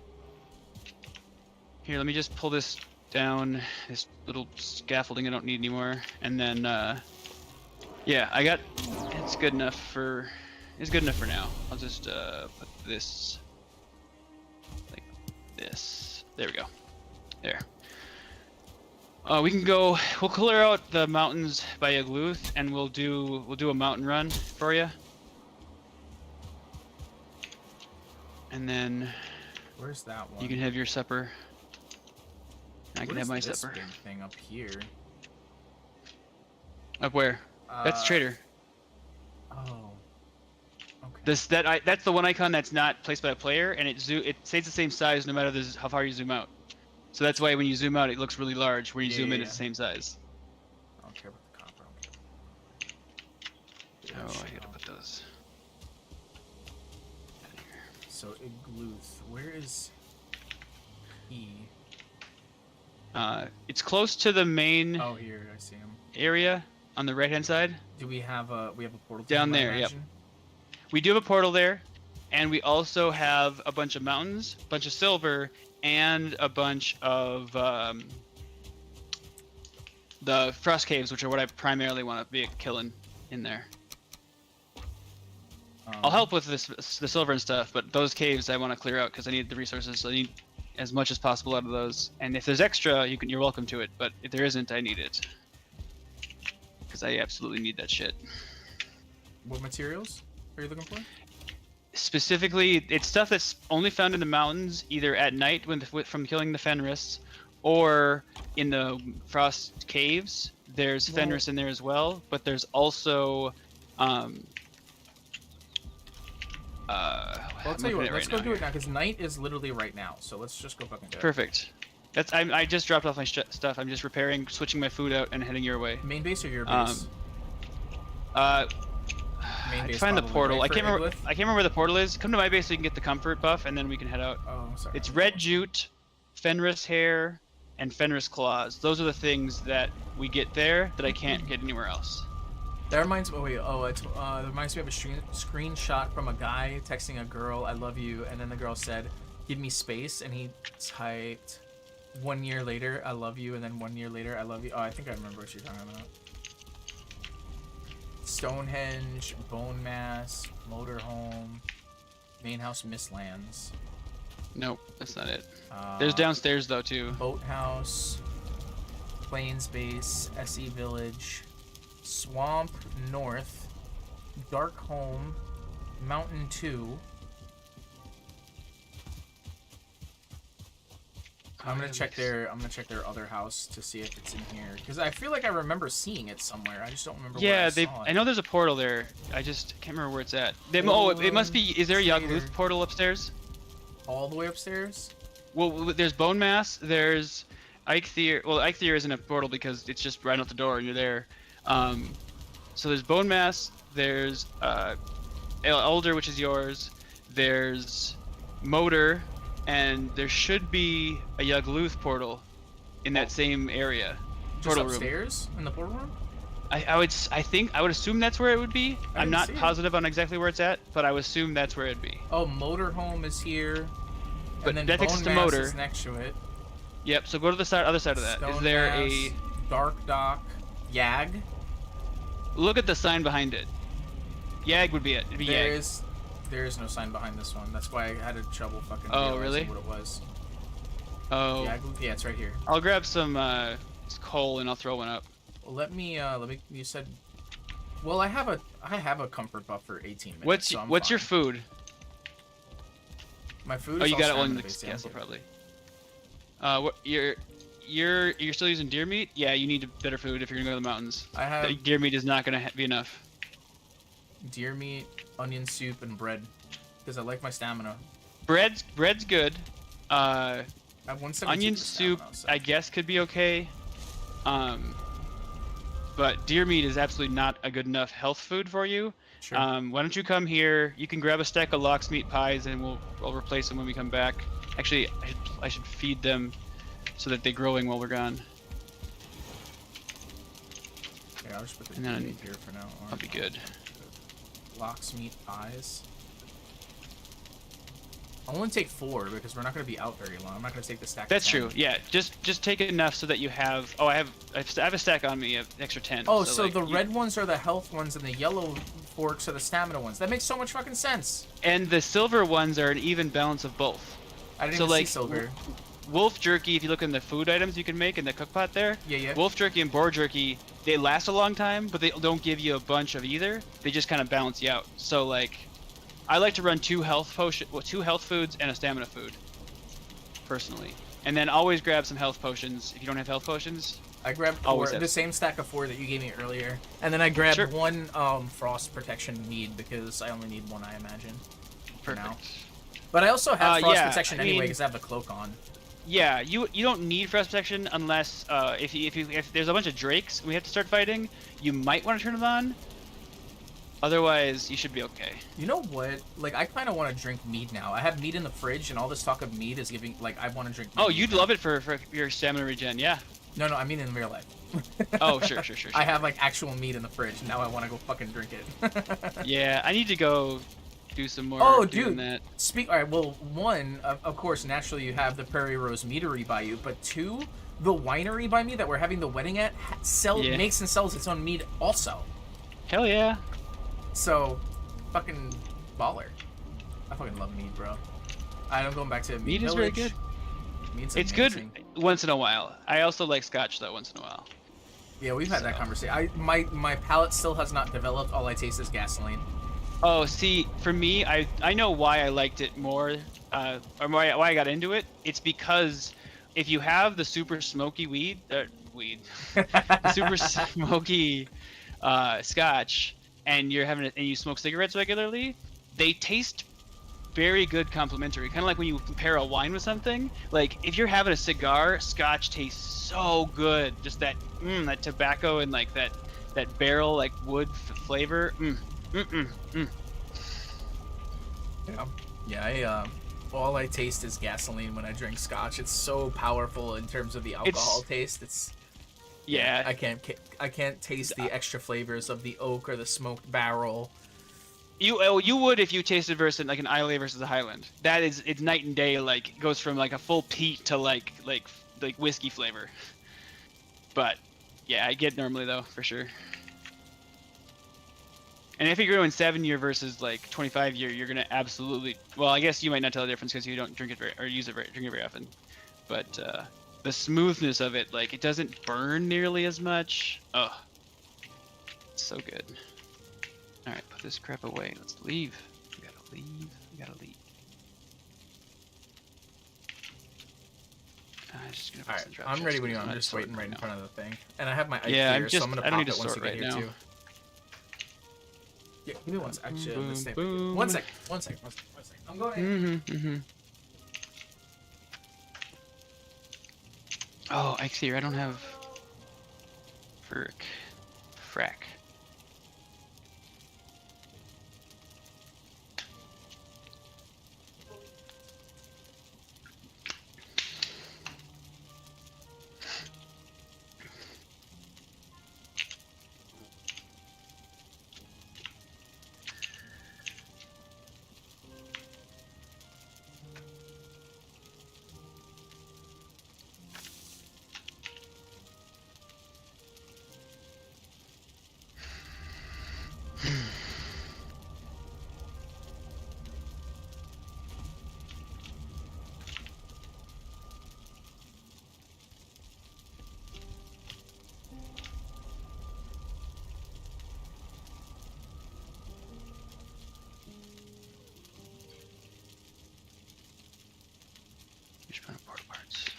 [SPEAKER 2] Here, let me just pull this down, this little scaffolding I don't need anymore, and then yeah, I got it's good enough for now. I'll just put this like this. There we go. There. We can go. We'll clear out the mountains by Iglooth, and we'll do a mountain run for you. And then
[SPEAKER 1] where's that one?
[SPEAKER 2] You can have your supper. I can have my supper.
[SPEAKER 1] Big thing up here.
[SPEAKER 2] Up where? That's the trader.
[SPEAKER 1] Oh. Okay.
[SPEAKER 2] That's the one icon that's not placed by a player, and it stays the same size no matter how far you zoom out. So that's why when you zoom out, it looks really large. When you zoom in, it's the same size.
[SPEAKER 1] I don't care about the copper.
[SPEAKER 2] Oh, I gotta put those.
[SPEAKER 1] So Iglooth, where is he?
[SPEAKER 2] It's close to the main.
[SPEAKER 1] Oh, here I see him.
[SPEAKER 2] Area on the right-hand side.
[SPEAKER 1] Do we have a portal
[SPEAKER 2] down there? Yep. We do have a portal there, and we also have a bunch of mountains, a bunch of silver, and a bunch of the frost caves, which are what I primarily want to be killing in there. I'll help with the silver and stuff, but those caves I want to clear out because I need the resources. So I need as much as possible out of those. And if there's extra, you're welcome to it. But if there isn't, I need it because I absolutely need that shit.
[SPEAKER 1] What materials are you looking for?
[SPEAKER 2] Specifically, it's stuff that's only found in the mountains, either at night from killing the Fenris, or in the frost caves. There's Fenris in there as well, but there's also
[SPEAKER 1] I'll tell you what, let's go do it now, because night is literally right now, so let's just go fucking do it.
[SPEAKER 2] Perfect. I just dropped off my stuff. I'm just repairing, switching my food out, and heading your way.
[SPEAKER 1] Main base or your base?
[SPEAKER 2] Main base, find the portal. I can't remember where the portal is. Come to my base so you can get the comfort buff, and then we can head out.
[SPEAKER 1] Oh, sorry.
[SPEAKER 2] It's red jute, Fenris hair, and Fenris claws. Those are the things that we get there that I can't get anywhere else.
[SPEAKER 1] That reminds me. It reminds me of a screenshot from a guy texting a girl, "I love you," and then the girl said, "Give me space," and he typed, 1 year later, I love you, and then 1 year later, I love you. Oh, I think I remember what you're talking about. Stonehenge, Bone Mass, Motorhome, Main House Mistlands.
[SPEAKER 2] Nope, that's not it. There's downstairs though too.
[SPEAKER 1] Boathouse, Plains Base, SE Village, Swamp North, Dark Home, Mountain 2. I'm gonna check their other house to see if it's in here, because I feel like I remember seeing it somewhere. I just don't remember.
[SPEAKER 2] Yeah,
[SPEAKER 1] where I
[SPEAKER 2] know there's a portal there. I just can't remember where it's at. It must be. Is there a Yagluth portal upstairs?
[SPEAKER 1] All the way upstairs?
[SPEAKER 2] Well, there's Bone Mass. There's Eikthyr. Well, Eikthyr isn't a portal because it's just right out the door and you're there. So there's Bone Mass. There's Elder, which is yours. There's Motor. And there should be a Yagluth portal in that same area.
[SPEAKER 1] Just upstairs in the portal room?
[SPEAKER 2] I would assume that's where it would be. I'm not positive on exactly where it's at, but I would assume that's where it'd be.
[SPEAKER 1] Oh, Motorhome is here.
[SPEAKER 2] But
[SPEAKER 1] and then
[SPEAKER 2] that takes us to Motor.
[SPEAKER 1] Is next to it.
[SPEAKER 2] Yep. So go to the other side of that. Is there a
[SPEAKER 1] Dark Dock, Yag?
[SPEAKER 2] Look at the sign behind it. Yag would be it. It'd be Yag.
[SPEAKER 1] There is no sign behind this one. That's why I had trouble fucking
[SPEAKER 2] realizing
[SPEAKER 1] what it was.
[SPEAKER 2] Oh.
[SPEAKER 1] Yeah, it's right here.
[SPEAKER 2] I'll grab some coal and I'll throw one up.
[SPEAKER 1] Well, let me. You said. Well, I have a comfort buff for 18 minutes.
[SPEAKER 2] What's your food?
[SPEAKER 1] My food.
[SPEAKER 2] Oh,
[SPEAKER 1] is
[SPEAKER 2] you got it on the
[SPEAKER 1] based,
[SPEAKER 2] castle probably. You're still using deer meat? Yeah, you need better food if you're gonna go to the mountains.
[SPEAKER 1] I have
[SPEAKER 2] deer meat is not gonna be enough.
[SPEAKER 1] Deer meat, onion soup, and bread, because I like my stamina.
[SPEAKER 2] Bread's good.
[SPEAKER 1] I have 172
[SPEAKER 2] onion soup,
[SPEAKER 1] stamina, so.
[SPEAKER 2] I guess could be okay. But deer meat is absolutely not a good enough health food for you.
[SPEAKER 1] Sure.
[SPEAKER 2] Why don't you come here? You can grab a stack of lox meat pies, and we'll replace them when we come back. Actually, I should feed them so that they're growing while we're gone.
[SPEAKER 1] Yeah, I'll just put the deer meat here for now.
[SPEAKER 2] That'll be good.
[SPEAKER 1] Lox meat pies. I'll only take 4 because we're not going to be out very long. I'm not going to take the stack.
[SPEAKER 2] That's true. Yeah, just take enough so that you have. Oh, I have a stack on me, an extra 10.
[SPEAKER 1] Oh, so like, the red ones are the health ones, and the yellow forks are the stamina ones. That makes so much fucking sense.
[SPEAKER 2] And the silver ones are an even balance of both.
[SPEAKER 1] I didn't even see silver.
[SPEAKER 2] Wolf jerky, if you look in the food items you can make in the cook pot there.
[SPEAKER 1] Yeah.
[SPEAKER 2] Wolf jerky and boar jerky, they last a long time, but they don't give you a bunch of either. They just kind of balance you out. So like, I like to run 2 health foods and a stamina food, personally. And then always grab some health potions if you don't have health potions.
[SPEAKER 1] I grabbed 4, the same stack of 4 that you gave me earlier, and then I grabbed 1 frost protection mead because I only need 1, I imagine. For
[SPEAKER 2] Perfect.
[SPEAKER 1] now. But I also have frost protection anyway
[SPEAKER 2] mean,
[SPEAKER 1] because I have the cloak on.
[SPEAKER 2] Yeah, you don't need frost protection unless if there's a bunch of drakes and we have to start fighting, you might want to turn it on. Otherwise, you should be okay.
[SPEAKER 1] You know what? Like, I kind of want to drink mead now. I have mead in the fridge, and all this talk of mead is giving. Like, I want to drink.
[SPEAKER 2] Oh, you'd love it for your stamina regen, yeah.
[SPEAKER 1] No, I mean in real life.
[SPEAKER 2] Oh, sure.
[SPEAKER 1] I have like actual meat in the fridge. Now I want to go fucking drink it.
[SPEAKER 2] Yeah, I need to go do some more.
[SPEAKER 1] Oh, dude.
[SPEAKER 2] That.
[SPEAKER 1] All right. Well, 1, of course, naturally you have the Prairie Rose Meadery by you, but 2, the winery by me that we're having the wedding at makes and sells its own mead also.
[SPEAKER 2] Hell yeah.
[SPEAKER 1] So, fucking baller. I fucking love mead, bro. I'm going back to mead.
[SPEAKER 2] Mead is very good. It's good once in a while. I also like scotch though once in a while.
[SPEAKER 1] Yeah, we've had that conversation. My palate still has not developed. All I taste is gasoline.
[SPEAKER 2] Oh, see, for me, I know why I liked it more, or why I got into it. It's because if you have the super smoky the super smoky scotch, and you smoke cigarettes regularly, they taste very good complementary. Kind of like when you compare a wine with something. Like if you're having a cigar, scotch tastes so good. Just that that tobacco and like that barrel like wood flavor.
[SPEAKER 1] Yeah, all I taste is gasoline when I drink scotch. It's so powerful in terms of the alcohol taste. I can't taste the extra flavors of the oak or the smoked barrel.
[SPEAKER 2] You would if you tasted versus like an Islay versus a Highland. It's night and day. Like it goes from like a full peat to like like whiskey flavor. But yeah, I get normally though for sure. And if you're going 7-year versus like 25-year, you're gonna absolutely. Well, I guess you might not tell the difference because you don't drink it or drink it very often. But the smoothness of it, like it doesn't burn nearly as much. Oh, so good. All right, put this crap away. Let's leave. We gotta leave. We gotta leave. I'm just gonna
[SPEAKER 1] Alright, I'm ready when you are. I'm just waiting right in front of the thing. And I have my ice here, so I'm gonna pop it once you get here too. Yeah, give me one sec. Actually, this thing. One sec. I'm going in.
[SPEAKER 2] Oh, I see. I don't have frack. Just put porta parts.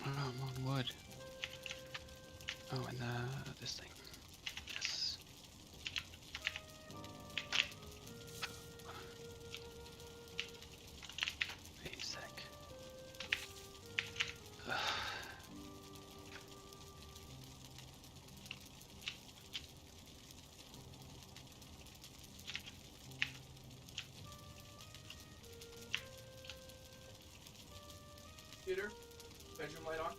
[SPEAKER 2] Oh, I'm on wood. Oh, and this thing. Yes. Wait a sec. Ugh.
[SPEAKER 1] Computer, bedroom light on.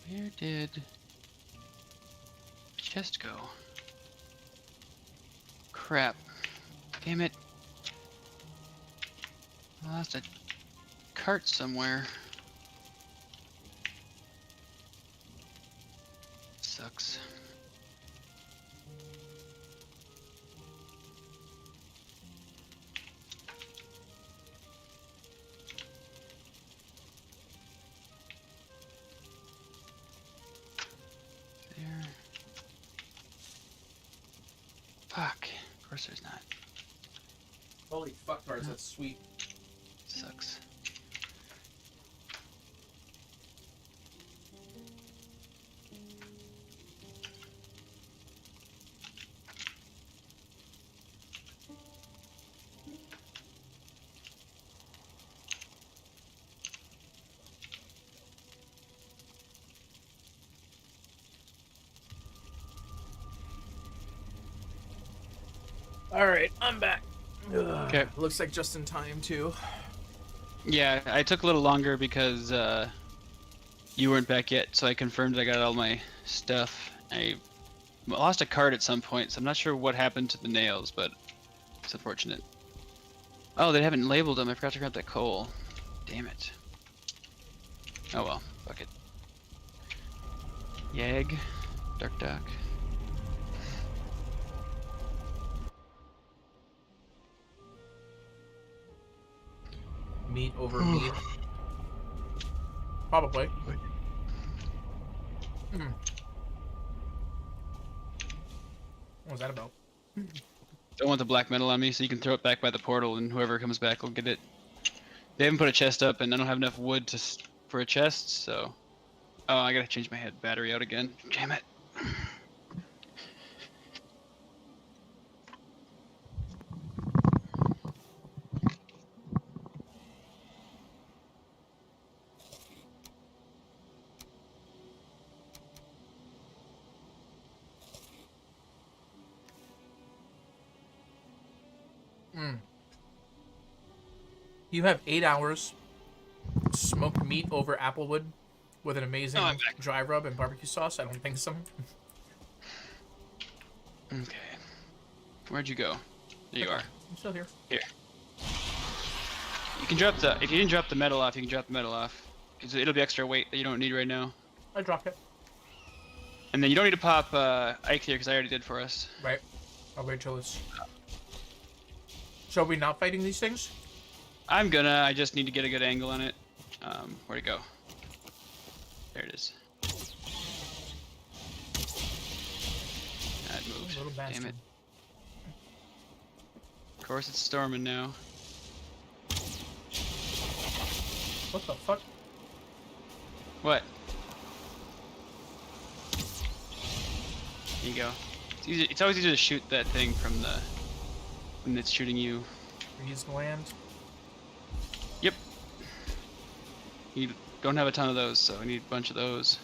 [SPEAKER 2] Where did chest go? Crap. Damn it. I lost a cart somewhere. Sucks. There. Fuck. Of course there's not.
[SPEAKER 1] Holy fuck, cards, that's sweet.
[SPEAKER 2] Sucks.
[SPEAKER 1] Alright, I'm back.
[SPEAKER 2] Okay.
[SPEAKER 1] Looks like just in time, too.
[SPEAKER 2] Yeah, I took a little longer because you weren't back yet, so I confirmed I got all my stuff. I lost a card at some point, so I'm not sure what happened to the nails, but it's unfortunate. Oh, they haven't labeled them. I forgot to grab that coal. Damn it. Oh well, fuck it. Yag. Dark Duck.
[SPEAKER 1] Meat over meat. Probably. What was that about?
[SPEAKER 2] Don't want the black metal on me, so you can throw it back by the portal, and whoever comes back will get it. They haven't put a chest up, and I don't have enough wood for a chest, so... Oh, I gotta change my head battery out again. Damn it.
[SPEAKER 1] You have 8 hours. Smoked meat over applewood with an amazing dry rub and barbecue sauce. I don't think so.
[SPEAKER 2] Okay. Where'd you go? There you are.
[SPEAKER 1] I'm still here.
[SPEAKER 2] Here. You can drop the... If you didn't drop the metal off, you can drop the metal off. Because it'll be extra weight that you don't need right now.
[SPEAKER 1] I dropped it.
[SPEAKER 2] And then you don't need to pop Ike here, because I already did for us.
[SPEAKER 1] Right. I'll wait till it's... So are we not fighting these things?
[SPEAKER 2] I'm gonna. I just need to get a good angle on it. Where'd it go? There it is. That moved.
[SPEAKER 1] Little bastard.
[SPEAKER 2] Damn it. Of course it's storming now.
[SPEAKER 1] What the fuck?
[SPEAKER 2] What? There you go. It's easy. It's always easier to shoot that thing from the... when it's shooting you.
[SPEAKER 1] Freeze gland.
[SPEAKER 2] Yep. You don't have a ton of those, so I need a bunch of those.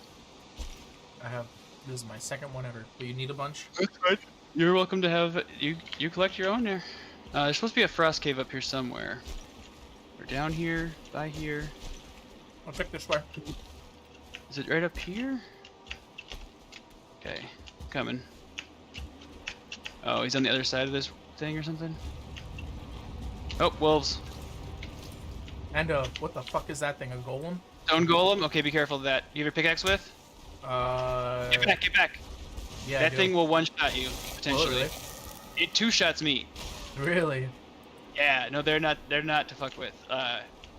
[SPEAKER 1] I have... This is my second one ever. But you need a bunch?
[SPEAKER 2] That's right. You're welcome to have... You collect your own there. There's supposed to be a frost cave up here somewhere. Or down here, by here.
[SPEAKER 1] I'll check this way.
[SPEAKER 2] Is it right up here? Okay, coming. Oh, he's on the other side of this thing or something? Oh, wolves.
[SPEAKER 1] And what the fuck is that thing? A golem?
[SPEAKER 2] Stone golem? Okay, be careful of that. You have your pickaxe with? Get back, get back!
[SPEAKER 1] Yeah,
[SPEAKER 2] that thing will one-shot you, potentially.
[SPEAKER 1] Oh, really?
[SPEAKER 2] It two-shots me.
[SPEAKER 1] Really?
[SPEAKER 2] Yeah, no, they're not to fuck with.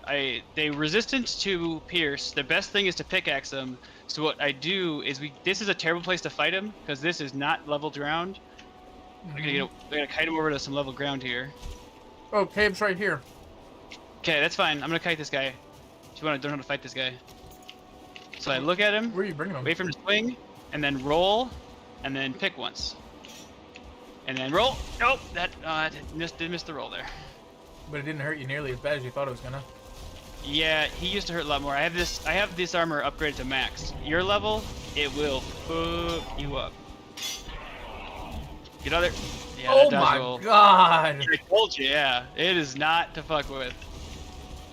[SPEAKER 2] They resistant to pierce. The best thing is to pickaxe them. So what I do is this is a terrible place to fight them because this is not level ground. I gotta kite him over to some level ground here.
[SPEAKER 1] Oh, cave's right here.
[SPEAKER 2] Okay, that's fine. I'm gonna kite this guy. If you want to learn how to fight this guy. So I look at him.
[SPEAKER 1] Where are you bringing him?
[SPEAKER 2] Wait for him to swing, and then roll, and then pick once. And then roll. Nope, that did miss the roll there.
[SPEAKER 1] But it didn't hurt you nearly as bad as you thought it was gonna.
[SPEAKER 2] Yeah, he used to hurt a lot more. I have this armor upgraded to max. Your level, it will fuck you up. Get out there. Yeah,
[SPEAKER 1] oh my god!
[SPEAKER 2] I told you, yeah. It is not to fuck with.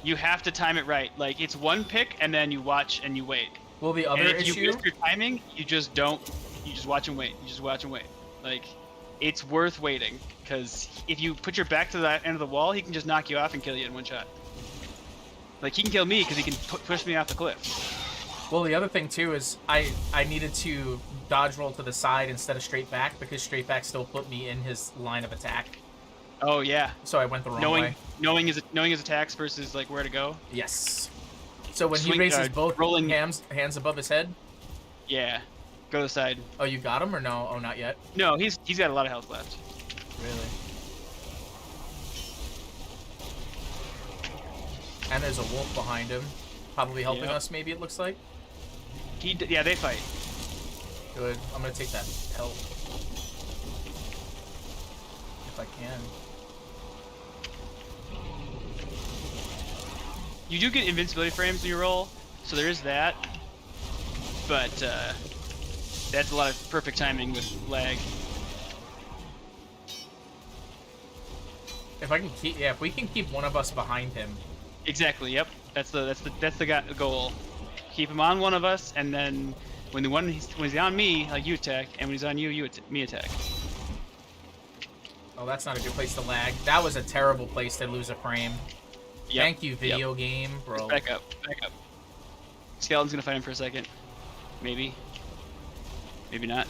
[SPEAKER 2] You have to time it right. Like, it's one pick, and then you watch and you wait.
[SPEAKER 1] Well, the other issue...
[SPEAKER 2] if you miss your timing, you just watch and wait. You just watch and wait. Like, it's worth waiting. Because if you put your back to that end of the wall, he can just knock you off and kill you in one shot. Like, he can kill me because he can push me off the cliff.
[SPEAKER 1] Well, the other thing, too, is I needed to dodge roll to the side instead of straight back because straight back still put me in his line of attack.
[SPEAKER 2] Oh, yeah.
[SPEAKER 1] So I went the wrong way.
[SPEAKER 2] Knowing his attacks versus, like, where to go?
[SPEAKER 1] Yes. So when he raises both hands above his head?
[SPEAKER 2] Yeah. Go to the side.
[SPEAKER 1] Oh, you got him or no? Oh, not yet?
[SPEAKER 2] No, he's got a lot of health left.
[SPEAKER 1] Really? And there's a wolf behind him. Probably helping us, maybe it looks like.
[SPEAKER 2] Yeah, they fight.
[SPEAKER 1] Good. I'm gonna take that pelt. If I can.
[SPEAKER 2] You do get invincibility frames when you roll, so there is that. But that's a lot of perfect timing with lag.
[SPEAKER 1] If I can keep, yeah, if we can keep one of us behind him.
[SPEAKER 2] Exactly. Yep. That's the goal. Keep him on one of us, and then when he's on me, like, you attack, and when he's on you, me attack.
[SPEAKER 1] Oh, that's not a good place to lag. That was a terrible place to lose a frame. Yep. Thank you, video game, bro.
[SPEAKER 2] Just back up. Skeleton's gonna fight him for a second. Maybe. Maybe not.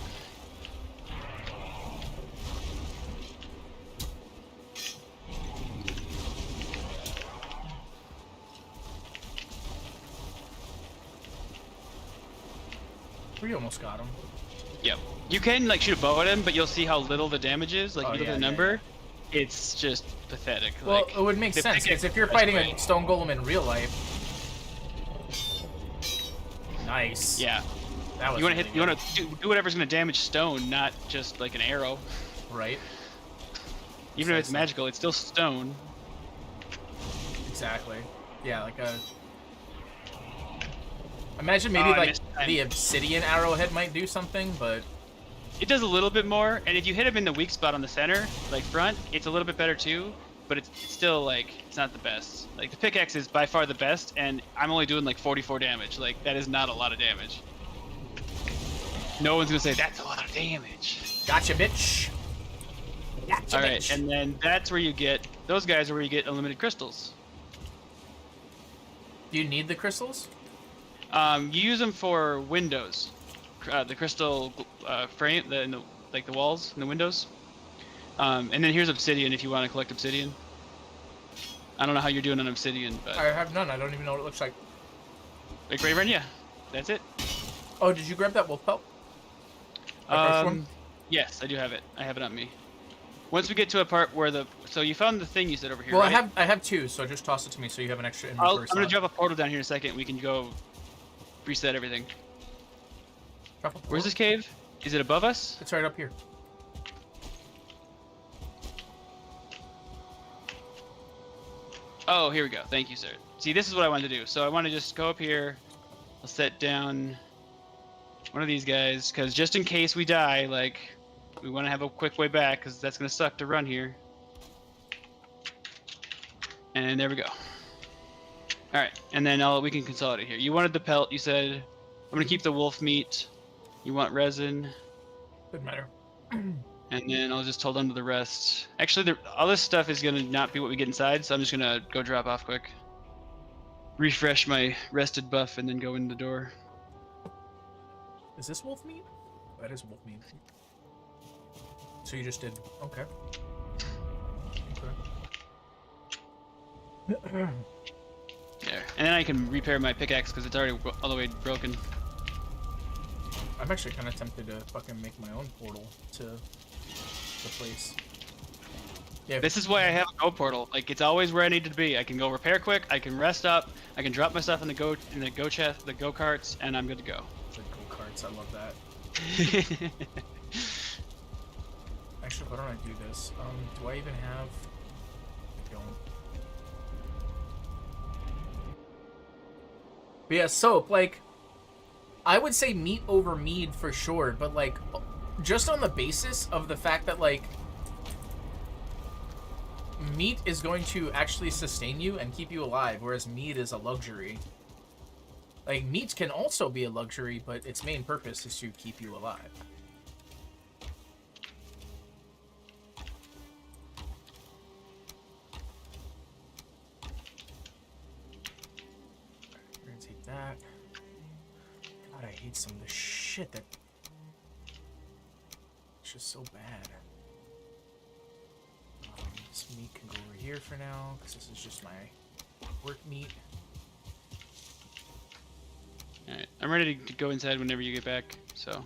[SPEAKER 1] We almost got him.
[SPEAKER 2] Yep. You can like shoot a bow at him, but you'll see how little the damage is. Like, you look at the number, it's just pathetic.
[SPEAKER 1] Well,
[SPEAKER 2] like,
[SPEAKER 1] it would make sense, because if you're fighting a stone golem in real life... Nice.
[SPEAKER 2] Yeah.
[SPEAKER 1] That was
[SPEAKER 2] you want to do whatever's going to damage stone, not just like an arrow.
[SPEAKER 1] Right.
[SPEAKER 2] Even if it's magical, it's still stone.
[SPEAKER 1] Exactly. Yeah, like a... Imagine maybe like the obsidian arrowhead might do something, but...
[SPEAKER 2] It does a little bit more, and if you hit him in the weak spot on the center, like front, it's a little bit better too, but it's still, like, it's not the best. Like, the pickaxe is by far the best, and I'm only doing like 44 damage. Like, that is not a lot of damage. No one's gonna say, that's a lot of damage.
[SPEAKER 1] Gotcha, bitch. Gotcha,
[SPEAKER 2] Alright,
[SPEAKER 1] bitch.
[SPEAKER 2] and then that's where you get, those guys are where you get unlimited crystals.
[SPEAKER 1] Do you need the crystals?
[SPEAKER 2] You use them for windows, the crystal frame, the walls and the windows. And then here's obsidian if you want to collect obsidian. I don't know how you're doing on obsidian, but
[SPEAKER 1] I have none. I don't even know what it looks like.
[SPEAKER 2] Like Raven, yeah, that's it.
[SPEAKER 1] Oh, did you grab that wolf pelt?
[SPEAKER 2] Yes, I do have it. I have it on me. Once we get to a part where so you found the thing you said over here.
[SPEAKER 1] Well,
[SPEAKER 2] right?
[SPEAKER 1] I have two, so just toss it to me so you have an extra inventory.
[SPEAKER 2] I'm gonna drop a portal down here in a second. We can go reset everything. Where's this cave? Is it above us?
[SPEAKER 1] It's right up here.
[SPEAKER 2] Oh, here we go. Thank you, sir. See, this is what I wanted to do. So I want to just go up here. I'll set down one of these guys, because just in case we die, like, we want to have a quick way back, because that's going to suck to run here. And there we go. Alright, and then we can consolidate here. You wanted the pelt, you said. I'm going to keep the wolf meat. You want resin.
[SPEAKER 1] Doesn't matter.
[SPEAKER 2] And then I'll just hold on to the rest. Actually, all this stuff is going to not be what we get inside, so I'm just going to go drop off quick. Refresh my rested buff and then go in the door.
[SPEAKER 1] Is this wolf meat? That is wolf meat. So you just did... Okay. Okay.
[SPEAKER 2] There. And then I can repair my pickaxe because it's already all the way broken.
[SPEAKER 1] I'm actually kind of tempted to fucking make my own portal to the place. Yeah.
[SPEAKER 2] This is why I have a go portal. Like, it's always where I need to be. I can go repair quick. I can rest up. I can drop my stuff in the go chest, the go karts, and I'm good to go.
[SPEAKER 1] The go karts, I love that. Actually, why don't I do this? Do I even have? I don't. But yeah, soap, like, I would say meat over mead for sure, but, like, just on the basis of the fact that, like, meat is going to actually sustain you and keep you alive, whereas mead is a luxury. Like, meat can also be a luxury, but its main purpose is to keep you alive. We're gonna take that. God, I hate some of the shit that... It's just so bad. This meat can go over here for now, because this is just my work meat.
[SPEAKER 2] Alright, I'm ready to go inside whenever you get back, so.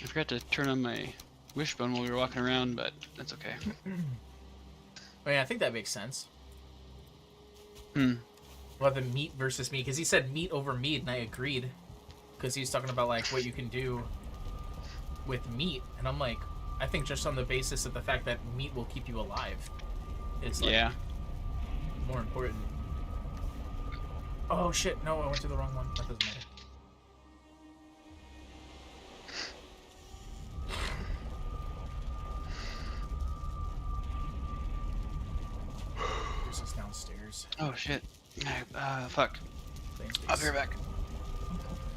[SPEAKER 2] I forgot to turn on my wishbone while we were walking around, but that's okay.
[SPEAKER 1] I mean, I think that makes sense.
[SPEAKER 2] Hmm.
[SPEAKER 1] Well, the meat versus meat, because he said meat over meat, and I agreed. Because he's talking about, like, what you can do with meat, and I'm like, I think just on the basis of the fact that meat will keep you alive is, like, more important. Oh, shit, no, I went to the wrong one. That doesn't matter. stairs.
[SPEAKER 2] Oh shit. Fuck.
[SPEAKER 1] Thanks.
[SPEAKER 2] I'll be right back.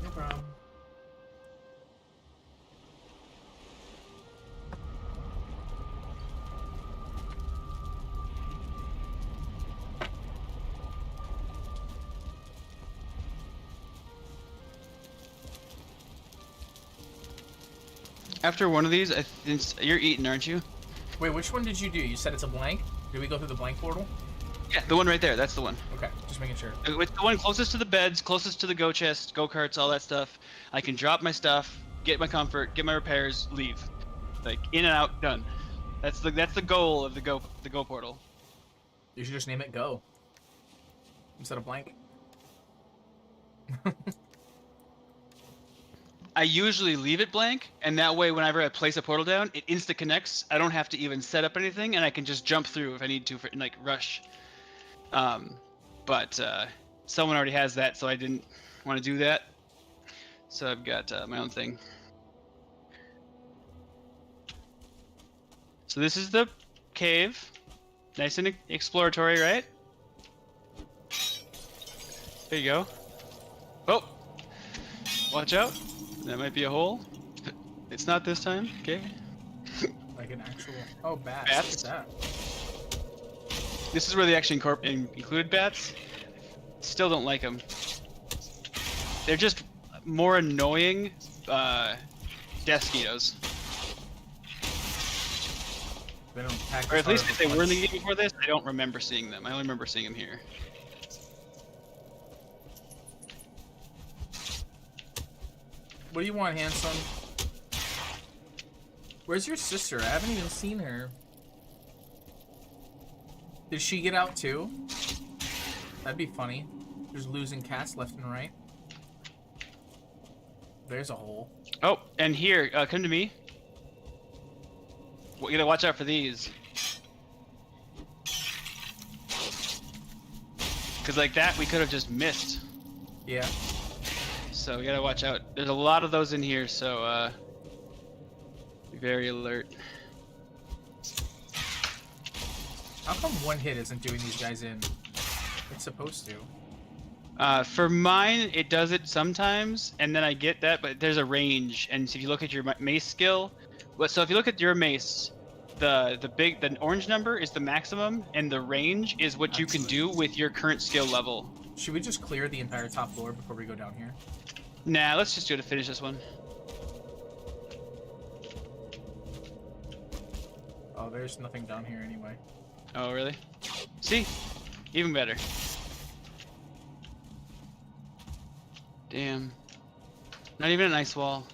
[SPEAKER 1] No problem.
[SPEAKER 2] After one of these, you're eating, aren't you?
[SPEAKER 1] Wait, which one did you do? You said it's a blank? Did we go through the blank portal?
[SPEAKER 2] Yeah, the one right there. That's the one.
[SPEAKER 1] Okay, just making sure.
[SPEAKER 2] It's the one closest to the beds, closest to the go chest, go karts, all that stuff. I can drop my stuff, get my comfort, get my repairs, leave. Like in and out, done. That's the goal of the go portal.
[SPEAKER 1] You should just name it Go instead of blank.
[SPEAKER 2] I usually leave it blank, and that way, whenever I place a portal down, it insta connects. I don't have to even set up anything, and I can just jump through if I need to for like rush. But someone already has that, so I didn't want to do that. So I've got my own thing. So this is the cave, nice and exploratory, right? There you go. Oh, watch out. That might be a hole. It's not this time. Okay.
[SPEAKER 1] Like an actual... Oh, bats.
[SPEAKER 2] Bats?
[SPEAKER 1] What's that?
[SPEAKER 2] This is where they actually included bats. Still don't like them. They're just more annoying mosquitoes.
[SPEAKER 1] They don't pack
[SPEAKER 2] Or at least if they were in the game before this, I don't remember seeing them. I only remember seeing them here.
[SPEAKER 1] What do you want, handsome? Where's your sister? I haven't even seen her. Did she get out too? That'd be funny. There's losing cats left and right. There's a hole.
[SPEAKER 2] Oh, and here, come to me. You gotta watch out for these. Cause like that, we could have just missed.
[SPEAKER 1] Yeah.
[SPEAKER 2] So we gotta watch out. There's a lot of those in here, so be very alert.
[SPEAKER 1] How come one hit isn't doing these guys in? It's supposed to.
[SPEAKER 2] For mine, it does it sometimes, and then I get that, but there's a range. And so if you look at your mace skill, so if you look at your mace, the orange number is the maximum, and the range is what you can do with your current skill level.
[SPEAKER 1] Should we just clear the entire top floor before we go down here?
[SPEAKER 2] Nah, let's just do it to finish this one.
[SPEAKER 1] Oh, there's nothing down here anyway.
[SPEAKER 2] Oh, really? See? Even better. Damn. Not even an ice wall.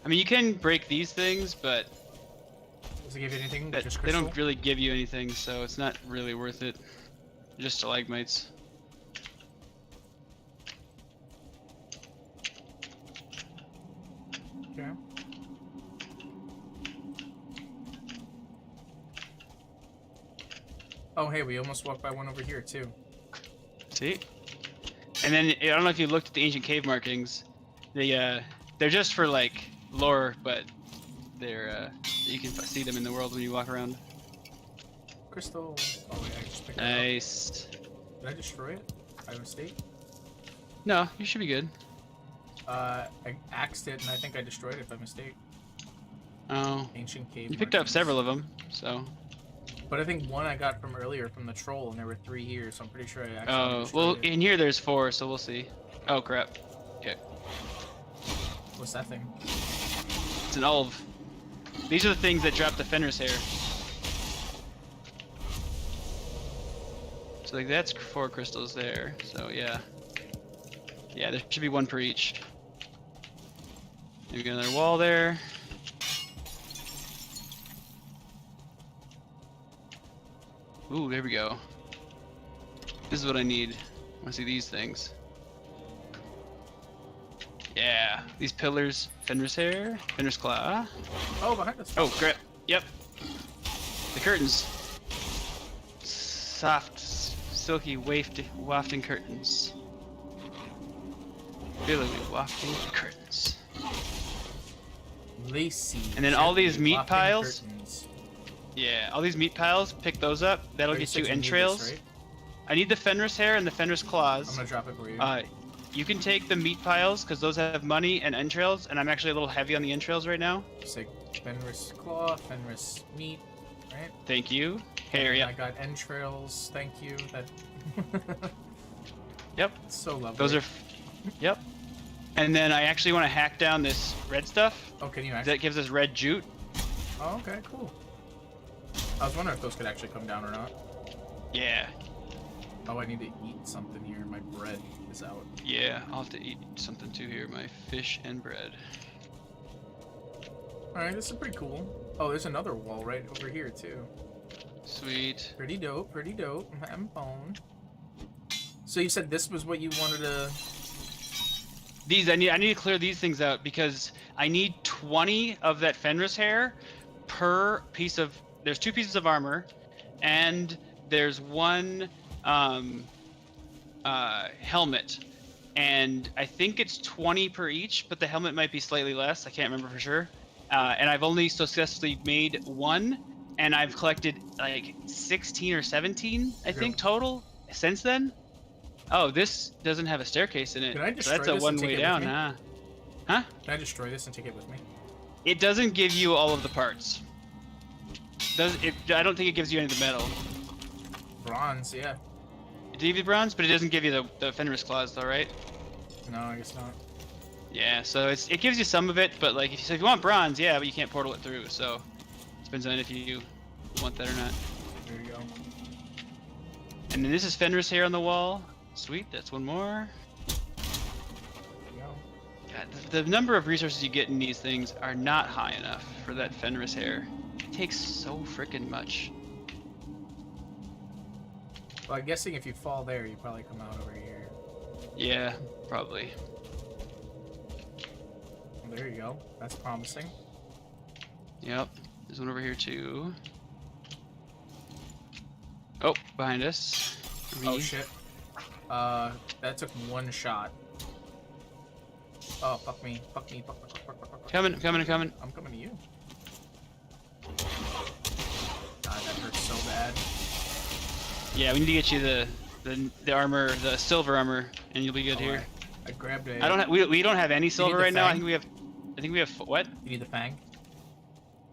[SPEAKER 2] I mean, you can break these things, but
[SPEAKER 1] does it give you anything?
[SPEAKER 2] They don't really give you anything, so it's not really worth it. Just stalagmites.
[SPEAKER 1] Okay. Oh, hey, we almost walked by one over here, too.
[SPEAKER 2] See? And then, I don't know if you looked at the ancient cave markings. They're just for, like, lore, but they're, you can see them in the world when you walk around.
[SPEAKER 1] Crystal. Oh, wait, I just picked it
[SPEAKER 2] Nice.
[SPEAKER 1] up. Did I destroy it by mistake?
[SPEAKER 2] No, you should be good.
[SPEAKER 1] I axed it, and I think I destroyed it by mistake.
[SPEAKER 2] Oh.
[SPEAKER 1] Ancient cave
[SPEAKER 2] You picked up
[SPEAKER 1] markings.
[SPEAKER 2] several of them, so.
[SPEAKER 1] But I think one I got from earlier from the troll, and there were 3 here, so I'm pretty sure I actually
[SPEAKER 2] Oh,
[SPEAKER 1] destroyed
[SPEAKER 2] well,
[SPEAKER 1] it.
[SPEAKER 2] in here there's 4, so we'll see. Oh, crap. Okay.
[SPEAKER 1] What's that thing?
[SPEAKER 2] It's an olive. These are the things that drop the Fenris hair. So, like, that's 4 crystals there, so yeah. Yeah, there should be 1 per each. Maybe another wall there. Ooh, there we go. This is what I need. I want to see these things. Yeah, these pillars. Fenris hair, Fenris claw.
[SPEAKER 1] Oh, behind us.
[SPEAKER 2] Oh, crap. Yep. The curtains. Soft, silky, wafting curtains. Billowy, wafting curtains.
[SPEAKER 1] Lacy.
[SPEAKER 2] And then all these meat
[SPEAKER 1] wafting
[SPEAKER 2] piles.
[SPEAKER 1] curtains.
[SPEAKER 2] Yeah, all these meat piles, pick those up. That'll get you entrails.
[SPEAKER 1] This, right?
[SPEAKER 2] I need the Fenris hair and the Fenris claws.
[SPEAKER 1] I'm gonna drop it for you.
[SPEAKER 2] You can take the meat piles because those have money and entrails, and I'm actually a little heavy on the entrails right now.
[SPEAKER 1] Say Fenris claw, Fenris meat, right?
[SPEAKER 2] Thank you. Hair, yeah.
[SPEAKER 1] I got entrails. Thank you. That.
[SPEAKER 2] Yep.
[SPEAKER 1] So lovely.
[SPEAKER 2] Those are. Yep. And then I actually want to hack down this red stuff.
[SPEAKER 1] Oh, can you actually?
[SPEAKER 2] That gives us red jute.
[SPEAKER 1] Oh, okay, cool. I was wondering if those could actually come down or not.
[SPEAKER 2] Yeah.
[SPEAKER 1] Oh, I need to eat something here. My bread is out.
[SPEAKER 2] Yeah, I'll have to eat something too here. My fish and bread.
[SPEAKER 1] Alright, this is pretty cool. Oh, there's another wall right over here, too.
[SPEAKER 2] Sweet.
[SPEAKER 1] Pretty dope, pretty dope. I'm having fun. So you said this was what you wanted to...
[SPEAKER 2] These, I need to clear these things out because I need 20 of that Fenris hair per piece of... There's 2 pieces of armor, and there's 1 helmet. And I think it's 20 per each, but the helmet might be slightly less. I can't remember for sure. And I've only successfully made 1, and I've collected like 16 or 17, I think, total since then. Oh, this doesn't have a staircase in it.
[SPEAKER 1] Can I destroy
[SPEAKER 2] so that's a one-way down, huh? Huh?
[SPEAKER 1] Can I destroy this and take it with me?
[SPEAKER 2] It doesn't give you all of the parts. I don't think it gives you any of the metal.
[SPEAKER 1] Bronze, yeah.
[SPEAKER 2] It gives you bronze, but it doesn't give you the Fenris claws, though, right?
[SPEAKER 1] No, I guess not.
[SPEAKER 2] Yeah, so it gives you some of it, but like if you want bronze, yeah, but you can't portal it through. So it depends on if you want that or not.
[SPEAKER 1] There you go.
[SPEAKER 2] And then this is Fenris hair on the wall. Sweet, that's 1 more.
[SPEAKER 1] There you go.
[SPEAKER 2] God, the number of resources you get in these things are not high enough for that Fenris hair. It takes so freaking much.
[SPEAKER 1] Well, I'm guessing if you fall there, you probably come out over here.
[SPEAKER 2] Yeah, probably.
[SPEAKER 1] Well, there you go. That's promising.
[SPEAKER 2] Yep. There's one over here too. Oh, behind us.
[SPEAKER 1] Oh shit. That took 1 shot. Oh, fuck me. Fuck me. Fuck.
[SPEAKER 2] Coming.
[SPEAKER 1] I'm coming to you. God, that hurts so bad.
[SPEAKER 2] Yeah, we need to get you the armor, the silver armor, and you'll be good here.
[SPEAKER 1] I grabbed a...
[SPEAKER 2] I don't have. We don't have any silver right now. I think we have what?
[SPEAKER 1] You need the fang?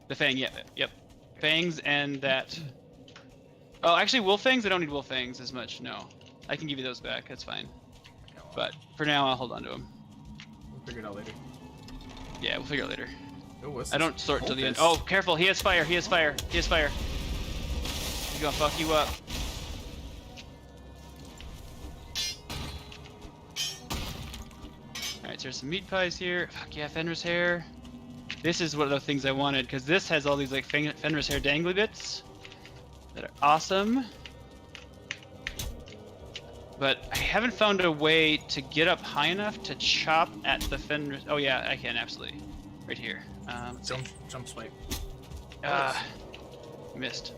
[SPEAKER 2] The fang. Yeah. Yep. Fangs and that. Oh, actually, wolf fangs. I don't need wolf fangs as much. No, I can give you those back. That's fine. But for now, I'll hold on to them.
[SPEAKER 1] We'll figure it out later.
[SPEAKER 2] Yeah, we'll figure it out later.
[SPEAKER 1] Oh, what's
[SPEAKER 2] I don't sort till the end. Oh, careful! He has fire. He has fire. He has fire. He's gonna fuck you up. Alright, so there's some meat pies here. Fuck yeah, Fenris hair. This is one of the things I wanted, because this has all these like Fenris hair dangly bits that are awesome. But I haven't found a way to get up high enough to chop at the Fenris. Oh yeah, I can absolutely. Right here.
[SPEAKER 1] Jump swipe.
[SPEAKER 2] Missed.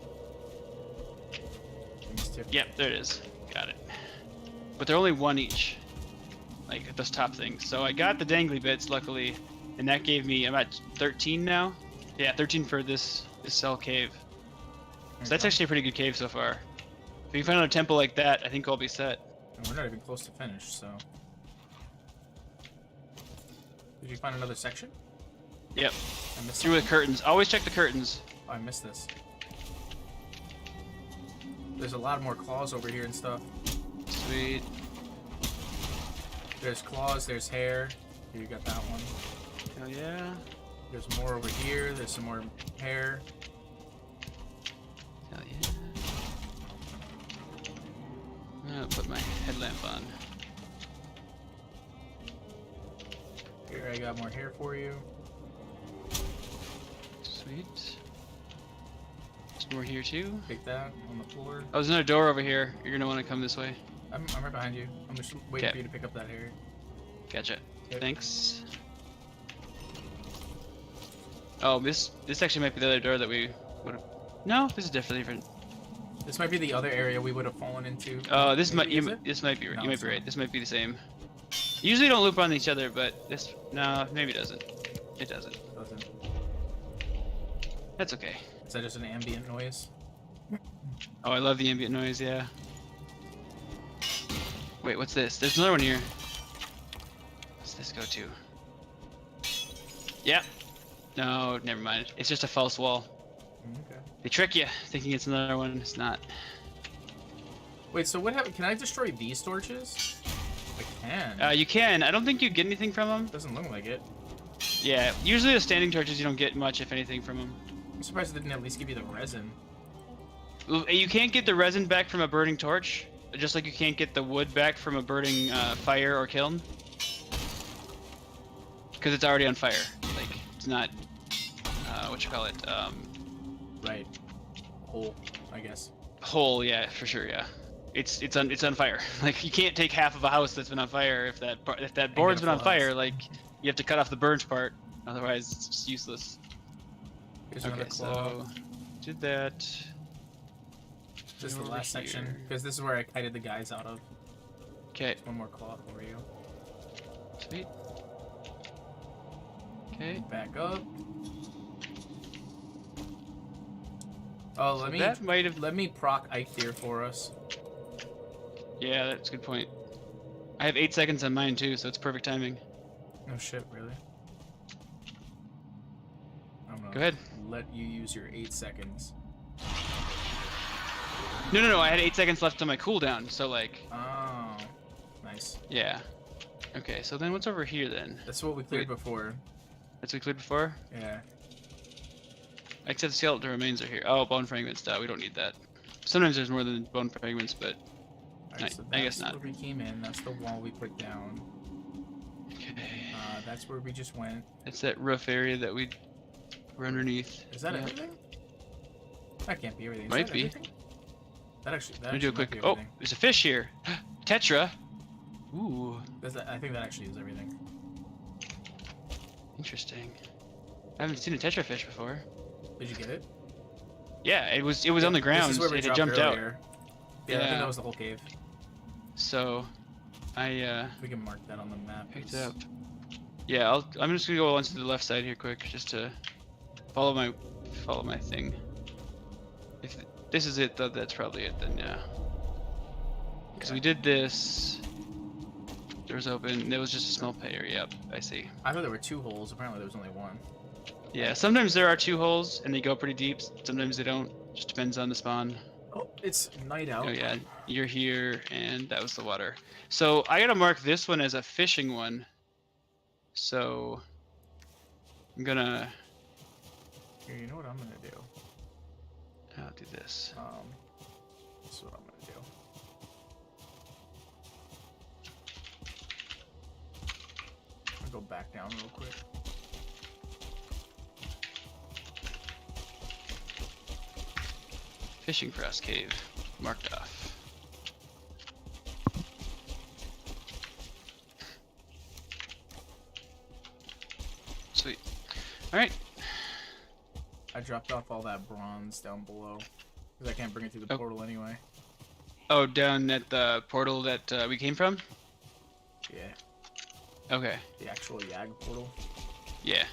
[SPEAKER 1] Missed it.
[SPEAKER 2] Yep, there it is. Got it. But they're only 1 each. Like at those top things. So I got the dangly bits, luckily, and that gave me. I'm at 13 now. Yeah, 13 for this cell cave. So that's actually a pretty good cave so far. If you find another temple like that, I think I'll be set.
[SPEAKER 1] And we're not even close to finish, so. Did you find another section?
[SPEAKER 2] Yep.
[SPEAKER 1] I missed
[SPEAKER 2] Through the curtains. Always check the curtains.
[SPEAKER 1] Oh, I missed this. There's a lot more claws over here and stuff.
[SPEAKER 2] Sweet.
[SPEAKER 1] There's claws, there's hair. Here, you got that one.
[SPEAKER 2] Hell yeah.
[SPEAKER 1] There's more over here, there's some more hair.
[SPEAKER 2] Hell yeah. I'm gonna put my headlamp on.
[SPEAKER 1] Here, I got more hair for you.
[SPEAKER 2] Sweet. There's more here too.
[SPEAKER 1] Take that on the floor.
[SPEAKER 2] Oh, there's another door over here. You're gonna want to come this way.
[SPEAKER 1] I'm right behind you. I'm just waiting for you to pick up that hair.
[SPEAKER 2] Gotcha.
[SPEAKER 1] Okay.
[SPEAKER 2] Thanks. Oh, this actually might be the other door that we would have. No, this is definitely different.
[SPEAKER 1] This might be the other area we would have fallen into.
[SPEAKER 2] Oh, this might
[SPEAKER 1] this
[SPEAKER 2] might be right.
[SPEAKER 1] No,
[SPEAKER 2] You might
[SPEAKER 1] it's
[SPEAKER 2] be right.
[SPEAKER 1] not.
[SPEAKER 2] This might be the same. Usually don't loop on each other, but this maybe it doesn't. It doesn't.
[SPEAKER 1] Doesn't.
[SPEAKER 2] That's okay.
[SPEAKER 1] Is that just an ambient noise?
[SPEAKER 2] Oh, I love the ambient noise, yeah. Wait, what's this? There's another one here. What's this go to? Yeah. No, never mind. It's just a false wall.
[SPEAKER 1] Okay.
[SPEAKER 2] They trick you, thinking it's another one. It's not.
[SPEAKER 1] Wait, so what happened? Can I destroy these torches? I can.
[SPEAKER 2] You can. I don't think you get anything from them.
[SPEAKER 1] Doesn't look like it.
[SPEAKER 2] Yeah, usually the standing torches you don't get much, if anything, from them.
[SPEAKER 1] I'm surprised they didn't at least give you the resin.
[SPEAKER 2] You can't get the resin back from a burning torch, just like you can't get the wood back from a burning fire or kiln. Because it's already on fire. Like, it's not, what you call it,
[SPEAKER 1] Right. Hole, I guess.
[SPEAKER 2] Hole, yeah, for sure, yeah. It's on fire. Like, you can't take half of a house that's been on fire if that board's been on fire. Like, you have to cut off the burnt part, otherwise it's just useless.
[SPEAKER 1] Here's
[SPEAKER 2] Okay, so did that.
[SPEAKER 1] This is the last section, because this is where I kited the guys out of.
[SPEAKER 2] Okay.
[SPEAKER 1] One more claw for you.
[SPEAKER 2] Sweet. Okay.
[SPEAKER 1] Back up. Oh,
[SPEAKER 2] So
[SPEAKER 1] let me proc Ike here for us.
[SPEAKER 2] Yeah, that's a good point. I have 8 seconds on mine too, so it's perfect timing.
[SPEAKER 1] No shit, really. I'm gonna
[SPEAKER 2] Go ahead.
[SPEAKER 1] let you use your 8 seconds.
[SPEAKER 2] No, I had 8 seconds left on my cooldown, so like.
[SPEAKER 1] Oh, nice.
[SPEAKER 2] Yeah. Okay, so then what's over here then?
[SPEAKER 1] That's what we cleared before.
[SPEAKER 2] That's what we cleared before?
[SPEAKER 1] Yeah.
[SPEAKER 2] Except skeleton remains are here. Oh, bone fragments. We don't need that. Sometimes there's more than bone fragments, but
[SPEAKER 1] Alright, so
[SPEAKER 2] I guess not.
[SPEAKER 1] That's where we came in. That's the wall we put down.
[SPEAKER 2] Okay.
[SPEAKER 1] That's where we just went.
[SPEAKER 2] It's that roof area that we were underneath.
[SPEAKER 1] Is that
[SPEAKER 2] Yeah.
[SPEAKER 1] everything? That can't be everything. Is
[SPEAKER 2] Might
[SPEAKER 1] that
[SPEAKER 2] be.
[SPEAKER 1] everything? That actually. That
[SPEAKER 2] Let me do a
[SPEAKER 1] actually might
[SPEAKER 2] quick.
[SPEAKER 1] be
[SPEAKER 2] Oh,
[SPEAKER 1] everything.
[SPEAKER 2] there's a fish here. Tetra. Ooh,
[SPEAKER 1] I think that actually is everything.
[SPEAKER 2] interesting. I haven't seen a tetra fish before.
[SPEAKER 1] Did you get it?
[SPEAKER 2] Yeah, it was on the ground.
[SPEAKER 1] This is where we
[SPEAKER 2] It had
[SPEAKER 1] dropped
[SPEAKER 2] jumped out.
[SPEAKER 1] earlier. Yeah, I think
[SPEAKER 2] Yeah.
[SPEAKER 1] that was the whole cave.
[SPEAKER 2] So,
[SPEAKER 1] We can mark that on the map.
[SPEAKER 2] picked it up. Yeah, I'm just gonna go onto the left side here quick, just to follow my thing. If this is it, though, that's probably it then. Yeah. Because we did this. Doors open. There was just a small pit area. Yep, I see.
[SPEAKER 1] I thought there were 2 holes. Apparently there was only 1.
[SPEAKER 2] Yeah, sometimes there are 2 holes and they go pretty deep. Sometimes they don't. Just depends on the spawn.
[SPEAKER 1] Oh, it's night out.
[SPEAKER 2] Oh yeah, you're here, and that was the water. So I gotta mark this one as a fishing one. So I'm gonna.
[SPEAKER 1] Here, you know what I'm gonna do?
[SPEAKER 2] I'll do this.
[SPEAKER 1] This is what I'm gonna do. I'll go back down real quick.
[SPEAKER 2] Fishing Frost Cave, marked off. Sweet. All right.
[SPEAKER 1] I dropped off all that bronze down below because I can't bring it through the portal anyway.
[SPEAKER 2] Oh, down at the portal that we came from?
[SPEAKER 1] Yeah.
[SPEAKER 2] Okay.
[SPEAKER 1] The actual Yag portal.
[SPEAKER 2] Yeah.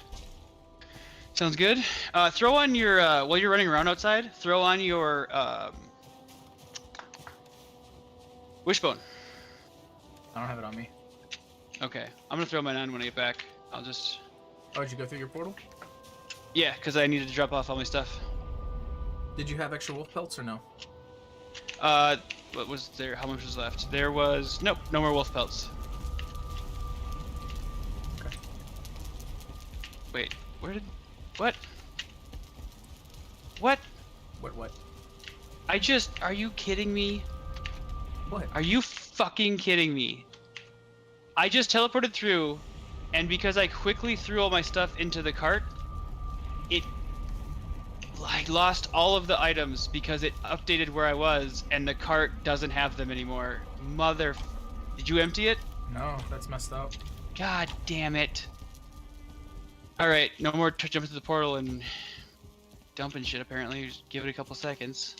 [SPEAKER 2] Sounds good. Throw on your, while you're running around outside, throw on your wishbone.
[SPEAKER 1] I don't have it on me.
[SPEAKER 2] Okay. I'm gonna throw mine on when I get back. I'll just...
[SPEAKER 1] Oh, did you go through your portal?
[SPEAKER 2] Yeah, because I needed to drop off all my stuff.
[SPEAKER 1] Did you have extra wolf pelts or no?
[SPEAKER 2] What was there? How much was left? There was... Nope, no more wolf pelts.
[SPEAKER 1] Okay.
[SPEAKER 2] Wait, where did... What? What?
[SPEAKER 1] What?
[SPEAKER 2] I just... Are you kidding me?
[SPEAKER 1] What?
[SPEAKER 2] Are you fucking kidding me? I just teleported through, and because I quickly threw all my stuff into the cart, I lost all of the items because it updated where I was, and the cart doesn't have them anymore. Mother... Did you empty it?
[SPEAKER 1] No, that's messed up.
[SPEAKER 2] God damn it. Alright, no more jumping to the portal and dumping shit apparently. Just give it a couple seconds.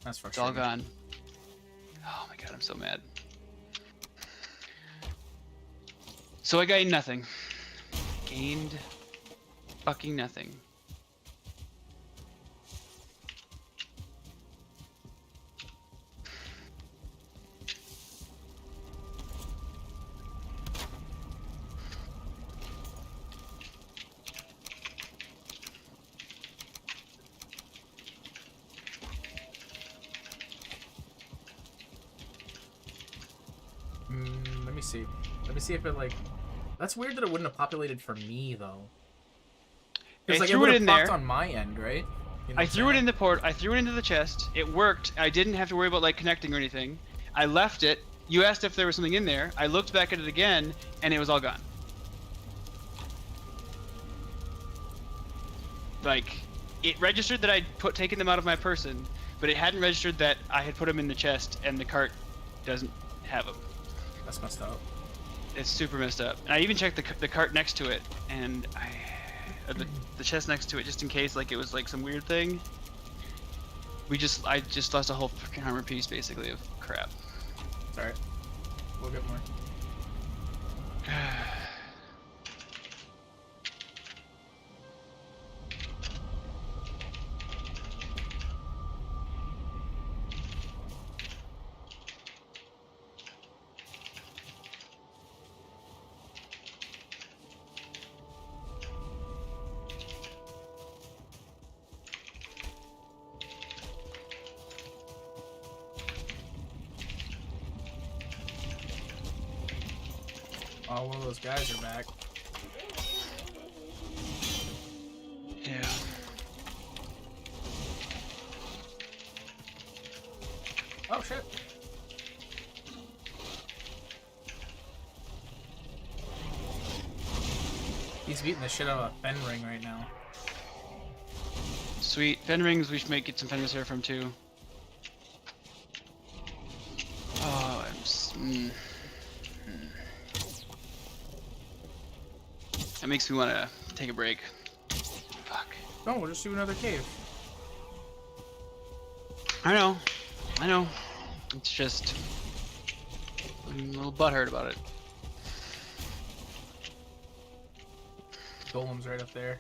[SPEAKER 1] That's frustrating.
[SPEAKER 2] It's all gone. Oh my god, I'm so mad. So I got nothing. Gained fucking nothing.
[SPEAKER 1] Let me see. Let me see if it, like... That's weird that it wouldn't have populated for me, though. Because, like, it would have popped on my end, right? You know
[SPEAKER 2] I threw it in the port. I threw it into the chest. It worked. I didn't have to worry about, like, connecting or anything. I left it. You asked if there was something in there. I looked back at it again, and it was all gone. Like, it registered that I'd taken them out of my person, but it hadn't registered that I had put them in the chest, and the cart doesn't have them.
[SPEAKER 1] That's messed up.
[SPEAKER 2] It's super messed up. And I even checked the cart next to it, and the chest next to it, just in case, like, it was like some weird thing. I just lost a whole freaking armor piece, basically, of crap.
[SPEAKER 1] It's alright. We'll get more. Oh, one of those guys are back.
[SPEAKER 2] Yeah.
[SPEAKER 1] Oh, shit. He's beating the shit out of a fen ring right now.
[SPEAKER 2] Sweet. Fen rings, we should get some fen rings here from too. Oh, That makes me want to take a break. Fuck.
[SPEAKER 1] No, we'll just do another cave.
[SPEAKER 2] I know. It's just... I'm a little butthurt about it.
[SPEAKER 1] Golem's right up there.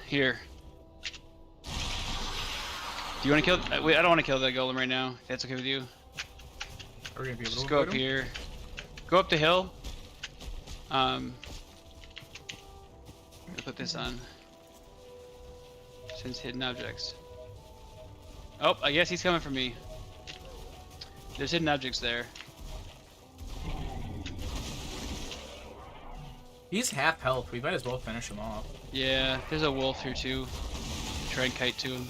[SPEAKER 2] Here. Do you want to kill... Wait, I don't want to kill that golem right now. If that's okay with you.
[SPEAKER 1] Are we gonna be able
[SPEAKER 2] Just
[SPEAKER 1] to
[SPEAKER 2] go up
[SPEAKER 1] avoid him?
[SPEAKER 2] here. Go up the hill. I'll put this on. Since hidden objects. Oh, I guess he's coming for me. There's hidden objects there.
[SPEAKER 1] He's half health. We might as well finish him off.
[SPEAKER 2] Yeah, there's a wolf here too. Try and kite to him.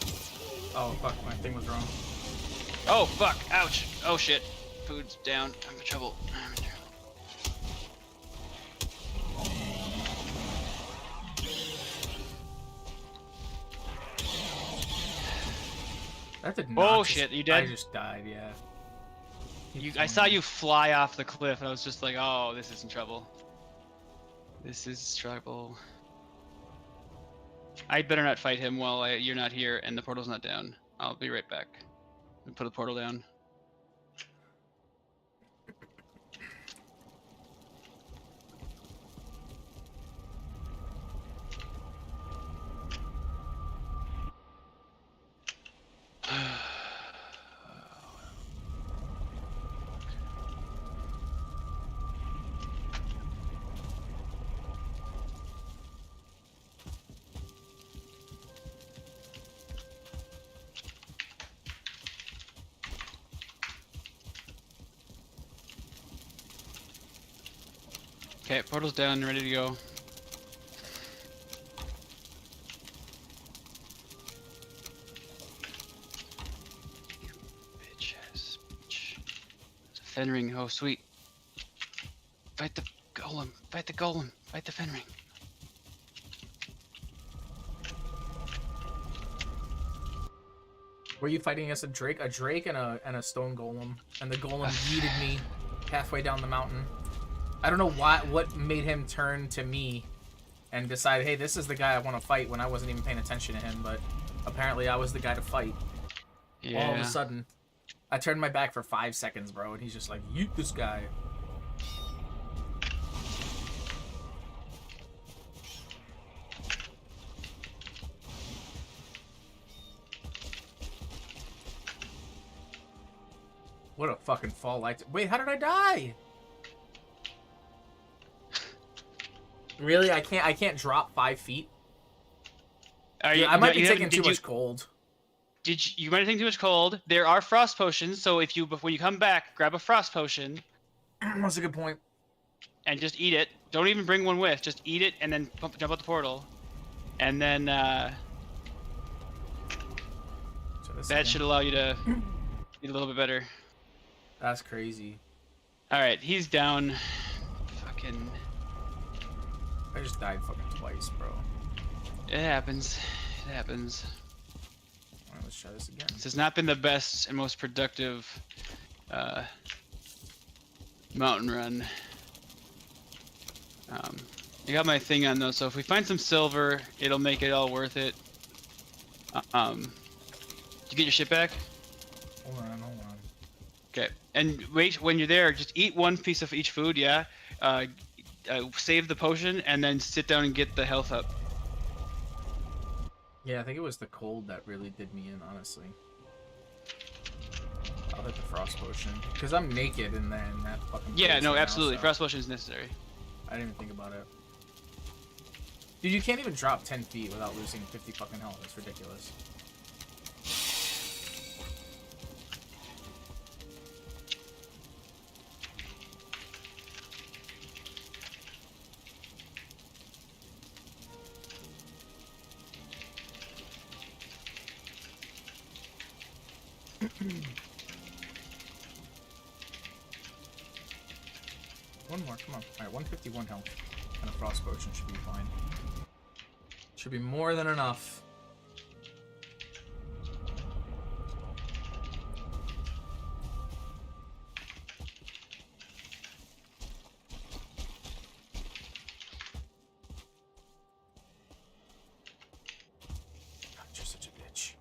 [SPEAKER 1] Oh fuck, my thing was wrong.
[SPEAKER 2] Oh fuck! Ouch! Oh shit! Food's down. I'm in trouble.
[SPEAKER 1] That did not.
[SPEAKER 2] Oh shit! You dead?
[SPEAKER 1] I just died. Yeah.
[SPEAKER 2] I saw you fly off the cliff, and I was just like, "Oh, this is in trouble. This is trouble." I'd better not fight him while you're not here and the portal's not down. I'll be right back. Put the portal down. Okay, portal's down, ready to go. Bitch. It's a fen ring, oh sweet. Fight the golem, fight the golem, fight the fen ring.
[SPEAKER 1] Were you fighting against a drake? A drake and a stone golem, and the golem yeeted me halfway down the mountain. I don't know what made him turn to me and decide, hey, this is the guy I want to fight when I wasn't even paying attention to him, but apparently I was the guy to fight.
[SPEAKER 2] Yeah.
[SPEAKER 1] All of a sudden. I turned my back for 5 seconds, bro, and he's just like, yeet this guy. What a fucking fall light. Wait, how did I die? Really? I can't drop 5 feet? Dude, I might be taking too much cold.
[SPEAKER 2] You might have taken too much cold. There are frost potions, so if you when you come back, grab a frost potion.
[SPEAKER 1] That's a good point.
[SPEAKER 2] And just eat it. Don't even bring one with. Just eat it and then jump out the portal. And then that should allow you to eat a little bit better.
[SPEAKER 1] That's crazy.
[SPEAKER 2] Alright, he's down. Fucking...
[SPEAKER 1] I just died fucking twice, bro.
[SPEAKER 2] It happens. It happens.
[SPEAKER 1] Alright, let's try this again.
[SPEAKER 2] This has not been the best and most productive mountain run. I got my thing on though, so if we find some silver, it'll make it all worth it. Did you get your shit back?
[SPEAKER 1] Hold on.
[SPEAKER 2] Okay, and wait, when you're there, just eat one piece of each food, yeah? Save the potion, and then sit down and get the health up.
[SPEAKER 1] Yeah, I think it was the cold that really did me in, honestly. I'll hit the frost potion. Because I'm naked and then that fucking...
[SPEAKER 2] Yeah, no, absolutely. Frost potion is necessary.
[SPEAKER 1] I didn't even think about it. Dude, you can't even drop 10 feet without losing 50 fucking health. That's ridiculous. One more, come on. Alright, 151 health. And a frost potion should be fine. Should be more than enough. God, you're such a bitch.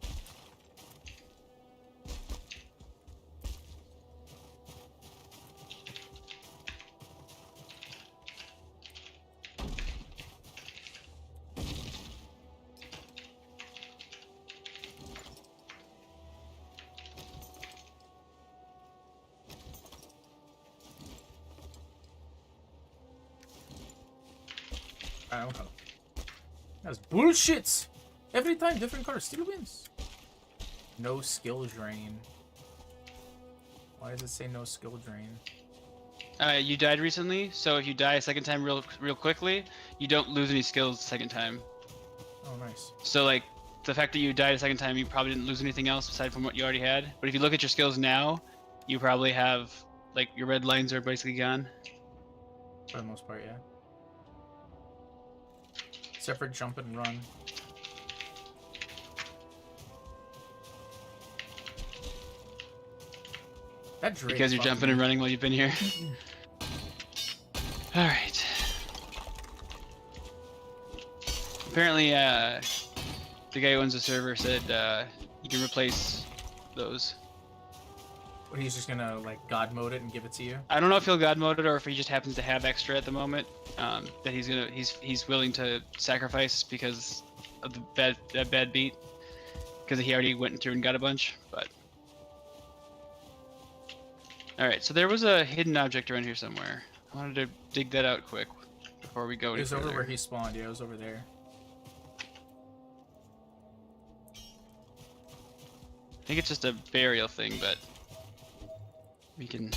[SPEAKER 1] Okay. That's bullshit! Every time, different color, still wins. No skill drain. Why does it say no skill drain?
[SPEAKER 2] You died recently, so if you die a second time real quickly, you don't lose any skills the second time.
[SPEAKER 1] Oh, nice.
[SPEAKER 2] So, like, the fact that you died a second time, you probably didn't lose anything else aside from what you already had. But if you look at your skills now, you probably have, like, your red lines are basically gone.
[SPEAKER 1] For the most part, yeah. Except for jump and run. That Drake
[SPEAKER 2] because you're jumping and running while you've been here. Alright. Apparently, the guy who owns the server said you can replace those.
[SPEAKER 1] What, he's just gonna, like, God mode it and give it to you?
[SPEAKER 2] I don't know if he'll God mode it or if he just happens to have extra at the moment. That he's willing to sacrifice because of the bad beat. Because he already went through and got a bunch, but... Alright, so there was a hidden object around here somewhere. I wanted to dig that out quick before we go any further.
[SPEAKER 1] It was over where he spawned, yeah, it was over there.
[SPEAKER 2] I think it's just a burial thing, but... we can...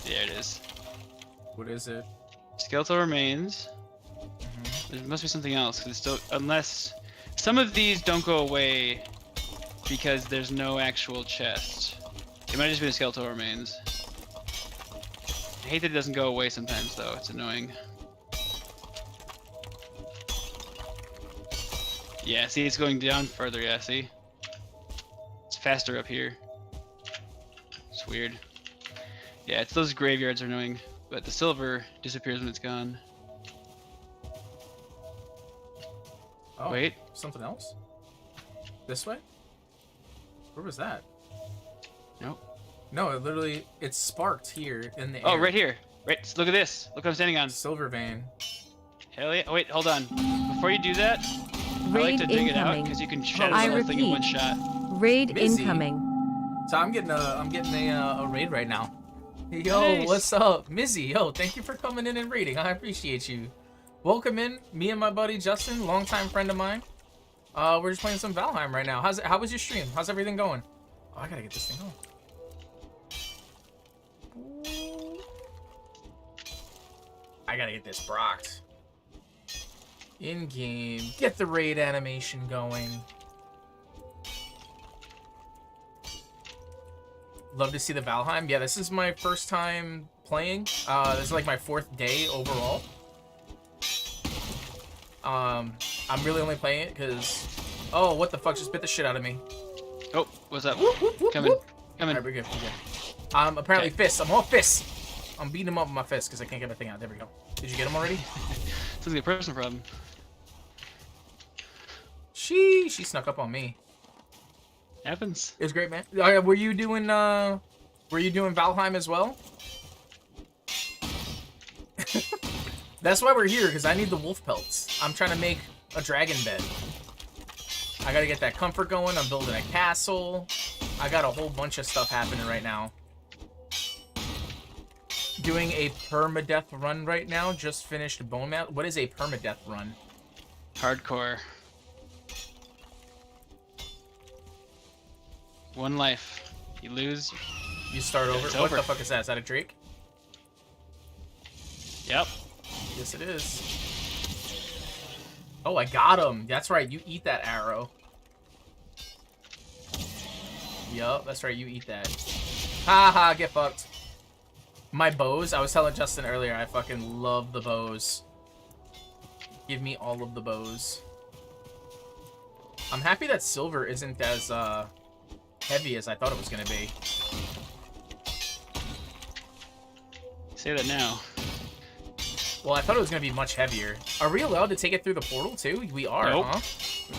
[SPEAKER 2] There it is.
[SPEAKER 1] What is it?
[SPEAKER 2] Skeletal remains. There must be something else, because it's still... unless... some of these don't go away because there's no actual chest. It might just be the skeletal remains. I hate that it doesn't go away sometimes, though. It's annoying. Yeah, see, it's going down further, yeah, see? It's faster up here. It's weird. Yeah, it's those graveyards are annoying, but the silver disappears when it's gone.
[SPEAKER 1] Oh,
[SPEAKER 2] wait.
[SPEAKER 1] Something else? This way? Where was that?
[SPEAKER 2] Nope.
[SPEAKER 1] No, it literally, it's sparked here in the air.
[SPEAKER 2] Oh, right here. Right. Look at this. Look what I'm standing on.
[SPEAKER 1] Silver vein.
[SPEAKER 2] Hell yeah. Oh, wait, hold on. Before you do that, I like to dig it out because you can shatter the whole thing in one shot.
[SPEAKER 3] Raid
[SPEAKER 1] Busy.
[SPEAKER 3] incoming.
[SPEAKER 1] So I'm getting a raid right now. Yo,
[SPEAKER 2] Nice.
[SPEAKER 1] what's up? Mizzy, yo, thank you for coming in and raiding. I appreciate you. Welcome in, me and my buddy Justin, longtime friend of mine. We're just playing some Valheim right now. How was your stream? How's everything going? Oh, I gotta get this thing on. I gotta get this brocked. In game, get the raid animation going. Love to see the Valheim. Yeah, this is my first time playing. This is like my 4th day overall. I'm really only playing it because... Oh, what the fuck just bit the shit out of me.
[SPEAKER 2] Oh, what's up?
[SPEAKER 1] Whoop, whoop, whoop,
[SPEAKER 2] Coming.
[SPEAKER 1] whoop.
[SPEAKER 2] Coming.
[SPEAKER 1] Alright, we're good, we're good. Apparently fists. I'm all fists. I'm beating him up with my fists because I can't get my thing out. There we go. Did you get him already?
[SPEAKER 2] Sounds like a personal problem.
[SPEAKER 1] She snuck up on me.
[SPEAKER 2] Happens.
[SPEAKER 1] It was great, man. Were you doing Valheim as well? That's why we're here, because I need the wolf pelts. I'm trying to make a dragon bed. I gotta get that comfort going. I'm building a castle. I got a whole bunch of stuff happening right now. Doing a permadeath run right now. Just finished bone mount. What is a permadeath run?
[SPEAKER 2] Hardcore. 1 life. You lose.
[SPEAKER 1] You start over.
[SPEAKER 2] It's
[SPEAKER 1] What
[SPEAKER 2] over.
[SPEAKER 1] the fuck is that? Is that a Drake?
[SPEAKER 2] Yep.
[SPEAKER 1] Yes, it is. Oh, I got him. That's right. You eat that arrow. Yup, that's right. You eat that. Haha, get fucked. My bows. I was telling Justin earlier, I fucking love the bows. Give me all of the bows. I'm happy that silver isn't as, heavy as I thought it was gonna be.
[SPEAKER 2] Say that now.
[SPEAKER 1] Well, I thought it was gonna be much heavier. Are we allowed to take it through the portal too? We are,
[SPEAKER 2] Nope.
[SPEAKER 1] huh?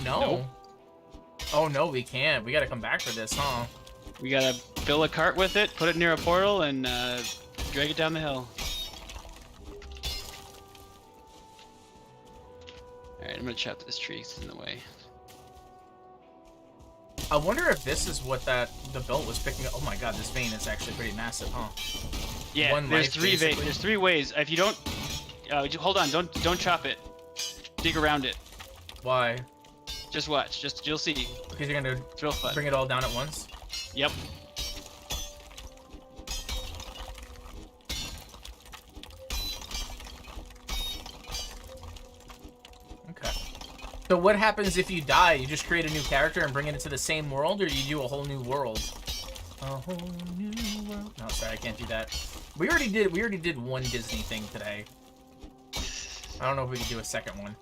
[SPEAKER 1] No.
[SPEAKER 2] Nope.
[SPEAKER 1] Oh no, we can't. We gotta come back for this, huh?
[SPEAKER 2] We gotta fill a cart with it, put it near a portal, and drag it down the hill. Alright, I'm gonna chop this tree, it's in the way.
[SPEAKER 1] I wonder if this is what the belt was picking up. Oh my god, this vein is actually pretty massive, huh?
[SPEAKER 2] Yeah,
[SPEAKER 1] One
[SPEAKER 2] there's
[SPEAKER 1] life,
[SPEAKER 2] there's 3 ways. If you don't, hold on, don't chop it. Dig around it.
[SPEAKER 1] Why?
[SPEAKER 2] Just watch. You'll see.
[SPEAKER 1] Because you're gonna
[SPEAKER 2] It's real fun.
[SPEAKER 1] bring it all down at once?
[SPEAKER 2] Yep.
[SPEAKER 1] Okay. So what happens if you die? You just create a new character and bring it into the same world, or you do a whole new world? A whole new world. No, sorry, I can't do that. We already did one Disney thing today. I don't know if we can do a second one.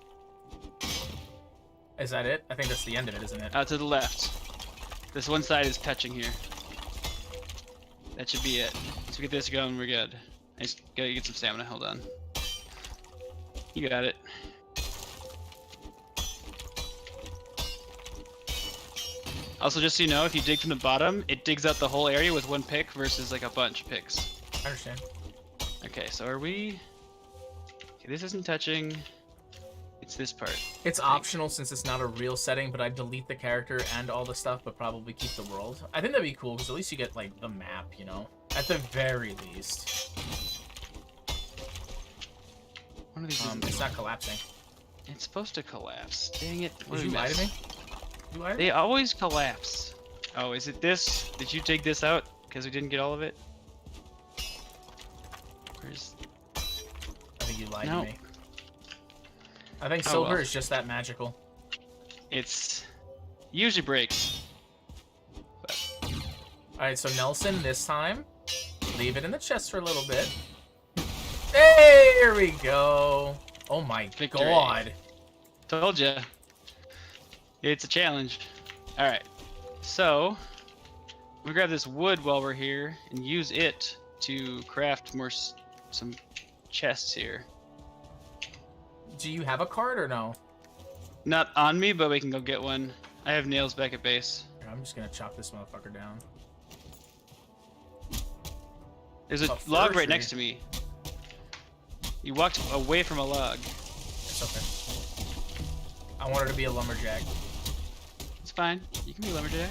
[SPEAKER 1] Is that it? I think that's the end of it, isn't it?
[SPEAKER 2] Out to the left. This one side is touching here. That should be it. Once we get this going, we're good. I just gotta get some stamina. Hold on. You got it. Also, just so you know, if you dig from the bottom, it digs out the whole area with 1 pick versus like a bunch of picks.
[SPEAKER 1] I understand.
[SPEAKER 2] Okay, so are we... Okay, this isn't touching. It's this part.
[SPEAKER 1] It's optional since it's not a real setting, but I'd delete the character and all the stuff, but probably keep the world. I think that'd be cool, because at least you get, like, the map, you know? At the very least.
[SPEAKER 2] One of these
[SPEAKER 1] It's not collapsing.
[SPEAKER 2] It's supposed to collapse. Dang it. What
[SPEAKER 1] Did
[SPEAKER 2] did
[SPEAKER 1] you
[SPEAKER 2] we
[SPEAKER 1] lie
[SPEAKER 2] miss?
[SPEAKER 1] to me? You lied to me?
[SPEAKER 2] They always collapse. Oh, is it this? Did you take this out because we didn't get all of it? Where's...
[SPEAKER 1] I think you lied
[SPEAKER 2] No.
[SPEAKER 1] to me. I think
[SPEAKER 2] Oh,
[SPEAKER 1] silver
[SPEAKER 2] well.
[SPEAKER 1] is just that magical.
[SPEAKER 2] It's... usually breaks.
[SPEAKER 1] Alright, so Nelson, this time, leave it in the chest for a little bit. Hey, here we go. Oh my
[SPEAKER 2] Victory.
[SPEAKER 1] god.
[SPEAKER 2] Told ya. It's a challenge. Alright. So, we grab this wood while we're here and use it to craft some chests here.
[SPEAKER 1] Do you have a card or no?
[SPEAKER 2] Not on me, but we can go get one. I have nails back at base.
[SPEAKER 1] I'm just gonna chop this motherfucker down.
[SPEAKER 2] There's a log right next to me. You walked away from a log.
[SPEAKER 1] It's okay. I want her to be a lumberjack.
[SPEAKER 2] It's fine. You can be a lumberjack.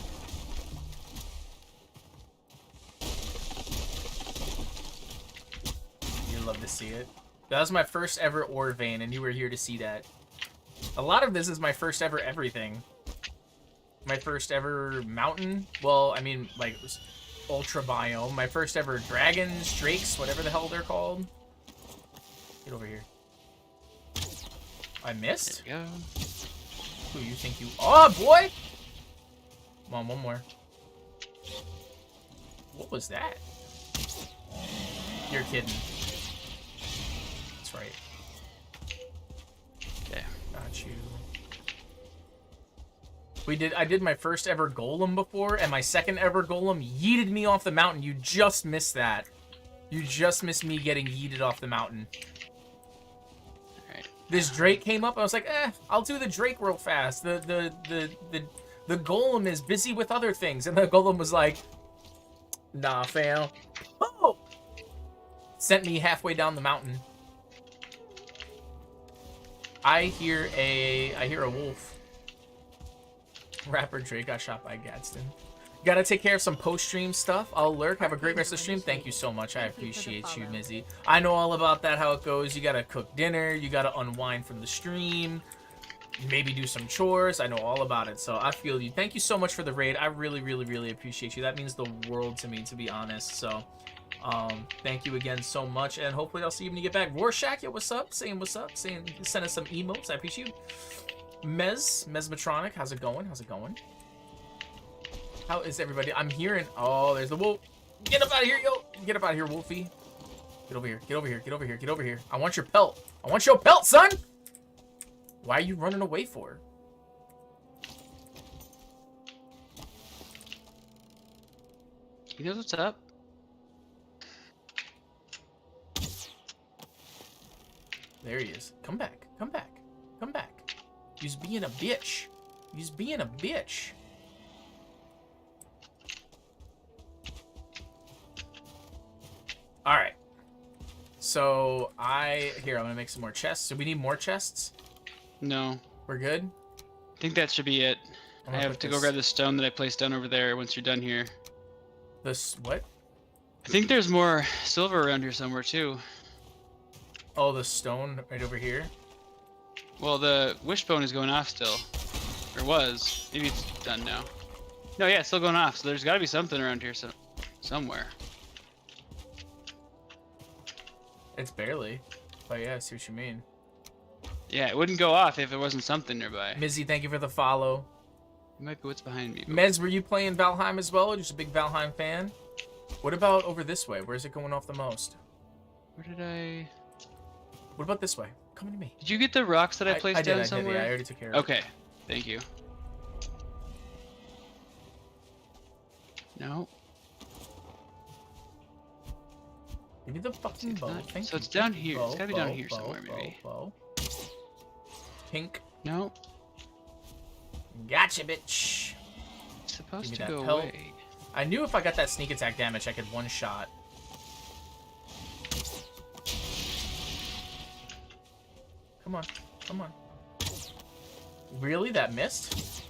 [SPEAKER 1] You'd love to see it. That was my first ever ore vein, and you were here to see that. A lot of this is my first ever everything. My first ever mountain. Well, I mean, like, ultra biome. My first ever dragons, drakes, whatever the hell they're called. Get over here. I missed?
[SPEAKER 2] There you go.
[SPEAKER 1] Who you think you... Oh, boy! Come on, one more. What was that? You're kidding. That's right.
[SPEAKER 2] Okay.
[SPEAKER 1] Got you. I did my first ever golem before, and my second ever golem yeeted me off the mountain. You just missed that. You just missed me getting yeeted off the mountain.
[SPEAKER 2] Alright.
[SPEAKER 1] This Drake came up, I was like, I'll do the Drake real fast. The golem is busy with other things. And the golem was like, nah, fam. Oh! Sent me halfway down the mountain. I hear a wolf. Rapper Drake got shot by Gadsden. Gotta take care of some post-stream stuff. I'll lurk. Have a great rest of the stream. Thank you so much. I appreciate you, Mizzy. I know all about that, how it goes. You gotta cook dinner. You gotta unwind from the stream. Maybe do some chores. I know all about it, so I feel you. Thank you so much for the raid. I really, really, really appreciate you. That means the world to me, to be honest. So, thank you again so much, and hopefully I'll see you when you get back. Rorschach, yo, what's up? Saying what's up. Saying, send us some emotes. I appreciate you. Mesmatronic, how's it going? How's it going? How is everybody? I'm hearing... Oh, there's the wolf. Get up out of here, yo. Get up out of here, Wolfie. Get over here. Get over here. Get over here. Get over here. I want your pelt. I want your pelt, son! Why are you running away for?
[SPEAKER 2] He knows what's up.
[SPEAKER 1] There he is. Come back. Come back. Come back. He's being a bitch. He's being a bitch. Alright. So, Here, I'm gonna make some more chests. Do we need more chests?
[SPEAKER 2] No.
[SPEAKER 1] We're good?
[SPEAKER 2] I think that should be it. I have to go grab the stone that I placed down over there once you're done here.
[SPEAKER 1] This... What?
[SPEAKER 2] I think there's more silver around here somewhere, too.
[SPEAKER 1] Oh, the stone right over here?
[SPEAKER 2] Well, the wishbone is going off still. Or was. Maybe it's done now. No, yeah, it's still going off, so there's gotta be something around here somewhere.
[SPEAKER 1] It's barely. But yeah, I see what you mean.
[SPEAKER 2] Yeah, it wouldn't go off if there wasn't something nearby.
[SPEAKER 1] Mizzy, thank you for the follow.
[SPEAKER 2] It might be what's behind me.
[SPEAKER 1] Mez, were you playing Valheim as well? Or just a big Valheim fan? What about over this way? Where's it going off the most?
[SPEAKER 2] Where did I...
[SPEAKER 1] What about this way? Come to me.
[SPEAKER 2] Did you get the rocks that I placed down somewhere?
[SPEAKER 1] Yeah, I already took care of it.
[SPEAKER 2] Okay, thank you. No.
[SPEAKER 1] Give me the fucking bow. Thank
[SPEAKER 2] so
[SPEAKER 1] you.
[SPEAKER 2] it's down here.
[SPEAKER 1] Bow,
[SPEAKER 2] It's gotta be down here somewhere, maybe.
[SPEAKER 1] Bow. Pink.
[SPEAKER 2] No.
[SPEAKER 1] Gotcha, bitch.
[SPEAKER 2] It's supposed to
[SPEAKER 1] that
[SPEAKER 2] go
[SPEAKER 1] pelt.
[SPEAKER 2] away.
[SPEAKER 1] I knew if I got that sneak attack damage, I could one-shot. Come on. Come on. Really? That missed?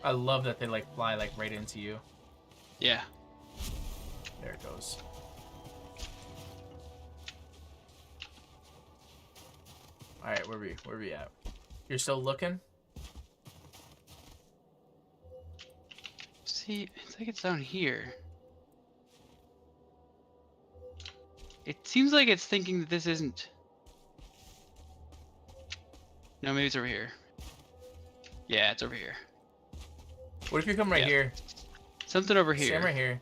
[SPEAKER 1] I love that they like fly like right into you.
[SPEAKER 2] Yeah.
[SPEAKER 1] There it goes. Alright, where we at? You're still looking?
[SPEAKER 2] See, it's like it's down here. It seems like it's thinking that this isn't... No, maybe it's over here. Yeah, it's over here.
[SPEAKER 1] What if you come right here?
[SPEAKER 2] Something over here.
[SPEAKER 1] Stand right here.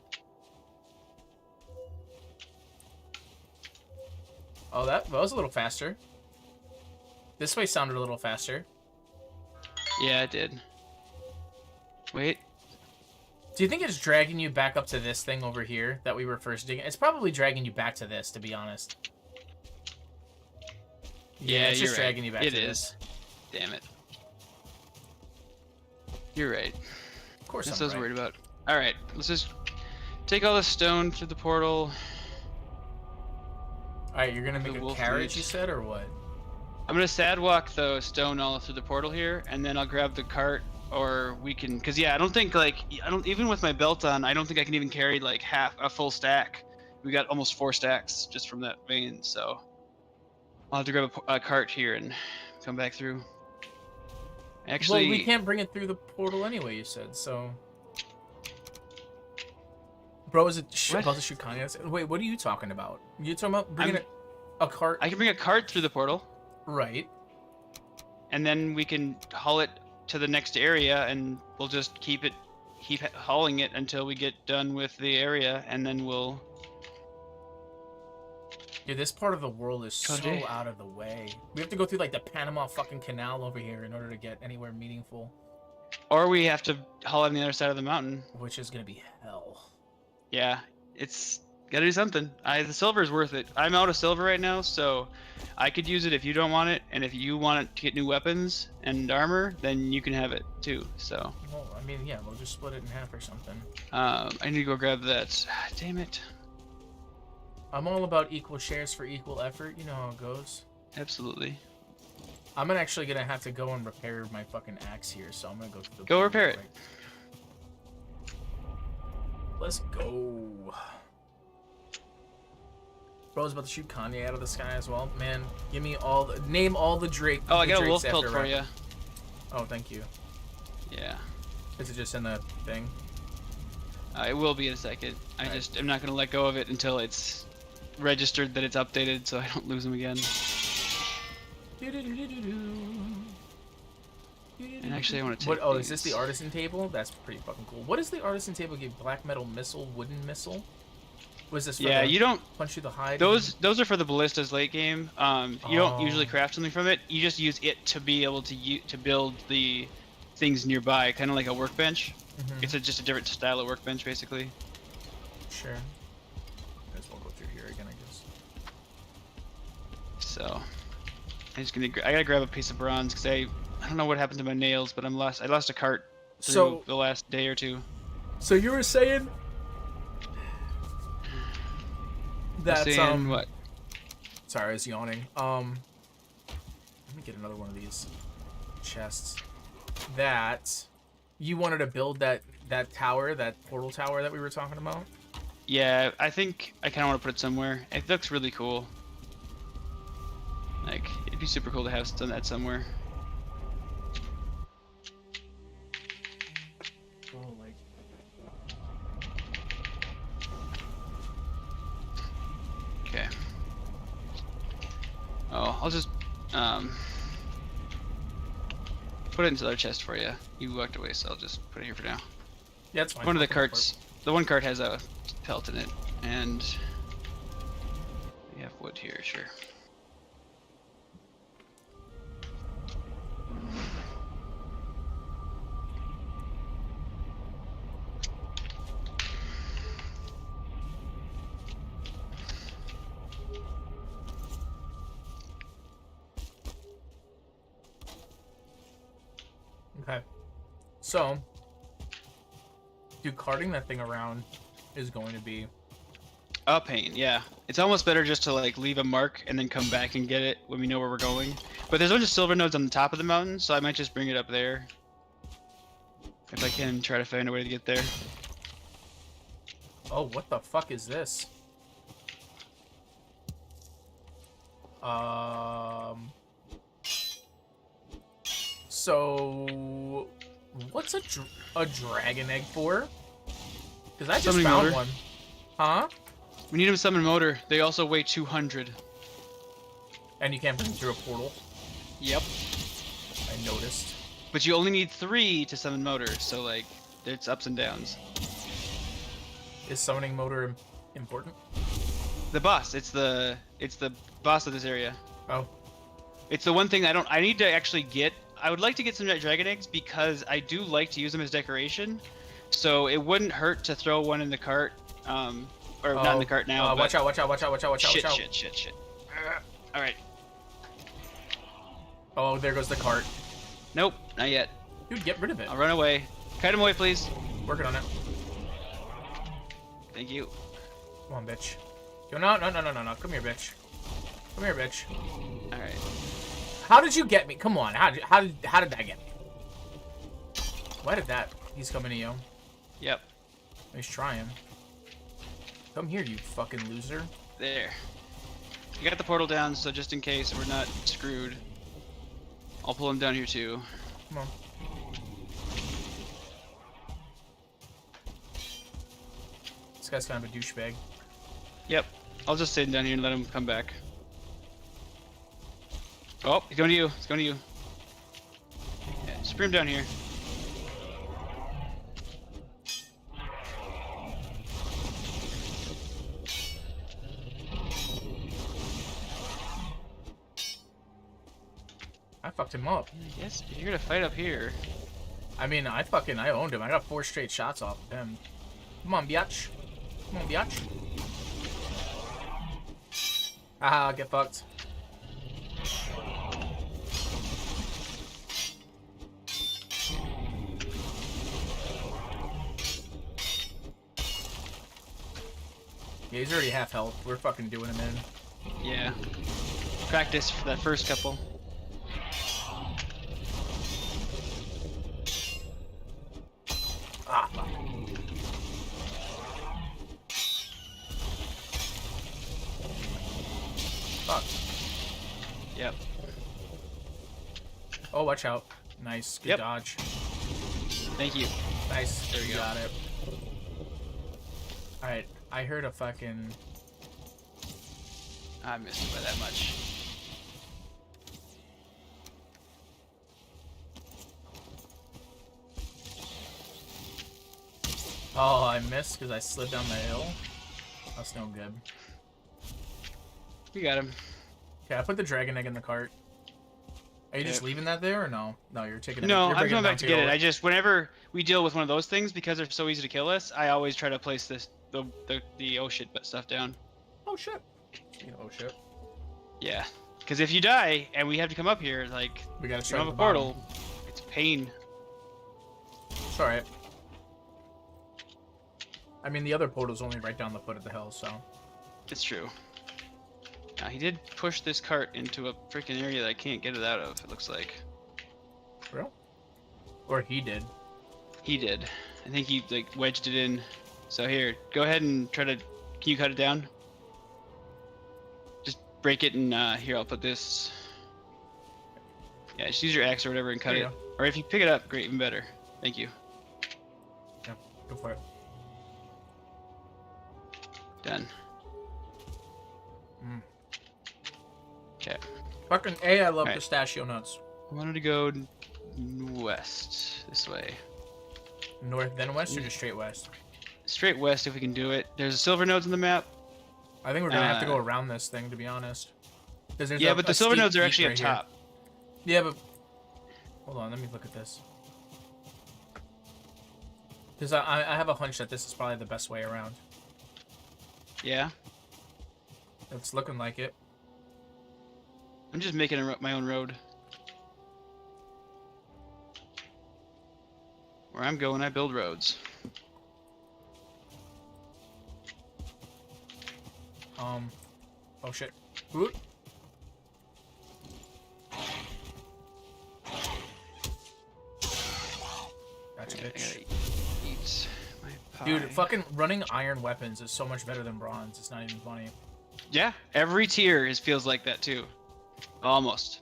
[SPEAKER 1] Oh, that was a little faster. This way sounded a little faster.
[SPEAKER 2] Yeah, it did. Wait.
[SPEAKER 1] Do you think it's dragging you back up to this thing over here that we were first digging? It's probably dragging you back to this, to be honest. Yeah, it's just
[SPEAKER 2] you're
[SPEAKER 1] dragging
[SPEAKER 2] right.
[SPEAKER 1] you back
[SPEAKER 2] It
[SPEAKER 1] to
[SPEAKER 2] is. Damn it. You're right.
[SPEAKER 1] Of course
[SPEAKER 2] That's
[SPEAKER 1] I'm
[SPEAKER 2] what I was
[SPEAKER 1] right.
[SPEAKER 2] worried about. All right, let's just take all the stone through the portal.
[SPEAKER 1] All right, you're gonna make a carriage, you said, or what?
[SPEAKER 2] I'm gonna sad walk the stone all through the portal here, and then I'll grab the cart, or we can, cause yeah, I don't think like even with my belt on, I don't think I can even carry like half a full stack. We got almost 4 stacks just from that vein, so I'll have to grab a cart here and come back through. Actually,
[SPEAKER 1] well, we can't bring it through the portal anyway. You said so. Bro, is it about to shoot Kanye? Wait, what are you talking about? You talking about bringing a cart?
[SPEAKER 2] I can bring a cart through the portal.
[SPEAKER 1] Right.
[SPEAKER 2] And then we can haul it to the next area, and we'll just keep hauling it until we get done with the area, and then we'll.
[SPEAKER 1] Dude, this part of the world is so out of the way. We have to go through like the Panama fucking Canal over here in order to get anywhere meaningful.
[SPEAKER 2] Or we have to haul it on the other side of the mountain.
[SPEAKER 1] Which is gonna be hell.
[SPEAKER 2] Yeah, it's gotta do something. The silver is worth it. I'm out of silver right now, so I could use it if you don't want it, and if you want it to get new weapons and armor, then you can have it too. So.
[SPEAKER 1] Well, I mean, yeah, we'll just split it in half or something.
[SPEAKER 2] I need to go grab that. Damn it.
[SPEAKER 1] I'm all about equal shares for equal effort. You know how it goes.
[SPEAKER 2] Absolutely.
[SPEAKER 1] I'm actually gonna have to go and repair my fucking axe here, so I'm gonna go to the.
[SPEAKER 2] Go repair it.
[SPEAKER 1] Let's go. Bro's about to shoot Kanye out of the sky as well. Man, give me all the name all the Drake.
[SPEAKER 2] Oh, I got a wolf pelt for you.
[SPEAKER 1] Oh, thank you.
[SPEAKER 2] Yeah.
[SPEAKER 1] Is it just in the thing?
[SPEAKER 2] It will be in a second. I'm not gonna let go of it until it's registered that it's updated, so I don't lose them again. And actually, I want to take.
[SPEAKER 1] Oh, is this the artisan table? That's pretty fucking cool. What is the artisan table? Give black metal missile, wooden missile. Was this? For
[SPEAKER 2] you don't
[SPEAKER 1] punch through the hide.
[SPEAKER 2] Those are for the ballistas late game. You don't usually craft something from it. You just use it to be able to build the things nearby, kind of like a workbench. Mm-hmm. It's just a different style of workbench, basically.
[SPEAKER 1] Sure. I guess we'll go through here again, I guess.
[SPEAKER 2] So, I gotta grab a piece of bronze because I don't know what happened to my nails, but I lost a cart through the last day or two.
[SPEAKER 1] So you were saying that
[SPEAKER 2] what?
[SPEAKER 1] Sorry, I was yawning. Let me get another one of these chests. That you wanted to build that tower, that portal tower that we were talking about?
[SPEAKER 2] Yeah, I think I kind of want to put it somewhere. It looks really cool. Like, it'd be super cool to have done that somewhere. Okay. Oh, I'll just put it into the other chest for you. You walked away, so I'll just put it here for now.
[SPEAKER 1] Yeah, that's fine.
[SPEAKER 2] One of the carts, the one cart has a pelt in it, and we have wood here, sure.
[SPEAKER 1] Okay. So, dude, carting that thing around is going to be
[SPEAKER 2] a pain. Yeah, it's almost better just to like leave a mark and then come back and get it when we know where we're going. But there's a bunch of silver nodes on the top of the mountain, so I might just bring it up there if I can try to find a way to get there.
[SPEAKER 1] Oh, what the fuck is this? So, what's a dragon egg for? Because I just found one. Huh?
[SPEAKER 2] We need a summon motor. They also weigh 200.
[SPEAKER 1] And you can't bring them through a portal?
[SPEAKER 2] Yep.
[SPEAKER 1] I noticed.
[SPEAKER 2] But you only need 3 to summon motor, so like, it's ups and downs.
[SPEAKER 1] Is summoning motor important?
[SPEAKER 2] The boss. It's the boss of this area.
[SPEAKER 1] Oh.
[SPEAKER 2] It's the one thing I need to actually get. I would like to get some dragon eggs because I do like to use them as decoration. So it wouldn't hurt to throw one in the cart. Or not in the cart now.
[SPEAKER 1] Watch out, watch out, watch out, watch out, watch out,
[SPEAKER 2] shit,
[SPEAKER 1] watch out.
[SPEAKER 2] Shit. Alright.
[SPEAKER 1] Oh, there goes the cart.
[SPEAKER 2] Nope, not yet.
[SPEAKER 1] Dude, get rid of it.
[SPEAKER 2] I'll run away. Kite him away, please.
[SPEAKER 1] Working on it.
[SPEAKER 2] Thank you.
[SPEAKER 1] Come on, bitch. Yo, no. Come here, bitch. Come here, bitch.
[SPEAKER 2] All right.
[SPEAKER 1] How did you get me? Come on. How did that get me? Why did that? He's coming to you.
[SPEAKER 2] Yep.
[SPEAKER 1] He's trying. Come here, you fucking loser.
[SPEAKER 2] There. You got the portal down, so just in case we're not screwed, I'll pull him down here too.
[SPEAKER 1] Come on. This guy's kind of a douchebag.
[SPEAKER 2] Yep. I'll just sit down here and let him come back. Oh, he's going to you. He's going to you. Yeah, just bring him down here.
[SPEAKER 1] I fucked him up.
[SPEAKER 2] Yes, you're gonna fight up here.
[SPEAKER 1] I mean, I owned him. I got 4 straight shots off of him. Come on, biatch. Come on, biatch. Haha, get fucked. Yeah, he's already half health. We're fucking doing him in.
[SPEAKER 2] Yeah. Practice for that first couple.
[SPEAKER 1] Ah, fuck. Fuck.
[SPEAKER 2] Yep.
[SPEAKER 1] Oh, watch out. Nice. Good dodge.
[SPEAKER 2] Thank you.
[SPEAKER 1] Nice.
[SPEAKER 2] There we go.
[SPEAKER 1] Got it. Alright, I heard a fucking...
[SPEAKER 2] I missed it by that much.
[SPEAKER 1] Oh, I missed because I slid down the hill. That's no good.
[SPEAKER 2] We got him.
[SPEAKER 1] Okay, I put the dragon egg in the cart. Are you just leaving that there or no? No, you're taking it.
[SPEAKER 2] No,
[SPEAKER 1] you're
[SPEAKER 2] I'm going back to get it.
[SPEAKER 1] over.
[SPEAKER 2] I just, whenever we deal with one of those things, because they're so easy to kill us, I always try to place the oh shit stuff down.
[SPEAKER 1] Oh shit. Oh shit.
[SPEAKER 2] Yeah. Because if you die and we have to come up here, like,
[SPEAKER 1] We gotta
[SPEAKER 2] you
[SPEAKER 1] start
[SPEAKER 2] don't have
[SPEAKER 1] at
[SPEAKER 2] a
[SPEAKER 1] the
[SPEAKER 2] portal,
[SPEAKER 1] bottom.
[SPEAKER 2] it's pain.
[SPEAKER 1] It's alright. I mean, the other portal's only right down the foot of the hill, so...
[SPEAKER 2] It's true. Now, he did push this cart into a freaking area that I can't get it out of, it looks like.
[SPEAKER 1] Real? Or he did.
[SPEAKER 2] He did. I think he, like, wedged it in. So here, go ahead and try to... Can you cut it down? Just break it and, here, I'll put this... Yeah, just use your axe or whatever and cut
[SPEAKER 1] There you
[SPEAKER 2] it. Or if you pick it up, great, even better. Thank you.
[SPEAKER 1] Yeah, go for it.
[SPEAKER 2] Done.
[SPEAKER 1] Mm.
[SPEAKER 2] Okay.
[SPEAKER 1] Fucking A, I love
[SPEAKER 2] Right.
[SPEAKER 1] pistachio nuts.
[SPEAKER 2] I wanted to go west, this way.
[SPEAKER 1] North, then west, or just straight west?
[SPEAKER 2] Straight west if we can do it. There's silver nodes on the map.
[SPEAKER 1] I think we're gonna have to go around this thing, to be honest.
[SPEAKER 2] Yeah, but the silver nodes are actually up top.
[SPEAKER 1] Yeah, but... Hold on, let me look at this. Because I have a hunch that this is probably the best way around.
[SPEAKER 2] Yeah?
[SPEAKER 1] It's looking like it.
[SPEAKER 2] I'm just making my own road. Where I'm going, I build roads.
[SPEAKER 1] Oh shit. Ooh. Gotcha,
[SPEAKER 2] I
[SPEAKER 1] bitch.
[SPEAKER 2] gotta eat my pie.
[SPEAKER 1] Dude, fucking running iron weapons is so much better than bronze. It's not even funny.
[SPEAKER 2] Yeah, every tier feels like that too. Almost.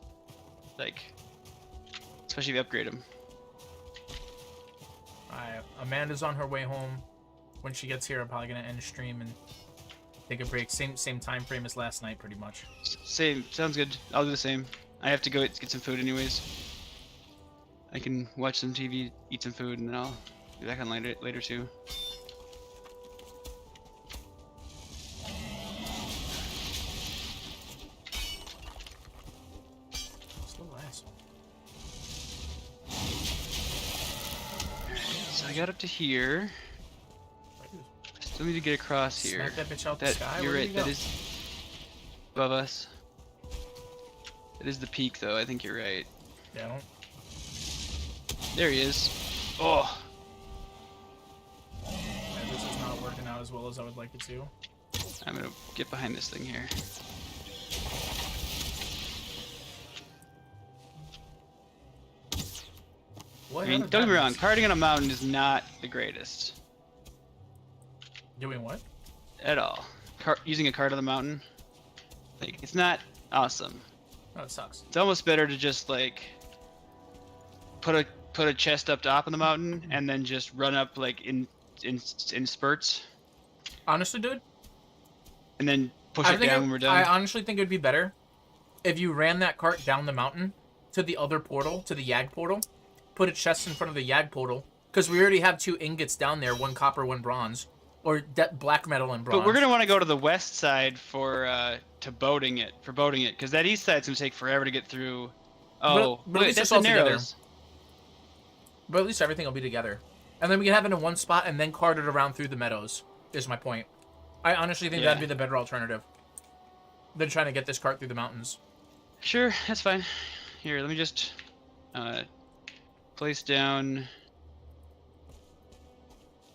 [SPEAKER 2] Like, especially if you upgrade them.
[SPEAKER 1] Alright, Amanda's on her way home. When she gets here, I'm probably gonna end stream and take a break. Same time frame as last night, pretty much.
[SPEAKER 2] Same, sounds good. I'll do the same. I have to go get some food anyways. I can watch some TV, eat some food, and then I'll be back on later too. So I got up to here. Still need to get across here.
[SPEAKER 1] Smack that bitch out the sky?
[SPEAKER 2] You're
[SPEAKER 1] Where
[SPEAKER 2] right,
[SPEAKER 1] did you
[SPEAKER 2] that
[SPEAKER 1] go?
[SPEAKER 2] is above us. It is the peak, though. I think you're right.
[SPEAKER 1] Yeah, I don't...
[SPEAKER 2] There he is. Oh.
[SPEAKER 1] Yeah, this is not working out as well as I would like it to.
[SPEAKER 2] I'm gonna get behind this thing here.
[SPEAKER 1] What?
[SPEAKER 2] I mean, don't get me wrong, karting on a mountain is not the greatest.
[SPEAKER 1] Doing what?
[SPEAKER 2] At all. Using a cart on the mountain, like, it's not awesome.
[SPEAKER 1] Oh, it sucks.
[SPEAKER 2] It's almost better to just, like, put a chest up top of the mountain and then just run up, like, in spurts.
[SPEAKER 1] Honestly, dude?
[SPEAKER 2] And then push it down when we're done.
[SPEAKER 1] I honestly think it would be better if you ran that cart down the mountain to the other portal, to the Yag portal, put a chest in front of the Yag portal, because we already have 2 ingots down there, 1 copper, 1 bronze, or black metal and bronze.
[SPEAKER 2] But we're gonna want to go to the west side for boating it, because that east side's gonna take forever to get through. Oh,
[SPEAKER 1] but
[SPEAKER 2] wait, that's the narrows.
[SPEAKER 1] But at least everything will be together, and then we can have it in one spot and then cart it around through the meadows. Is my point. I honestly think that'd be the better alternative than trying to get this cart through the mountains.
[SPEAKER 2] Sure, that's fine. Here, let me just place down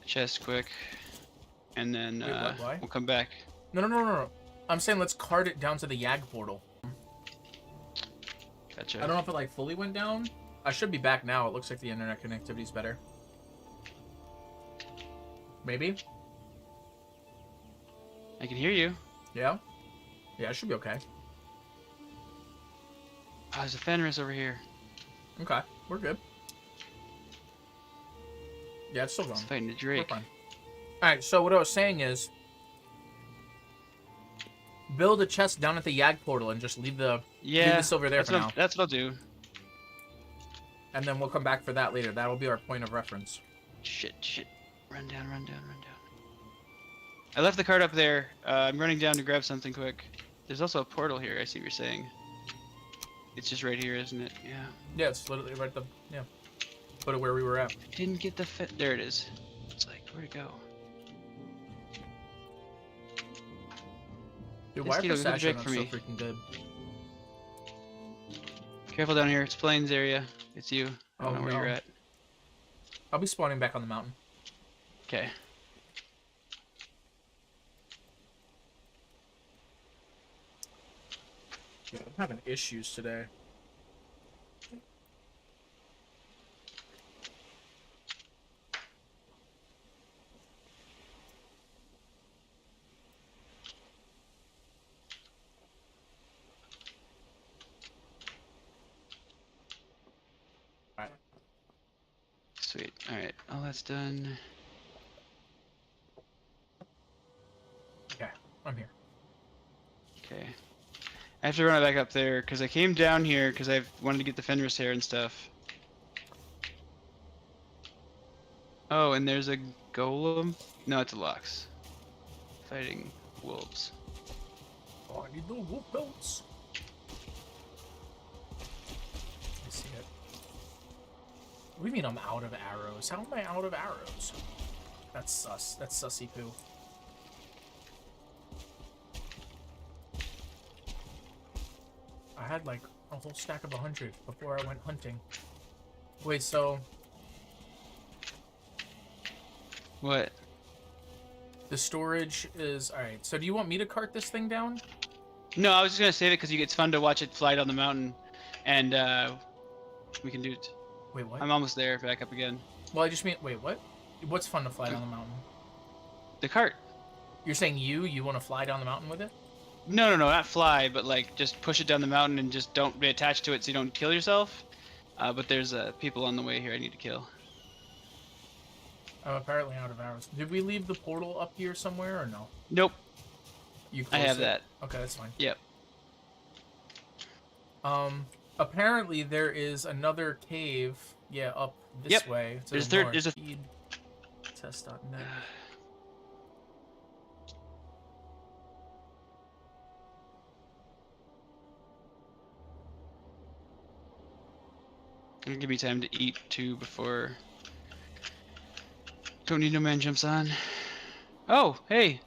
[SPEAKER 2] the chest quick, and then
[SPEAKER 1] Wait, why?
[SPEAKER 2] we'll come back.
[SPEAKER 1] No. I'm saying let's cart it down to the Yag portal.
[SPEAKER 2] Gotcha.
[SPEAKER 1] I don't know if it like fully went down. I should be back now. It looks like the internet connectivity's better. Maybe?
[SPEAKER 2] I can hear you.
[SPEAKER 1] Yeah? Yeah, it should be okay.
[SPEAKER 2] Oh, there's a Fenris over here.
[SPEAKER 1] Okay, we're good. Yeah, it's still going.
[SPEAKER 2] It's fighting a
[SPEAKER 1] We're
[SPEAKER 2] Drake.
[SPEAKER 1] fine. Alright, so what I was saying is build a chest down at the Yag portal and just leave the silver there for now.
[SPEAKER 2] That's what I'll do.
[SPEAKER 1] And then we'll come back for that later. That'll be our point of reference.
[SPEAKER 2] Shit. Run down. I left the cart up there. I'm running down to grab something quick. There's also a portal here. I see what you're saying. It's just right here, isn't it? Yeah.
[SPEAKER 1] Yeah, it's literally right put it where we were at.
[SPEAKER 2] Didn't get the fit. There it is. It's like, where'd it go?
[SPEAKER 1] Dude,
[SPEAKER 2] This
[SPEAKER 1] why are
[SPEAKER 2] keto, good Drake
[SPEAKER 1] pistachios
[SPEAKER 2] for
[SPEAKER 1] so
[SPEAKER 2] me.
[SPEAKER 1] freaking good?
[SPEAKER 2] Careful down here. It's plains area. It's you. I don't
[SPEAKER 1] Oh,
[SPEAKER 2] know where
[SPEAKER 1] no.
[SPEAKER 2] you're at.
[SPEAKER 1] I'll be spawning back on the mountain.
[SPEAKER 2] Okay.
[SPEAKER 1] Yeah, I'm having issues today. Alright.
[SPEAKER 2] Sweet. Alright. All that's done.
[SPEAKER 1] Okay, I'm here.
[SPEAKER 2] Okay. I have to run it back up there because I came down here because I wanted to get the Fenris hair and stuff. Oh, and there's a golem? No, it's a Lox. Fighting wolves.
[SPEAKER 1] Oh, I need the wolf belts. I see it. What do you mean I'm out of arrows? How am I out of arrows? That's sus. That's sussy poo. I had like a whole stack of 100 before I went hunting. Wait, so
[SPEAKER 2] What?
[SPEAKER 1] the storage is alright. So do you want me to cart this thing down?
[SPEAKER 2] No, I was just gonna save it because it's fun to watch it fly down the mountain, and we can do it.
[SPEAKER 1] Wait, what?
[SPEAKER 2] I'm almost there. Back up again.
[SPEAKER 1] Well, I just mean, wait, what? What's fun to fly down the mountain?
[SPEAKER 2] The cart.
[SPEAKER 1] You're saying you want to fly down the mountain with it?
[SPEAKER 2] No, not fly, but like just push it down the mountain and just don't be attached to it so you don't kill yourself. But there's people on the way here I need to kill.
[SPEAKER 1] I'm apparently out of arrows. Did we leave the portal up here somewhere or no?
[SPEAKER 2] Nope.
[SPEAKER 1] You
[SPEAKER 2] I have
[SPEAKER 1] closed it?
[SPEAKER 2] that.
[SPEAKER 1] Okay, that's fine.
[SPEAKER 2] Yep.
[SPEAKER 1] Apparently there is another cave, yeah, up this way. To
[SPEAKER 2] There's
[SPEAKER 1] the north.
[SPEAKER 2] there's a
[SPEAKER 1] Test.net.
[SPEAKER 2] Gonna give me time to eat too before. Don't need no man jumps on. Oh, hey.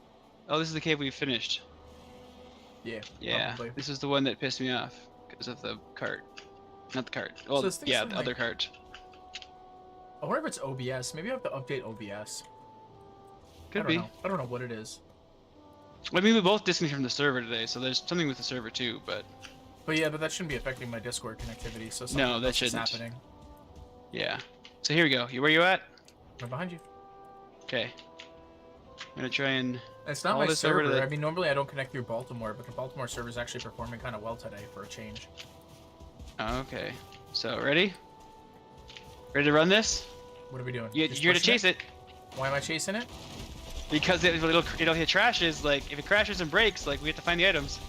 [SPEAKER 2] Oh, this is the cave we finished.
[SPEAKER 1] Yeah.
[SPEAKER 2] Yeah.
[SPEAKER 1] Probably.
[SPEAKER 2] This is the one that pissed me off. because of the cart. Not the cart. Well,
[SPEAKER 1] So
[SPEAKER 2] yeah, the other cart.
[SPEAKER 1] I wonder if it's OBS. Maybe I have to update OBS.
[SPEAKER 2] Could be.
[SPEAKER 1] I don't know what it is.
[SPEAKER 2] I mean, we both disconnected from the server today, so there's something with the server too, but...
[SPEAKER 1] But yeah, but that shouldn't be affecting my Discord connectivity, so something
[SPEAKER 2] no, that
[SPEAKER 1] else is
[SPEAKER 2] shouldn't.
[SPEAKER 1] happening.
[SPEAKER 2] Yeah. So here we go. Where you at?
[SPEAKER 1] I'm behind you.
[SPEAKER 2] Okay. I'm gonna try and...
[SPEAKER 1] It's not my server. I mean, normally I don't connect through Baltimore, but the Baltimore server is actually performing kind of well today for a change.
[SPEAKER 2] Okay. So, ready? Ready to run this?
[SPEAKER 1] What are we doing?
[SPEAKER 2] You're to chase it.
[SPEAKER 1] Why am I chasing it?
[SPEAKER 2] Because it'll hit crashes. Like, if it crashes and breaks, like, we have to find the items.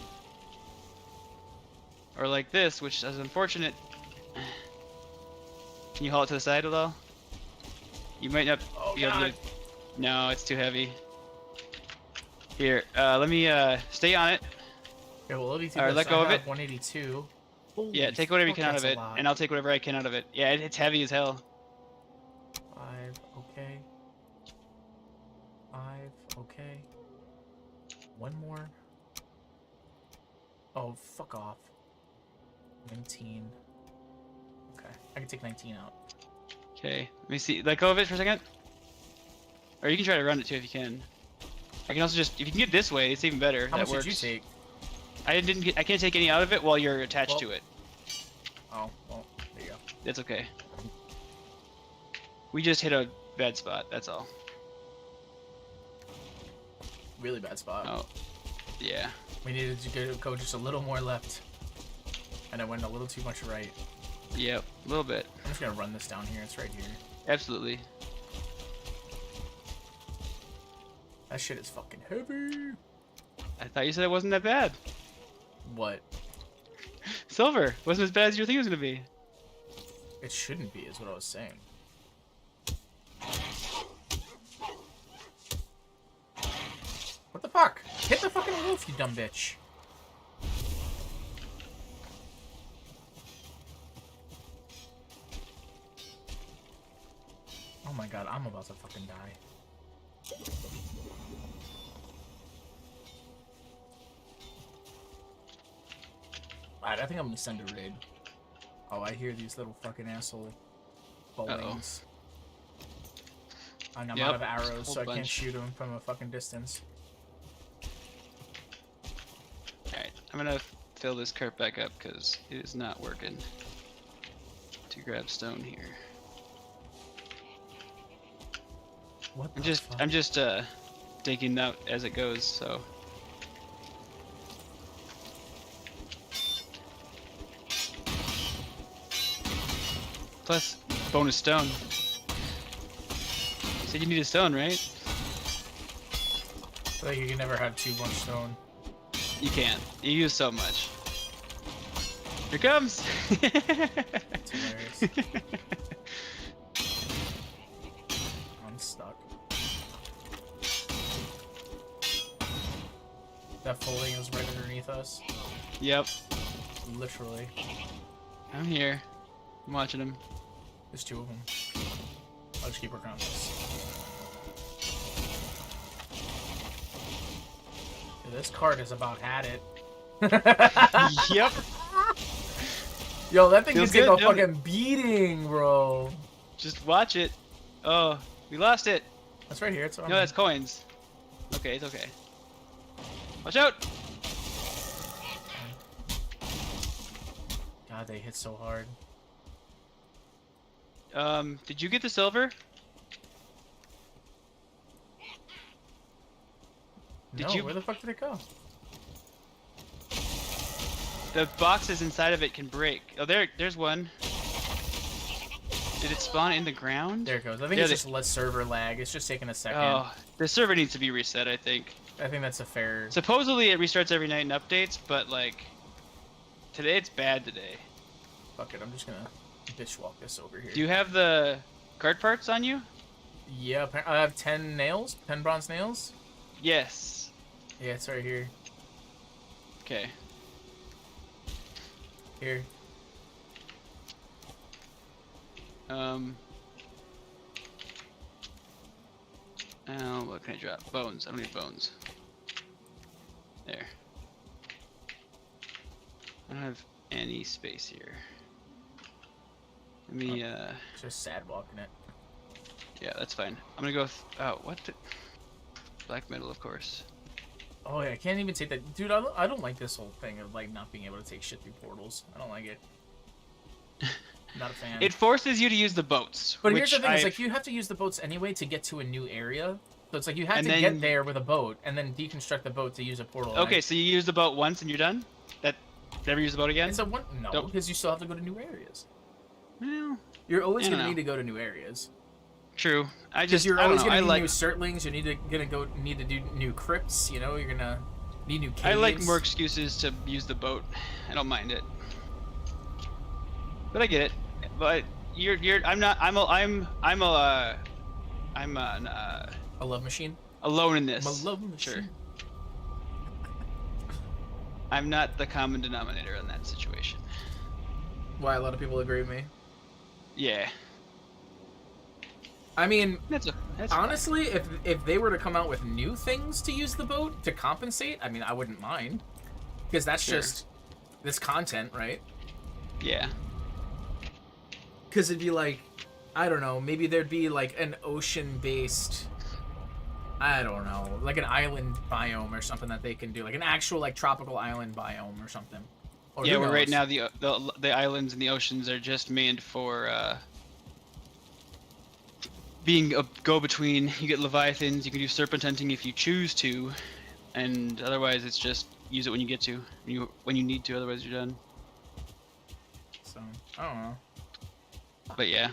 [SPEAKER 2] Or like this, which is unfortunate. Can you haul it to the side at all? You might not be able to... No, it's too heavy. Here, let me stay on it.
[SPEAKER 1] Okay, well, let me
[SPEAKER 2] Alright, let go of it.
[SPEAKER 1] 182.
[SPEAKER 2] Yeah, take whatever you can out of it, and I'll take whatever I can out of it. Yeah, it's heavy as hell.
[SPEAKER 1] 5, okay. 5, okay. One more. Oh, fuck off. 19. Okay, I can take 19 out.
[SPEAKER 2] Okay, let me see. Let go of it for a second. Or you can try to run it too if you can. I can also just, if you can get this way, it's even better.
[SPEAKER 1] How
[SPEAKER 2] that
[SPEAKER 1] much
[SPEAKER 2] works.
[SPEAKER 1] did you take?
[SPEAKER 2] I can't take any out of it while you're attached to it.
[SPEAKER 1] Oh, well, there you go.
[SPEAKER 2] That's okay. We just hit a bad spot, that's all.
[SPEAKER 1] Really bad spot.
[SPEAKER 2] Oh, yeah.
[SPEAKER 1] We needed to go just a little more left. And I went a little too much right.
[SPEAKER 2] Yep, a little bit.
[SPEAKER 1] I'm just gonna run this down here, it's right here.
[SPEAKER 2] Absolutely.
[SPEAKER 1] That shit is fucking heavy.
[SPEAKER 2] I thought you said it wasn't that bad.
[SPEAKER 1] What?
[SPEAKER 2] Silver wasn't as bad as you think it was gonna be.
[SPEAKER 1] It shouldn't be, is what I was saying. What the fuck? Hit the fucking wolf, you dumb bitch. Oh my god, I'm about to fucking die. Alright, I think I'm gonna send a raid. Oh, I hear these little fucking asshole bowlings. And I'm out of arrows, so I can't shoot them from a fucking distance.
[SPEAKER 2] Alright, I'm gonna fill this cart back up because it is not working. To grab stone here.
[SPEAKER 1] What the fuck?
[SPEAKER 2] I'm just digging out as it goes, so. Plus, bonus stone. You said you need a stone, right?
[SPEAKER 1] I feel like you can never have too much stone.
[SPEAKER 2] You can't. You use so much. Here it comes!
[SPEAKER 1] It's hilarious. I'm stuck. That folding is right underneath us.
[SPEAKER 2] Yep.
[SPEAKER 1] Literally.
[SPEAKER 2] I'm here. I'm watching him.
[SPEAKER 1] There's 2 of them. I'll just keep working on this. Yeah, this card is about had it.
[SPEAKER 2] Yep.
[SPEAKER 1] Yo, that thing
[SPEAKER 2] Feels
[SPEAKER 1] can take
[SPEAKER 2] good,
[SPEAKER 1] a
[SPEAKER 2] don't it?
[SPEAKER 1] fucking beating, bro.
[SPEAKER 2] Just watch it. Oh, we lost it.
[SPEAKER 1] That's right here. It's on
[SPEAKER 2] No,
[SPEAKER 1] me.
[SPEAKER 2] that's coins. Okay, it's okay. Watch out!
[SPEAKER 1] God, they hit so hard.
[SPEAKER 2] Did you get the silver?
[SPEAKER 1] No, where the fuck did it go?
[SPEAKER 2] The boxes inside of it can break. Oh, there's one. Did it spawn in the ground?
[SPEAKER 1] There it goes. I think it's just less server lag. It's just taking a second.
[SPEAKER 2] Oh, the server needs to be reset, I think.
[SPEAKER 1] I think that's a fair...
[SPEAKER 2] Supposedly it restarts every night and updates, but like, today it's bad today.
[SPEAKER 1] Fuck it, I'm just gonna bitch walk this over here.
[SPEAKER 2] Do you have the card parts on you?
[SPEAKER 1] Yeah, I have 10 nails, 10 bronze nails.
[SPEAKER 2] Yes.
[SPEAKER 1] Yeah, it's right here.
[SPEAKER 2] Okay.
[SPEAKER 1] Here.
[SPEAKER 2] Oh, what can I drop? Bones. I don't need bones. There. I don't have any space here. Let me,
[SPEAKER 1] It's just sad walking it.
[SPEAKER 2] Yeah, that's fine. I'm gonna go with, oh, what the... Black metal, of course.
[SPEAKER 1] Oh, yeah, I can't even take that. Dude, I don't like this whole thing of, like, not being able to take shit through portals. I don't like it. Not a fan.
[SPEAKER 2] It forces you to use the boats.
[SPEAKER 1] But here's the thing, is like, you have to use the boats anyway to get to a new area. So it's like, you have to get there with a boat, and then deconstruct the boat to use a portal.
[SPEAKER 2] Okay, so you use the boat once and you're done? Never use the boat again?
[SPEAKER 1] It's a one... No, because you still have to go to new areas.
[SPEAKER 2] Well,
[SPEAKER 1] you're always going to need to go to new areas.
[SPEAKER 2] True.
[SPEAKER 1] You're always going to need new Surtlings. You need to do new crypts. You know, you're going to need new caves.
[SPEAKER 2] I like more excuses to use the boat. I don't mind it. But I get it. But I'm
[SPEAKER 1] a love machine.
[SPEAKER 2] Alone in this.
[SPEAKER 1] I'm a love machine.
[SPEAKER 2] Sure. I'm not the common denominator in that situation.
[SPEAKER 1] Why a lot of people agree with me?
[SPEAKER 2] Yeah.
[SPEAKER 1] I mean,
[SPEAKER 2] that's
[SPEAKER 1] honestly, if they were to come out with new things to use the boat to compensate, I mean, I wouldn't mind, because that's just this content, right?
[SPEAKER 2] Yeah.
[SPEAKER 1] Because it'd be like, I don't know, maybe there'd be like an ocean-based, I don't know, like an island biome or something that they can do, like an actual like tropical island biome or something. Or
[SPEAKER 2] yeah, where right now the islands and the oceans are just meant for being a go-between. You get leviathans, you can do serpent hunting if you choose to, and otherwise it's just use it when you get to, when you need to. Otherwise you're done.
[SPEAKER 1] So I don't know.
[SPEAKER 2] But yeah.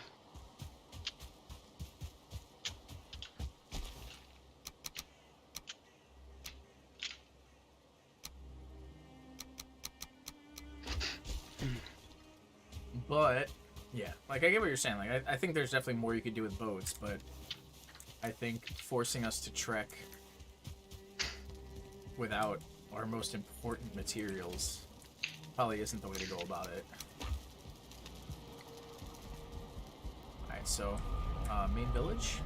[SPEAKER 1] But yeah, like I get what you're saying. Like I think there's definitely more you could do with boats, but I think forcing us to trek without our most important materials probably isn't the way to go about it. Alright, so main village.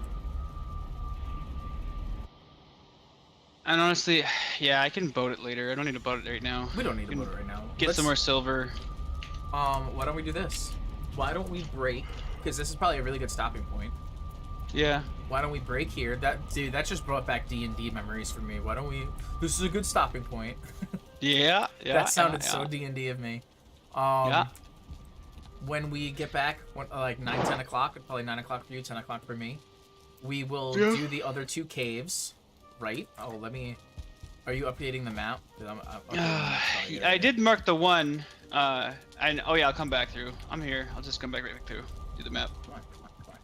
[SPEAKER 2] And honestly, yeah, I can boat it later. I don't need to boat it right now.
[SPEAKER 1] We don't need to boat it right now.
[SPEAKER 2] Get some more silver.
[SPEAKER 1] Why don't we do this? Why don't we break? Because this is probably a really good stopping point.
[SPEAKER 2] Yeah.
[SPEAKER 1] Why don't we break here? That just brought back D&D memories for me. Why don't we? This is a good stopping point.
[SPEAKER 2] Yeah.
[SPEAKER 1] That sounded so D&D of me.
[SPEAKER 2] Yeah.
[SPEAKER 1] When we get back, like 9, 10 o'clock, probably 9 o'clock for you, 10 o'clock for me, we will do the other 2 caves, right? Oh, let me. Are you updating the map?
[SPEAKER 2] I did mark the one. Oh yeah, I'll come back through. I'm here. I'll just come back right through. Do the map.
[SPEAKER 1] Come on.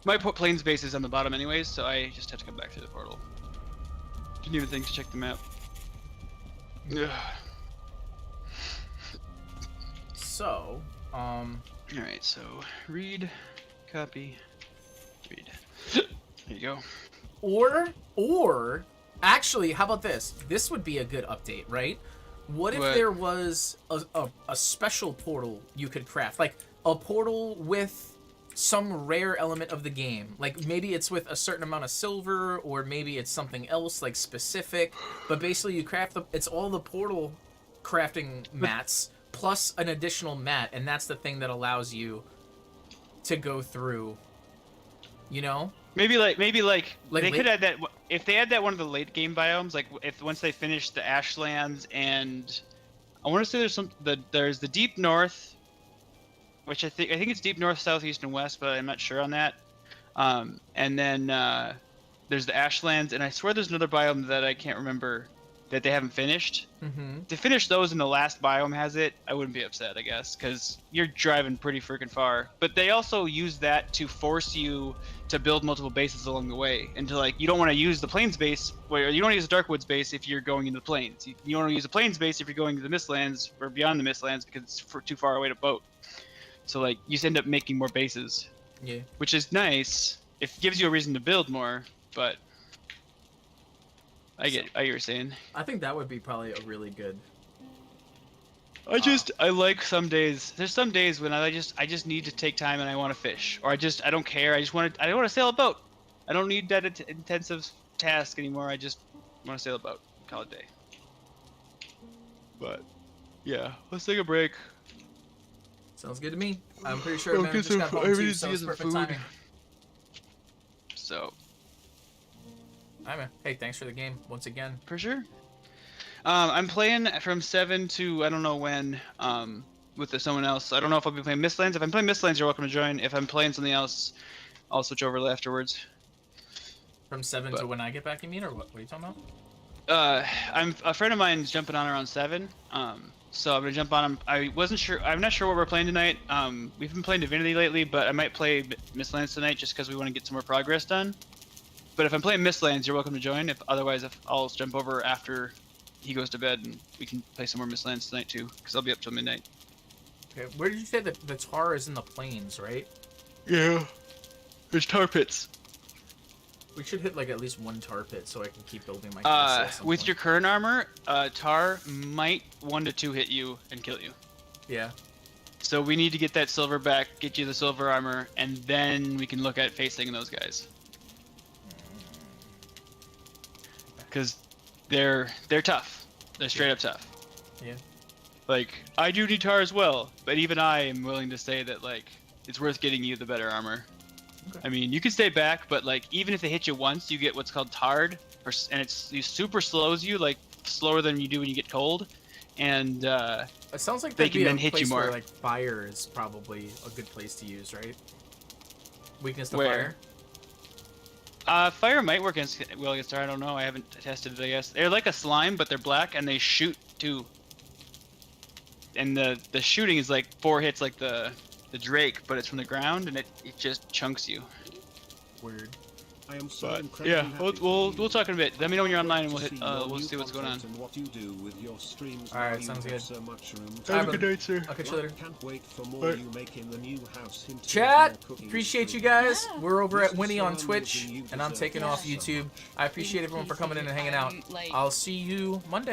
[SPEAKER 2] My plains base is on the bottom anyways, so I just have to come back through the portal. Didn't even think to check the map.
[SPEAKER 1] So,
[SPEAKER 2] Alright, so read, copy, read. There you go.
[SPEAKER 1] Or actually, how about this? This would be a good update, right? What if there was a special portal you could craft? Like a portal with some rare element of the game. Like maybe it's with a certain amount of silver, or maybe it's something else like specific. But basically you craft it's all the portal crafting mats plus an additional mat, and that's the thing that allows you to go through, you know?
[SPEAKER 2] Maybe like they could add that if they add that one of the late game biomes, like if once they finish the Ashlands, and I want to say there's the deep north, which I think it's deep north, south, east, and west, but I'm not sure on that. And then there's the Ashlands, and I swear there's another biome that I can't remember that they haven't finished.
[SPEAKER 1] Mm-hmm.
[SPEAKER 2] To finish those and the last biome has it, I wouldn't be upset, I guess, because you're driving pretty freaking far. But they also use that to force you to build multiple bases along the way, and to you don't want to use the plains base, where you don't want to use the Darkwoods base if you're going into the plains. You want to use the plains base if you're going to the Mistlands or beyond the Mistlands, because it's too far away to boat. So you just end up making more bases.
[SPEAKER 1] Yeah. Which
[SPEAKER 2] is nice. It gives you a reason to build more, but I get what you're saying.
[SPEAKER 1] I think that would be probably a really good.
[SPEAKER 2] I like some days. There's some days when I just need to take time and I want to fish, or I don't care. I want to sail a boat. I don't need that intensive task anymore. I just want to sail a boat. Call it a day. But yeah, let's take a break.
[SPEAKER 1] Sounds good to me. I'm pretty sure Amanda just got home too, so it's perfect timing.
[SPEAKER 2] So.
[SPEAKER 1] Hi, man. Hey, thanks for the game once again.
[SPEAKER 2] For sure. I'm playing from 7 to I don't know when. With someone else. I don't know if I'll be playing Mistlands. If I'm playing Mistlands, you're welcome to join. If I'm playing something else, I'll switch over afterwards.
[SPEAKER 1] From 7 to when I get back, you mean, or what? What are you talking
[SPEAKER 2] about? I'm a friend of mine's jumping on around 7. So I'm gonna jump on him. I'm not sure what we're playing tonight. We've been playing Divinity lately, but I might play Mistlands tonight just because we want to get some more progress done. But if I'm playing Mistlands, you're welcome to join. Otherwise, I'll jump over after he goes to bed, and we can play some more Mistlands tonight too, because I'll be up till midnight.
[SPEAKER 1] Okay, where did you say that the tar is in the plains, right?
[SPEAKER 2] Yeah, there's tar pits.
[SPEAKER 1] We should hit like at least one tar pit so I can keep building my castle.
[SPEAKER 2] With your current armor, tar might 1 to 2 hit you and kill you.
[SPEAKER 1] Yeah.
[SPEAKER 2] So we need to get that silver back, get you the silver armor, and then we can look at facing those guys. Because they're tough. They're straight up tough.
[SPEAKER 1] Yeah.
[SPEAKER 2] Like, I do need tar as well, but even I am willing to say that, like, it's worth getting you the better armor. Okay. I mean, you can stay back, but, like, even if they hit you once, you get what's called tarred, and it super slows you, like, slower than you do when you get cold, and,
[SPEAKER 1] it sounds like
[SPEAKER 2] they can then hit you more.
[SPEAKER 1] Where, like, fire is probably a good place to use, right? Weakness to fire?
[SPEAKER 2] Fire might work against tar, I don't know, I haven't tested it, I guess. They're like a slime, but they're black, and they shoot, too. And the shooting is like 4 hits like the Drake, but it's from the ground and it just chunks you.
[SPEAKER 1] Weird.
[SPEAKER 5] I am so
[SPEAKER 2] yeah, we'll talk in a bit. Let me know when you're online and we'll see what's going on.
[SPEAKER 5] What you do with your streams.
[SPEAKER 1] All right, sounds good.
[SPEAKER 5] So much room.
[SPEAKER 2] Have a good night, sir.
[SPEAKER 1] I'll catch you later.
[SPEAKER 5] Can't wait for more you make in the new house.
[SPEAKER 1] Chat, appreciate you guys. We're over at Winnie on Twitch, and I'm taking off YouTube. I appreciate everyone for coming in and hanging out. I'll see you Monday.